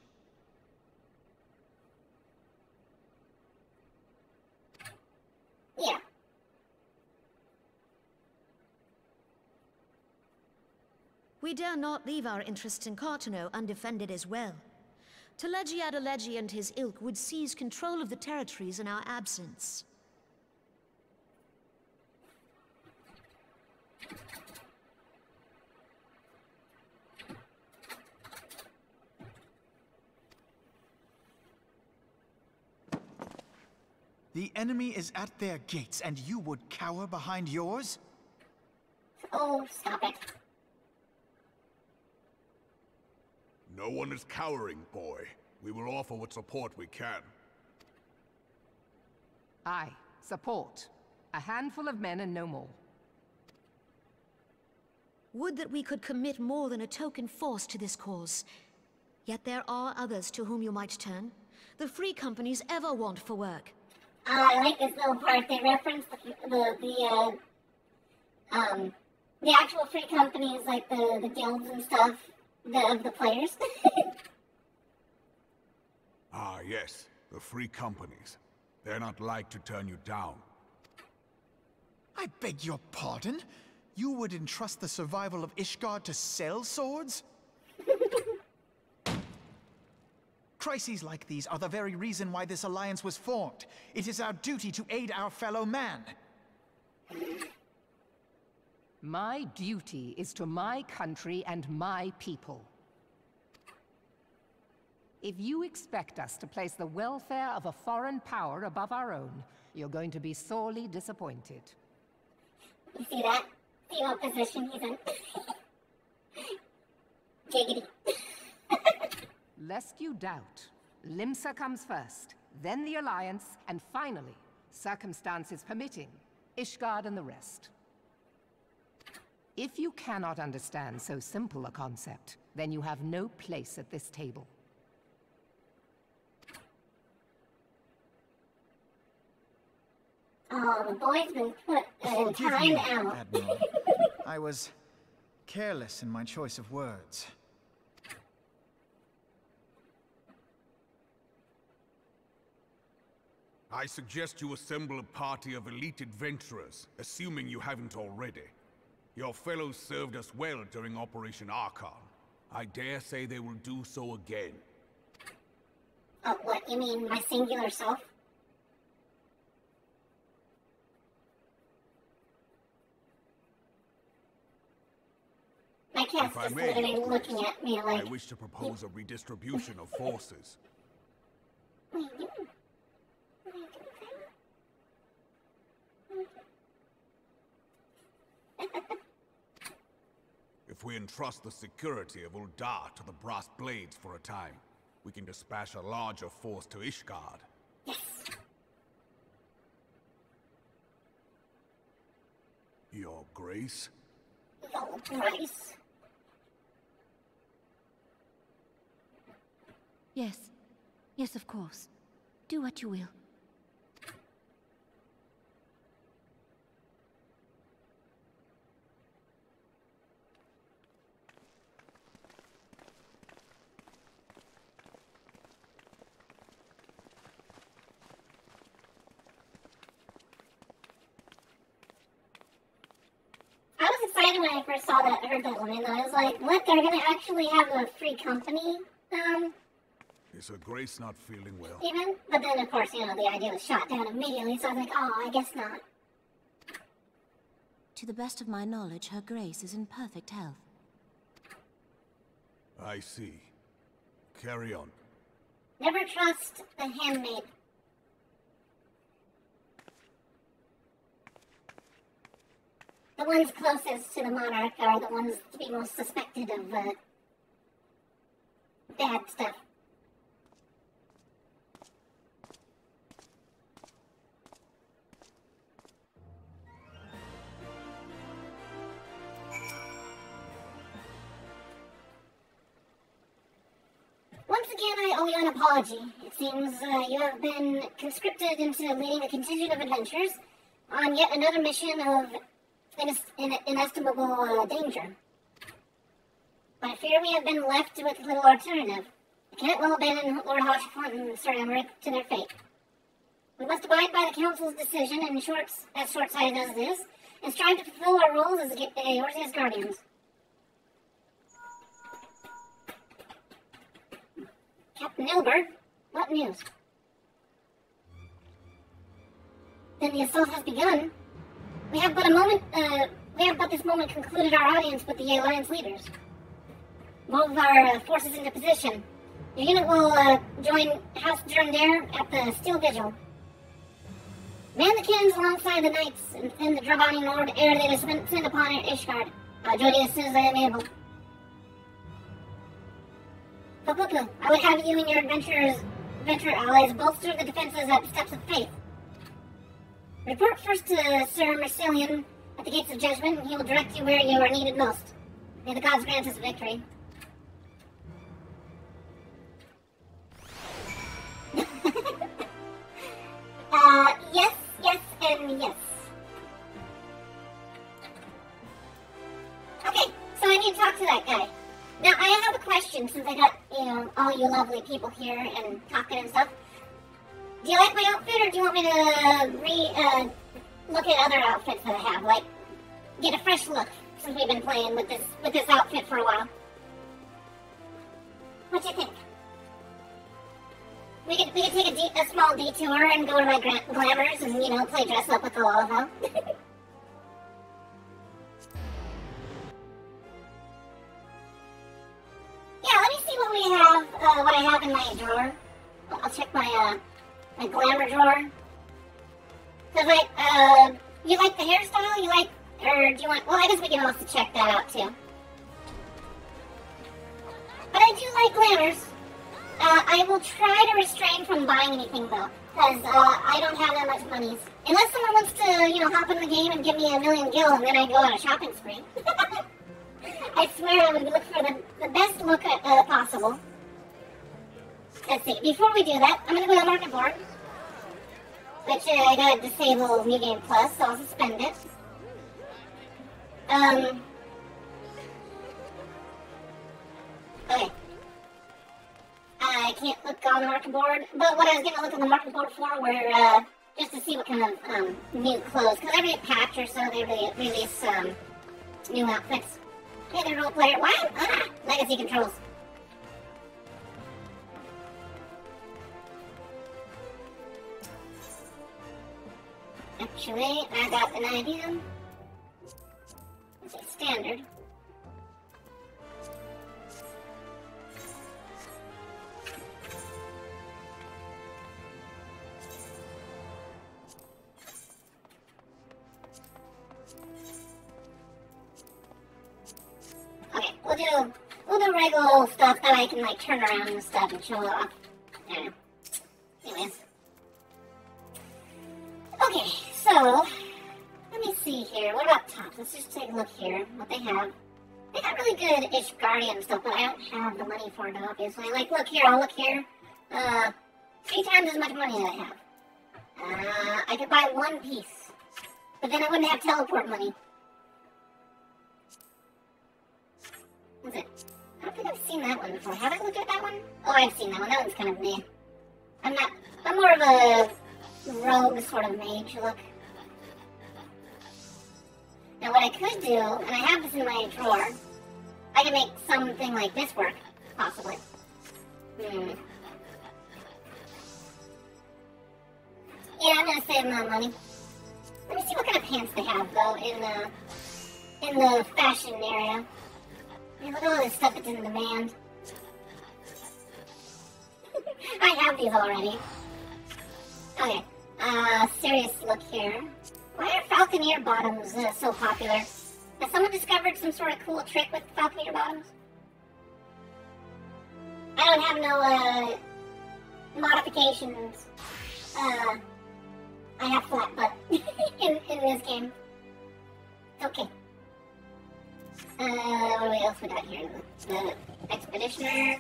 Yeah.
We dare not leave our interests in Cartano undefended as well. Teleji Adeleji and his ilk would seize control of the territories in our absence.
The enemy is at their gates, and you would cower behind yours?
Oh, stop it.
No one is cowering, boy. We will offer what support we can.
Aye, support. A handful of men and no more.
Would that we could commit more than a token force to this cause. Yet there are others to whom you might turn. The free companies ever want for work.
I like this little part. They reference the actual free companies, like the guilds and stuff, of the players.
Ah, yes. The free companies. They're not like to turn you down.
I beg your pardon? You would entrust the survival of Ishgard to sell swords? Crises like these are the very reason why this alliance was formed. It is our duty to aid our fellow man.
My duty is to my country and my people. If you expect us to place the welfare of a foreign power above our own, you're going to be sorely disappointed.
You see that? See what position he's in? Giggity.
Lest you doubt, Limsa comes first, then the Alliance, and finally, circumstances permitting, Ishgard and the rest. If you cannot understand so simple a concept, then you have no place at this table.
Oh, the boy's been put in time out.
Admiral. I was careless in my choice of words.
I suggest you assemble a party of elite adventurers, assuming you haven't already. Your fellows served us well during Operation Archon. I dare say they will do so again.
Oh, what? You mean my singular self? My cat's just literally looking at me like...
I wish to propose a redistribution of forces.
What are you doing?
If we entrust the security of Uldar to the Brass Blades for a time, we can dispatch a larger force to Ishgard.
Yes.
Your Grace?
Your Grace?
Yes. Yes, of course. Do what you will.
I was excited when I first heard that line, though. I was like, what, they're gonna actually have a free company?
Is her Grace not feeling well?
Even? But then, of course, the idea was shot down immediately, so I was like, oh, I guess not.
To the best of my knowledge, Her Grace is in perfect health.
I see. Carry on.
Never trust the handmaid. The ones closest to the monarch are the ones to be most suspected of, bad stuff. Once again, I owe you an apology. It seems you have been conscripted into leading a contingent of adventurers on yet another mission of inestimable danger. But I fear we have been left with little alternative. I cannot well abandon Lord Hodgefort and Sir Emmerich to their fate. We must abide by the Council's decision, as short-sighted as it is, and strive to fulfill our roles as Eorzea's guardians. Captain Nilbert, what news? Then the assault has begun. We have but this moment concluded our audience with the Alliance leaders. Move our forces into position. Your unit will join House Durandare at the Steel Vigil. Man the cannons alongside the knights and defend the Dravani Nord ere they descend upon Ishgard. Join you as soon as I am able. Papupu, I would have you and your adventure allies bolster the defenses at the Steps of Faith. Report first to Sir Marcelian at the Gates of Judgment, and he will direct you where you are needed most. May the gods grant us victory. Yes, and yes. Okay, so I need to talk to that guy. Now, I have a question, since I got, all you lovely people here and talking and stuff. Do you like my outfit, or do you want me to look at other outfits that I have? Like, get a fresh look, since we've been playing with this outfit for a while. What do you think? We could take a small detour and go to my glamours and, play dress up with the Lollapalooza. Yeah, let me see what I have in my drawer. I'll check my glamour drawer. Cause you like the hairstyle? Or do you want? Well, I guess we can also check that out too. But I do like glamours. I will try to restrain from buying anything though, because I don't have that much money. Unless someone wants to, hop in the game and give me 1,000,000 gil, and then I go on a shopping spree. I swear I would look for the best look possible. Let's see. Before we do that, I'm gonna go to the market board, which I gotta disable New Game Plus, so I'll suspend it. Okay. I can't look on the market board, but what I was gonna look on the market board for were just to see what kind of new clothes, because every patch or so they release new outfits. Hey there, role player. What? Legacy controls. Actually, I got an idea. Let's say standard. We'll do regular old stuff that I can, like, turn around and stuff and show off. I don't know. Anyways. Okay, so, let me see here. What about tops? Let's just take a look here, what they have. They got really good-ish Guardian stuff, but I don't have the money for it, obviously. Like, look here, I'll look here. 3 times as much money that I have. I could buy 1 piece, but then I wouldn't have teleport money. What's it? I don't think I've seen that one before. Have I looked at that one? Oh, I've seen that one. That one's kind of meh. I'm more of a rogue sort of mage look. Now what I could do, and I have this in my drawer, I can make something like this work, possibly. Yeah, I'm gonna save my money. Let me see what kind of pants they have, though, in the fashion area. I mean, look at all this stuff that's in demand. I have these already. Okay, serious look here. Why are Falconeer bottoms so popular? Has someone discovered some sort of cool trick with Falconeer bottoms? I don't have no, modifications. I have flat butt in this game. Okay. What else we got here? The Expeditioner.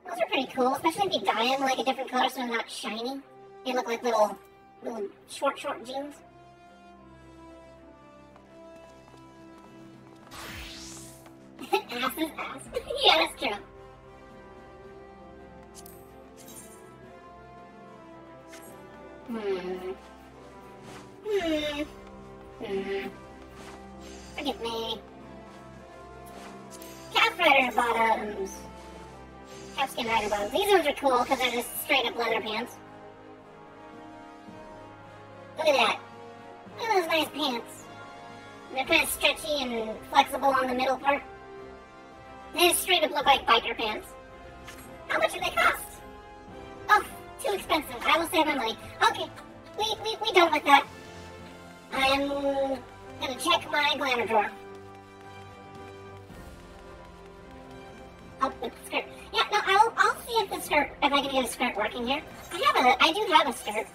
Those are pretty cool, especially if you dye them like a different color so they're not shiny. They look like little short jeans. Ass is ass. Yeah, that's true. Forgive me. Calf rider bottoms. Calfskin rider bottoms. These ones are cool because they're just straight up leather pants. Look at that. Look at those nice pants. They're kind of stretchy and flexible on the middle part. They just straight up look like biker pants. How much do they cost? Oh, too expensive. I will save my money. Okay, we done with that. I'm gonna check my glamour drawer. Oh, with the skirt. Yeah, no, I'll see if the skirt, if I can get a skirt working here. I do have a skirt.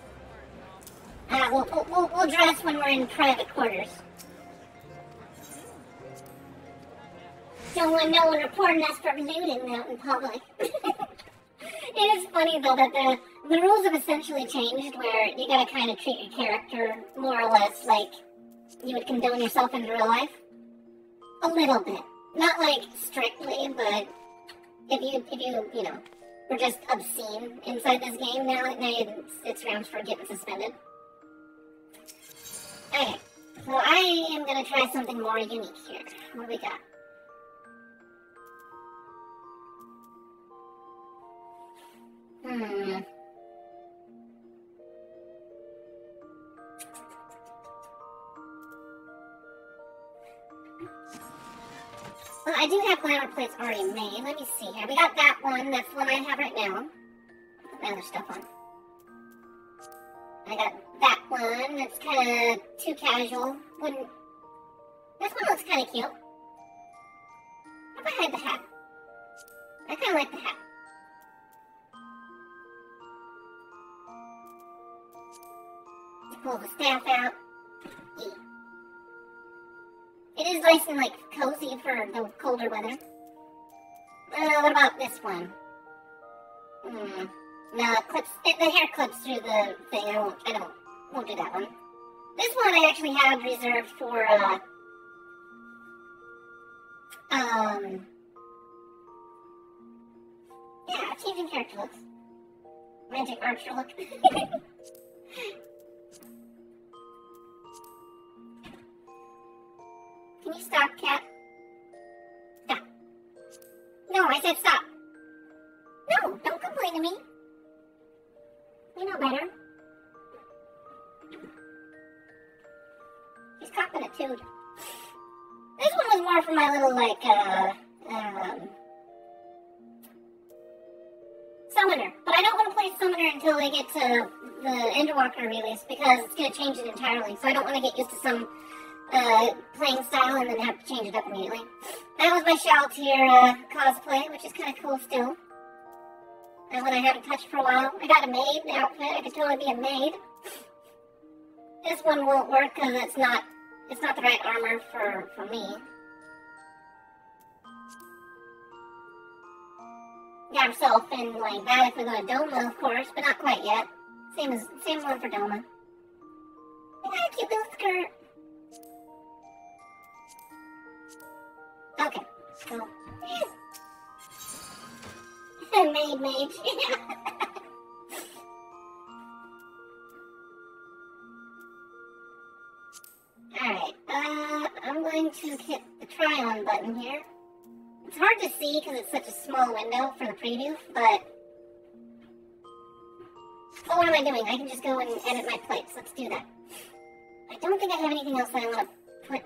We'll dress when we're in private quarters. Don't want no one reporting us for looting out in public. It is funny though that the rules have essentially changed where you gotta kind of treat your character more or less like you would condone yourself in real life. A little bit. Not like strictly, but if you know, were just obscene inside this game now it's grounds for getting suspended. Okay, so I am gonna try something more unique here. What do we got? Well, I do have glamour plates already made. Let me see here. We got that one. That's the one I have right now. Put my other stuff on. I got that one. That's kind of too casual. This one looks kind of cute. How about I hide the hat? I kind of like the hat. Pull the staff out. Yeah. It is nice and, like, cozy for the colder weather. What about this one? No, the hair clips through the thing. I won't do that one. This one I actually have reserved for, yeah, changing character looks. Magic archer look. Can you stop, cat? Stop. No, I said stop. No, don't complain to me. You know better. He's copping it too. This one was more for my little, like, Summoner. But I don't want to play Summoner until they get to the Endwalker release because it's going to change it entirely. So I don't want to get used to some playing style and then have to change it up immediately. That was my Shaltier cosplay, which is kind of cool still. And when I haven't touched for a while, I got a maid outfit. I could totally be a maid. This one won't work because it's not the right armor for me. Got herself in like that if we go to Doma, of course, but not quite yet. Same one for Doma. I got a cute little skirt. Okay, so maid mage. Alright, I'm going to hit the try on button here. It's hard to see because it's such a small window for the preview, but... Oh, what am I doing? I can just go and edit my plates. Let's do that. I don't think I have anything else that I want to put...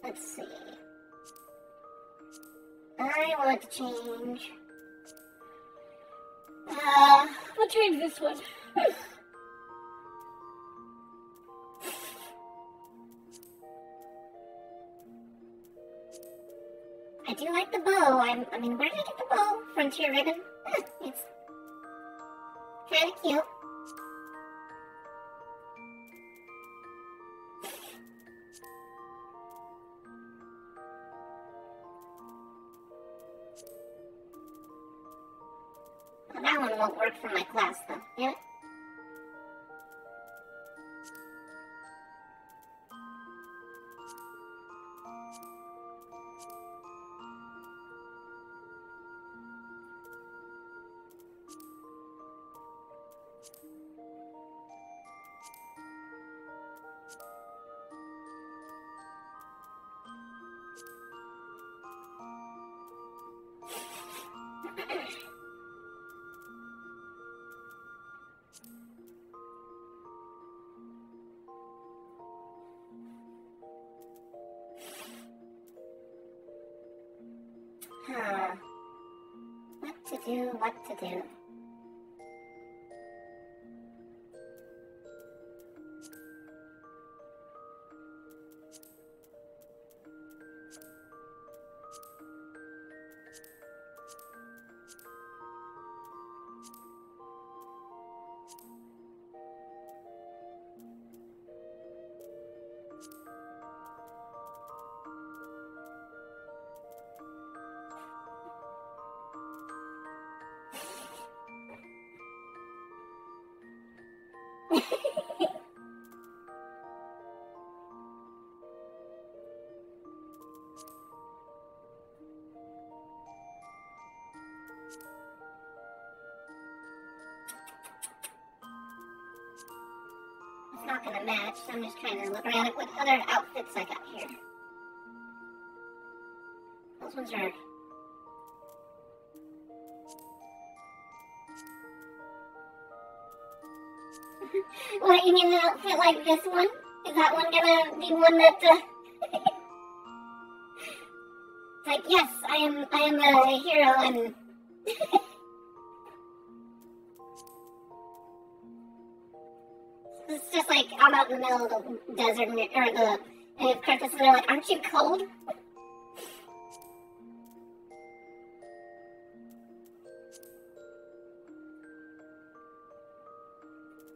Let's see... I want to change... we'll change this one. I do like the bow. I mean, where did I get the bow? Frontier ribbon? It's kind of cute. Well, that one won't work for my class, though. Yeah. What to do. It's not gonna match, so I'm just trying to look around at what other outfits I got here. Those ones are... What, you mean an outfit like this one? Is that one gonna be one that, It's like, yes, I am a hero, and... It's just like, I'm out in the middle of the desert, or the... And if Kratos and they're like, aren't you cold?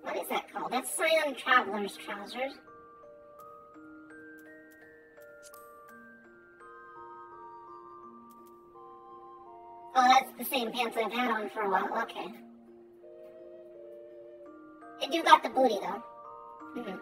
What is that called? That's Scion Traveler's trousers. Oh, that's the same pants I've had on for a while. Okay. They do got the booty, though. Mm-hmm.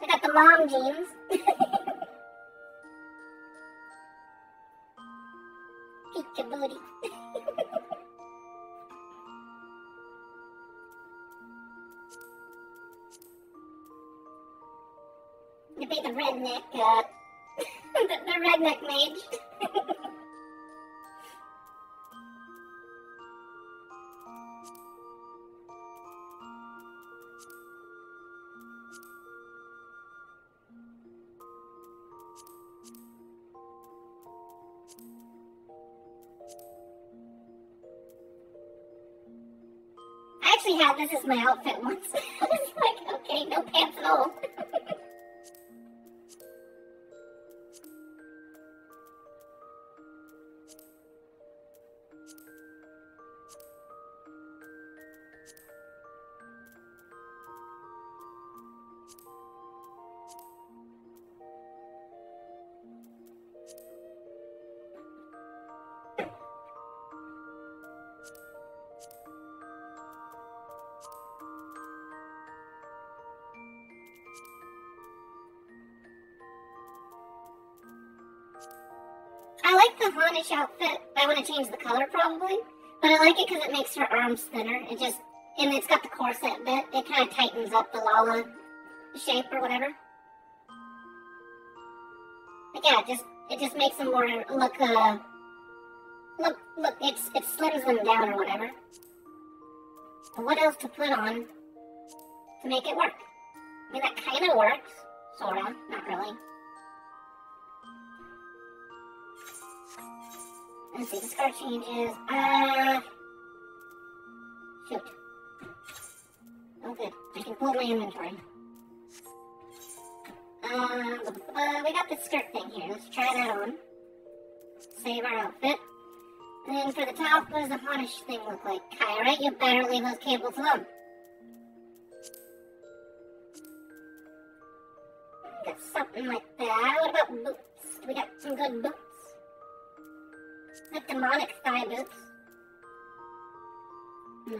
I got the mom jeans. Peek booty. To be the redneck, the redneck mage. actually had this as my outfit once. I was like, okay, no pants at all. I like the Honish outfit. I want to change the color probably, but I like it because it makes her arms thinner. And it's got the corset bit. It kind of tightens up the Lala shape or whatever. But yeah, it just makes them more look, it slims them down or whatever. But what else to put on to make it work? I mean, that kind of works, sorta, not really. Let's see, the scar changes. Shoot. Oh, good. I can pull my inventory. We got this skirt thing here. Let's try that on. Save our outfit. And then for the top, what does the Honish thing look like? Kyra, you better leave those cables alone. Got something like that. What about boots? Do we got some good boots? The demonic thigh boots. I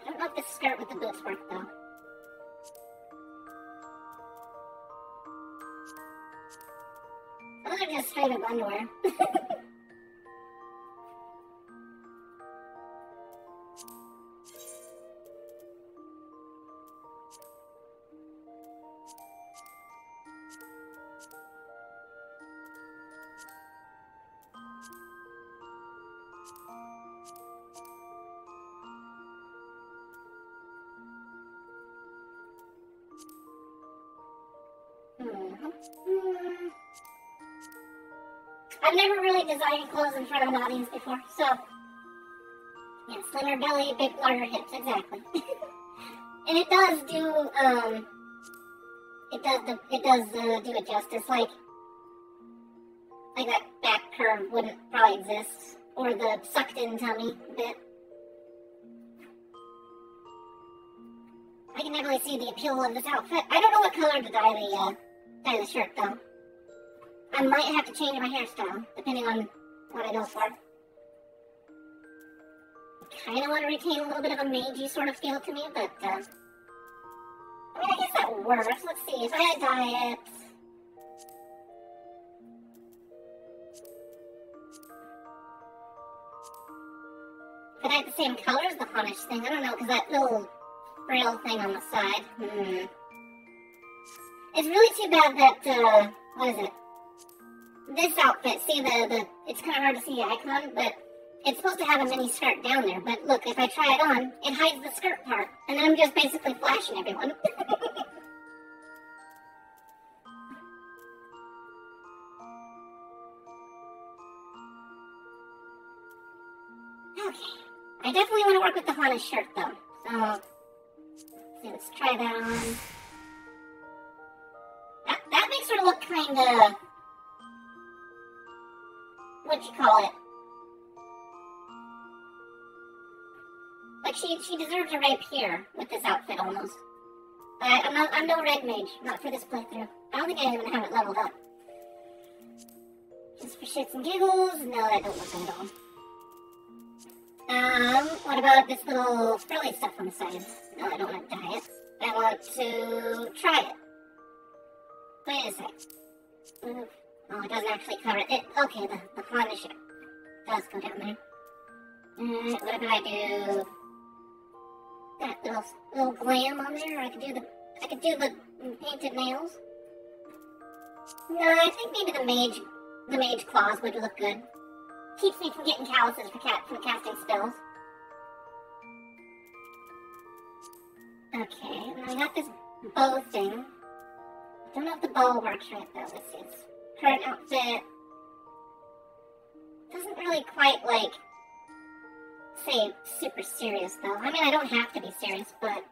don't know if the skirt with the boots work though. Those are just straight up underwear. I've never really designed clothes in front of an audience before, so yeah, slimmer belly, big, larger hips, exactly. And it does do it justice. Like that back curve wouldn't probably exist, or the sucked-in tummy bit. I can definitely see the appeal of this outfit. I don't know what color to dye the shirt though. I might have to change my hairstyle, depending on what I go for. I kind of want to retain a little bit of a magey sort of feel to me, but, I mean, I guess that works. Let's see, if I dye it... If I dye it the same color as the Honish thing, I don't know, because that little braille thing on the side, It's really too bad that, what is it? This outfit, see it's kind of hard to see the icon, but it's supposed to have a mini skirt down there, but look, if I try it on, it hides the skirt part, and then I'm just basically flashing everyone. Okay, I definitely want to work with the Honish shirt though, so let's try that on. That makes her look kinda... What'd you call it? Like she deserves a rape here with this outfit almost. I'm no red mage, not for this playthrough. I don't think I even have it leveled up. Just for shits and giggles, no, that don't look good at all. What about this little frilly stuff on the side? No, I don't want to dye it. I want to try it. Wait a sec. Oh, it doesn't actually cover it. Okay, the Honish does go down there. What if I do that little glam on there? Or I could do the painted nails. No, I think maybe the mage claws would look good. Keeps me from getting calluses from casting spells. Okay, and I got this bow thing. Don't know if the bow works right though. Let's see. It's current outfit. Doesn't really quite, like, say super serious, though. I mean, I don't have to be serious, but...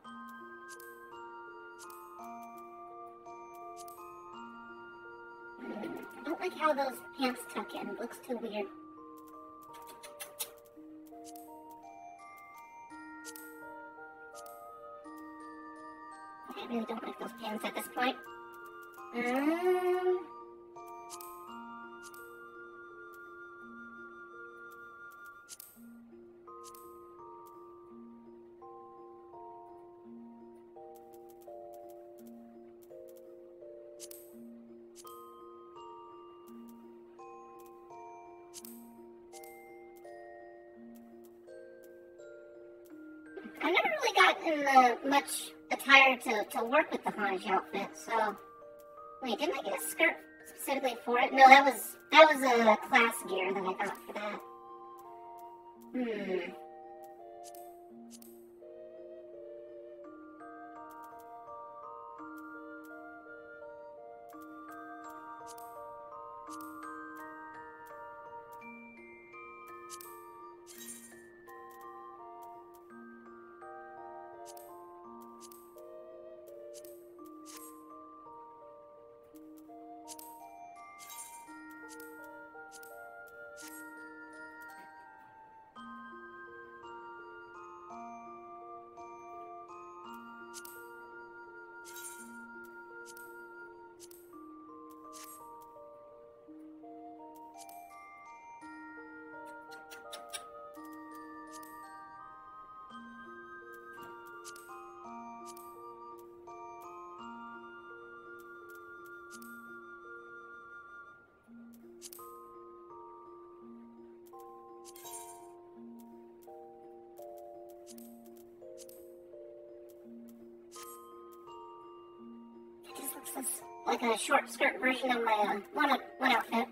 I don't like how those pants tuck in. It looks too weird. I really don't like those pants at this point. I've never really gotten much attire to work with the Hanj outfit, so... Wait, didn't I get a skirt specifically for it? No, that was class gear that I got for that. This is like a short skirt version of my one outfit.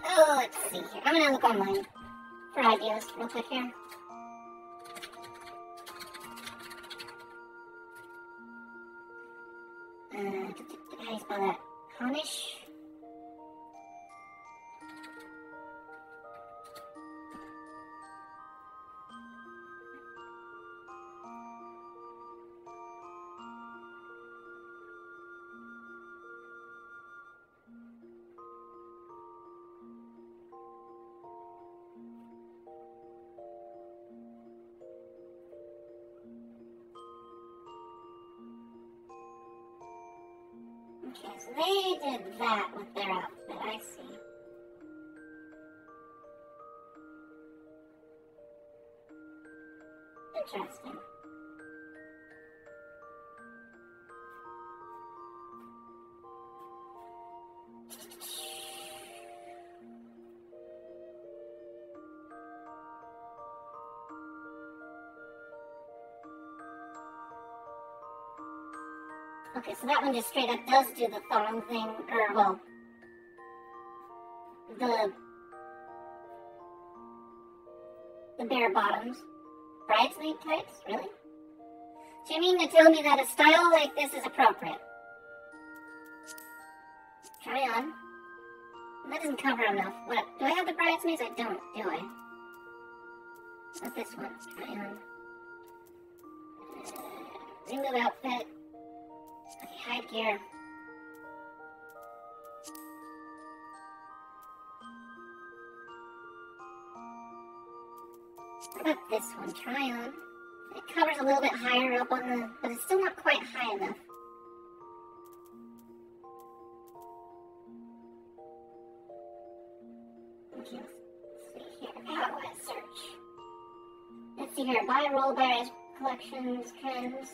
Oh, let's see here. I'm gonna look online for ideas real quick here. How do you spell that? Hamish? Okay, so they did that with their outfit, I see. Interesting. Okay, so that one just straight up does do the thong thing, or, well, the bare bottoms. Bridesmaid tights? Really? Do you mean to tell me that a style like this is appropriate? Try on. That doesn't cover enough. What? Do I have the bridesmaids? I don't, do I? Not this one. Try on. Remove outfit. Okay, hide gear. What about this one? Try on. It covers a little bit higher up on the, but it's still not quite high enough. Okay, let's see here. How do I search? see here. Buy, roll, various collections, trends.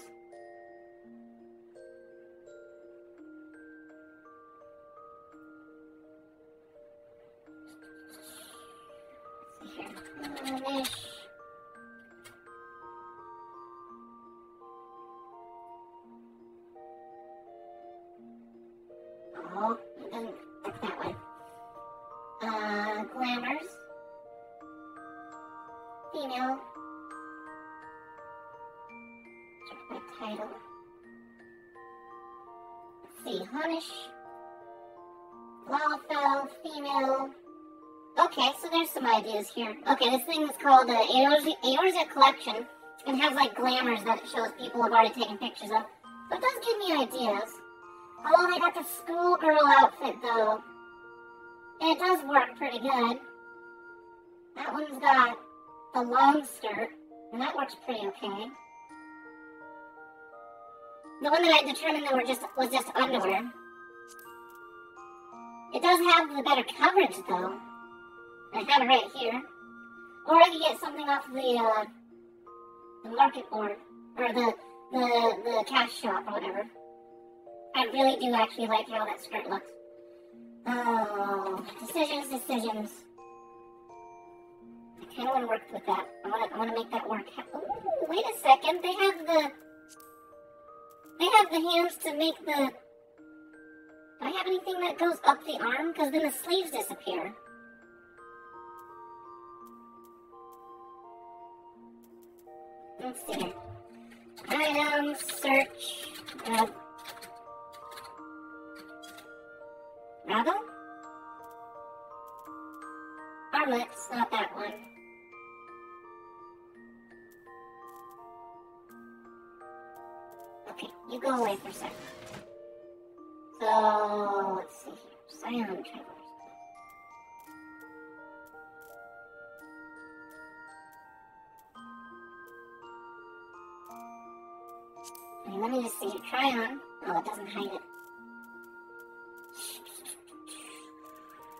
Let's see here. Niche. Oh, it doesn't work that way. Glamours. Female. Check my title. Let's see, Honish. Lalafell, female. Okay, so there's some ideas here. Okay, this thing is called the Eorzea Collection and has like glamours that it shows people have already taken pictures of. But it does give me ideas. Oh, they got the schoolgirl outfit though. And it does work pretty good. That one's got the long skirt, and that works pretty okay. The one that I determined that was just underwear. It does have the better coverage though. I have it right here. Or I can get something off the market board or the cash shop or whatever. I really do actually like how that skirt looks. Oh, decisions. I kind of want to work with that. I want to make that work. Oh, wait a second. They have the hands to make the. Do I have anything that goes up the arm? Because then the sleeves disappear. Let's see. Items, search. Bravo? Armlets, not that one. Okay, you go away for a second. So, let's see here. Scion travelers. Okay, let me just see. Try on. Oh, it doesn't hide it.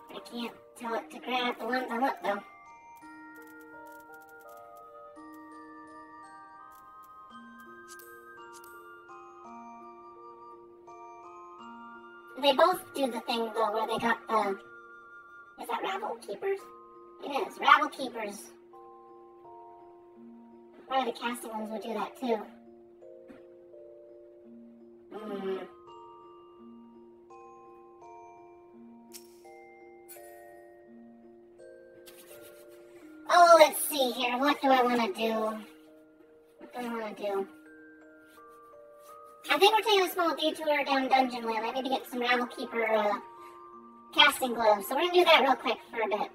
I can't tell it to grab the ones I want, though. They both do the thing, though, where they got the... Is that Rabble Keepers? It is. Rabble Keepers. Probably the casting ones would do that, too. Oh, let's see here. What do I want to do? I think we're taking a small detour down Dungeon Land. I need to get some Rabble Keeper casting gloves. So we're going to do that real quick for a bit.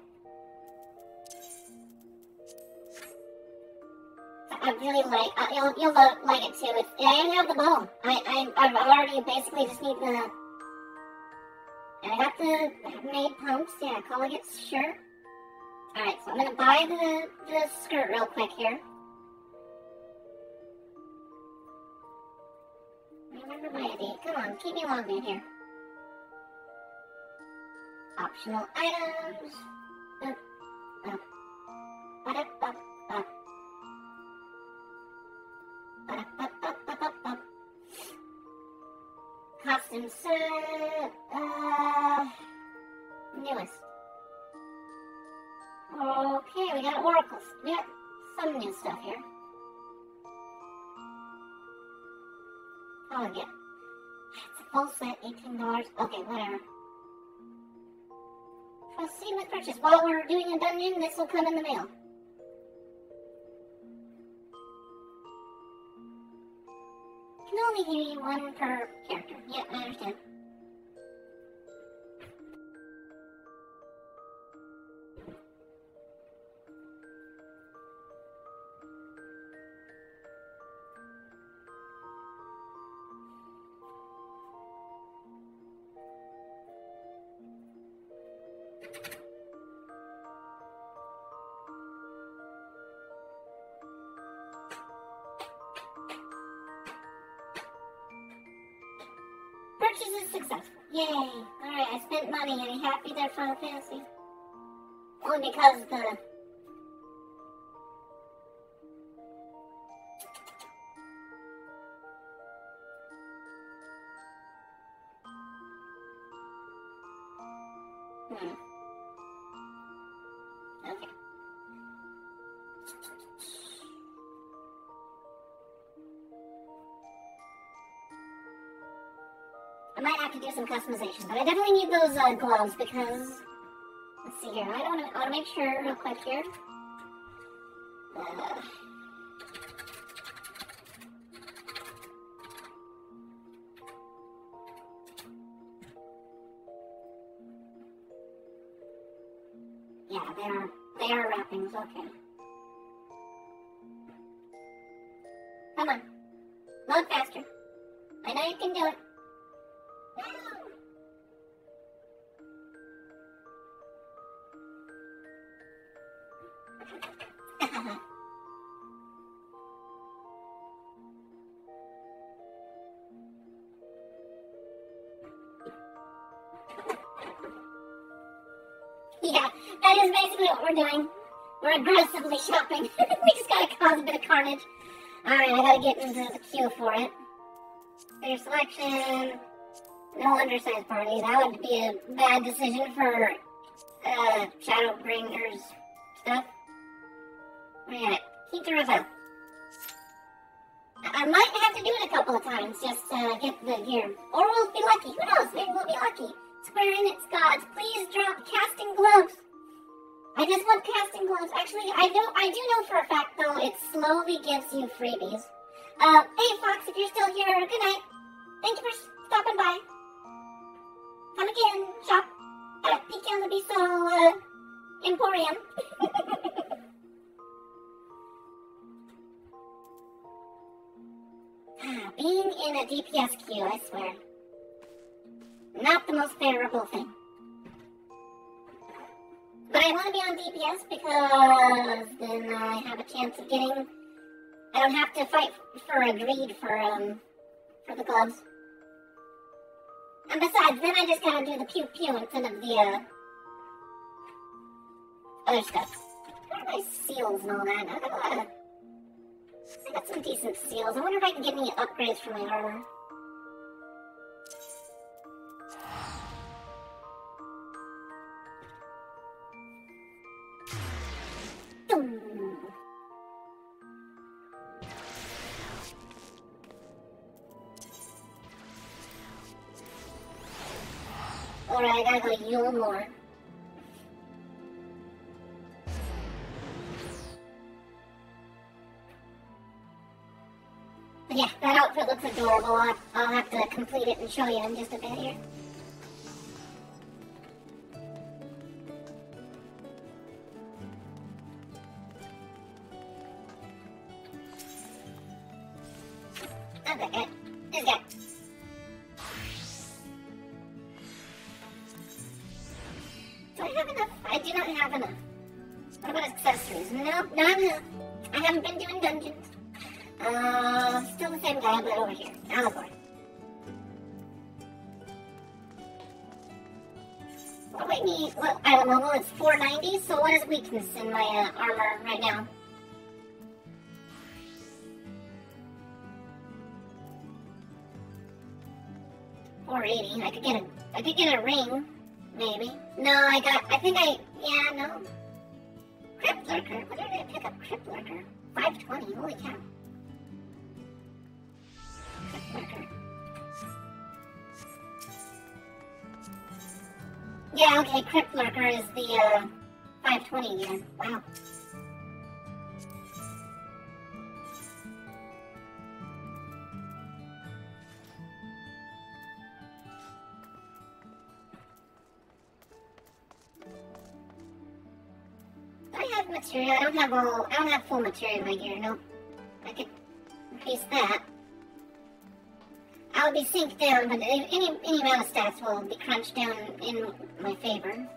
I really like, you'll like it too. I have the bow. I've already basically just need the, and I got the made pumps. Yeah, Collegate's shirt. Alright, so I'm gonna buy the skirt real quick here. Remember my ID. Come on, keep me logged in here. Optional items. Costume set. Newest. Okay, we got oracles. We got some new stuff here. Oh, yeah. It's a full set, $18. Okay, whatever. Proceed with purchase. While we're doing a dungeon, this will come in the mail. Can only hear you one per character. Yeah, I understand. Purchase is successful. Yay! Alright, I spent money. Are you happy there, Final Fantasy? Only because Okay. I might have to do some customization, but I definitely need those gloves because, let's see here, I want to make sure real quick here. Yeah, they are wrappings, okay. Come on, load faster. I know you can do it. Yeah, that is basically what we're doing. We're aggressively shopping. We just gotta cause a bit of carnage. Alright, I gotta get into the queue for it. Your selection. No undersized party. That would be a bad decision for Shadowbringers stuff. Where you at? Keep the Raphael. I might have to do it a couple of times just to get the gear. Or we'll be lucky. Who knows? Maybe we'll be lucky. Square Enix gods, please drop casting gloves. I just want casting gloves. Actually, I do know for a fact though, it slowly gives you freebies. Hey Fox, if you're still here, good night. Thank you for stopping by. Come again, shop at Pecan the Beso Emporium. Being in a DPS queue, I swear. Not the most favorable thing. But I want to be on DPS because then I have a chance of getting... I don't have to fight for a greed for the gloves. And besides, then I just gotta do the pew-pew instead of the, other stuff. What are my seals and all that? I got some decent seals. I wonder if I can get any upgrades for my armor. Alright, I gotta go to Yule more. But yeah, that outfit looks adorable. I'll have to complete it and show you in just a bit here. Okay, this guy. Do I have enough? I do not have enough. What about accessories? Nope, not enough. I haven't been doing dungeons. Still the same guy, but over here. Allegor. What do I need? What item level? It's 490, so what is weakness in my armor right now? $480. I could get a ring, maybe. No, yeah, no. Crypt Lurker. What did I pick up? Crypt Lurker. 520. Holy cow. Crypt Lurker. Yeah, okay. Crypt Lurker is the 520 again. Wow. Material. I don't have full material right here. Nope. I could increase that. I'll be synced down, but any amount of stats will be crunched down in my favor.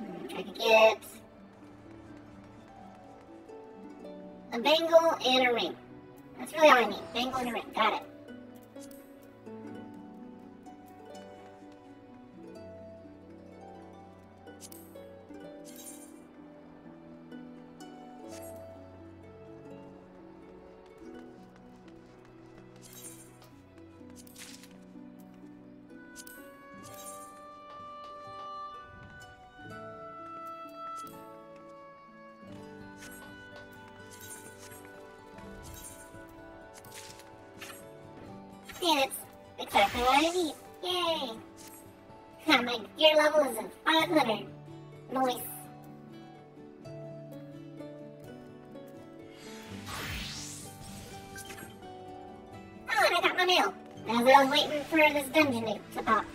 I could get a bangle and a ring. That's really all I need. Bangle and a ring. Got it. Okay, that's exactly what I need. Yay! My gear level is at 500. Nice. Oh, and I got my mail. As I was waiting for this dungeon to pop.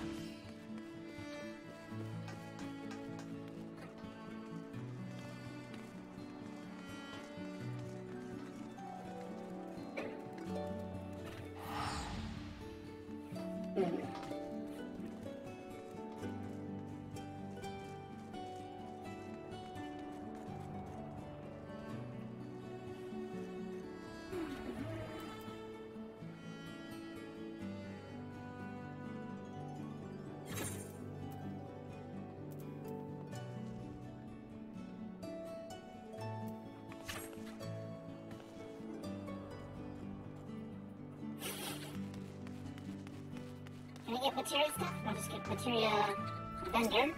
Can I get materia stuff? I'll just get materia vendor.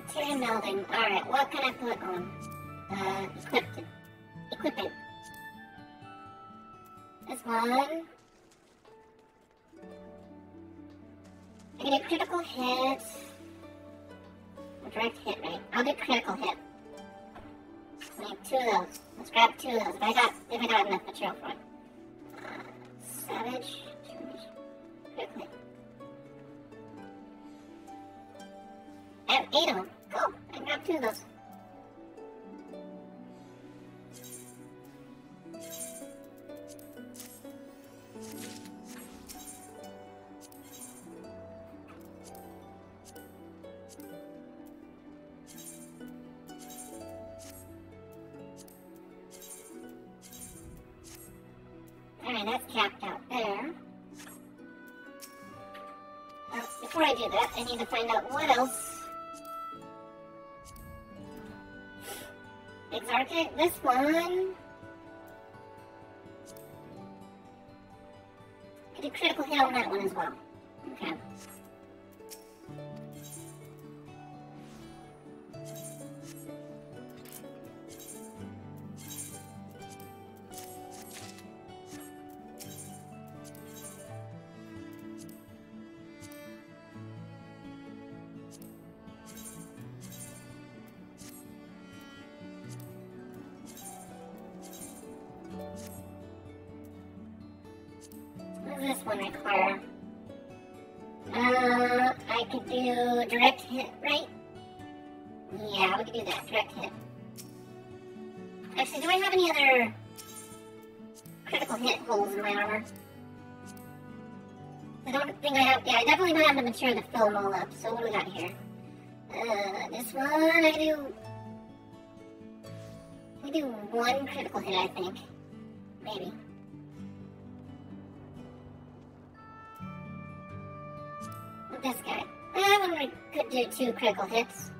Materia melding. Alright, what can I put on? Equipment. This one. I get a critical hit. A direct hit, right? I'll do critical hit. I need 2 of those. Let's grab 2 of those. If I got enough material for it. Savage. Quickly. I have 8 of them. Cool. I can grab 2 of those. Alright, that's capped out there. Before I do that, I need to find out what else. Exarchic, this one. I did critical hit on that one as well. Okay. What does this one require? I could do direct hit, right? Yeah, we could do that, direct hit. Actually, do I have any other critical hit holes in my armor? I don't think I have, yeah, I definitely don't have the material to fill them all up, so what do we got here? This one, I can do 1 critical hit, I think. Maybe. This guy. That one we could do 2 critical hits.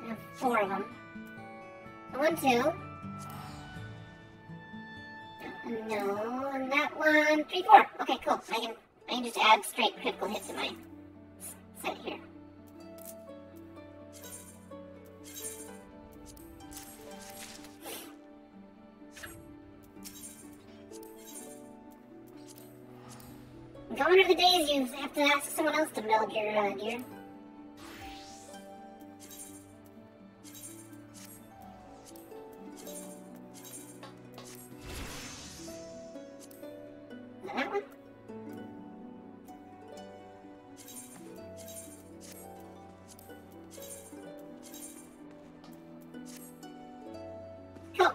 I have 4 of them. 1, 2. No, and that one, 3, 4. Okay, cool. I can just add straight critical hits in my set here. Gone are the days you have to ask someone else to meld your gear. Is that one? Cool.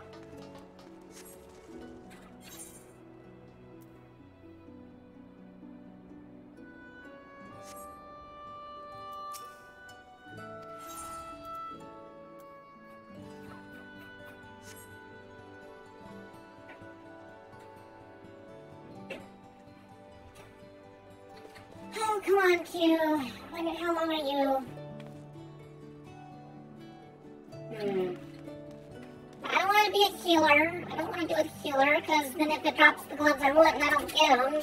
Oh, come on, Q. How long are you? I don't want to be a healer. I don't want to do a healer, because then if it drops the gloves I want and I don't get them,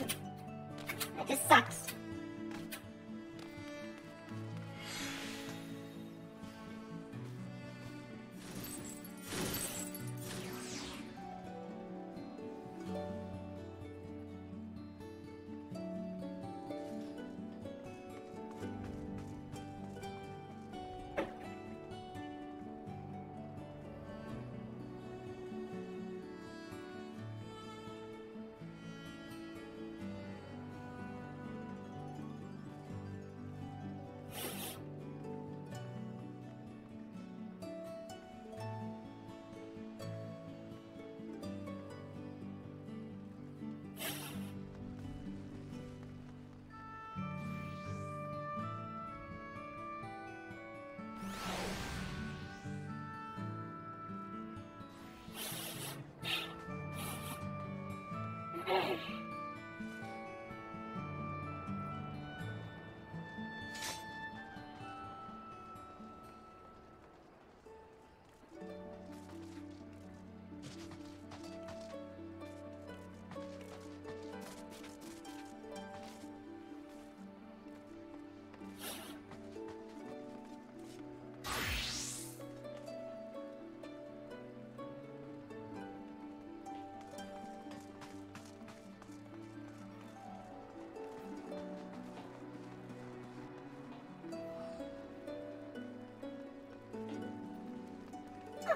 it just sucks.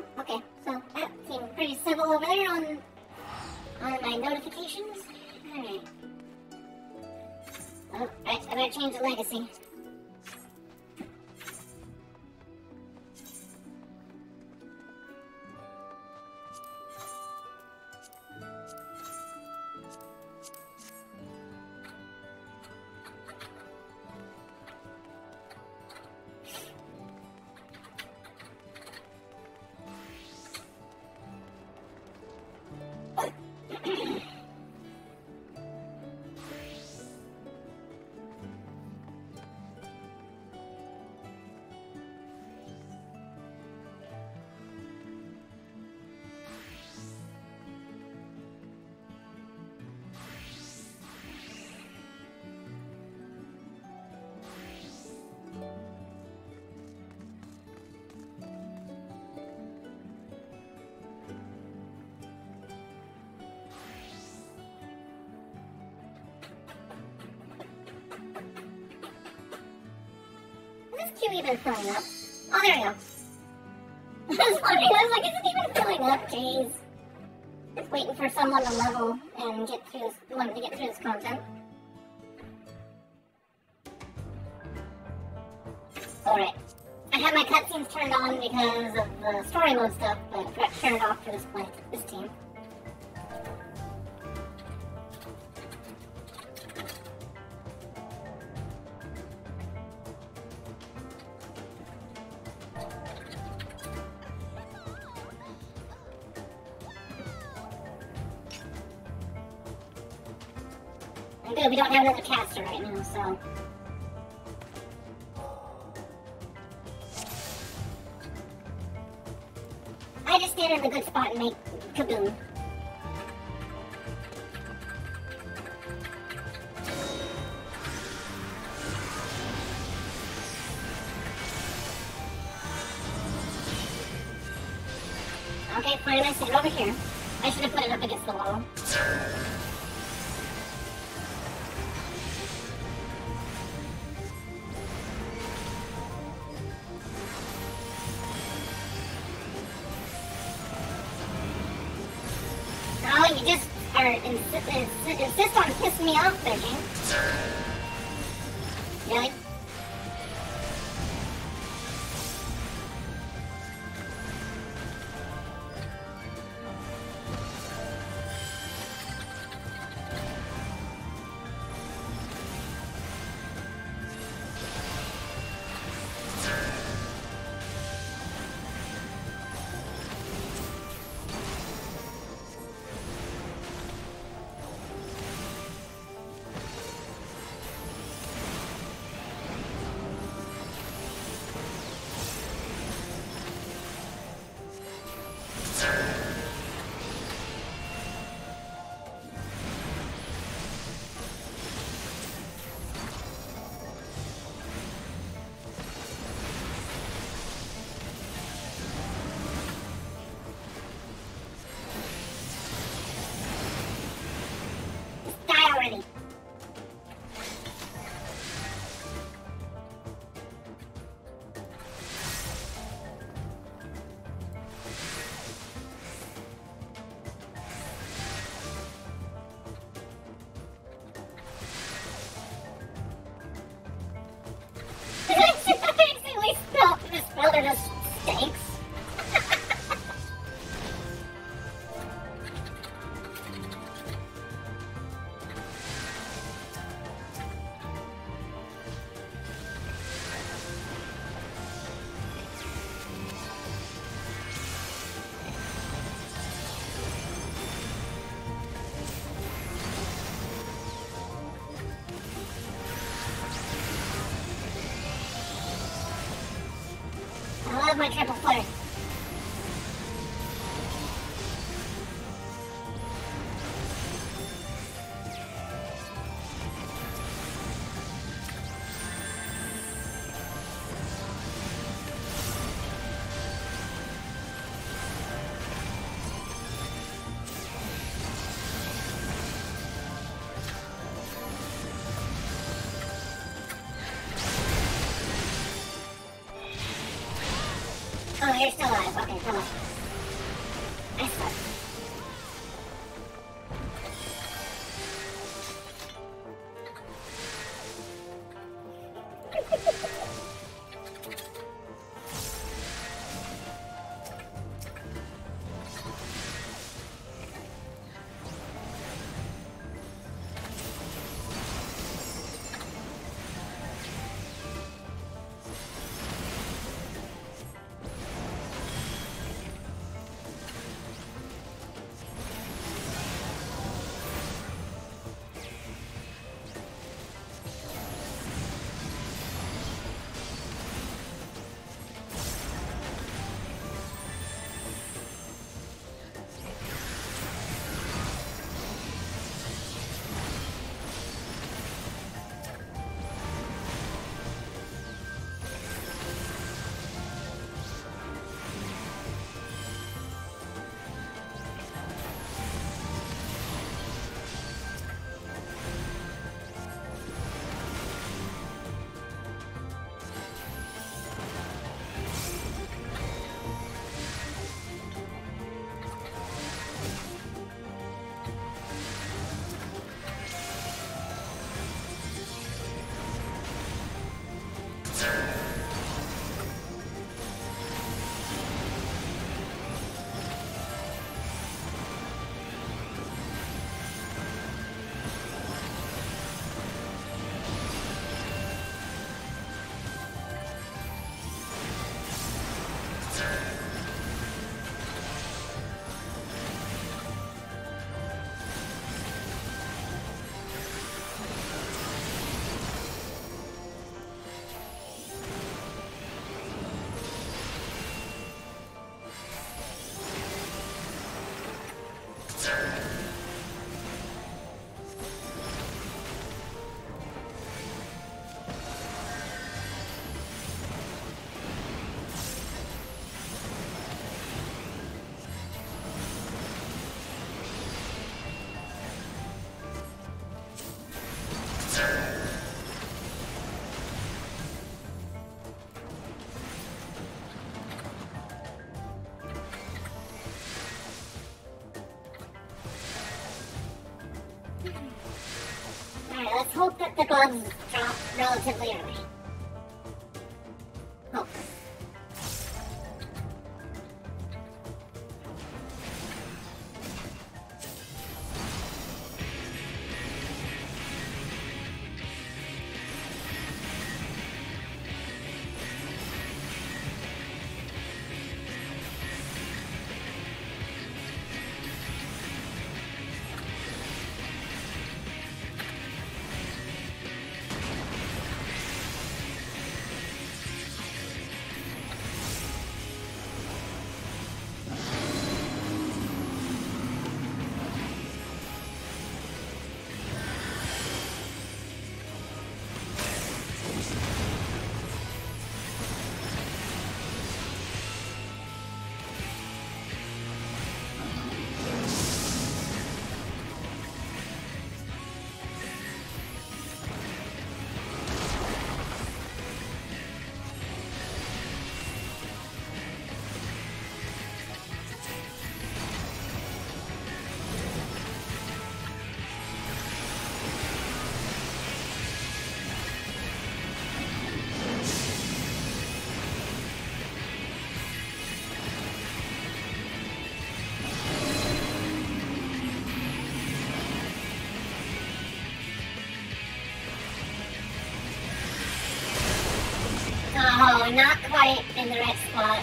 Oh, okay. So that seemed pretty civil over there on my notifications. Alright. Oh, right, I better change the legacy. Is this queue even filling up? Oh, there we go. I was wondering, I was like, is it even filling up? Jeez. Just waiting for someone to level and get through this, wanted to get through this content. Alright. I had my cutscenes turned on because of the story mode stuff, but I got turned off for this team. Good, we don't have another caster right now, so... I just stand in a good spot and make kaboom. Okay, fine, I set it over here. I should have put it up against the wall. Oh, you just insist on pissing me off there, game. Really? Already. This speller just stinks. I love my triple footer. Oh, you're still alive. Okay, come on. I suck. Alright, let's hope that the gloves drop relatively early. Hope. Oh, not quite in the right spot.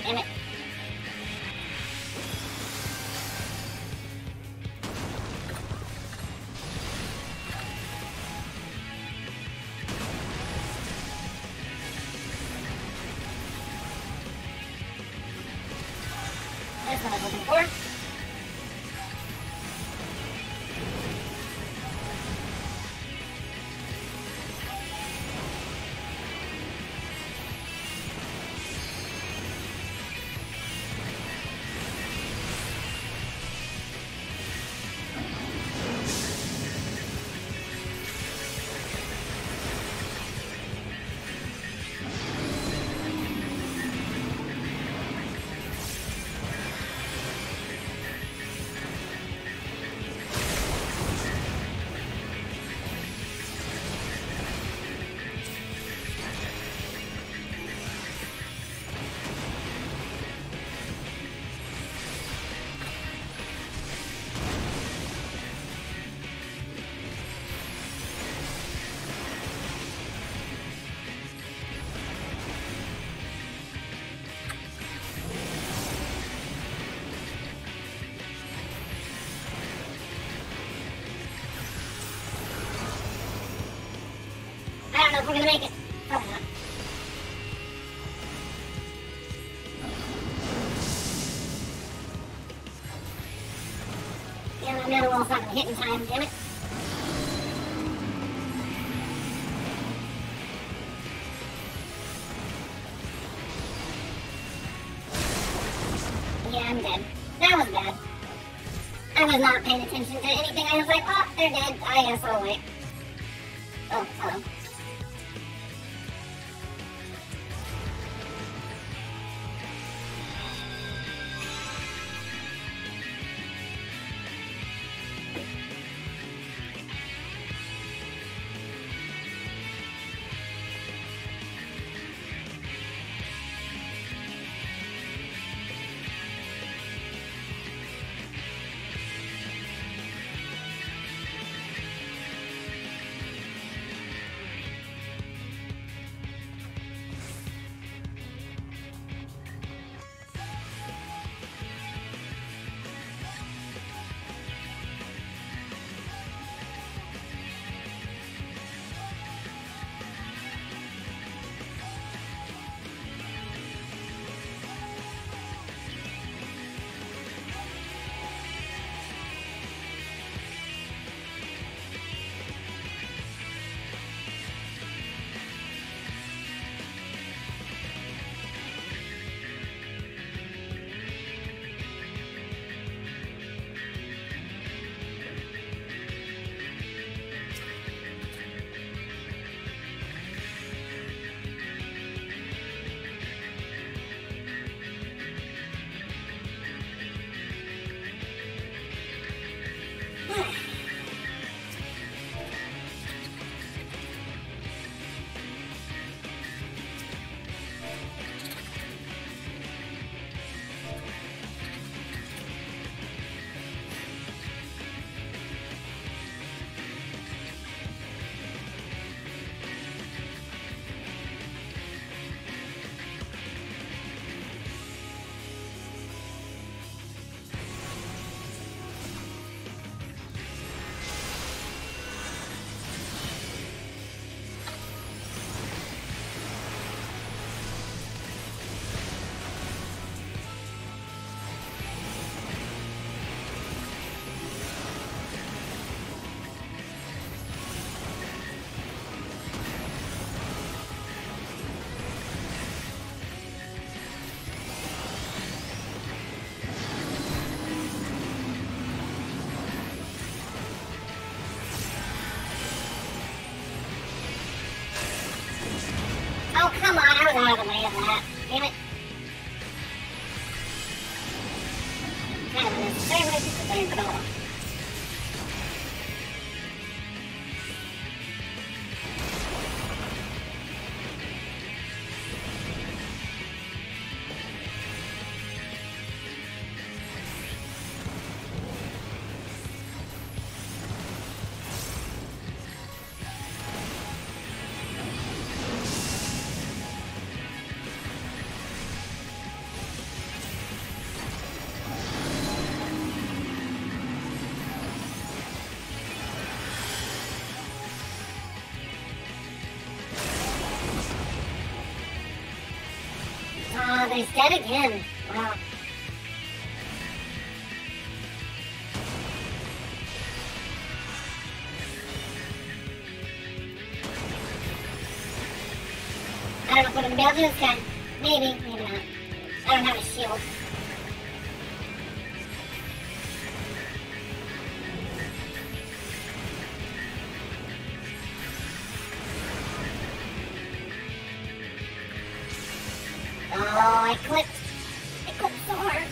Damn it. That's what I was looking for. we're gonna make it. Probably not. Yeah, my middle wall's not gonna hit in time, damn it. Yeah, I'm dead. That was bad. I was not paying attention to anything. I was like, oh, they're dead. I guess I'll wait. Oh, hello. Oh, come on, I was out of the way of that. Damn it. Kind of unnecessary, but oh well. Oh, he's dead again. Wow. I don't know if I'm gonna be able to do this guy. Maybe, maybe not. I don't have a shield. Oh, I clipped so hard.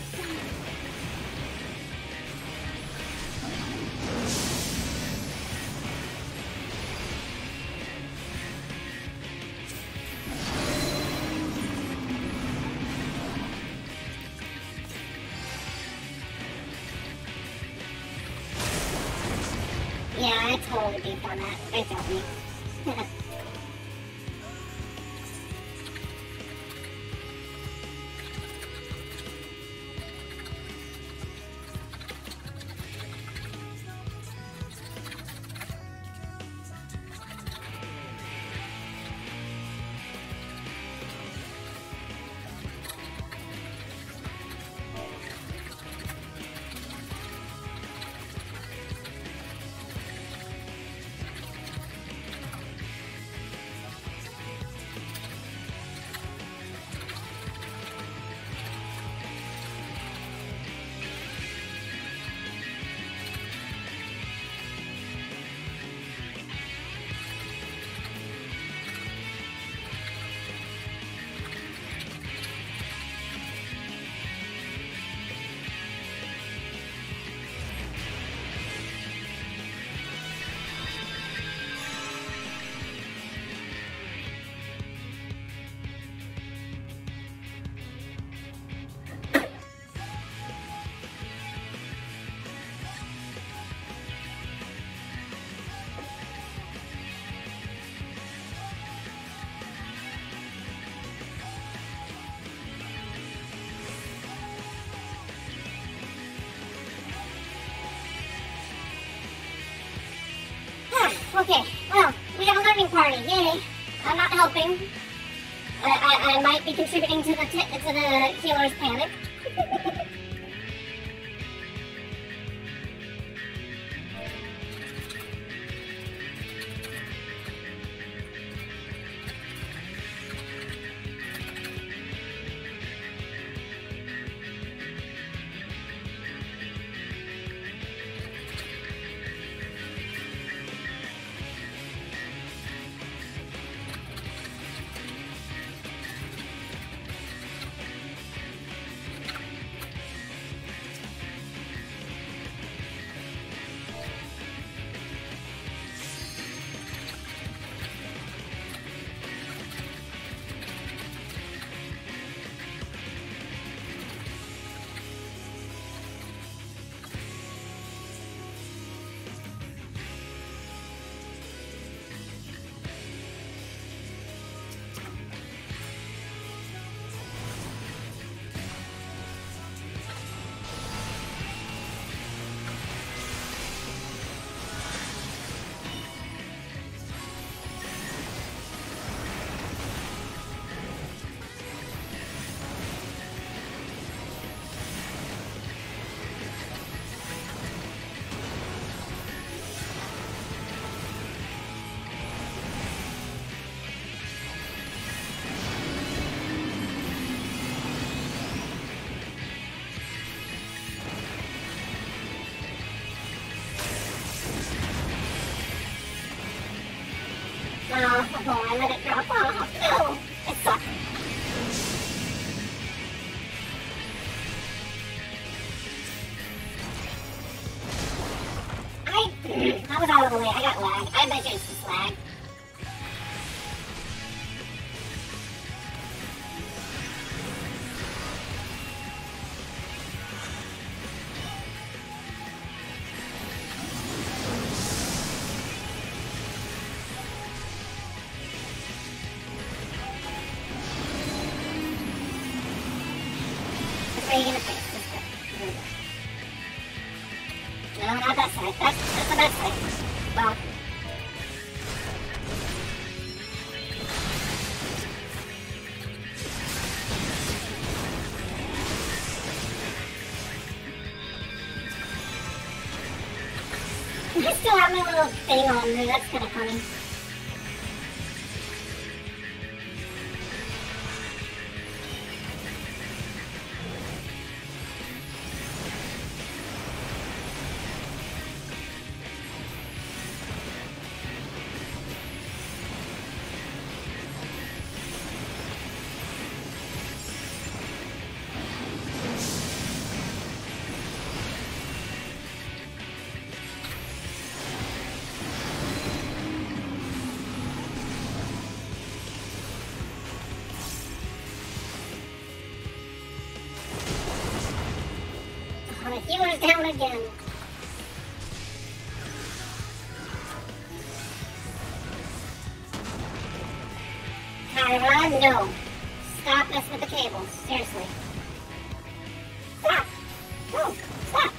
Yeah, I totally beat on that. They told me. Okay, well, we have a learning party, yay! I'm not helping. I might be contributing to the healer's panic. Oh, I let it drop off. No! It sucks. I was out of the way. I got lag. I bet you it's just lag. Where are you gonna fix this? No, not that side. That's the best side. Well. I still have my little thing on there. That's kind of funny. The healer's down again. Kyra, no. Stop messing with the cables. Seriously. Stop! No, stop!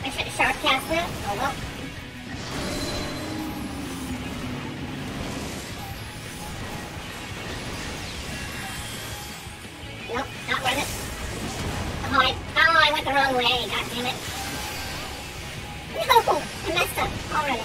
I should have short cast that. Oh well. Nope, not worth it. Oh, I went the wrong way. God damn it. No! I messed up already.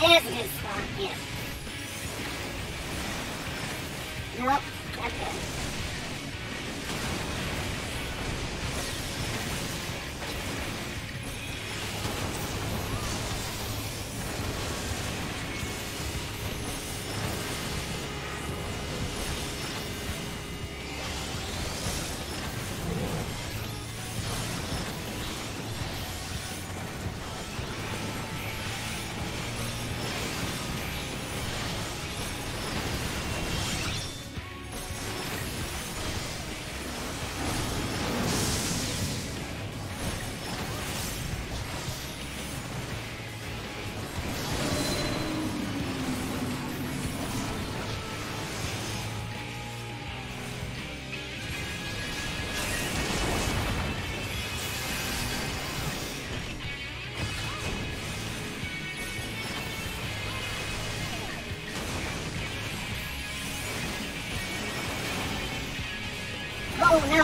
There's a good spot, yeah. Nope, that's good. Oh no.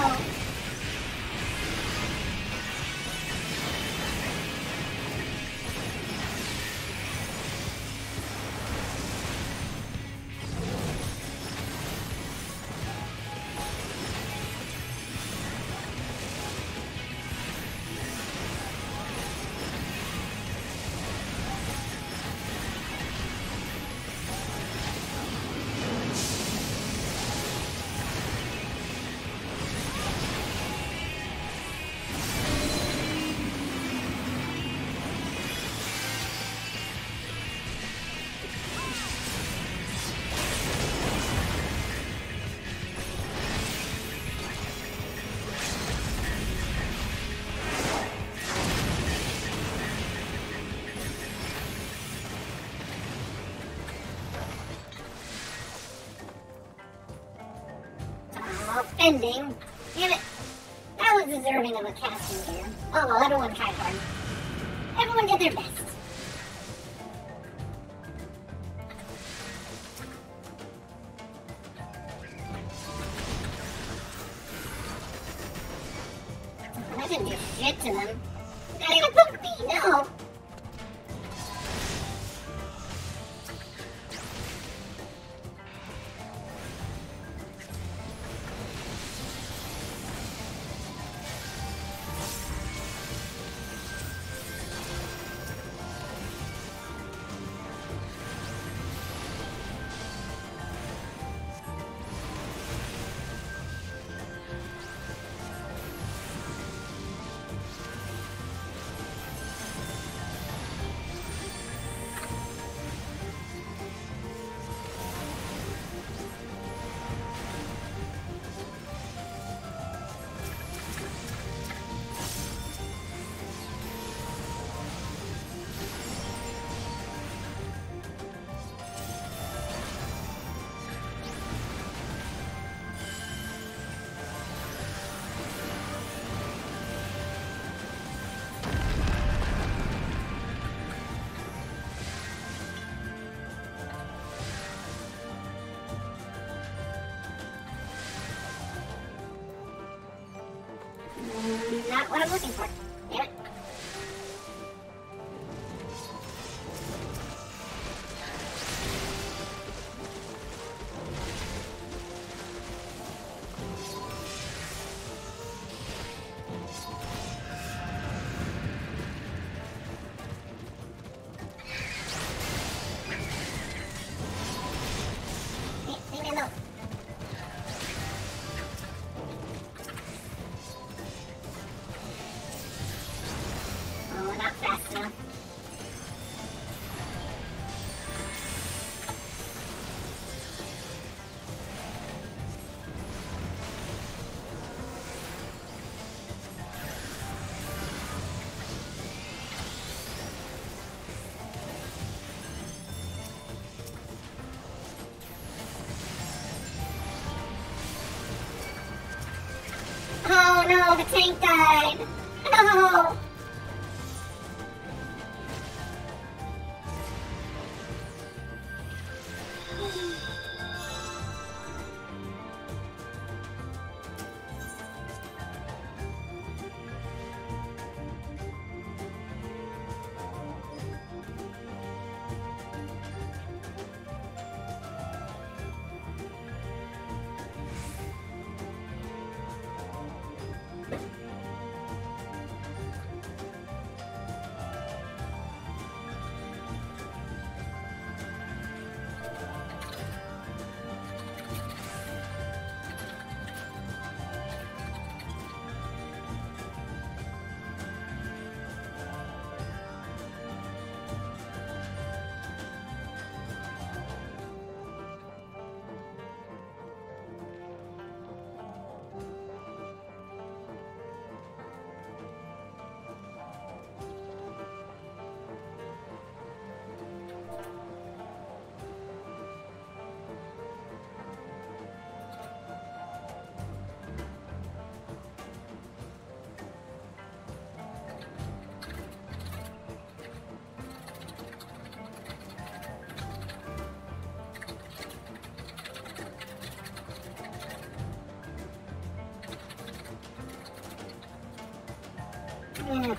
Ending. Damn it. That was deserving of a casting gear. Oh well, everyone tried hard. Everyone did their best. I didn't do shit to them. Not even poke me, no! Not what I'm looking for. Damn it. Oh no, the tank died. No.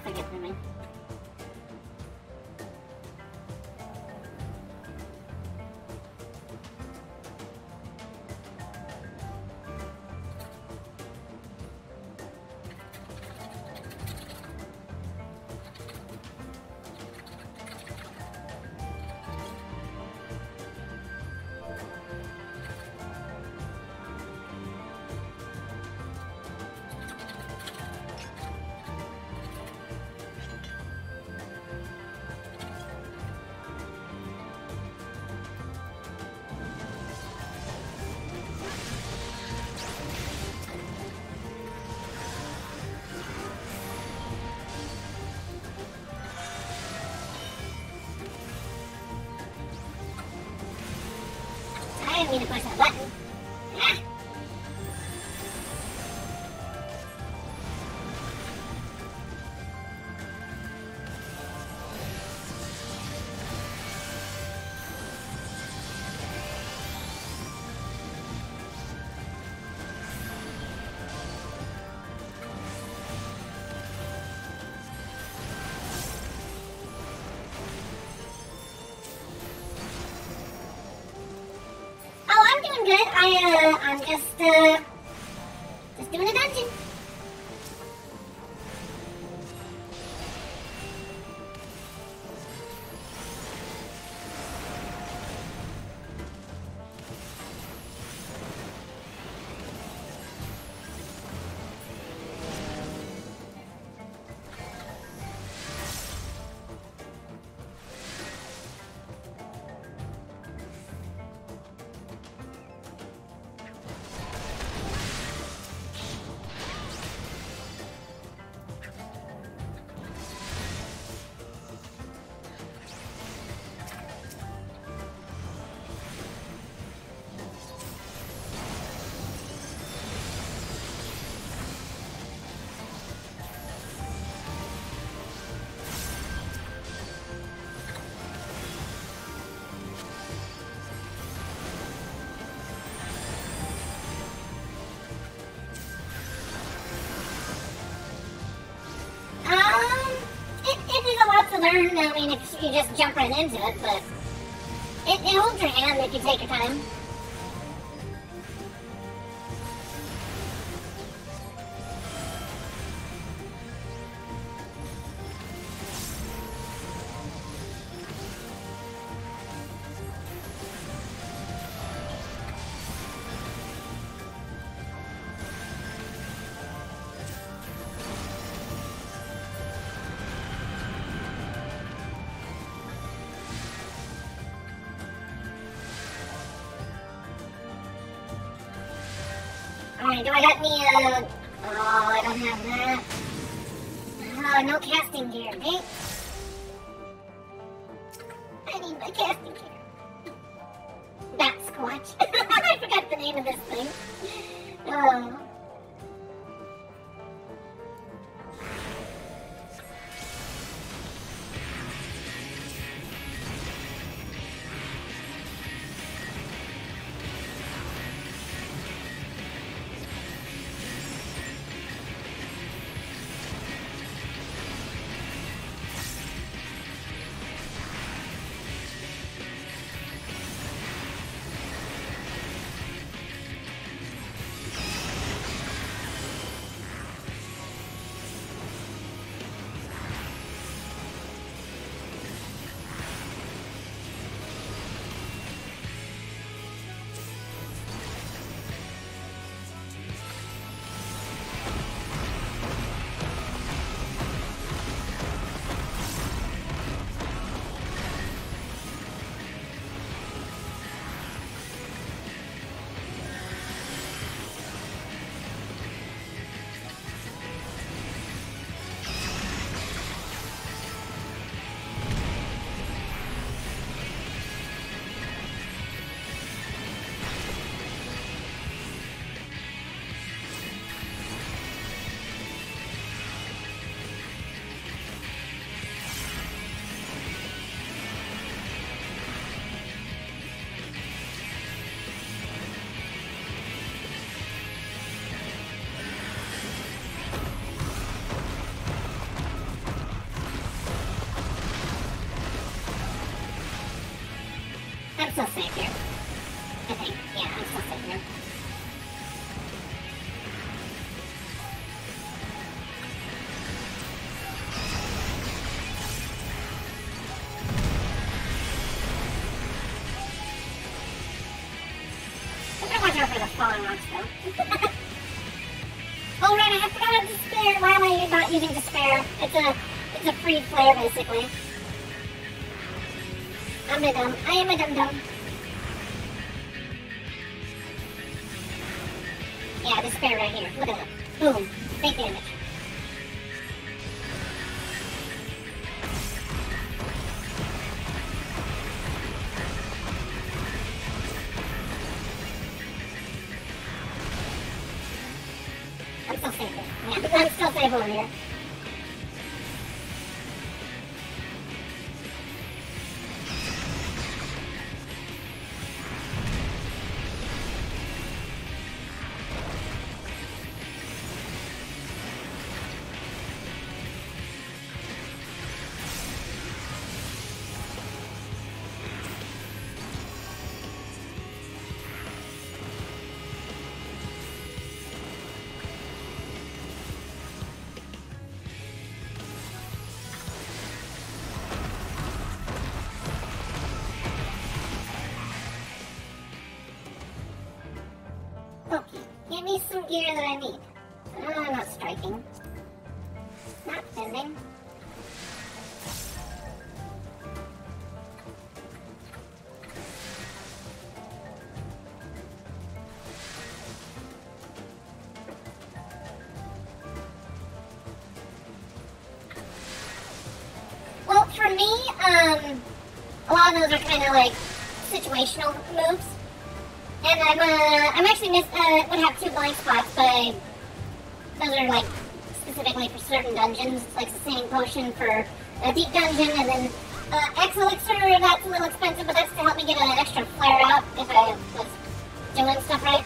Forget me. I didn't mean to push that button. Ah. I'm doing good. I'm just doing a dungeon. It is a lot to learn. I mean, if you just jump right into it, but it holds your hand if you take your time. Alright, do I got any, oh, I don't have that. Oh, no casting gear, okay? I need my casting gear. Bat Squatch. I forgot the name of this thing. Oh. still safe here. I think. Yeah, I'm still safe here. I'm gonna watch out for the falling rocks, though. Oh, right, I forgot about despair. Why am I not using despair? It's a free flare, basically. I'm a dumb. I am a dum-dum. Yeah, despair right here. Look at that. Boom. Big damage. I'm still safe here. Yeah, I'm still safe over here. Okay, give me some gear that I need. Not striking. Not bending. Well, for me, a lot of those are kind of like situational moves. And I'm actually would have 2 blank spots, but those are like specifically for certain dungeons. It's like the same potion for a deep dungeon, and then X elixir, that's a little expensive, but that's to help me get an extra flare out if I was doing stuff right.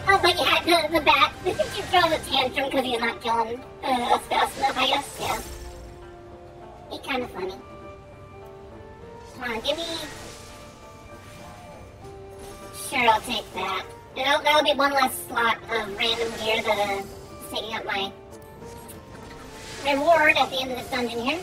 Oh, but yeah, the bat, he throws a tantrum because he's not killing us fast enough, I guess, yeah. He's kind of funny. Come on, give me... Sure, I'll take that. That'll be one less slot of random gear that is taking up my reward at the end of this dungeon here.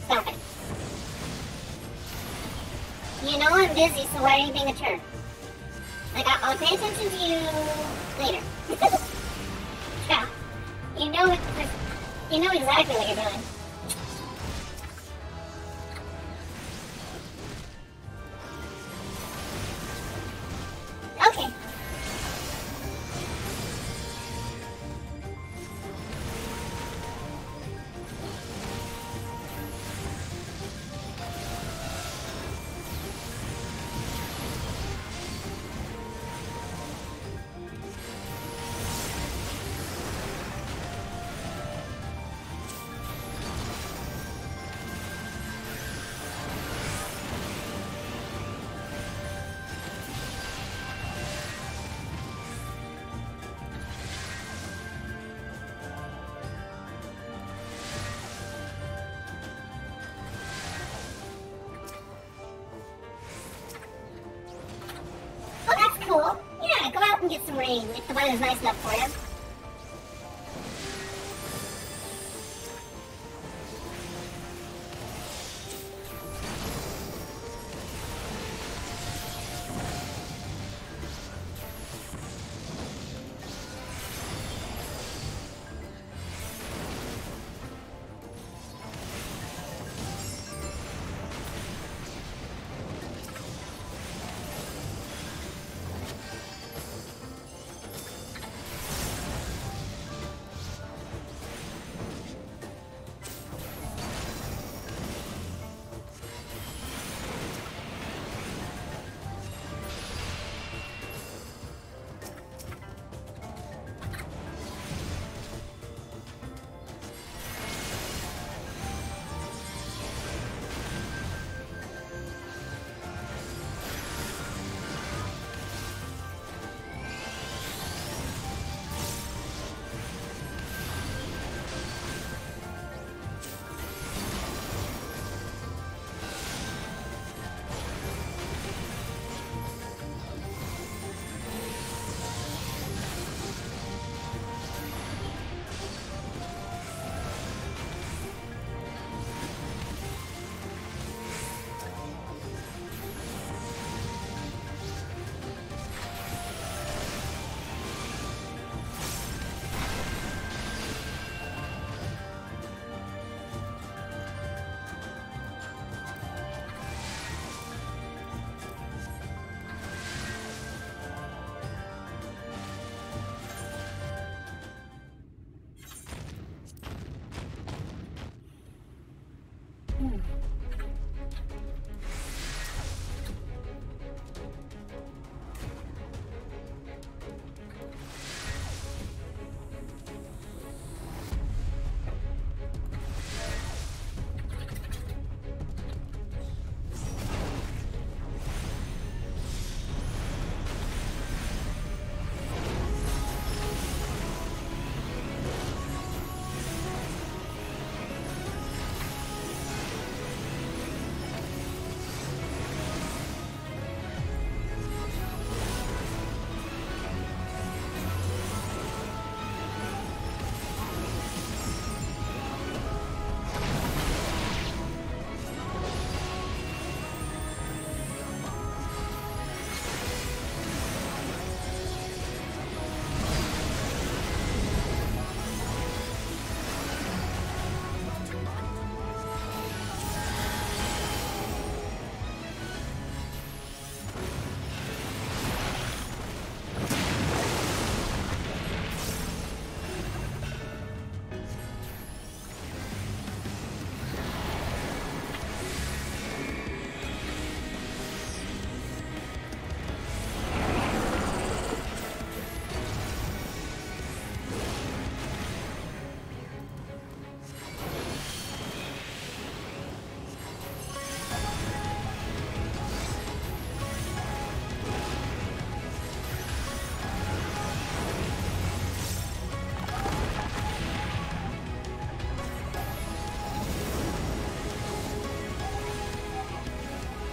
Stop it. You know I'm busy, so why are you being a turd? Like, I'll pay attention to you later. Yeah. You know exactly what you're doing. Okay. long range, if the weather's nice enough for you.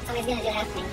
Somebody's gonna do it after me.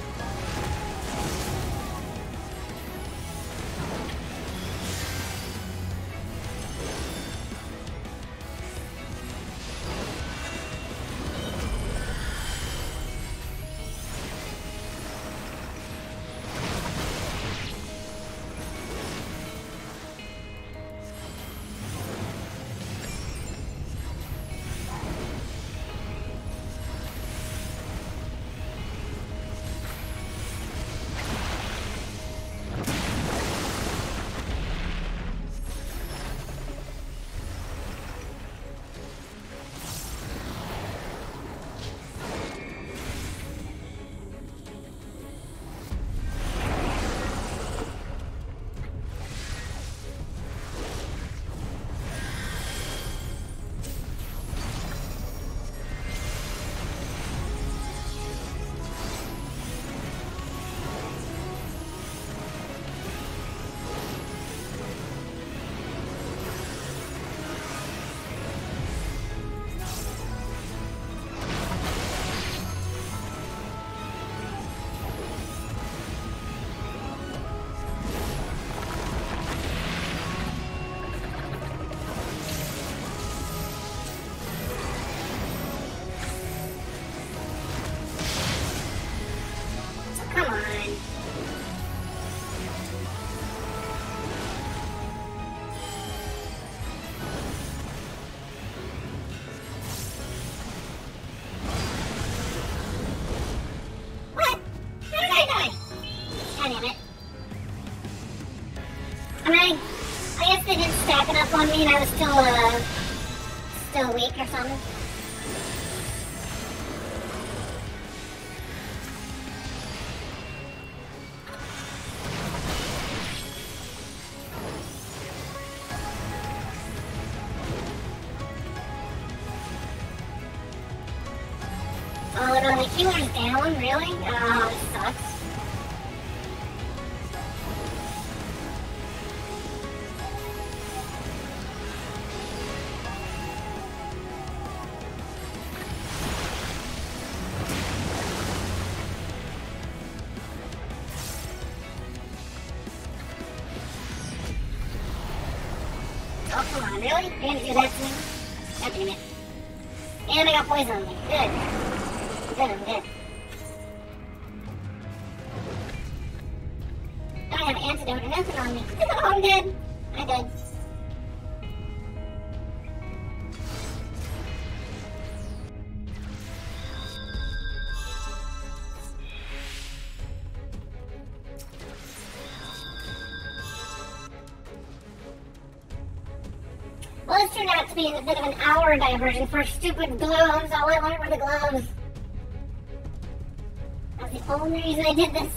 one mean I was still weak or something? Oh no, the healer's down, really? Oh, this sucks. Oh, come on, really? You're gonna do that to me? God damn it. And I got poison on me. Good. I'm good. I don't have an antidote or nothing on me. Oh, I'm dead. I'm dead. Well, this turned out to be a bit of an hour diversion for stupid gloves. All I wanted were the gloves. That's the only reason I did this.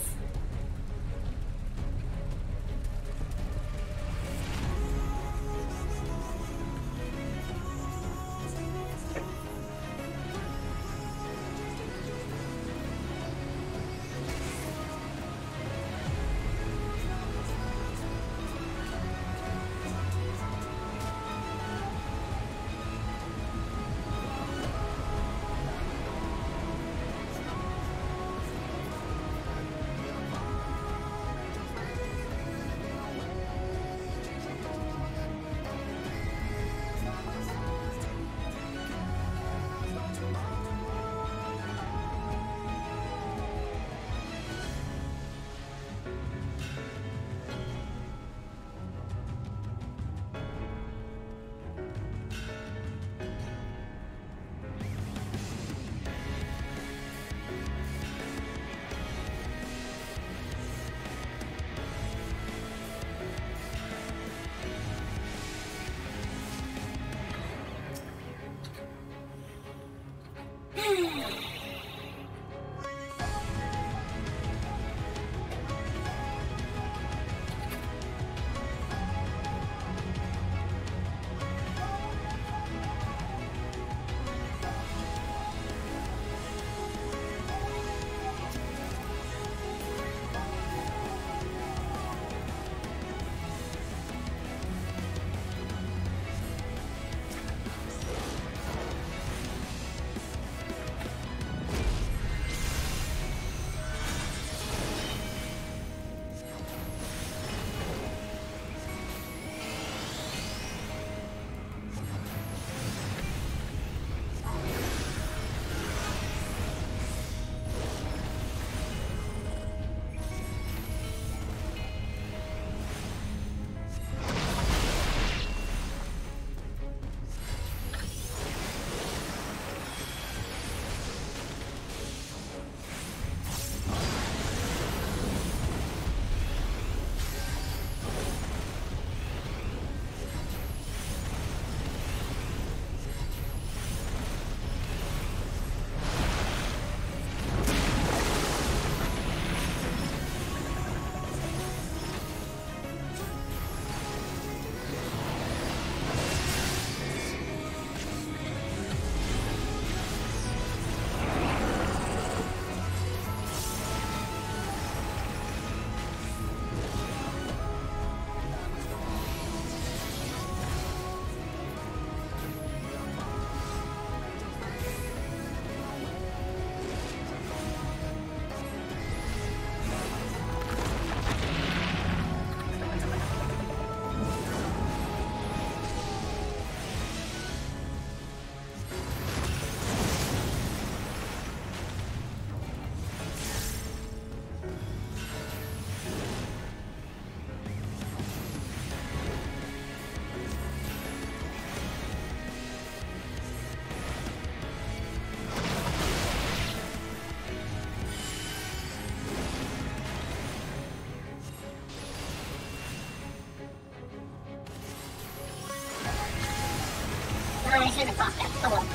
I should have popped that. Oh well.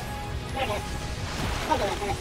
We're good. We'll do it.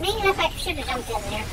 Maybe if I should have jumped in there.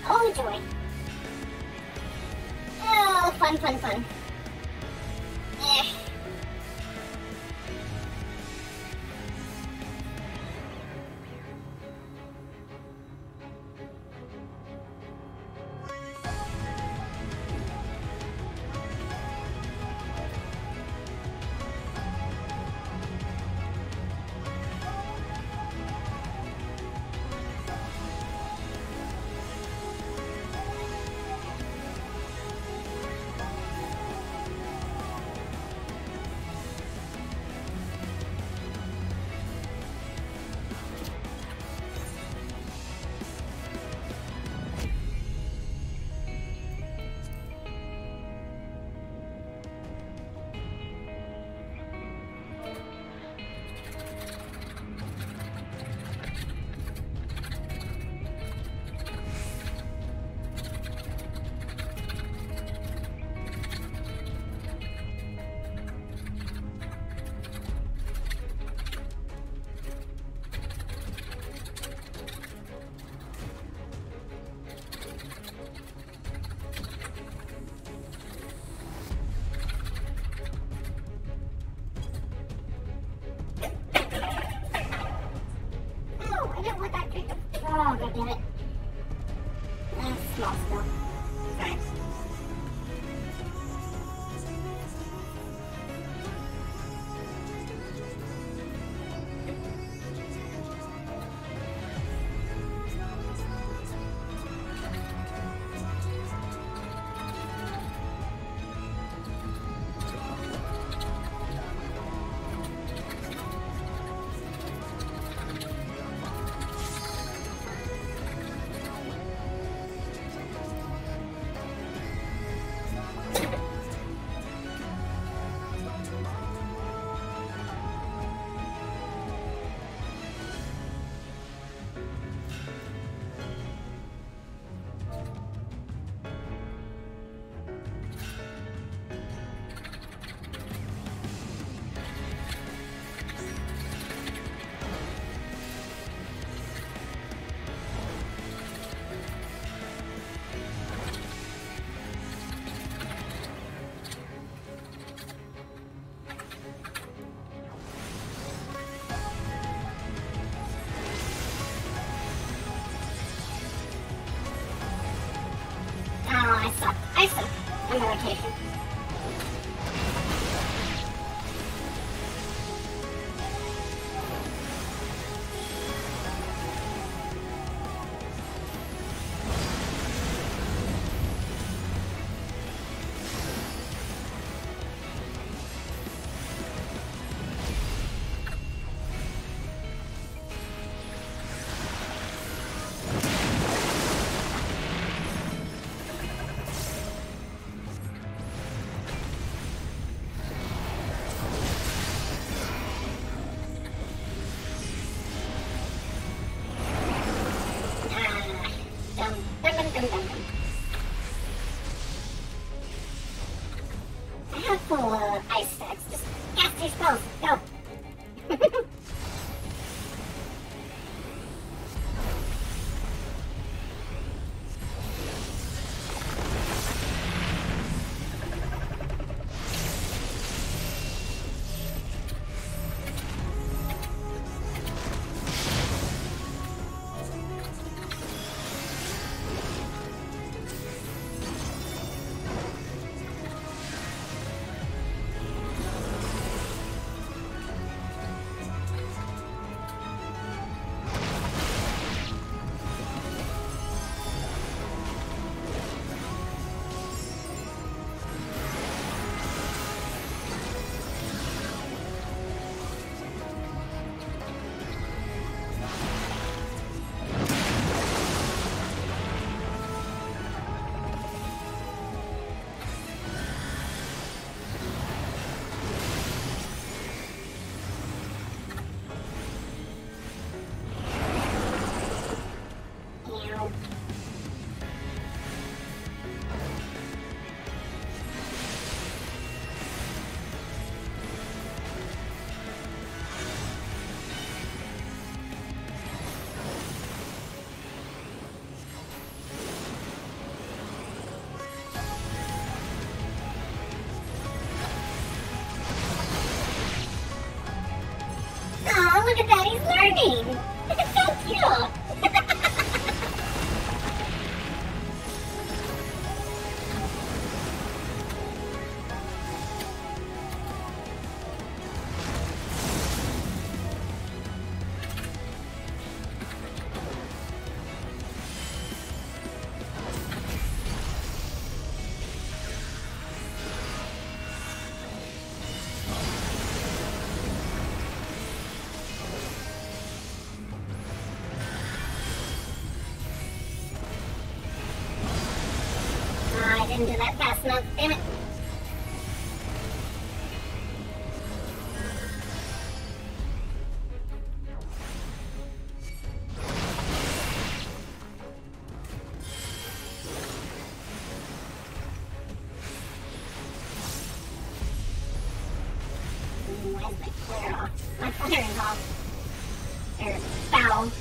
Oh, joy. Oh, fun, fun, fun. Eh. suck. I suck. I'm a rotation. I have full ice stacks. Just cast your spells. Go. Oh, look at that, he's learning! It's so cute! I didn't do that fast enough, damn it. Why is my flare off? My flare is off. Or foul.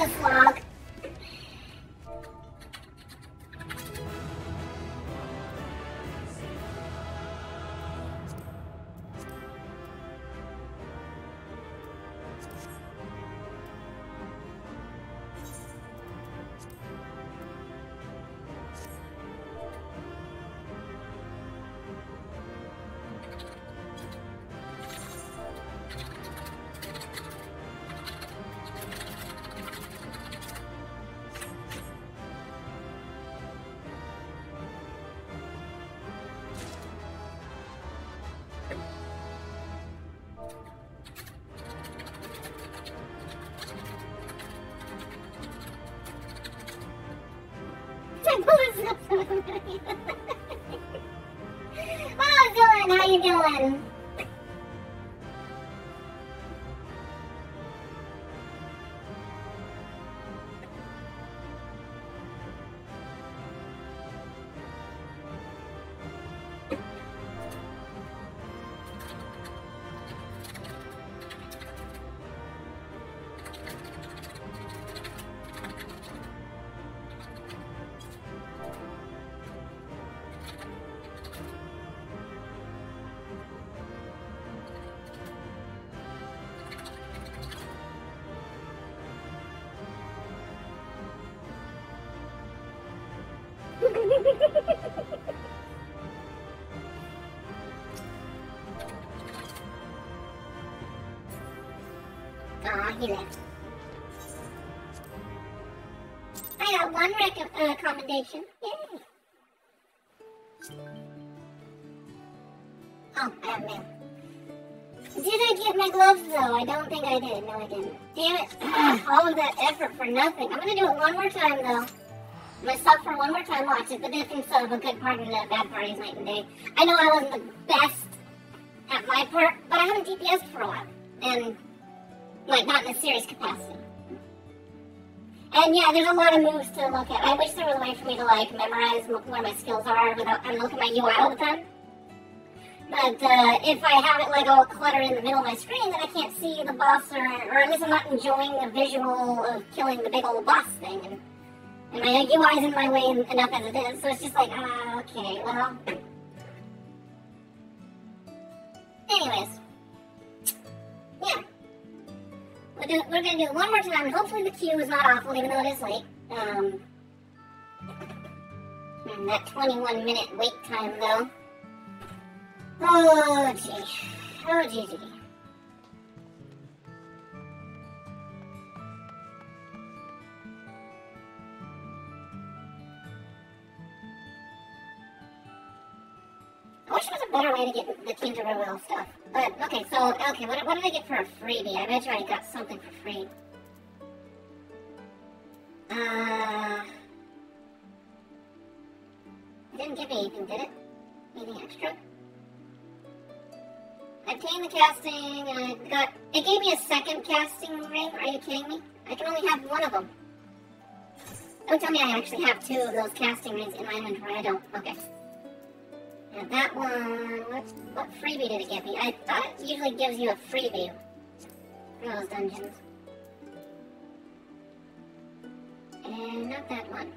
this log. Oh, Dylan, how you doing? Aw, he left. I got one commendation. Yay! Oh, I have mail. Did I get my gloves though? I don't think I did. No, I didn't. Damn it. All of that effort for nothing. I'm gonna do it one more time though. I'm gonna stop for one more time, watch it, the difference of a good part and a bad part is night and day. I know I wasn't the best at my part, but I haven't DPS'd for a while. And, like, not in a serious capacity. And yeah, there's a lot of moves to look at. I wish there was a way for me to, like, memorize where my skills are without having to look at my UI all the time. But if I have it, like, all cluttered in the middle of my screen, then I can't see the boss, or at least I'm not enjoying the visual of killing the big old boss thing. And my UI's in my way enough as it is, so it's just like, okay, well. Anyways. Yeah. We're gonna do it one more time, and hopefully the queue is not awful, even though it is late. That 21-minute wait time, though. Oh, gee. Oh, gee. I wish there was a better way to get the Team to Royal stuff. But, okay, what did I get for a freebie? I bet you I got something for free. It didn't give me anything, did it? Anything extra? I obtained the casting, and it gave me a second casting ring, are you kidding me? I can only have one of them. Don't tell me I actually have two of those casting rings in my inventory, I don't, okay. And that one, what freebie did it give me? I thought it usually gives you a freebie for those dungeons. And not that one.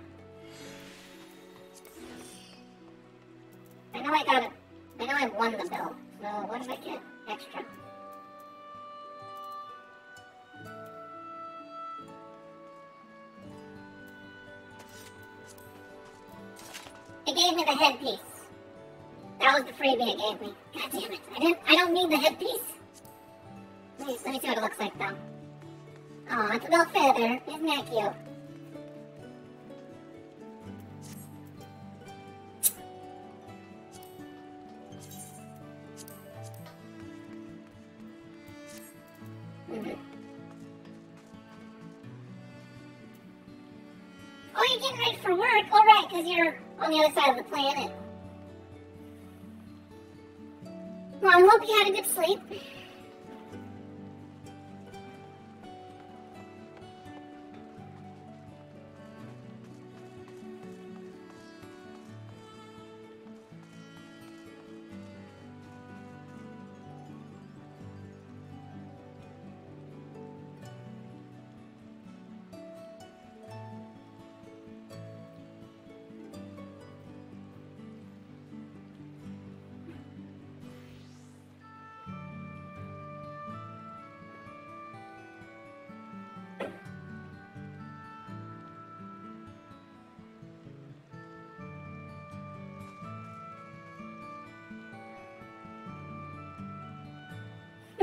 I know I got it. I know I won the bill. So what did I get extra? It gave me the headpiece. That was the freebie it gave me. God damn it. I don't need the headpiece. Let me see what it looks like though. Oh, it's a little feather. Isn't that cute? Oh, you're getting ready for work? All right, because you're on the other side of the planet. Well, I hope you had a good sleep.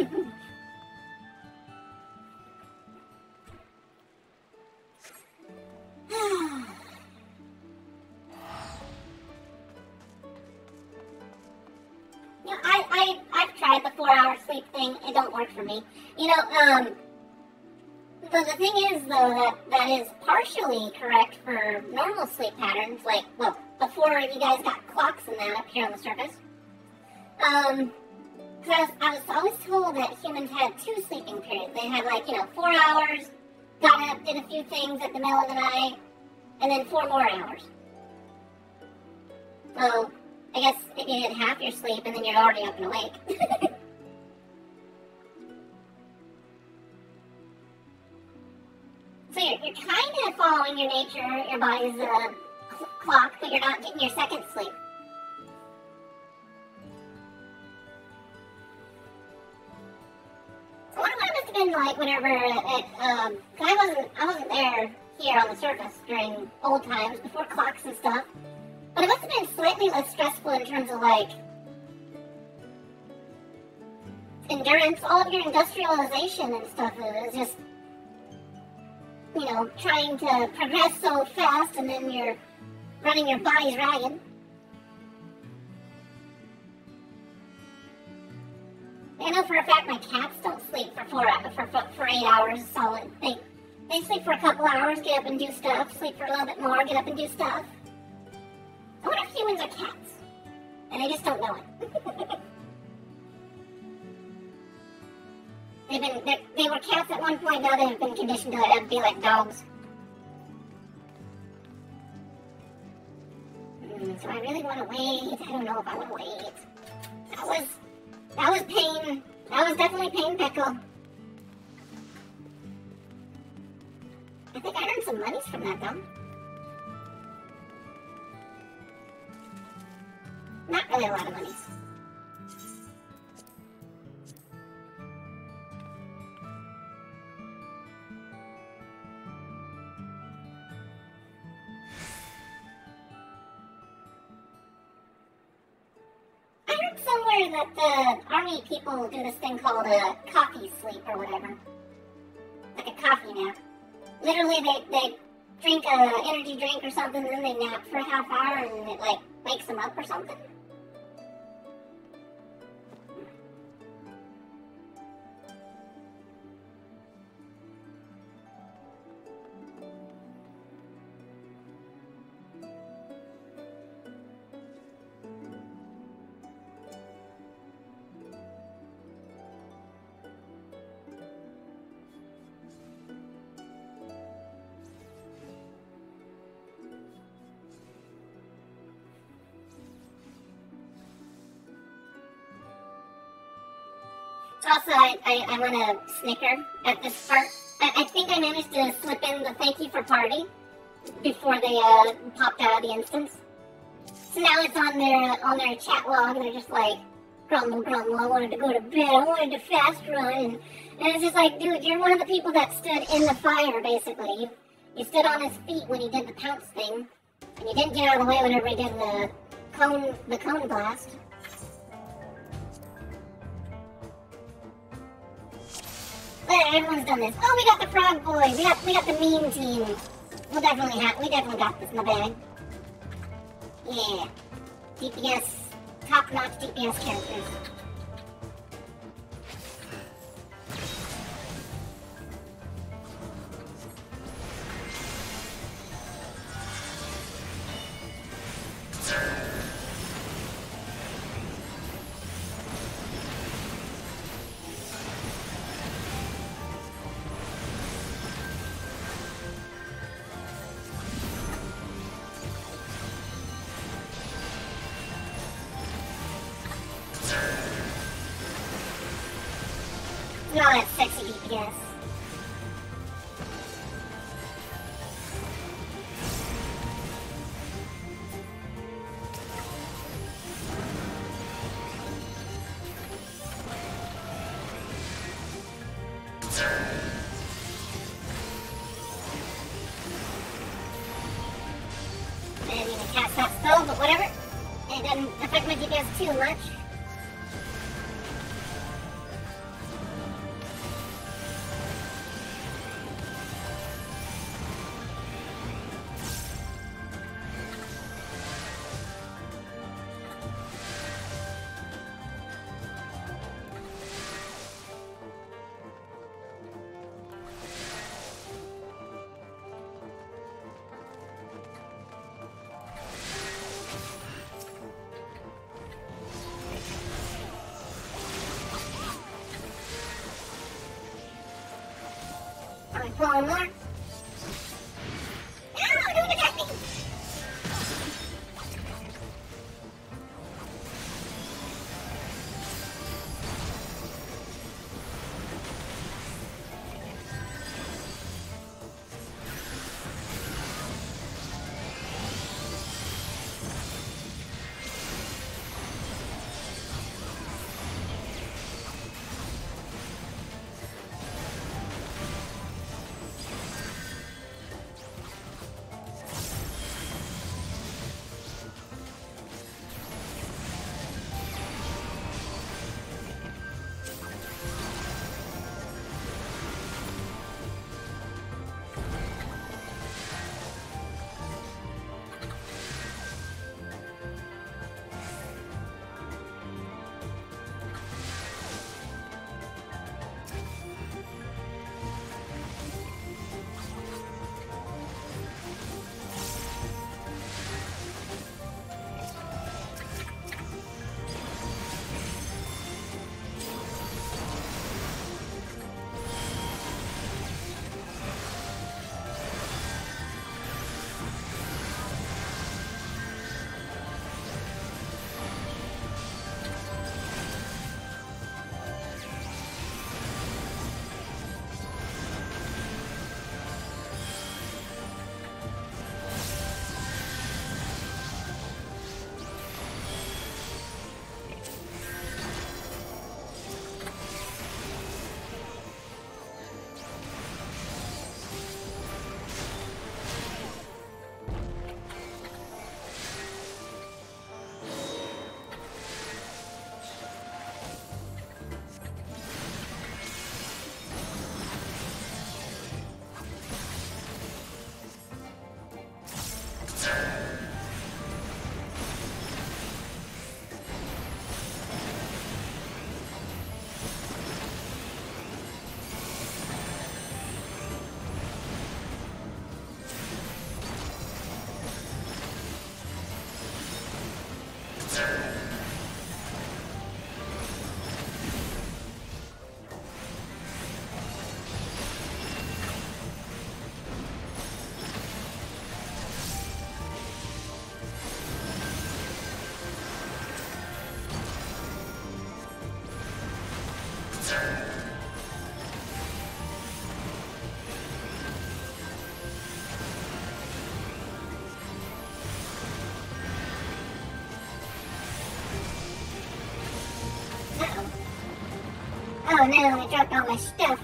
You know, I've tried the 4-hour sleep thing. It don't work for me. You know, the thing is, though, that is partially correct for normal sleep patterns, like, well, before you guys got clocks and that up here on the surface. Because I was always told that humans had 2 sleeping periods. They had, like, 4 hours, got up, did a few things at the middle of the night, and then 4 more hours. So, I guess if you did half your sleep and then you're already up and awake. So you're kind of following your nature, your body's clock, but you're not getting your second sleep. So what must have been like whenever cause I wasn't there here on the surface during old times, before clocks and stuff. But it must have been slightly less stressful in terms of, like, endurance. All of your industrialization and stuff is just, trying to progress so fast, and then you're running your bodies ragged. I know for a fact my cats don't sleep for 8 hours solid. They sleep for a couple hours, get up and do stuff, sleep for a little bit more, get up and do stuff. I wonder if humans are cats, and they just don't know it. They were cats at one point, now they've been conditioned to be like dogs. So I really want to wait. I don't know if I want to wait. That was pain. That was definitely pain, Pickle. I think I earned some monies from that, though. Not really a lot of monies. I heard somewhere that the army people do this thing called a coffee sleep or whatever. Like a coffee nap. Literally, they drink a energy drink or something, and then they nap for a half hour, and it, like, wakes them up or something. Also, I want to snicker at this part. I think I managed to slip in the thank you for party before they popped out of the instance. So now it's on their chat log, and they're just like, grumble, I wanted to go to bed, I wanted to fast run, and it's just like, dude, you're one of the people that stood in the fire, basically. You stood on his feet when he did the pounce thing, and you didn't get out of the way whenever he did the cone blast. Everyone's done this. Oh, we got the frog boys. We got the meme team. We definitely got this in the bag. Yeah. DPS, top-notch DPS characters. Not that sexy DPS. I didn't even cast that spell, but whatever. It doesn't affect my DPS too much. I'm pulling more. No, don't attack me! Oh no, I dropped all my stuff.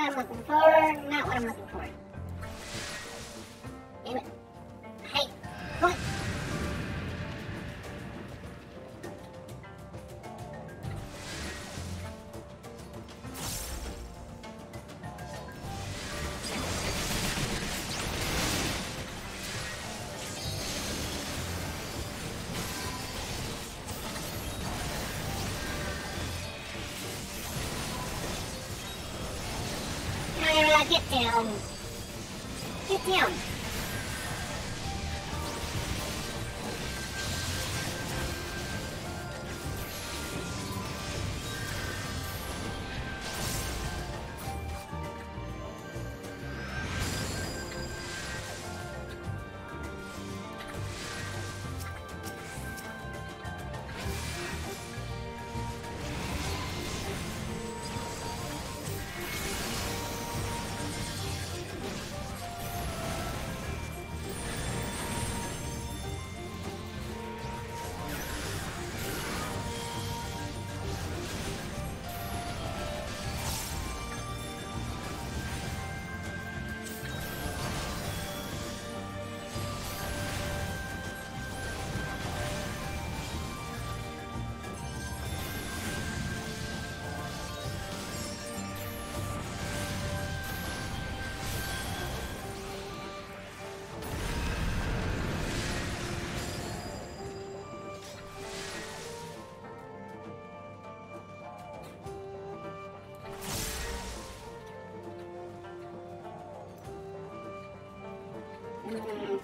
I'm looking for. Not what I'm looking for. Damn it. Hey, what? Get down. Get down.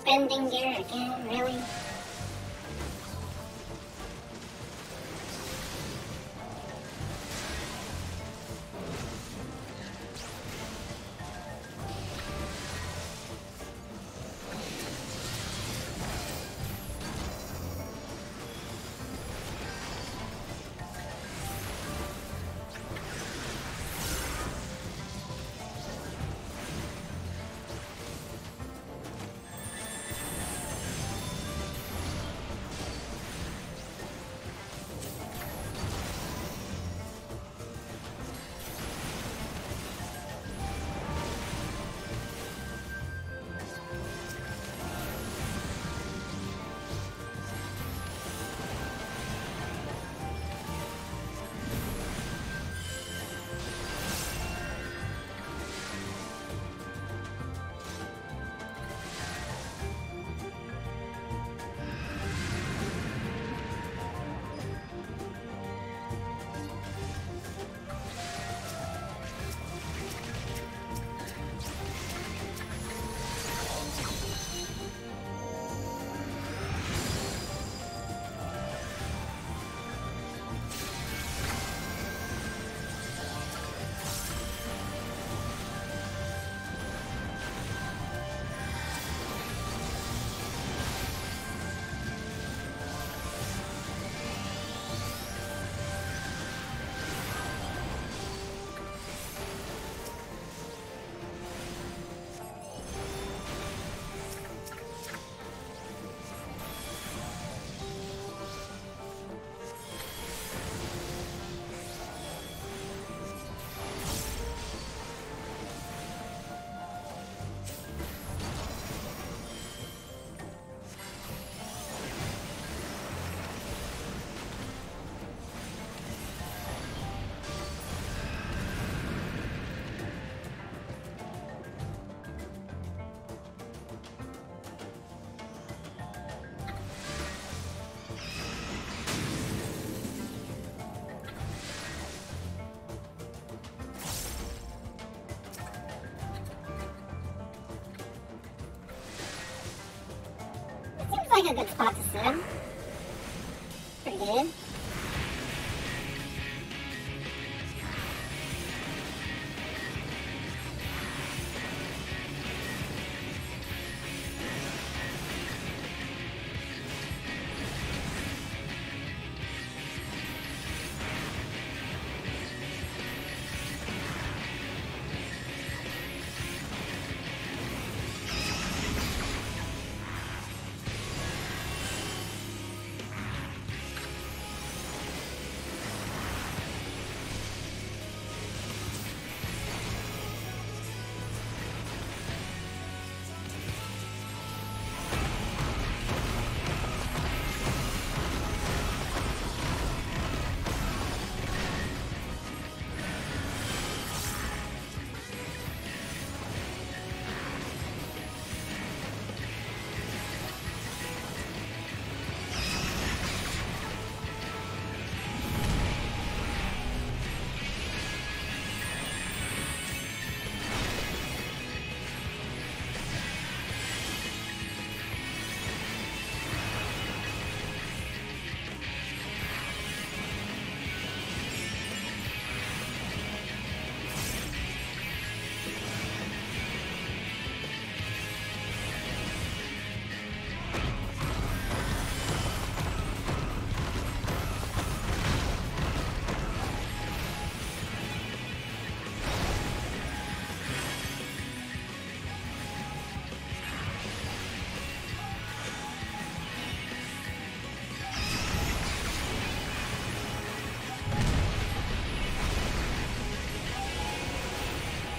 Bending gear again, really? Seems like a good spot to sit him. Pretty good.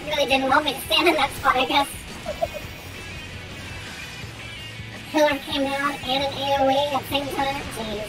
Really didn't want me to stand in that spot, I guess. A pillar came down and an AoE at the same time. Jeez.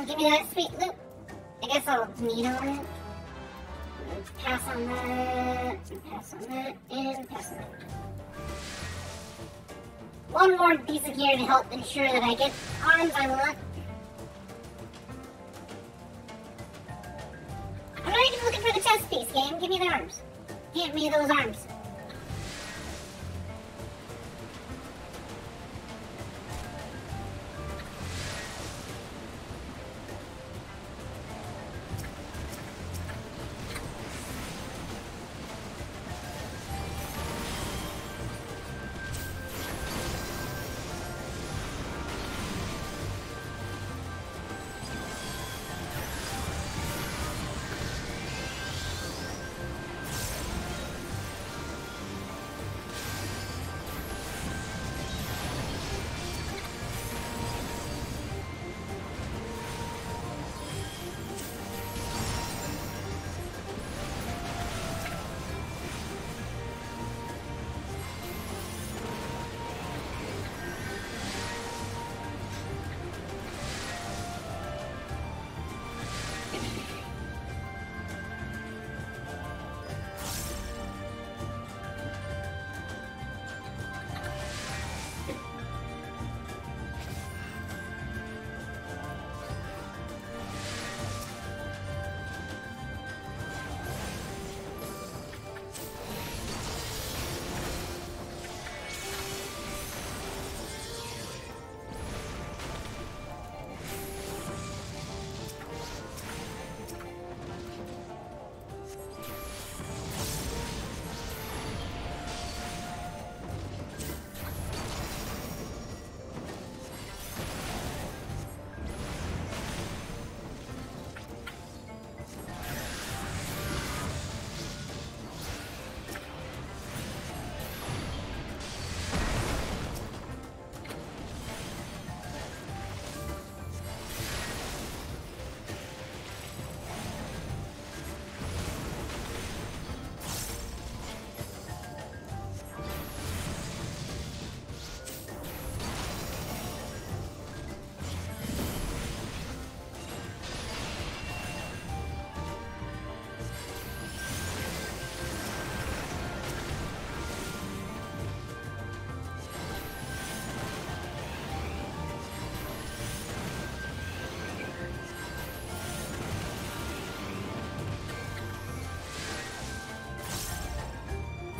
Give me that sweet loot. I guess I'll need on it. Pass on that, pass on that, and pass on that. One more piece of gear to help ensure that I get arms I want. I'm not even looking for the chest piece, game. Give me the arms. Give me those arms.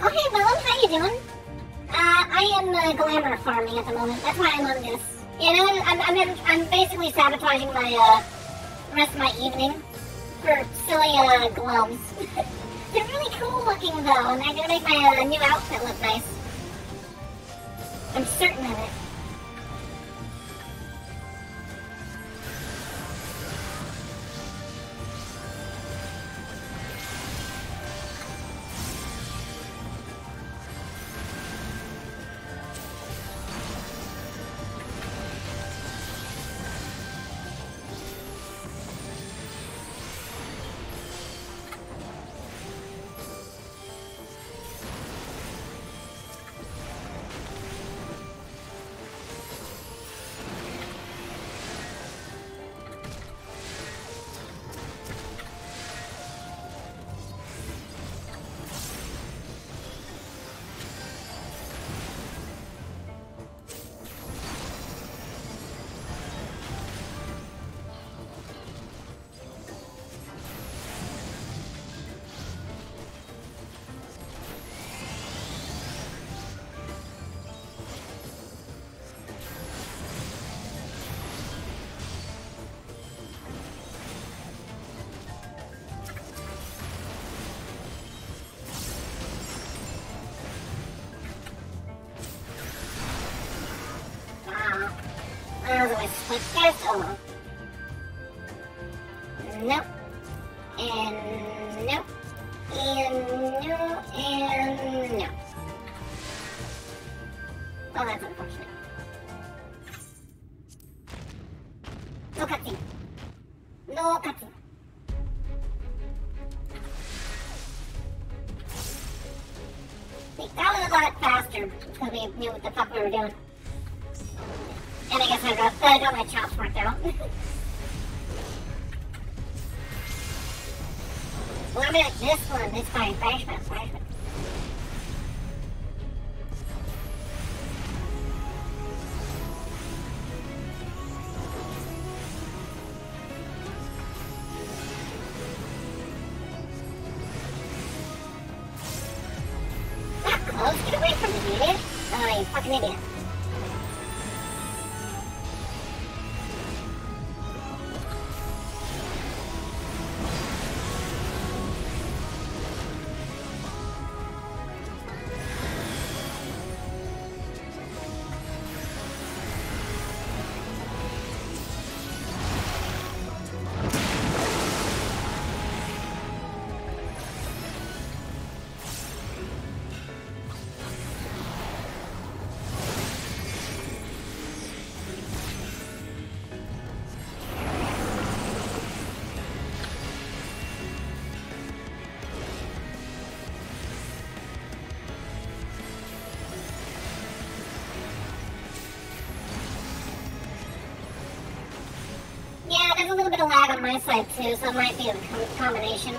Oh, hey, Willem, how you doing? I am glamour farming at the moment. That's why I'm on this. You know, I'm basically sabotaging my rest of my evening for silly gloves. They're really cool looking though, and they're gonna make my new outfit look nice. I'm certain of it. was always switch guys? Oh well. Nope. And nope. And no. And no. Oh, that's unfortunate. No cutscene. No cutscene. That was a lot faster because we knew what the fuck we were doing. And I guess I got my chops worked out. Well, I mean, like this one, this fine punishment. Not close, get away from me, you idiot. Oh, you fucking idiot. Yeah, there's a little bit of lag on my side too, so it might be a combination.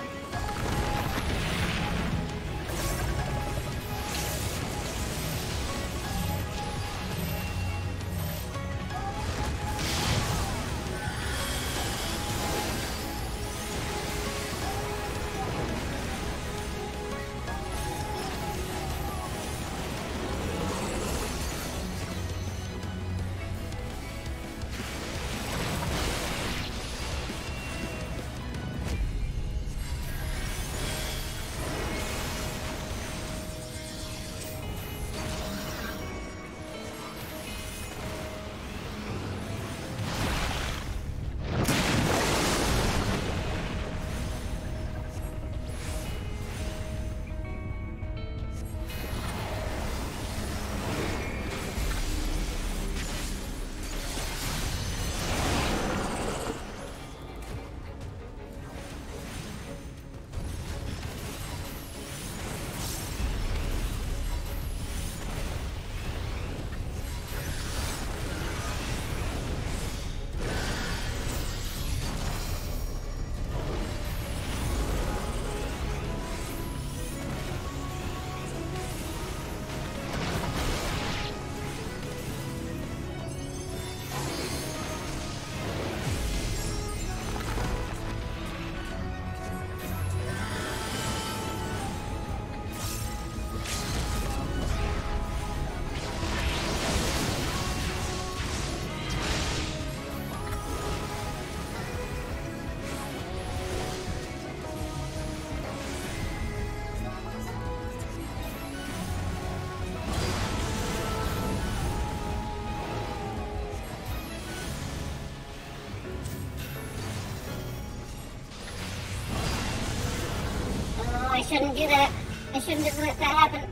I shouldn't do that. I shouldn't just let that happen.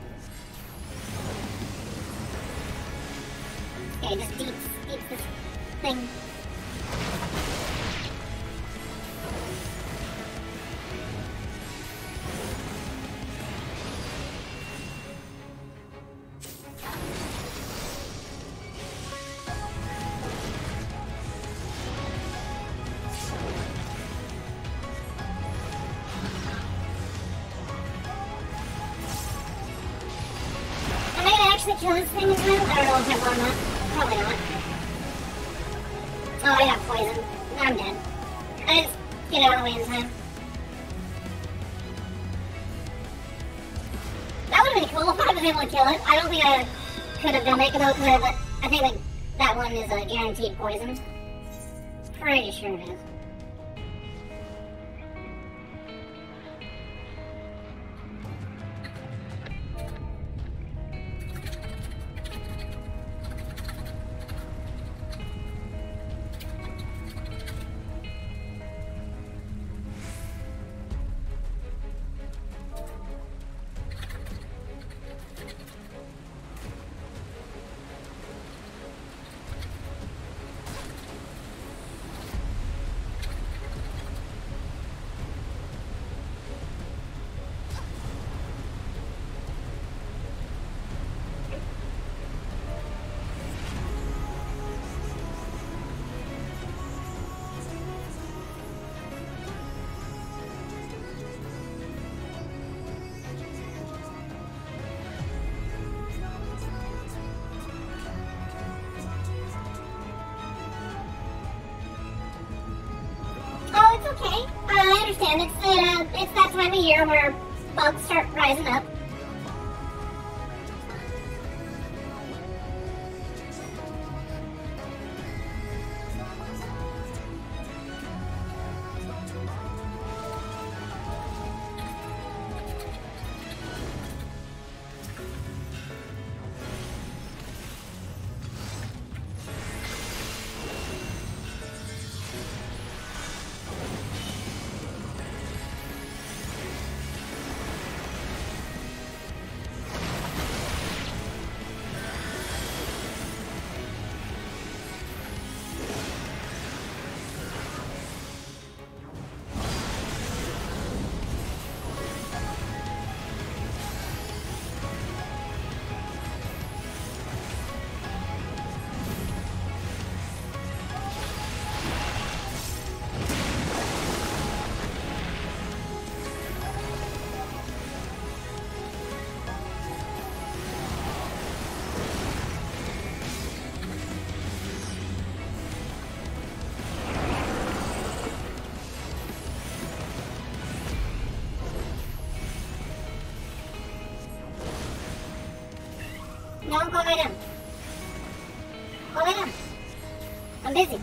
Okay, just deeps this thing. Kill this thing as well? I don't know if I will or not. Probably not. Oh, I got poisoned. I'm dead. I just get out of the way in time. That would have been cool if I was able to kill it. I don't think I could have done it though, because I think like, that one is a guaranteed poison. Pretty sure it is. Okay, I understand. It's that time of year where bugs start rising up. No, go lay down. Go lay down. I'm busy.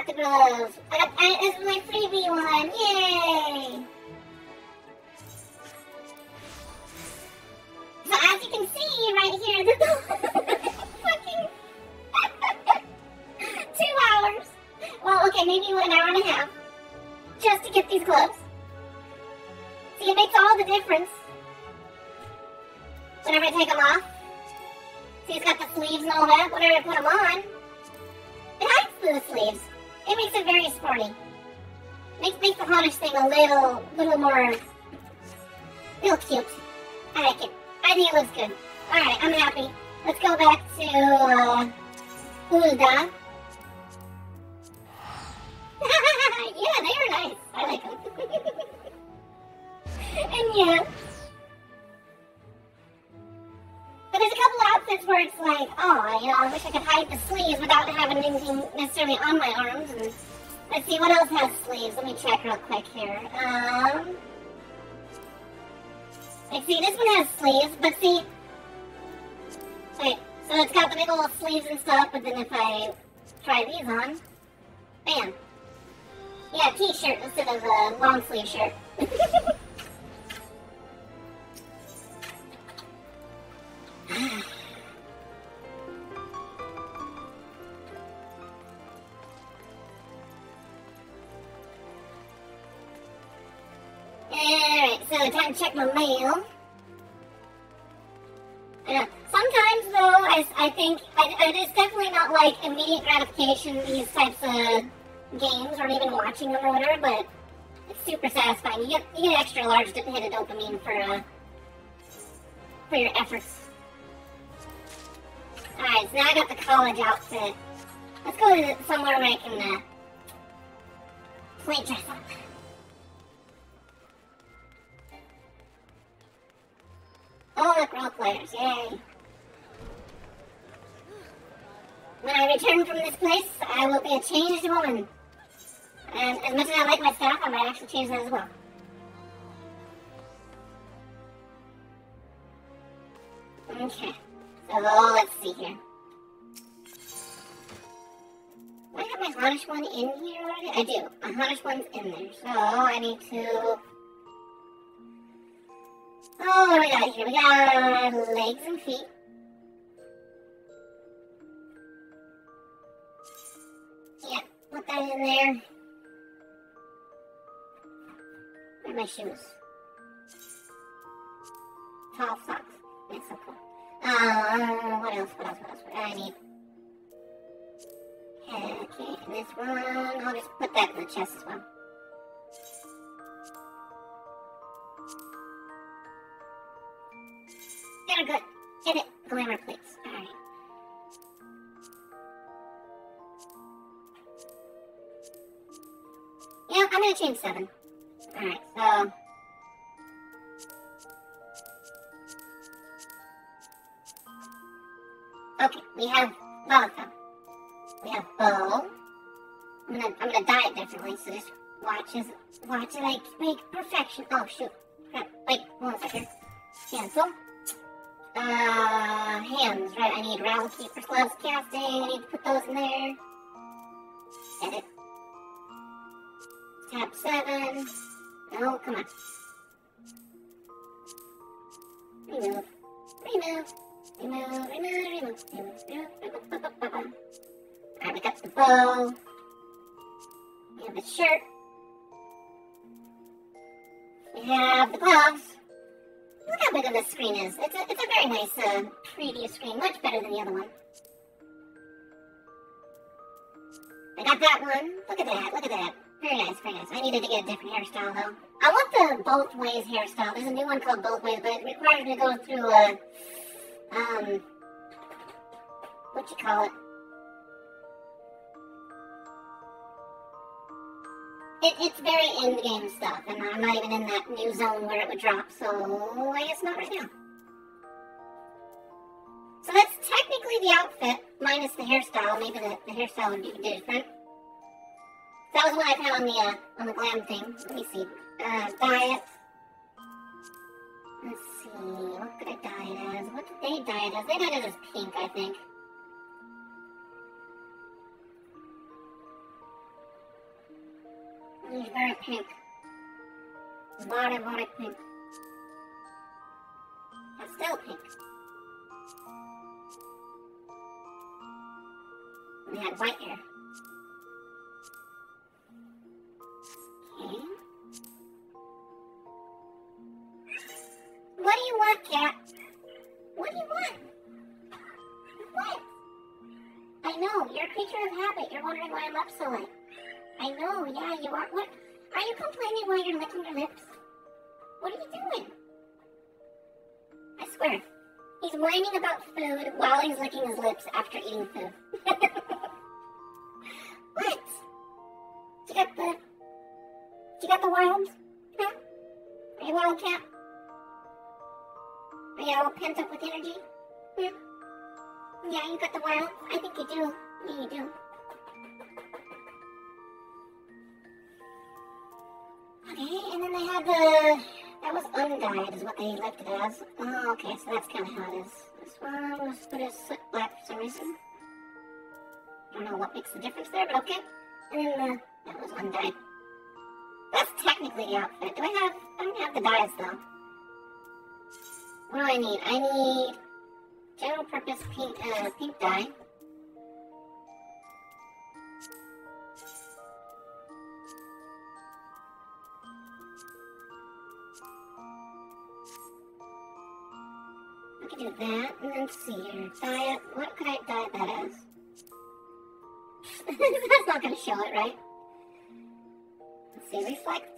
got the gloves. This is my freebie one. Yay! So as you can see right here, the fucking 2 hours. Well, okay, maybe 1 hour and a half. Just to get these gloves. See, it makes all the difference. Whenever I take them off. See, it's got the sleeves and all that. Whenever I put them on, it hides the sleeves. It makes it very sporty. Makes the Hoddish thing a little more, little cute. I like it. I think it looks good. Alright, I'm happy. Let's go back to, Hulda. Yeah, they are nice. I like them. And yeah. But there's a couple outfits where it's like, oh, you know, I wish I could hide the sleeves without having anything necessarily on my arms. And let's see, what else has sleeves? Let me check real quick here. Like, see, this one has sleeves, but see... Wait, so it's got the big old sleeves and stuff, but then if I try these on... Bam. Yeah, t-shirt instead of a long sleeve shirt. Alright, so time to check my mail. Sometimes, though, I think it's definitely not like immediate gratification, these types of games, or even watching them or whatever, but it's super satisfying. You get extra large hit of dopamine for your efforts. Alright, so now I got the college outfit. Let's go to somewhere where I can play dress up. Oh, look, role players, yay. When I return from this place, I will be a changed woman. And as much as I like my staff, I might actually change that as well. Okay, so let's see here. Do I have my Hoddish one in here already? I do. My Hoddish one's in there, so I need to... Oh, what do we got here? We got legs and feet. Yeah, put that in there. Where are my shoes? Tall socks. That's so cool. What else? What do I need? Okay, and this one, I'll just put that in the chest as well. Get it, get it, glamour plates. Alright. Yeah, I'm gonna change 7. Alright, so... Okay, we have Lollipop. We have Bow. I'm gonna dye it differently, so just watch as I make perfection. Oh shoot. Crap. Wait, 1 second. Cancel. Hands, right, I need Rattle Keeper's Gloves casting, I need to put those in there. Edit. Tab 7. No, come on. Remove. Alright, we got the bow. We have the shirt. We have the gloves. Look how big this screen is. It's a very nice preview screen, much better than the other one. I got that one. Look at that. Very nice, very nice. I needed to get a different hairstyle though. I want the both ways hairstyle. There's a new one called both ways, but it requires me to go through what you call it? It's very end game stuff, and I'm not even in that new zone where it would drop, so I guess not right now. So that's technically the outfit, minus the hairstyle. Maybe the hairstyle would be different. That was what I found on the glam thing. Let me see. Diet. Let's see. What could I dye it as? What did they dye it as? They dyed it as pink, I think. He's very pink. Very, very pink. But still pink. And he had white hair. Okay. What do you want, cat? What do you want? What? I know, you're a creature of habit. You're wondering why I'm up so late. I know, yeah, you are. What? Are you complaining while you're licking your lips? What are you doing? I swear, he's whining about food while he's licking his lips after eating food. What? You got the wilds? Huh? Are you a wild cat? Are you all pent up with energy? Yeah. Yeah, you got the wild. I think you do. Yeah, you do. Okay, and then they had that was undyed is what they left it as. Oh, okay, so that's kind of how it is. This one was put as soot black for some reason. I don't know what makes the difference there, but okay. And then that was undyed. That's technically the outfit. I don't have the dyes though. What do I need? I need general purpose pink dye. I can do that, and then see here. Dye it. What could I dye that as? That's not gonna show it, right? Let's see, reflect